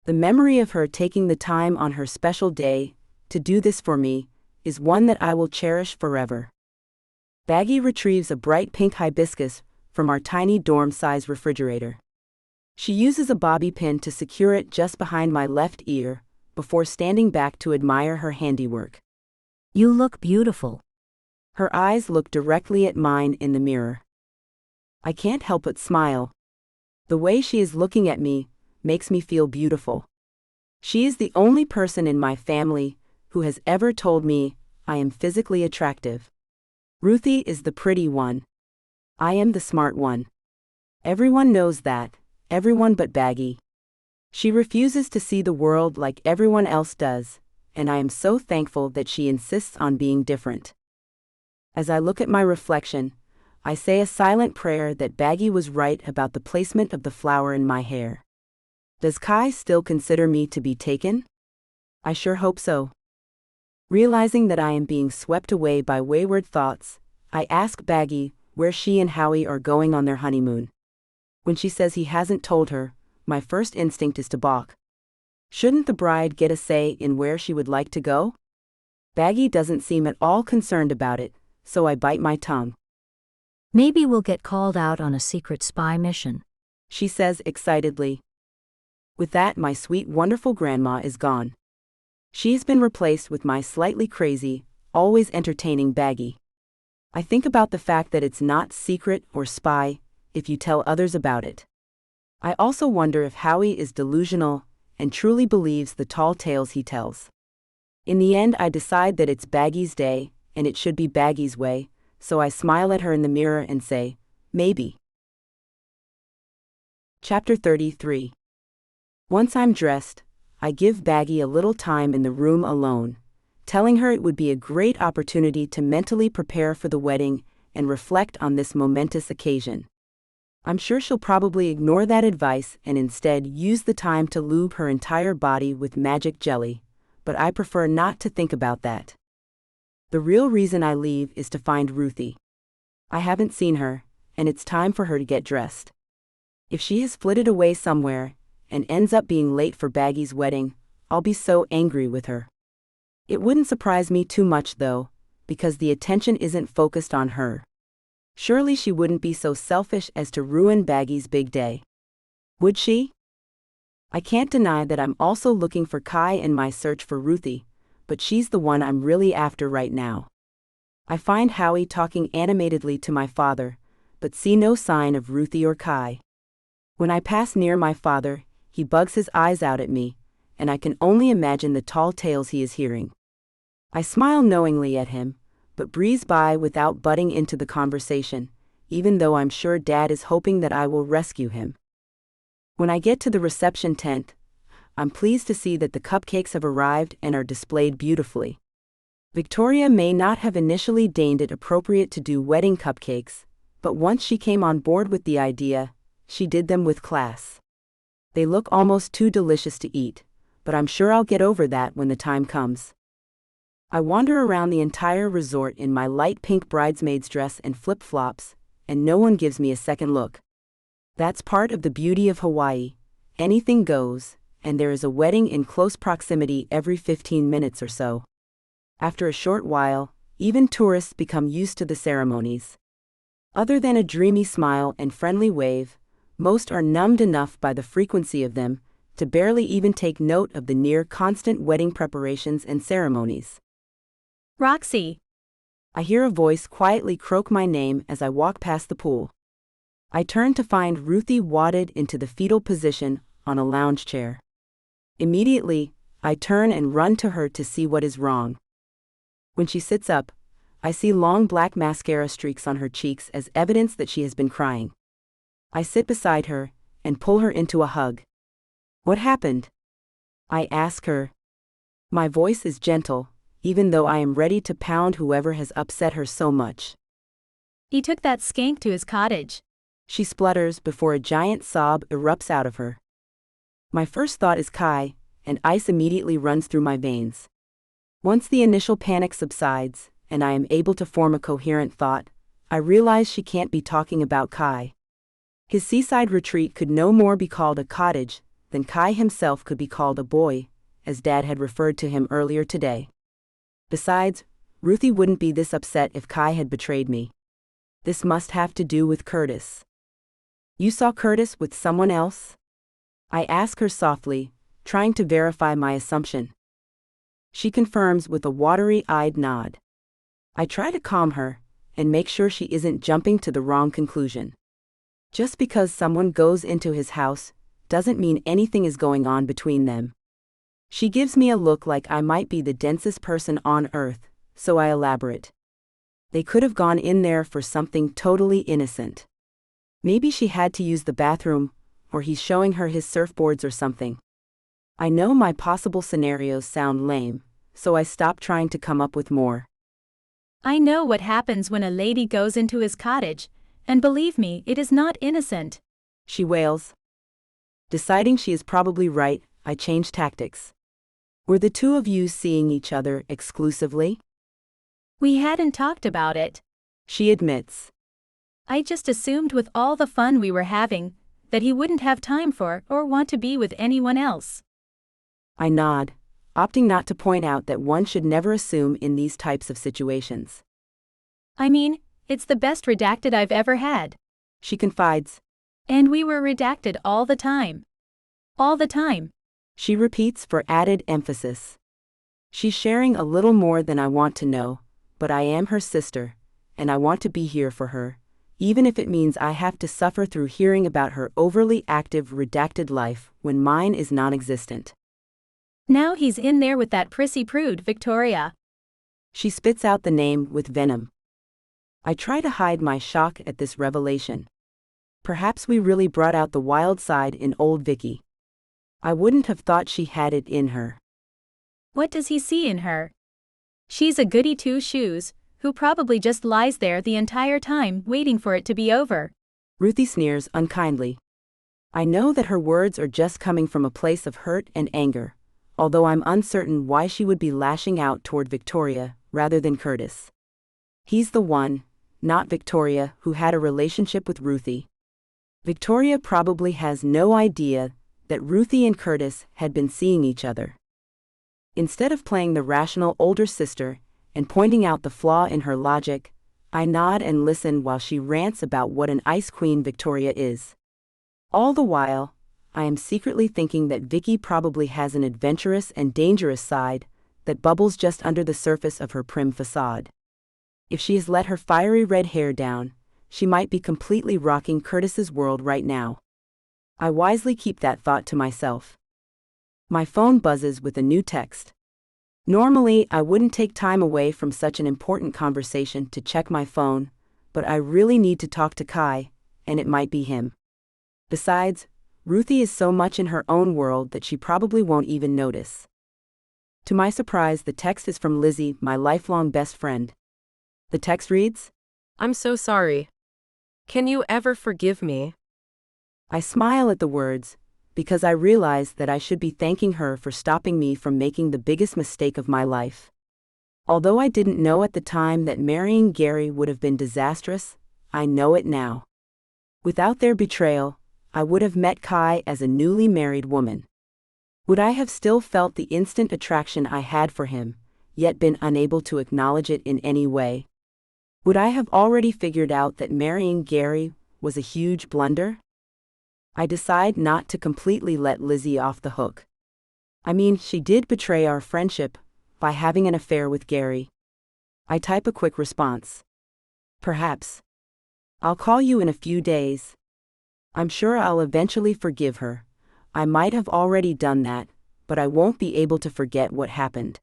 The memory of her taking the time on her special day to do this for me is one that I will cherish forever. Baggy retrieves a bright pink hibiscus from our tiny dorm-size refrigerator. She uses a bobby pin to secure it just behind my left ear before standing back to admire her handiwork. You look beautiful. Her eyes look directly at mine in the mirror. I can't help but smile. The way she is looking at me makes me feel beautiful. She is the only person in my family who has ever told me I am physically attractive. Ruthie is the pretty one. I am the smart one. Everyone knows that, everyone but Baggy. She refuses to see the world like everyone else does, and I am so thankful that she insists on being different. As I look at my reflection, I say a silent prayer that Baggy was right about the placement of the flower in my hair. Does Kai still consider me to be taken? I sure hope so. Realizing that I am being swept away by wayward thoughts, I ask Baggy where she and Howie are going on their honeymoon. When she says he hasn't told her, my first instinct is to balk. Shouldn't the bride get a say in where she would like to go? Baggy doesn't seem at all concerned about it, so I bite my tongue. Maybe we'll get called out on a secret spy mission, she says excitedly. With that, my sweet, wonderful grandma is gone. She has been replaced with my slightly crazy, always entertaining Baggy. I think about the fact that it's not secret or spy if you tell others about it. I also wonder if Howie is delusional and truly believes the tall tales he tells. In the end, I decide that it's Baggy's day, and it should be Baggy's way, so I smile at her in the mirror and say, maybe. Chapter 33. Once I'm dressed, I give Baggy a little time in the room alone, telling her it would be a great opportunity to mentally prepare for the wedding and reflect on this momentous occasion. I'm sure she'll probably ignore that advice and instead use the time to lube her entire body with magic jelly, but I prefer not to think about that. The real reason I leave is to find Ruthie. I haven't seen her, and it's time for her to get dressed. If she has flitted away somewhere and ends up being late for Baggy's wedding, I'll be so angry with her. It wouldn't surprise me too much though, because the attention isn't focused on her. Surely she wouldn't be so selfish as to ruin Baggy's big day. Would she? I can't deny that I'm also looking for Kai in my search for Ruthie, but she's the one I'm really after right now. I find Howie talking animatedly to my father, but see no sign of Ruthie or Kai. When I pass near my father, he bugs his eyes out at me, and I can only imagine the tall tales he is hearing. I smile knowingly at him, but breeze by without butting into the conversation, even though I'm sure Dad is hoping that I will rescue him. When I get to the reception tent, I'm pleased to see that the cupcakes have arrived and are displayed beautifully. Victoria may not have initially deemed it appropriate to do wedding cupcakes, but once she came on board with the idea, she did them with class. They look almost too delicious to eat, but I'm sure I'll get over that when the time comes. I wander around the entire resort in my light pink bridesmaid's dress and flip-flops, and no one gives me a second look. That's part of the beauty of Hawaii. Anything goes, and there is a wedding in close proximity every 15 minutes or so. After a short while, even tourists become used to the ceremonies. Other than a dreamy smile and friendly wave, most are numbed enough by the frequency of them to barely even take note of the near-constant wedding preparations and ceremonies. Roxy. I hear a voice quietly croak my name as I walk past the pool. I turn to find Ruthie wadded into the fetal position on a lounge chair. Immediately, I turn and run to her to see what is wrong. When she sits up, I see long black mascara streaks on her cheeks as evidence that she has been crying. I sit beside her and pull her into a hug. What happened? I ask her. My voice is gentle, even though I am ready to pound whoever has upset her so much. He took that skank to his cottage. She splutters before a giant sob erupts out of her. My first thought is Kai, and ice immediately runs through my veins. Once the initial panic subsides, and I am able to form a coherent thought, I realize she can't be talking about Kai. His seaside retreat could no more be called a cottage than Kai himself could be called a boy, as Dad had referred to him earlier today. Besides, Ruthie wouldn't be this upset if Kai had betrayed me. This must have to do with Curtis. You saw Curtis with someone else? I ask her softly, trying to verify my assumption. She confirms with a watery-eyed nod. I try to calm her and make sure she isn't jumping to the wrong conclusion. Just because someone goes into his house doesn't mean anything is going on between them. She gives me a look like I might be the densest person on earth, so I elaborate. They could have gone in there for something totally innocent. Maybe she had to use the bathroom, or he's showing her his surfboards or something. I know my possible scenarios sound lame, so I stop trying to come up with more. I know what happens when a lady goes into his cottage, and believe me, it is not innocent. She wails. Deciding she is probably right, I change tactics. Were the two of you seeing each other exclusively? We hadn't talked about it. She admits. I just assumed with all the fun we were having, that he wouldn't have time for or want to be with anyone else. I nod, opting not to point out that one should never assume in these types of situations. I mean, it's the best redacted I've ever had. She confides. And we were redacted all the time. All the time. She repeats for added emphasis. She's sharing a little more than I want to know, but I am her sister, and I want to be here for her, even if it means I have to suffer through hearing about her overly active redacted life when mine is non-existent. Now he's in there with that prissy prude, Victoria. She spits out the name with venom. I try to hide my shock at this revelation. Perhaps we really brought out the wild side in old Vicky. I wouldn't have thought she had it in her. What does he see in her? She's a goody two-shoes, who probably just lies there the entire time waiting for it to be over. Ruthie sneers unkindly. I know that her words are just coming from a place of hurt and anger, although I'm uncertain why she would be lashing out toward Victoria rather than Curtis. He's the one, not Victoria, who had a relationship with Ruthie. Victoria probably has no idea that Ruthie and Curtis had been seeing each other. Instead of playing the rational older sister and pointing out the flaw in her logic, I nod and listen while she rants about what an ice queen Victoria is. All the while, I am secretly thinking that Vicky probably has an adventurous and dangerous side that bubbles just under the surface of her prim facade. If she has let her fiery red hair down, she might be completely rocking Curtis's world right now. I wisely keep that thought to myself. My phone buzzes with a new text. Normally, I wouldn't take time away from such an important conversation to check my phone, but I really need to talk to Kai, and it might be him. Besides, Ruthie is so much in her own world that she probably won't even notice. To my surprise, the text is from Lizzie, my lifelong best friend. The text reads, I'm so sorry. Can you ever forgive me? I smile at the words, because I realize that I should be thanking her for stopping me from making the biggest mistake of my life. Although I didn't know at the time that marrying Gary would have been disastrous, I know it now. Without their betrayal, I would have met Kai as a newly married woman. Would I have still felt the instant attraction I had for him, yet been unable to acknowledge it in any way? Would I have already figured out that marrying Gary was a huge blunder? I decide not to completely let Lizzie off the hook. I mean, she did betray our friendship by having an affair with Gary. I type a quick response. Perhaps. I'll call you in a few days. I'm sure I'll eventually forgive her. I might have already done that, but I won't be able to forget what happened.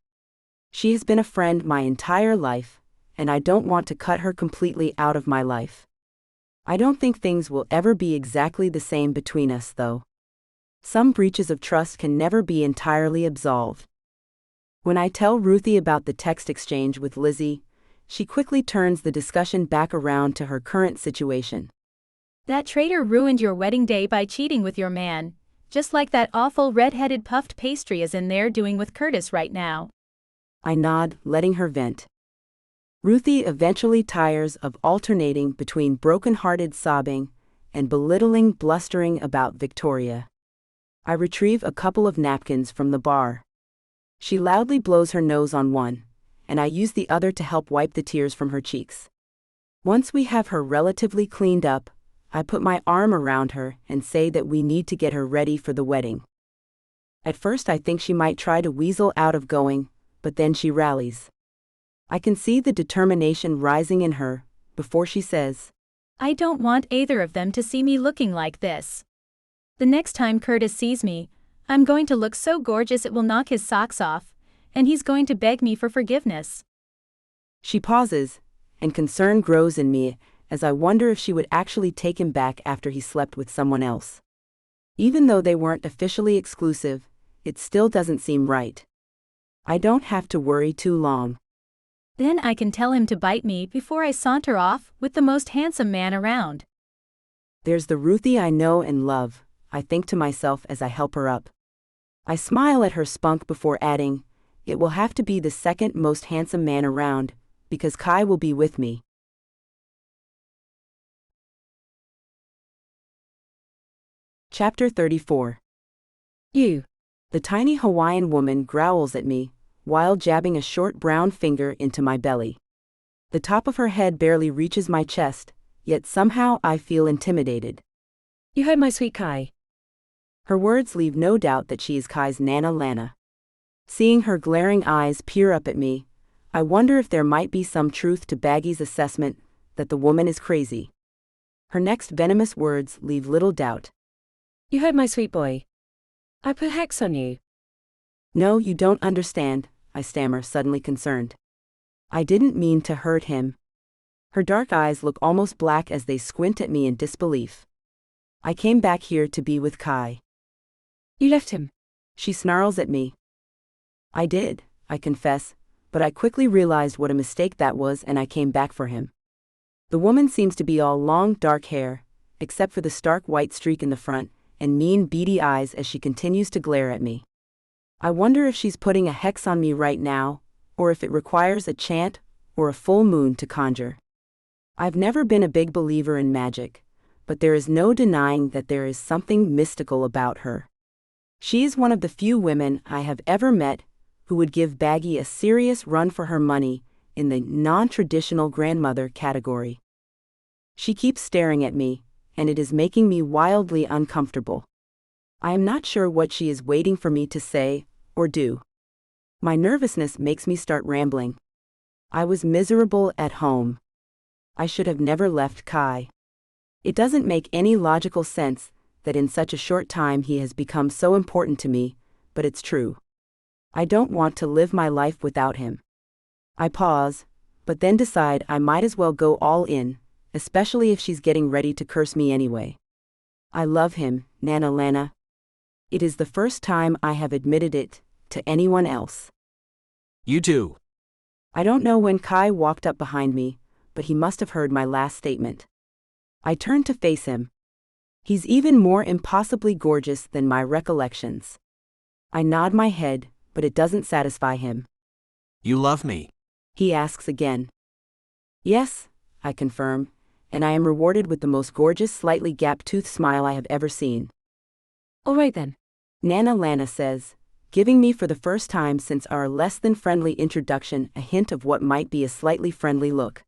She has been a friend my entire life, and I don't want to cut her completely out of my life. I don't think things will ever be exactly the same between us, though. Some breaches of trust can never be entirely absolved. When I tell Ruthie about the text exchange with Lizzie, she quickly turns the discussion back around to her current situation. That traitor ruined your wedding day by cheating with your man, just like that awful red-headed puffed pastry is in there doing with Curtis right now. I nod, letting her vent. Ruthie eventually tires of alternating between broken-hearted sobbing and belittling blustering about Victoria. I retrieve a couple of napkins from the bar. She loudly blows her nose on one, and I use the other to help wipe the tears from her cheeks. Once we have her relatively cleaned up, I put my arm around her and say that we need to get her ready for the wedding. At first I think she might try to weasel out of going, but then she rallies. I can see the determination rising in her before she says, I don't want either of them to see me looking like this. The next time Curtis sees me, I'm going to look so gorgeous it will knock his socks off, and he's going to beg me for forgiveness. She pauses, and concern grows in me as I wonder if she would actually take him back after he slept with someone else. Even though they weren't officially exclusive, it still doesn't seem right. I don't have to worry too long. Then I can tell him to bite me before I saunter off with the most handsome man around. There's the Ruthie I know and love, I think to myself as I help her up. I smile at her spunk before adding, it will have to be the second most handsome man around, because Kai will be with me. Chapter 34. You. The tiny Hawaiian woman growls at me, while jabbing a short brown finger into my belly. The top of her head barely reaches my chest, yet somehow I feel intimidated. You heard my sweet Kai. Her words leave no doubt that she is Kai's Nana Lana. Seeing her glaring eyes peer up at me, I wonder if there might be some truth to Baggy's assessment that the woman is crazy. Her next venomous words leave little doubt. You heard my sweet boy. I put hex on you. No, you don't understand, I stammer, suddenly concerned. I didn't mean to hurt him. Her dark eyes look almost black as they squint at me in disbelief. I came back here to be with Kai. You left him. She snarls at me. I did, I confess, but I quickly realized what a mistake that was and I came back for him. The woman seems to be all long, dark hair, except for the stark white streak in the front, and mean, beady eyes as she continues to glare at me. I wonder if she's putting a hex on me right now, or if it requires a chant or a full moon to conjure. I've never been a big believer in magic, but there is no denying that there is something mystical about her. She is one of the few women I have ever met who would give Baggy a serious run for her money in the non-traditional grandmother category. She keeps staring at me, and it is making me wildly uncomfortable. I am not sure what she is waiting for me to say or do. My nervousness makes me start rambling. I was miserable at home. I should have never left Kai. It doesn't make any logical sense that in such a short time he has become so important to me, but it's true. I don't want to live my life without him. I pause, but then decide I might as well go all in, especially if she's getting ready to curse me anyway. I love him, Nana Lana. It is the first time I have admitted it to anyone else. You do. I don't know when Kai walked up behind me, but he must have heard my last statement. I turn to face him. He's even more impossibly gorgeous than my recollections. I nod my head, but it doesn't satisfy him. You love me? He asks again. Yes, I confirm, and I am rewarded with the most gorgeous, slightly gap-toothed smile I have ever seen. All right then, Nana Lana says, giving me for the first time since our less-than-friendly introduction a hint of what might be a slightly friendly look.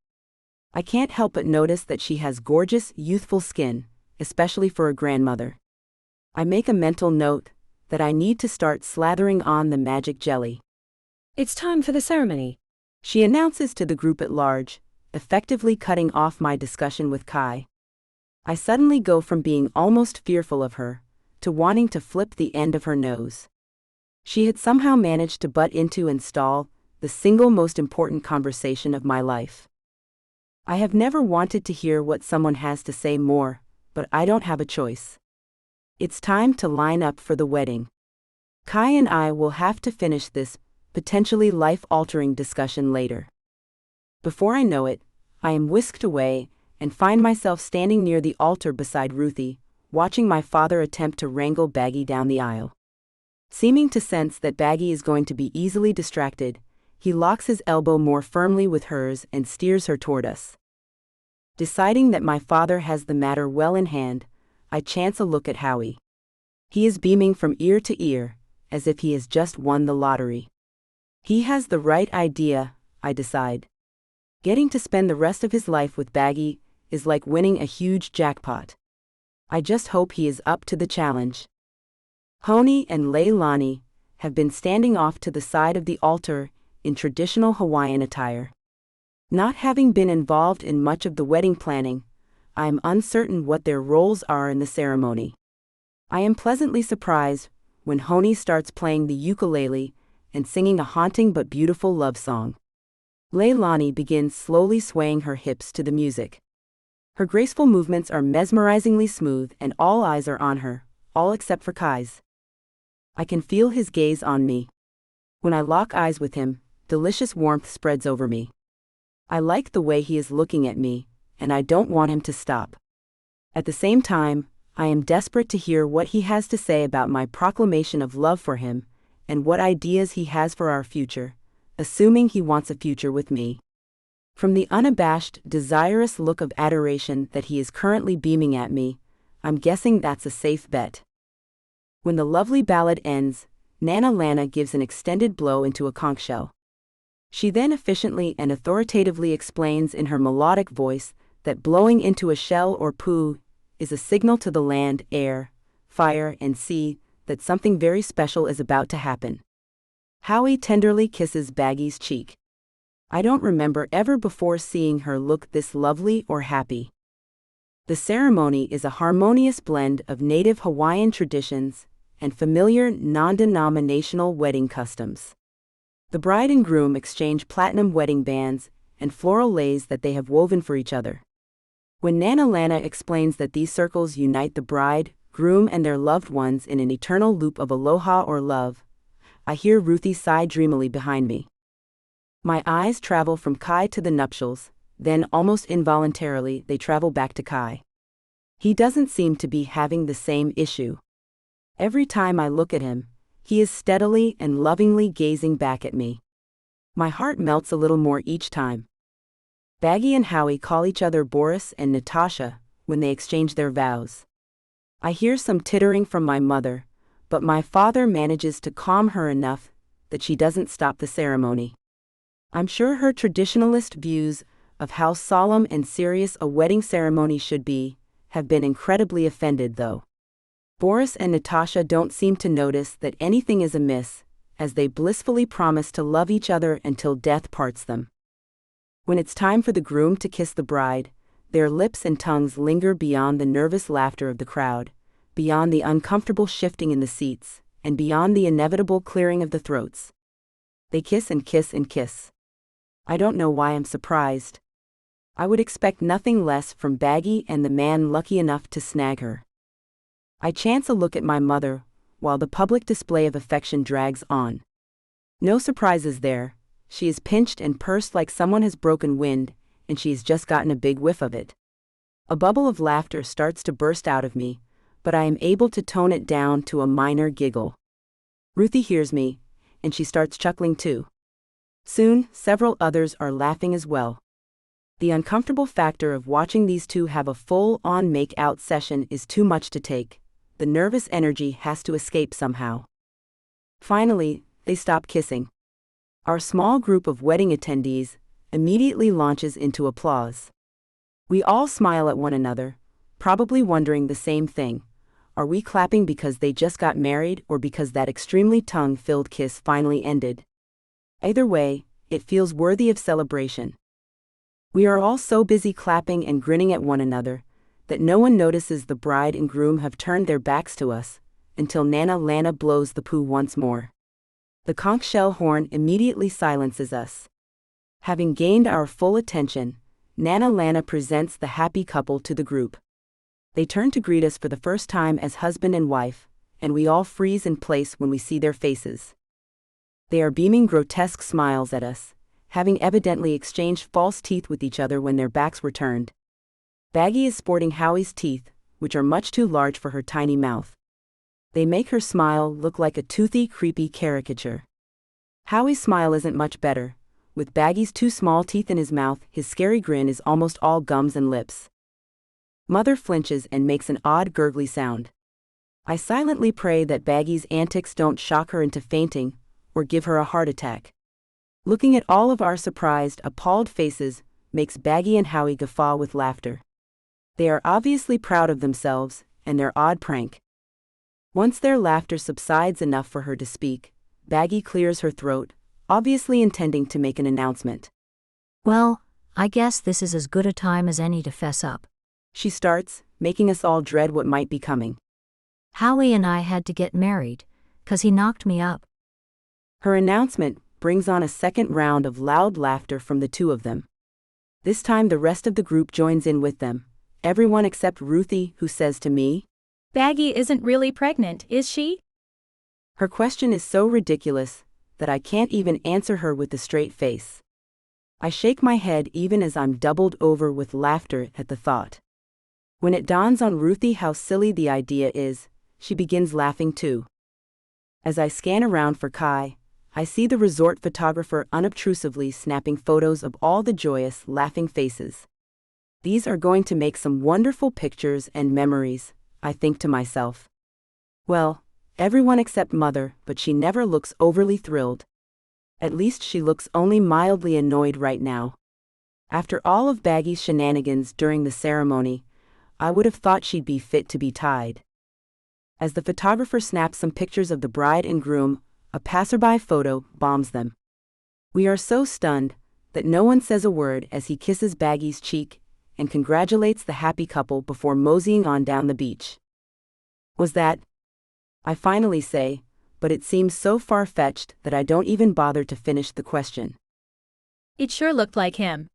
I can't help but notice that she has gorgeous, youthful skin, especially for a grandmother. I make a mental note that I need to start slathering on the magic jelly. It's time for the ceremony, she announces to the group at large, effectively cutting off my discussion with Kai. I suddenly go from being almost fearful of her to wanting to flip the end of her nose. She had somehow managed to butt into and stall the single most important conversation of my life. I have never wanted to hear what someone has to say more, but I don't have a choice. It's time to line up for the wedding. Kai and I will have to finish this potentially life-altering discussion later. Before I know it, I am whisked away and find myself standing near the altar beside Ruthie, watching my father attempt to wrangle Baggy down the aisle. Seeming to sense that Baggy is going to be easily distracted, he locks his elbow more firmly with hers and steers her toward us. Deciding that my father has the matter well in hand, I chance a look at Howie. He is beaming from ear to ear, as if he has just won the lottery. He has the right idea, I decide. Getting to spend the rest of his life with Baggy is like winning a huge jackpot. I just hope he is up to the challenge. Honi and Leilani have been standing off to the side of the altar in traditional Hawaiian attire. Not having been involved in much of the wedding planning, I am uncertain what their roles are in the ceremony. I am pleasantly surprised when Honey starts playing the ukulele and singing a haunting but beautiful love song. Leilani begins slowly swaying her hips to the music. Her graceful movements are mesmerizingly smooth and all eyes are on her, all except for Kai's. I can feel his gaze on me. When I lock eyes with him, delicious warmth spreads over me. I like the way he is looking at me, and I don't want him to stop. At the same time, I am desperate to hear what he has to say about my proclamation of love for him, and what ideas he has for our future, assuming he wants a future with me. From the unabashed, desirous look of adoration that he is currently beaming at me, I'm guessing that's a safe bet. When the lovely ballad ends, Nana Lana gives an extended blow into a conch shell. She then efficiently and authoritatively explains in her melodic voice that blowing into a shell or poo is a signal to the land, air, fire, and sea that something very special is about to happen. Howie tenderly kisses Baggy's cheek. I don't remember ever before seeing her look this lovely or happy. The ceremony is a harmonious blend of native Hawaiian traditions and familiar non-denominational wedding customs. The bride and groom exchange platinum wedding bands and floral leis that they have woven for each other. When Nana Lana explains that these circles unite the bride, groom, and their loved ones in an eternal loop of aloha or love, I hear Ruthie sigh dreamily behind me. My eyes travel from Kai to the nuptials, then almost involuntarily they travel back to Kai. He doesn't seem to be having the same issue. Every time I look at him, he is steadily and lovingly gazing back at me. My heart melts a little more each time. Baggy and Howie call each other Boris and Natasha when they exchange their vows. I hear some tittering from my mother, but my father manages to calm her enough that she doesn't stop the ceremony. I'm sure her traditionalist views of how solemn and serious a wedding ceremony should be have been incredibly offended, though. Boris and Natasha don't seem to notice that anything is amiss, as they blissfully promise to love each other until death parts them. When it's time for the groom to kiss the bride, their lips and tongues linger beyond the nervous laughter of the crowd, beyond the uncomfortable shifting in the seats, and beyond the inevitable clearing of the throats. They kiss and kiss and kiss. I don't know why I'm surprised. I would expect nothing less from Baggy and the man lucky enough to snag her. I chance a look at my mother, while the public display of affection drags on. No surprises there. She is pinched and pursed like someone has broken wind, and she has just gotten a big whiff of it. A bubble of laughter starts to burst out of me, but I am able to tone it down to a minor giggle. Ruthie hears me, and she starts chuckling too. Soon, several others are laughing as well. The uncomfortable factor of watching these two have a full-on make-out session is too much to take. The nervous energy has to escape somehow. Finally, they stop kissing. Our small group of wedding attendees immediately launches into applause. We all smile at one another, probably wondering the same thing. Are we clapping because they just got married or because that extremely tongue-filled kiss finally ended? Either way, it feels worthy of celebration. We are all so busy clapping and grinning at one another that no one notices the bride and groom have turned their backs to us, until Nana Lana blows the poo once more. The conch shell horn immediately silences us. Having gained our full attention, Nana Lana presents the happy couple to the group. They turn to greet us for the first time as husband and wife, and we all freeze in place when we see their faces. They are beaming grotesque smiles at us, having evidently exchanged false teeth with each other when their backs were turned. Baggy is sporting Howie's teeth, which are much too large for her tiny mouth. They make her smile look like a toothy, creepy caricature. Howie's smile isn't much better. With Baggy's two small teeth in his mouth, his scary grin is almost all gums and lips. Mother flinches and makes an odd gurgly sound. I silently pray that Baggy's antics don't shock her into fainting, or give her a heart attack. Looking at all of our surprised, appalled faces makes Baggy and Howie guffaw with laughter. They are obviously proud of themselves and their odd prank. Once their laughter subsides enough for her to speak, Baggy clears her throat, obviously intending to make an announcement. Well, I guess this is as good a time as any to fess up. She starts, making us all dread what might be coming. Howie and I had to get married, 'cause he knocked me up. Her announcement brings on a second round of loud laughter from the two of them. This time the rest of the group joins in with them, everyone except Ruthie, who says to me, Baggy isn't really pregnant, is she? Her question is so ridiculous that I can't even answer her with a straight face. I shake my head even as I'm doubled over with laughter at the thought. When it dawns on Ruthie how silly the idea is, she begins laughing too. As I scan around for Kai, I see the resort photographer unobtrusively snapping photos of all the joyous, laughing faces. These are going to make some wonderful pictures and memories, I think to myself. Well, everyone except Mother, but she never looks overly thrilled. At least she looks only mildly annoyed right now. After all of Baggy's shenanigans during the ceremony, I would have thought she'd be fit to be tied. As the photographer snaps some pictures of the bride and groom, a passerby photo bombs them. We are so stunned that no one says a word as he kisses Baggy's cheek and congratulates the happy couple before moseying on down the beach. Was that? I finally say, but it seems so far-fetched that I don't even bother to finish the question. It sure looked like him.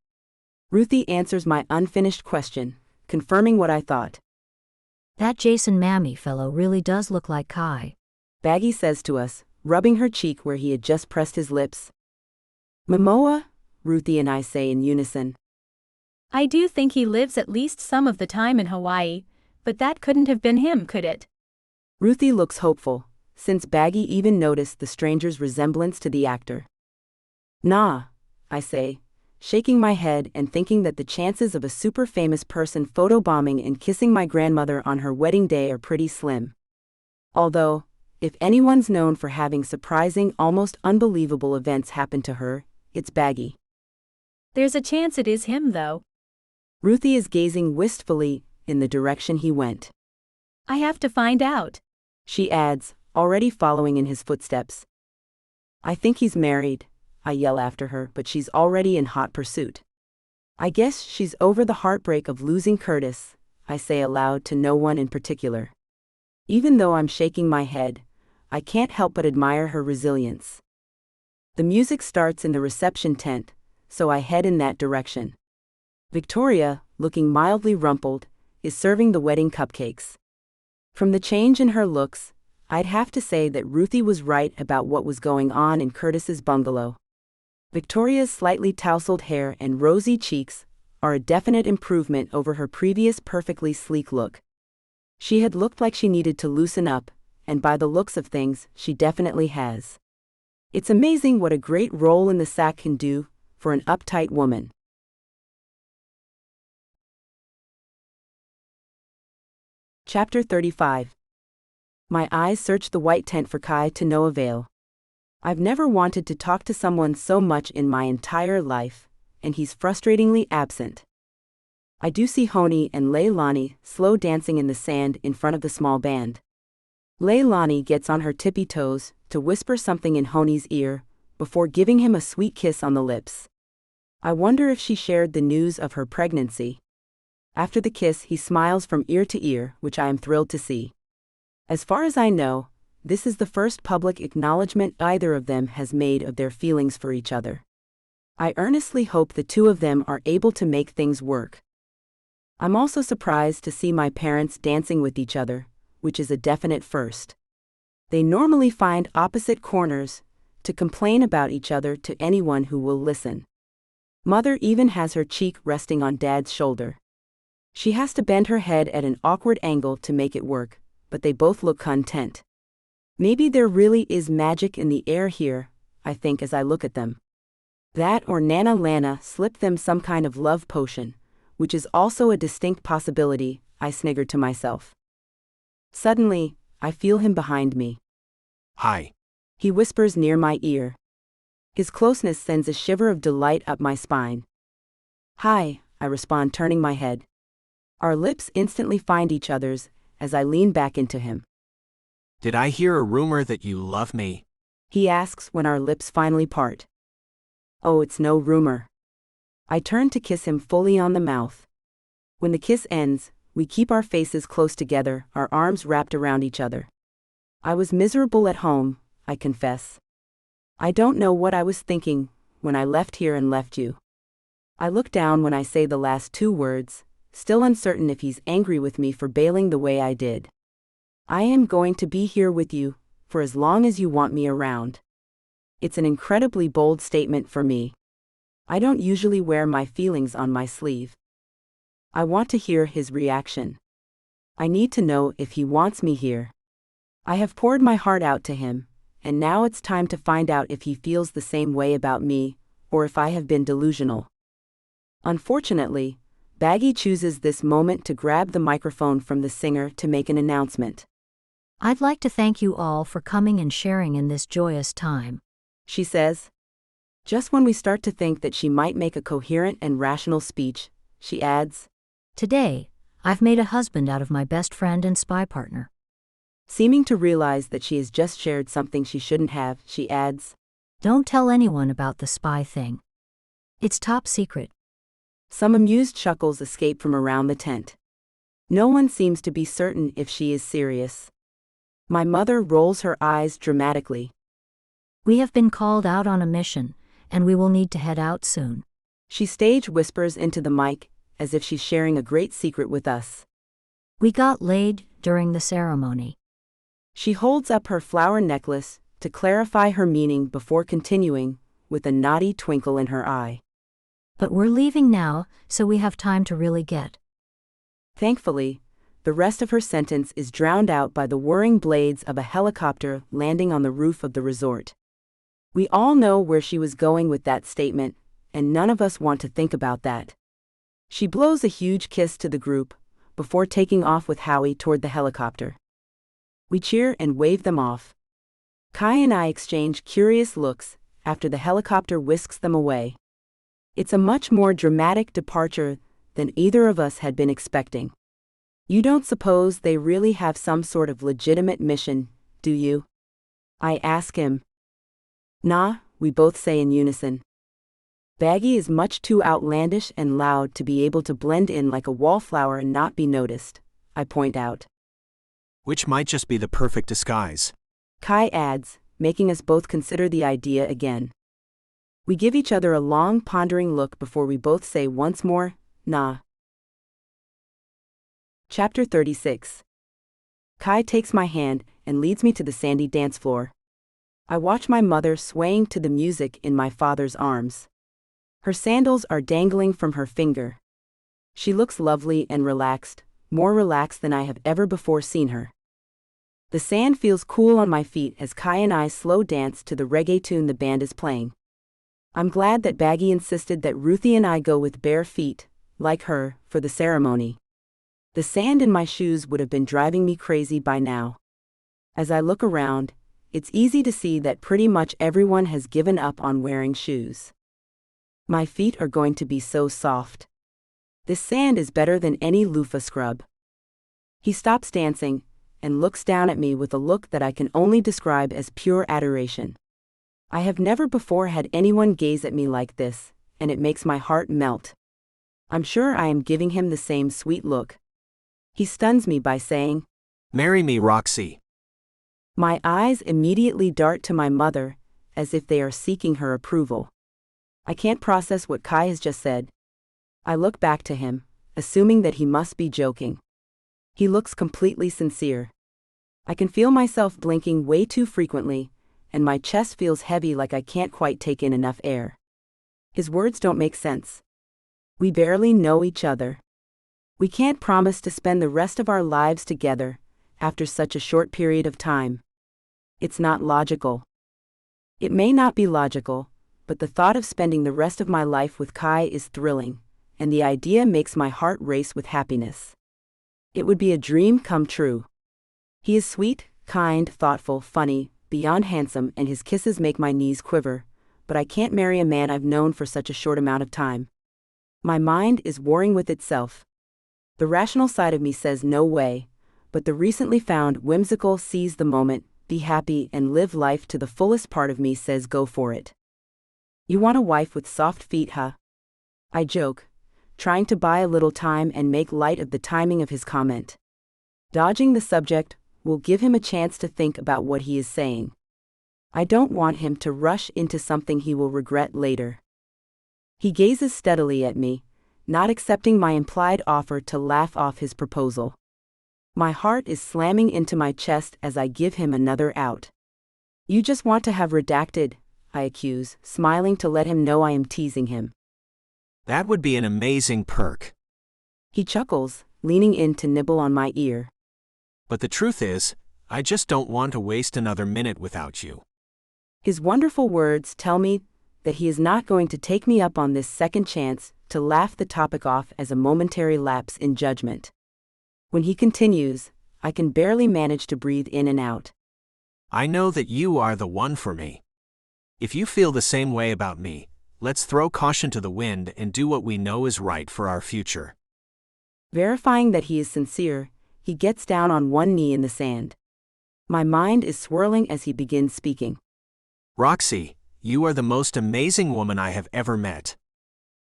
Ruthie answers my unfinished question, confirming what I thought. That Jason Mammy fellow really does look like Kai. Baggy says to us, rubbing her cheek where he had just pressed his lips. Momoa, Ruthie and I say in unison. I do think he lives at least some of the time in Hawaii, but that couldn't have been him, could it? Ruthie looks hopeful, since Baggy even noticed the stranger's resemblance to the actor. Nah, I say, shaking my head and thinking that the chances of a super famous person photobombing and kissing my grandmother on her wedding day are pretty slim. Although, if anyone's known for having surprising, almost unbelievable events happen to her, it's Baggy. There's a chance it is him, though. Ruthie is gazing wistfully in the direction he went. I have to find out, she adds, already following in his footsteps. I think he's married, I yell after her, but she's already in hot pursuit. I guess she's over the heartbreak of losing Curtis, I say aloud to no one in particular. Even though I'm shaking my head, I can't help but admire her resilience. The music starts in the reception tent, so I head in that direction. Victoria, looking mildly rumpled, is serving the wedding cupcakes. From the change in her looks, I'd have to say that Ruthie was right about what was going on in Curtis's bungalow. Victoria's slightly tousled hair and rosy cheeks are a definite improvement over her previous perfectly sleek look. She had looked like she needed to loosen up, and by the looks of things, she definitely has. It's amazing what a great roll in the sack can do for an uptight woman. Chapter 35. My eyes search the white tent for Kai to no avail. I've never wanted to talk to someone so much in my entire life, and he's frustratingly absent. I do see Honey and Lei'd slow dancing in the sand in front of the small band. Lei'd gets on her tippy toes to whisper something in Honey's ear before giving him a sweet kiss on the lips. I wonder if she shared the news of her pregnancy. After the kiss, he smiles from ear to ear, which I am thrilled to see. As far as I know, this is the first public acknowledgement either of them has made of their feelings for each other. I earnestly hope the two of them are able to make things work. I'm also surprised to see my parents dancing with each other, which is a definite first. They normally find opposite corners to complain about each other to anyone who will listen. Mother even has her cheek resting on Dad's shoulder. She has to bend her head at an awkward angle to make it work, but they both look content. Maybe there really is magic in the air here, I think as I look at them. That or Nana Lana slipped them some kind of love potion, which is also a distinct possibility, I sniggered to myself. Suddenly, I feel him behind me. Hi. He whispers near my ear. His closeness sends a shiver of delight up my spine. Hi, I respond, turning my head. Our lips instantly find each other's as I lean back into him. Did I hear a rumor that you love me? He asks when our lips finally part. Oh, it's no rumor. I turn to kiss him fully on the mouth. When the kiss ends, we keep our faces close together, our arms wrapped around each other. I was miserable at home, I confess. I don't know what I was thinking when I left here and left you. I look down when I say the last two words, still uncertain if he's angry with me for bailing the way I did. I am going to be here with you, for as long as you want me around. It's an incredibly bold statement for me. I don't usually wear my feelings on my sleeve. I want to hear his reaction. I need to know if he wants me here. I have poured my heart out to him, and now it's time to find out if he feels the same way about me, or if I have been delusional. Unfortunately, Baggy chooses this moment to grab the microphone from the singer to make an announcement. I'd like to thank you all for coming and sharing in this joyous time, she says. Just when we start to think that she might make a coherent and rational speech, she adds, Today, I've made a husband out of my best friend and spy partner. Seeming to realize that she has just shared something she shouldn't have, she adds, Don't tell anyone about the spy thing. It's top secret. Some amused chuckles escape from around the tent. No one seems to be certain if she is serious. My mother rolls her eyes dramatically. We have been called out on a mission, and we will need to head out soon. She stage whispers into the mic, as if she's sharing a great secret with us. We got laid during the ceremony. She holds up her flower necklace to clarify her meaning before continuing, with a naughty twinkle in her eye. But we're leaving now, so we have time to really get. Thankfully, the rest of her sentence is drowned out by the whirring blades of a helicopter landing on the roof of the resort. We all know where she was going with that statement, and none of us want to think about that. She blows a huge kiss to the group, before taking off with Howie toward the helicopter. We cheer and wave them off. Kai and I exchange curious looks after the helicopter whisks them away. It's a much more dramatic departure than either of us had been expecting. You don't suppose they really have some sort of legitimate mission, do you? I ask him. Nah, we both say in unison. Baggy is much too outlandish and loud to be able to blend in like a wallflower and not be noticed, I point out. Which might just be the perfect disguise. Kai adds, making us both consider the idea again. We give each other a long, pondering look before we both say once more, nah. Chapter 36. Kai takes my hand and leads me to the sandy dance floor. I watch my mother swaying to the music in my father's arms. Her sandals are dangling from her finger. She looks lovely and relaxed, more relaxed than I have ever before seen her. The sand feels cool on my feet as Kai and I slow dance to the reggae tune the band is playing. I'm glad that Baggy insisted that Ruthie and I go with bare feet, like her, for the ceremony. The sand in my shoes would have been driving me crazy by now. As I look around, it's easy to see that pretty much everyone has given up on wearing shoes. My feet are going to be so soft. This sand is better than any loofah scrub. He stops dancing and looks down at me with a look that I can only describe as pure adoration. I have never before had anyone gaze at me like this, and it makes my heart melt. I'm sure I am giving him the same sweet look. He stuns me by saying, Marry me, Roxy. My eyes immediately dart to my mother, as if they are seeking her approval. I can't process what Kai has just said. I look back to him, assuming that he must be joking. He looks completely sincere. I can feel myself blinking way too frequently, and my chest feels heavy like I can't quite take in enough air. His words don't make sense. We barely know each other. We can't promise to spend the rest of our lives together, after such a short period of time. It's not logical. It may not be logical, but the thought of spending the rest of my life with Kai is thrilling, and the idea makes my heart race with happiness. It would be a dream come true. He is sweet, kind, thoughtful, funny, beyond handsome, and his kisses make my knees quiver, but I can't marry a man I've known for such a short amount of time. My mind is warring with itself. The rational side of me says no way, but the recently found whimsical seize the moment, be happy and live life to the fullest part of me says go for it. You want a wife with soft feet, huh? I joke, trying to buy a little time and make light of the timing of his comment. Dodging the subject will give him a chance to think about what he is saying. I don't want him to rush into something he will regret later. He gazes steadily at me, not accepting my implied offer to laugh off his proposal. My heart is slamming into my chest as I give him another out. You just want to have redacted, I accuse, smiling to let him know I am teasing him. That would be an amazing perk. He chuckles, leaning in to nibble on my ear. But the truth is, I just don't want to waste another minute without you. His wonderful words tell me that he is not going to take me up on this second chance to laugh the topic off as a momentary lapse in judgment. When he continues, I can barely manage to breathe in and out. I know that you are the one for me. If you feel the same way about me, let's throw caution to the wind and do what we know is right for our future. Verifying that he is sincere, he gets down on one knee in the sand. My mind is swirling as he begins speaking. Roxy, you are the most amazing woman I have ever met.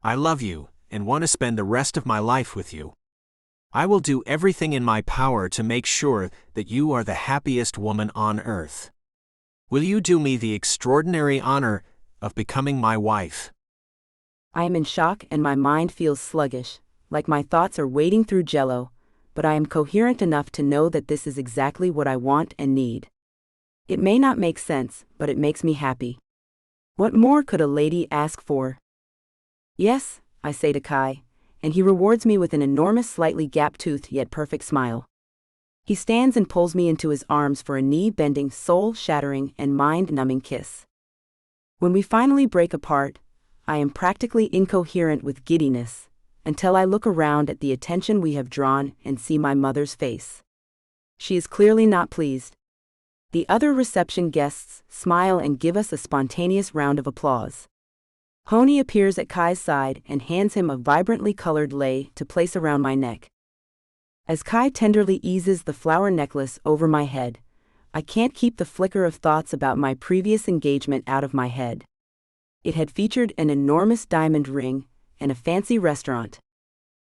I love you and want to spend the rest of my life with you. I will do everything in my power to make sure that you are the happiest woman on earth. Will you do me the extraordinary honor of becoming my wife? I am in shock and my mind feels sluggish, like my thoughts are wading through jello, but I am coherent enough to know that this is exactly what I want and need. It may not make sense, but it makes me happy. What more could a lady ask for? Yes, I say to Kai, and he rewards me with an enormous, slightly gap-toothed yet perfect smile. He stands and pulls me into his arms for a knee-bending, soul-shattering, and mind-numbing kiss. When we finally break apart, I am practically incoherent with giddiness, until I look around at the attention we have drawn and see my mother's face. She is clearly not pleased. The other reception guests smile and give us a spontaneous round of applause. Honey appears at Kai's side and hands him a vibrantly colored Lei'd to place around my neck. As Kai tenderly eases the flower necklace over my head, I can't keep the flicker of thoughts about my previous engagement out of my head. It had featured an enormous diamond ring and a fancy restaurant.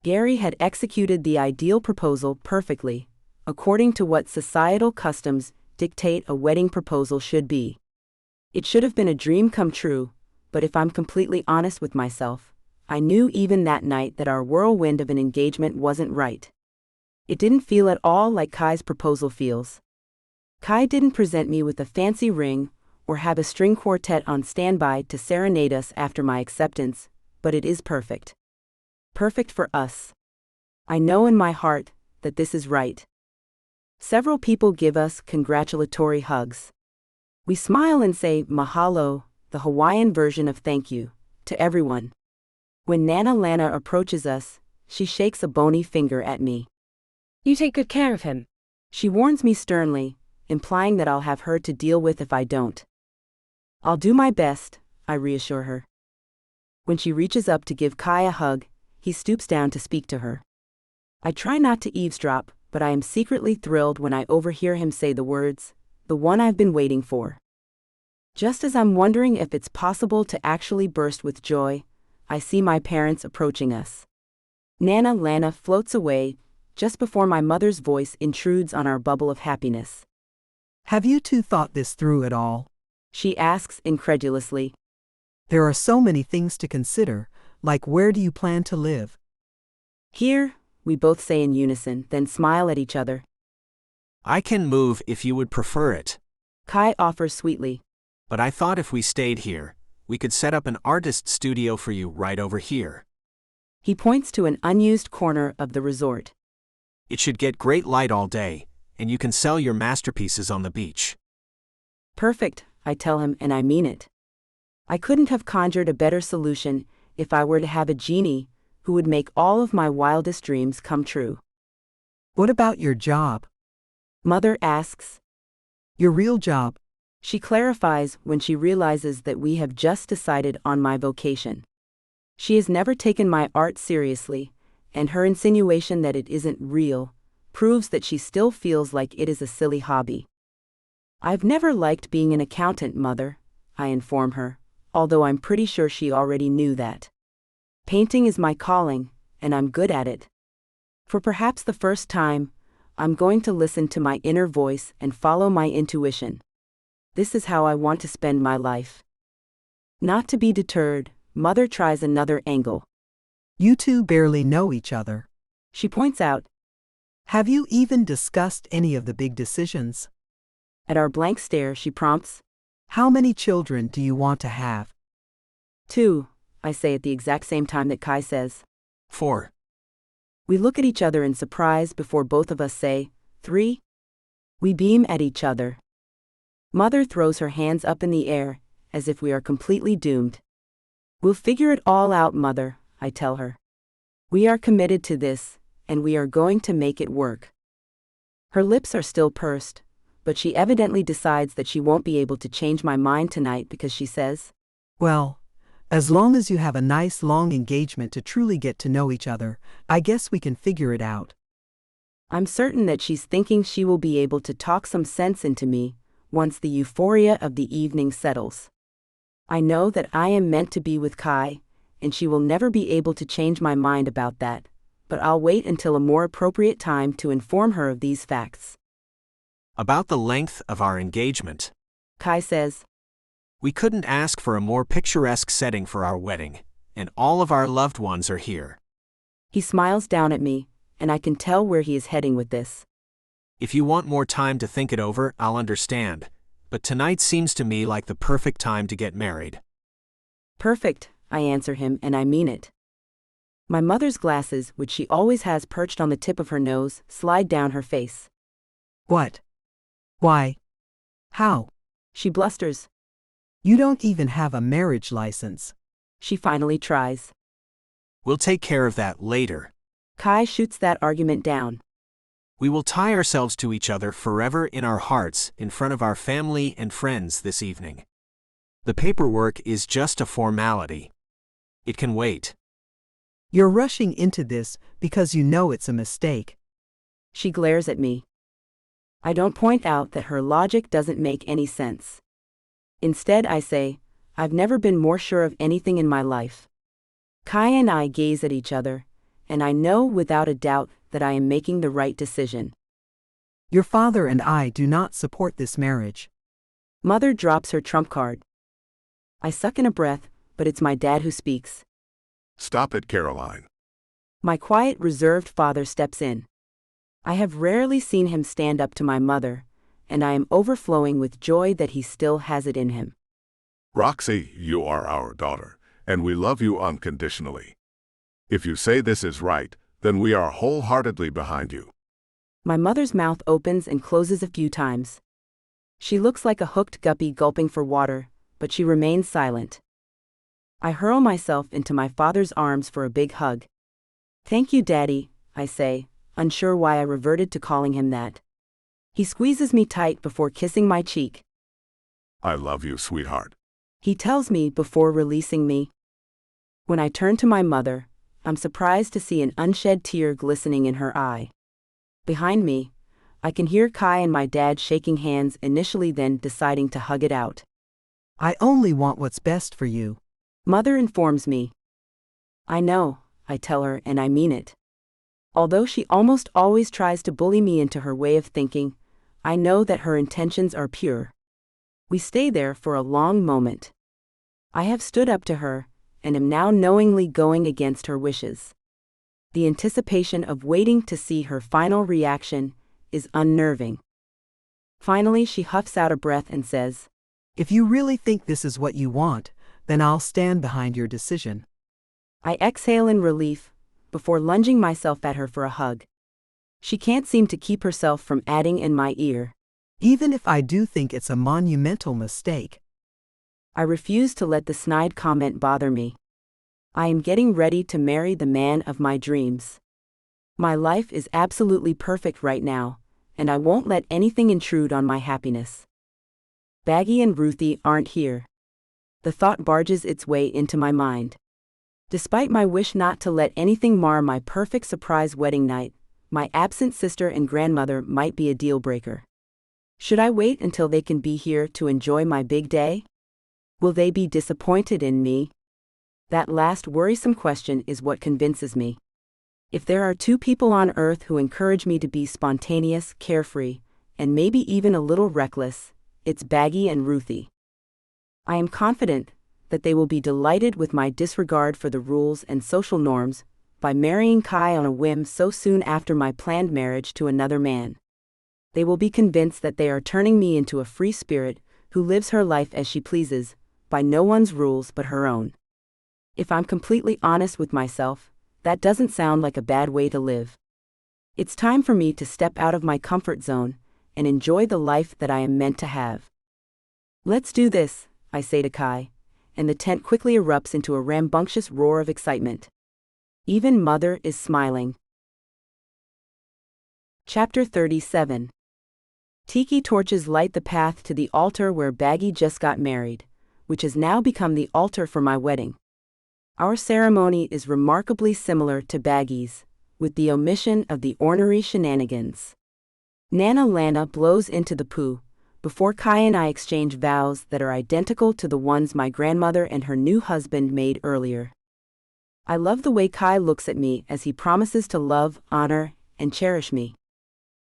Gary had executed the ideal proposal perfectly, according to what societal customs dictate a wedding proposal should be. It should have been a dream come true, but if I'm completely honest with myself, I knew even that night that our whirlwind of an engagement wasn't right. It didn't feel at all like Kai's proposal feels. Kai didn't present me with a fancy ring or have a string quartet on standby to serenade us after my acceptance, but it is perfect. Perfect for us. I know in my heart that this is right. Several people give us congratulatory hugs. We smile and say mahalo, the Hawaiian version of thank you, to everyone. When Nana Lana approaches us, she shakes a bony finger at me. You take good care of him. She warns me sternly, implying that I'll have her to deal with if I don't. I'll do my best, I reassure her. When she reaches up to give Kai a hug, he stoops down to speak to her. I try not to eavesdrop, but I am secretly thrilled when I overhear him say the words, the one I've been waiting for. Just as I'm wondering if it's possible to actually burst with joy, I see my parents approaching us. Nana Lana floats away, just before my mother's voice intrudes on our bubble of happiness. Have you two thought this through at all? She asks incredulously. There are so many things to consider, like where do you plan to live? Here, we both say in unison, then smile at each other. I can move if you would prefer it. Kai offers sweetly. But I thought if we stayed here, we could set up an artist studio for you right over here. He points to an unused corner of the resort. It should get great light all day, and you can sell your masterpieces on the beach. Perfect, I tell him, and I mean it. I couldn't have conjured a better solution if I were to have a genie who would make all of my wildest dreams come true. What about your job? Mother asks. Your real job? She clarifies when she realizes that we have just decided on my vocation. She has never taken my art seriously, and her insinuation that it isn't real proves that she still feels like it is a silly hobby. I've never liked being an accountant, Mother, I inform her, although I'm pretty sure she already knew that. Painting is my calling, and I'm good at it. For perhaps the first time, I'm going to listen to my inner voice and follow my intuition. This is how I want to spend my life. Not to be deterred, Mother tries another angle. You two barely know each other. She points out, Have you even discussed any of the big decisions? at our blank stare, she prompts, How many children do you want to have? 2, I say at the exact same time that Kai says. 4. We look at each other in surprise before both of us say, 3. We beam at each other. Mother throws her hands up in the air, as if we are completely doomed. We'll figure it all out, Mother, I tell her. We are committed to this, and we are going to make it work. Her lips are still pursed, but she evidently decides that she won't be able to change my mind tonight because she says, Well, as long as you have a nice long engagement to truly get to know each other, I guess we can figure it out. I'm certain that she's thinking she will be able to talk some sense into me once the euphoria of the evening settles. I know that I am meant to be with Kai, and she will never be able to change my mind about that, but I'll wait until a more appropriate time to inform her of these facts. About the length of our engagement, Kai says, we couldn't ask for a more picturesque setting for our wedding, and all of our loved ones are here. He smiles down at me, and I can tell where he is heading with this. If you want more time to think it over, I'll understand, but tonight seems to me like the perfect time to get married. Perfect, I answer him, and I mean it. My mother's glasses, which she always has perched on the tip of her nose, slide down her face. What? Why? How? She blusters. You don't even have a marriage license. She finally tries. We'll take care of that later. Kai shoots that argument down. We will tie ourselves to each other forever in our hearts in front of our family and friends this evening. The paperwork is just a formality. It can wait. You're rushing into this because you know it's a mistake. She glares at me. I don't point out that her logic doesn't make any sense. Instead, I say, I've never been more sure of anything in my life. Kai and I gaze at each other, and I know without a doubt that I am making the right decision. Your father and I do not support this marriage. Mother drops her trump card. I suck in a breath, but it's my dad who speaks. Stop it, Caroline. My quiet, reserved father steps in. I have rarely seen him stand up to my mother, and I am overflowing with joy that he still has it in him. Roxy, you are our daughter, and we love you unconditionally. If you say this is right, then we are wholeheartedly behind you. My mother's mouth opens and closes a few times. She looks like a hooked guppy gulping for water, but she remains silent. I hurl myself into my father's arms for a big hug. Thank you, Daddy, I say, unsure why I reverted to calling him that. He squeezes me tight before kissing my cheek. I love you, sweetheart. He tells me before releasing me. When I turn to my mother, I'm surprised to see an unshed tear glistening in her eye. Behind me, I can hear Kai and my dad shaking hands initially, then deciding to hug it out. I only want what's best for you. Mother informs me. I know, I tell her, and I mean it. Although she almost always tries to bully me into her way of thinking, I know that her intentions are pure. We stay there for a long moment. I have stood up to her, and am now knowingly going against her wishes. The anticipation of waiting to see her final reaction is unnerving. Finally, she huffs out a breath and says, If you really think this is what you want, then I'll stand behind your decision. I exhale in relief, before lunging myself at her for a hug. She can't seem to keep herself from adding in my ear, Even if I do think it's a monumental mistake. I refuse to let the snide comment bother me. I am getting ready to marry the man of my dreams. My life is absolutely perfect right now, and I won't let anything intrude on my happiness. Baggy and Ruthie aren't here. The thought barges its way into my mind. Despite my wish not to let anything mar my perfect surprise wedding night, my absent sister and grandmother might be a deal breaker. Should I wait until they can be here to enjoy my big day? Will they be disappointed in me? That last worrisome question is what convinces me. If there are two people on earth who encourage me to be spontaneous, carefree, and maybe even a little reckless, it's Baggy and Ruthie. I am confident that they will be delighted with my disregard for the rules and social norms by marrying Kai on a whim so soon after my planned marriage to another man. They will be convinced that they are turning me into a free spirit who lives her life as she pleases, by no one's rules but her own. If I'm completely honest with myself, that doesn't sound like a bad way to live. It's time for me to step out of my comfort zone and enjoy the life that I am meant to have. Let's do this, I say to Kai, and the tent quickly erupts into a rambunctious roar of excitement. Even Mother is smiling. Chapter 37. Tiki torches light the path to the altar where Baggy just got married, which has now become the altar for my wedding. Our ceremony is remarkably similar to Baggy's, with the omission of the ornery shenanigans. Nana Lana blows into the poo, before Kai and I exchange vows that are identical to the ones my grandmother and her new husband made earlier. I love the way Kai looks at me as he promises to love, honor, and cherish me.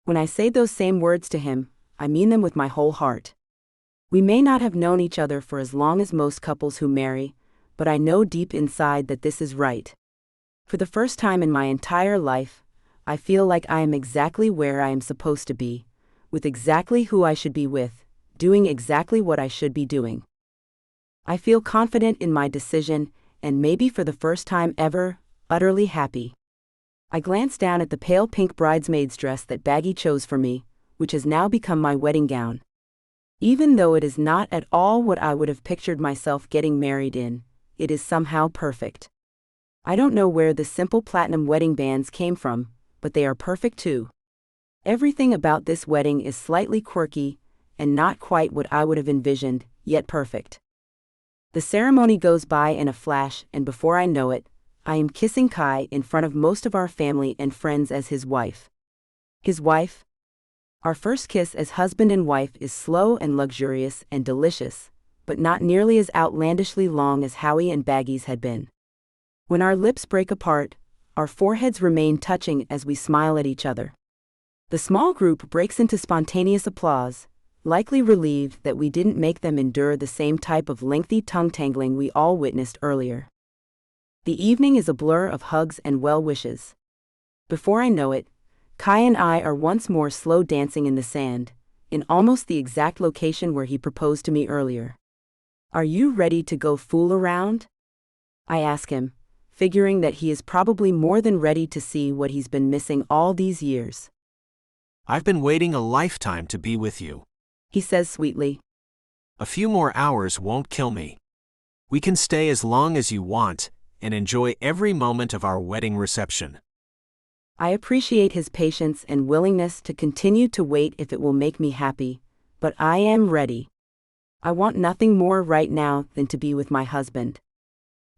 When I say those same words to him, I mean them with my whole heart. We may not have known each other for as long as most couples who marry, but I know deep inside that this is right. For the first time in my entire life, I feel like I am exactly where I am supposed to be, with exactly who I should be with, doing exactly what I should be doing. I feel confident in my decision, and maybe for the first time ever, utterly happy. I glance down at the pale pink bridesmaid's dress that Baggy chose for me, which has now become my wedding gown. Even though it is not at all what I would have pictured myself getting married in, it is somehow perfect. I don't know where the simple platinum wedding bands came from, but they are perfect too. Everything about this wedding is slightly quirky, and not quite what I would have envisioned, yet perfect. The ceremony goes by in a flash, and before I know it, I am kissing Kai in front of most of our family and friends as his wife. His wife? Our first kiss as husband and wife is slow and luxurious and delicious, but not nearly as outlandishly long as Howie and Baggy's had been. When our lips break apart, our foreheads remain touching as we smile at each other. The small group breaks into spontaneous applause, likely relieved that we didn't make them endure the same type of lengthy tongue-tangling we all witnessed earlier. The evening is a blur of hugs and well wishes. Before I know it, Kai and I are once more slow dancing in the sand, in almost the exact location where he proposed to me earlier. Are you ready to go fool around? I ask him, figuring that he is probably more than ready to see what he's been missing all these years. I've been waiting a lifetime to be with you, he says sweetly. A few more hours won't kill me. We can stay as long as you want and enjoy every moment of our wedding reception. I appreciate his patience and willingness to continue to wait if it will make me happy, but I am ready. I want nothing more right now than to be with my husband.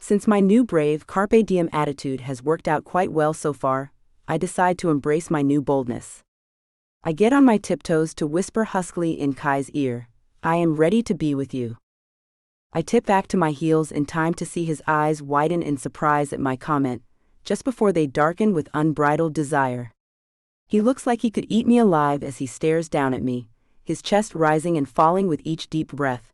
Since my new brave carpe diem attitude has worked out quite well so far, I decide to embrace my new boldness. I get on my tiptoes to whisper huskily in Kai's ear, I am ready to be with you. I tip back to my heels in time to see his eyes widen in surprise at my comment, just before they darken with unbridled desire. He looks like he could eat me alive as he stares down at me, his chest rising and falling with each deep breath.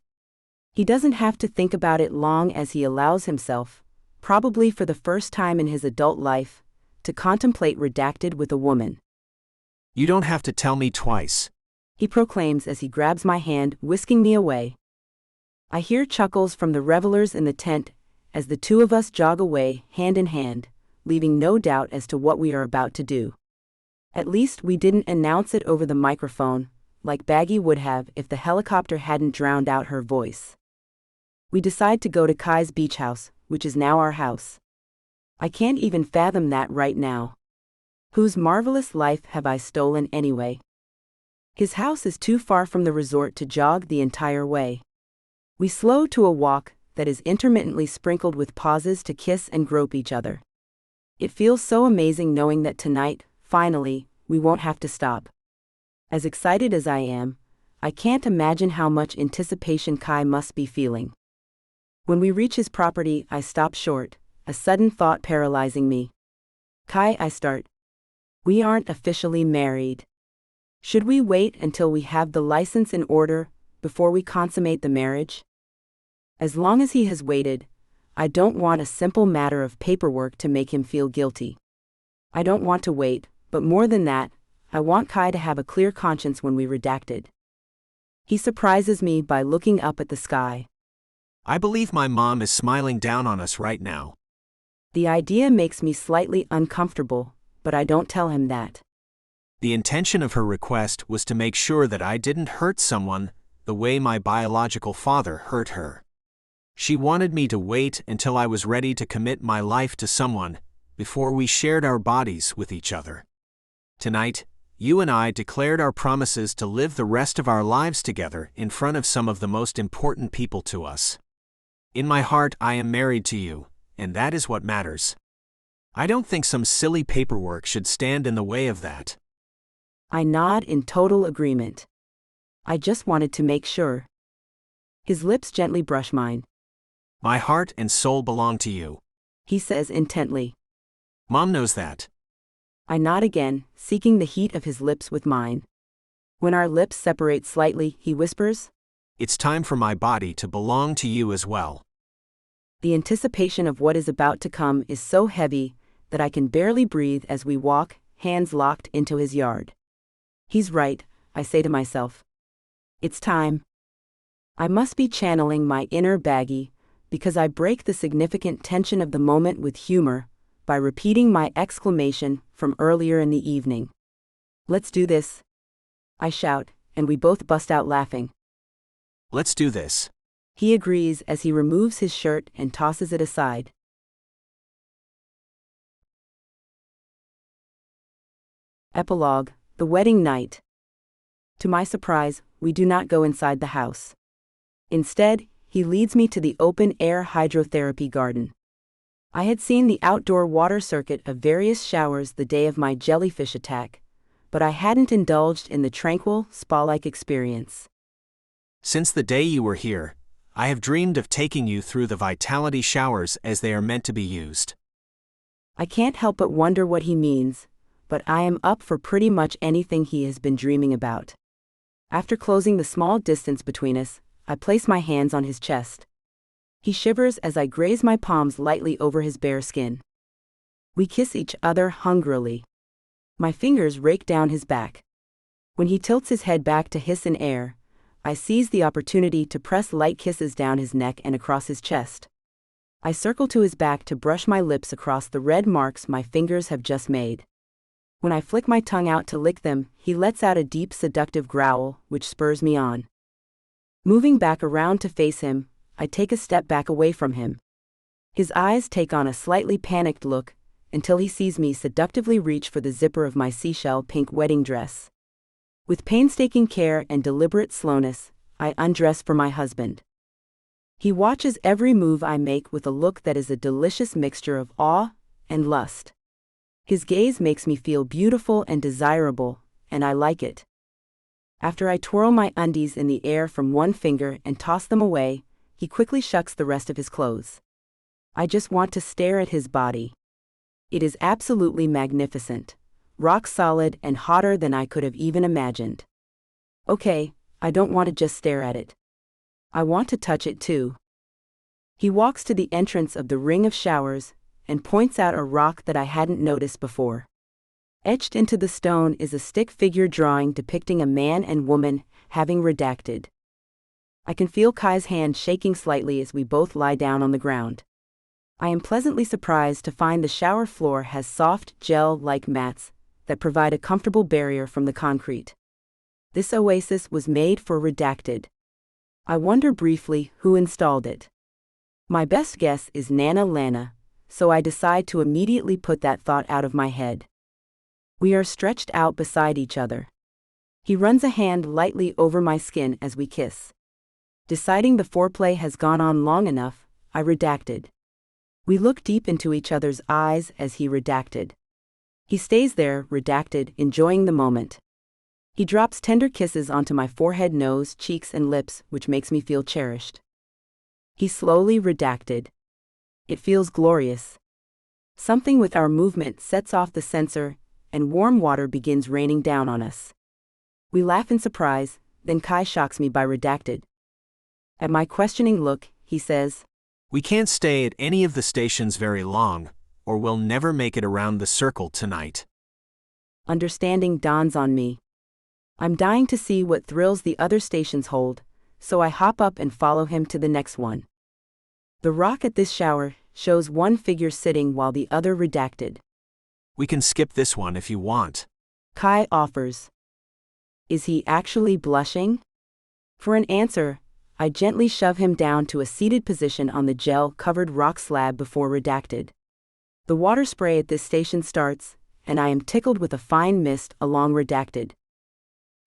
He doesn't have to think about it long as he allows himself, probably for the first time in his adult life, to contemplate redacted with a woman. You don't have to tell me twice, he proclaims as he grabs my hand, whisking me away. I hear chuckles from the revelers in the tent as the two of us jog away, hand in hand, leaving no doubt as to what we are about to do. At least we didn't announce it over the microphone, like Baggy would have if the helicopter hadn't drowned out her voice. We decide to go to Kai's beach house, which is now our house. I can't even fathom that right now. Whose marvelous life have I stolen anyway? His house is too far from the resort to jog the entire way. We slow to a walk that is intermittently sprinkled with pauses to kiss and grope each other. It feels so amazing knowing that tonight, finally, we won't have to stop. As excited as I am, I can't imagine how much anticipation Kai must be feeling. When we reach his property, I stop short, a sudden thought paralyzing me. Kai, I start. We aren't officially married. Should we wait until we have the license in order before we consummate the marriage? As long as he has waited, I don't want a simple matter of paperwork to make him feel guilty. I don't want to wait, but more than that, I want Kai to have a clear conscience when we redacted. He surprises me by looking up at the sky. I believe my mom is smiling down on us right now. The idea makes me slightly uncomfortable, but I don't tell him that. The intention of her request was to make sure that I didn't hurt someone the way my biological father hurt her. She wanted me to wait until I was ready to commit my life to someone before we shared our bodies with each other. Tonight, you and I declared our promises to live the rest of our lives together in front of some of the most important people to us. In my heart, I am married to you, and that is what matters. I don't think some silly paperwork should stand in the way of that. I nod in total agreement. I just wanted to make sure. His lips gently brush mine. My heart and soul belong to you, he says intently. Mom knows that. I nod again, seeking the heat of his lips with mine. When our lips separate slightly, he whispers, It's time for my body to belong to you as well. The anticipation of what is about to come is so heavy that I can barely breathe as we walk, hands locked, into his yard. He's right, I say to myself. It's time. I must be channeling my inner baggy, because I break the significant tension of the moment with humor by repeating my exclamation from earlier in the evening. Let's do this, I shout, and we both bust out laughing. Let's do this, he agrees as he removes his shirt and tosses it aside. Epilogue: The wedding night. To my surprise, we do not go inside the house. Instead, he leads me to the open-air hydrotherapy garden. I had seen the outdoor water circuit of various showers the day of my jellyfish attack, but I hadn't indulged in the tranquil, spa-like experience. Since the day you were here, I have dreamed of taking you through the vitality showers as they are meant to be used. I can't help but wonder what he means, but I am up for pretty much anything he has been dreaming about. After closing the small distance between us, I place my hands on his chest. He shivers as I graze my palms lightly over his bare skin. We kiss each other hungrily. My fingers rake down his back. When he tilts his head back to hiss in air, I seize the opportunity to press light kisses down his neck and across his chest. I circle to his back to brush my lips across the red marks my fingers have just made. When I flick my tongue out to lick them, he lets out a deep, seductive growl, which spurs me on. Moving back around to face him, I take a step back away from him. His eyes take on a slightly panicked look, until he sees me seductively reach for the zipper of my seashell pink wedding dress. With painstaking care and deliberate slowness, I undress for my husband. He watches every move I make with a look that is a delicious mixture of awe and lust. His gaze makes me feel beautiful and desirable, and I like it. After I twirl my undies in the air from one finger and toss them away, he quickly shucks the rest of his clothes. I just want to stare at his body. It is absolutely magnificent, rock solid and hotter than I could have even imagined. Okay, I don't want to just stare at it. I want to touch it too. He walks to the entrance of the ring of showers and points out a rock that I hadn't noticed before. Etched into the stone is a stick figure drawing depicting a man and woman having redacted. I can feel Kai's hand shaking slightly as we both lie down on the ground. I am pleasantly surprised to find the shower floor has soft, gel-like mats that provide a comfortable barrier from the concrete. This oasis was made for redacted. I wonder briefly who installed it. My best guess is Nana Lana, so I decide to immediately put that thought out of my head. We are stretched out beside each other. He runs a hand lightly over my skin as we kiss. Deciding the foreplay has gone on long enough, I redacted. We look deep into each other's eyes as he redacted. He stays there, redacted, enjoying the moment. He drops tender kisses onto my forehead, nose, cheeks, and lips, which makes me feel cherished. He slowly redacted. It feels glorious. Something with our movement sets off the sensor, and warm water begins raining down on us. We laugh in surprise, then Kai shocks me by redacted. At my questioning look, he says, "We can't stay at any of the stations very long, or we'll never make it around the circle tonight." Understanding dawns on me. I'm dying to see what thrills the other stations hold, so I hop up and follow him to the next one. The rock at this shower shows one figure sitting while the other redacted. "We can skip this one if you want," Kai offers. Is he actually blushing? For an answer, I gently shove him down to a seated position on the gel-covered rock slab before redacted. The water spray at this station starts, and I am tickled with a fine mist along redacted.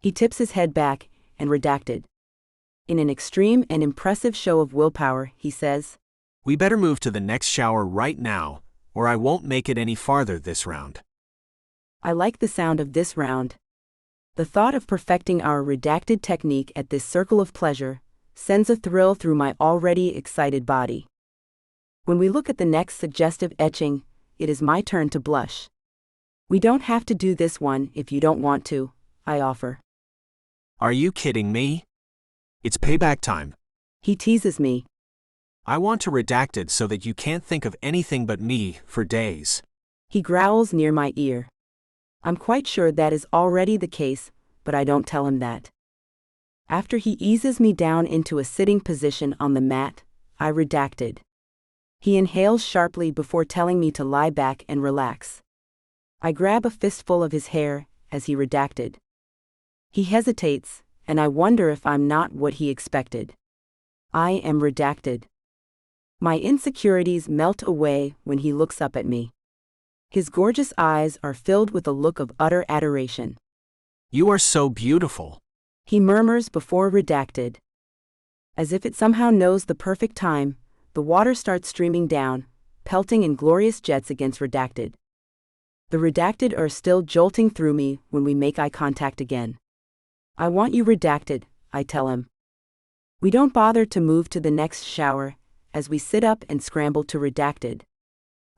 He tips his head back, and redacted. In an extreme and impressive show of willpower, he says, "We better move to the next shower right now, or I won't make it any farther this round." I like the sound of this round. The thought of perfecting our redacted technique at this circle of pleasure sends a thrill through my already excited body. When we look at the next suggestive etching, it is my turn to blush. "We don't have to do this one if you don't want to," I offer. "Are you kidding me? It's payback time." He teases me. "I want to redacted so that you can't think of anything but me for days." He growls near my ear. I'm quite sure that is already the case, but I don't tell him that. After he eases me down into a sitting position on the mat, I redacted. He inhales sharply before telling me to lie back and relax. I grab a fistful of his hair as he redacted. He hesitates, and I wonder if I'm not what he expected. I am redacted. My insecurities melt away when he looks up at me. His gorgeous eyes are filled with a look of utter adoration. "You are so beautiful," he murmurs before redacted. As if it somehow knows the perfect time, the water starts streaming down, pelting in glorious jets against redacted. The redacted are still jolting through me when we make eye contact again. "I want you redacted," I tell him. We don't bother to move to the next shower, as we sit up and scramble to redacted.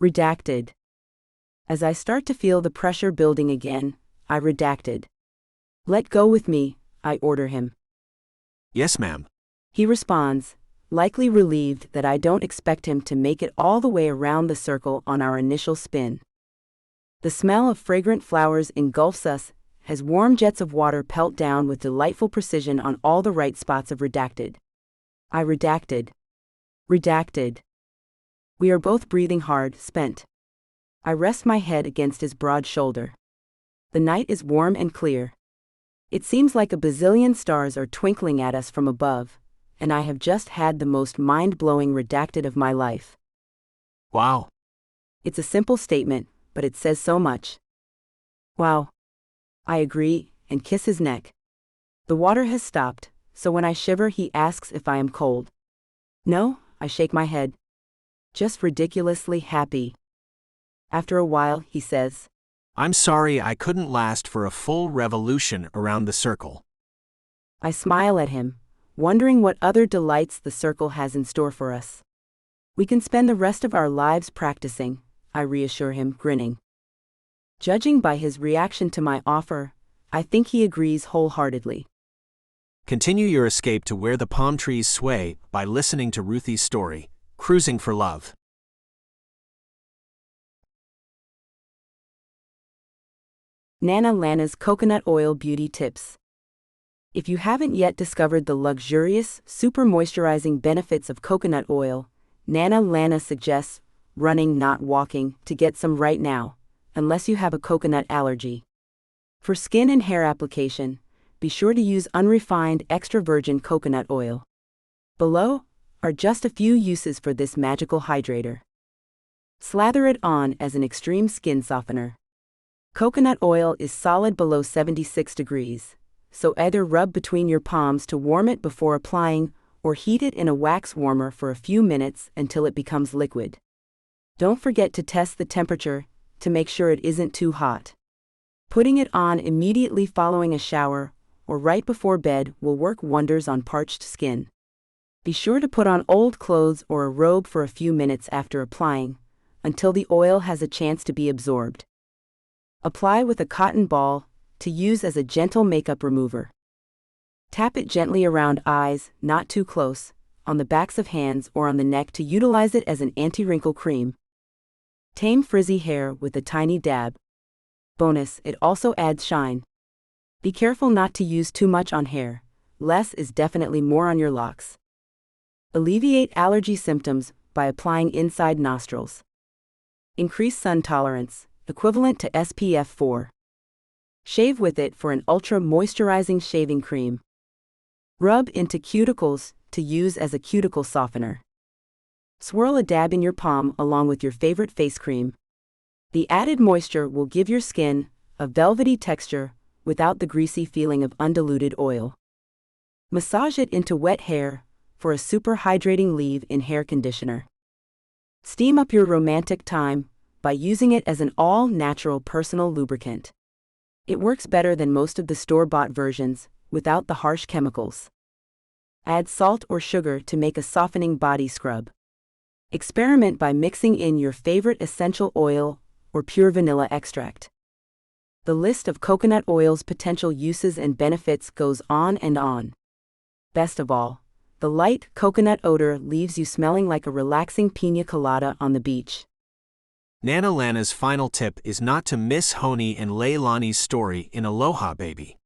Redacted. As I start to feel the pressure building again, I redacted. "Let go with me," I order him. "Yes, ma'am," he responds, likely relieved that I don't expect him to make it all the way around the circle on our initial spin. The smell of fragrant flowers engulfs us as warm jets of water pelt down with delightful precision on all the right spots of redacted. I redacted. Redacted. We are both breathing hard, spent. I rest my head against his broad shoulder. The night is warm and clear. It seems like a bazillion stars are twinkling at us from above, and I have just had the most mind-blowing redacted of my life. "Wow." It's a simple statement, but it says so much. Wow. I agree, and kiss his neck. The water has stopped, so when I shiver he asks if I am cold. No, I shake my head. Just ridiculously happy. After a while, he says, "I'm sorry I couldn't last for a full revolution around the circle." I smile at him, wondering what other delights the circle has in store for us. "We can spend the rest of our lives practicing," I reassure him, grinning. Judging by his reaction to my offer, I think he agrees wholeheartedly. Continue your escape to where the palm trees sway by listening to Ruthie's story, Cruising for Love. Nana Lana's Coconut Oil Beauty Tips. If you haven't yet discovered the luxurious, super moisturizing benefits of coconut oil, Nana Lana suggests running, not walking, to get some right now, unless you have a coconut allergy. For skin and hair application, be sure to use unrefined extra virgin coconut oil. Below are just a few uses for this magical hydrator. Slather it on as an extreme skin softener. Coconut oil is solid below 76 degrees, so either rub between your palms to warm it before applying, or heat it in a wax warmer for a few minutes until it becomes liquid. Don't forget to test the temperature to make sure it isn't too hot. Putting it on immediately following a shower or right before bed will work wonders on parched skin. Be sure to put on old clothes or a robe for a few minutes after applying, until the oil has a chance to be absorbed. Apply with a cotton ball to use as a gentle makeup remover. Tap it gently around eyes, not too close, on the backs of hands or on the neck to utilize it as an anti-wrinkle cream. Tame frizzy hair with a tiny dab. Bonus, it also adds shine. Be careful not to use too much on hair. Less is definitely more on your locks. Alleviate allergy symptoms by applying inside nostrils. Increase sun tolerance, equivalent to SPF 4. Shave with it for an ultra-moisturizing shaving cream. Rub into cuticles to use as a cuticle softener. Swirl a dab in your palm along with your favorite face cream. The added moisture will give your skin a velvety texture without the greasy feeling of undiluted oil. Massage it into wet hair for a super hydrating leave-in hair conditioner. Steam up your romantic time by using it as an all-natural personal lubricant. It works better than most of the store-bought versions, without the harsh chemicals. Add salt or sugar to make a softening body scrub. Experiment by mixing in your favorite essential oil or pure vanilla extract. The list of coconut oil's potential uses and benefits goes on and on. Best of all, the light coconut odor leaves you smelling like a relaxing piña colada on the beach. Nana Lana's final tip is not to miss Honey and Leilani's story in Aloha Baby.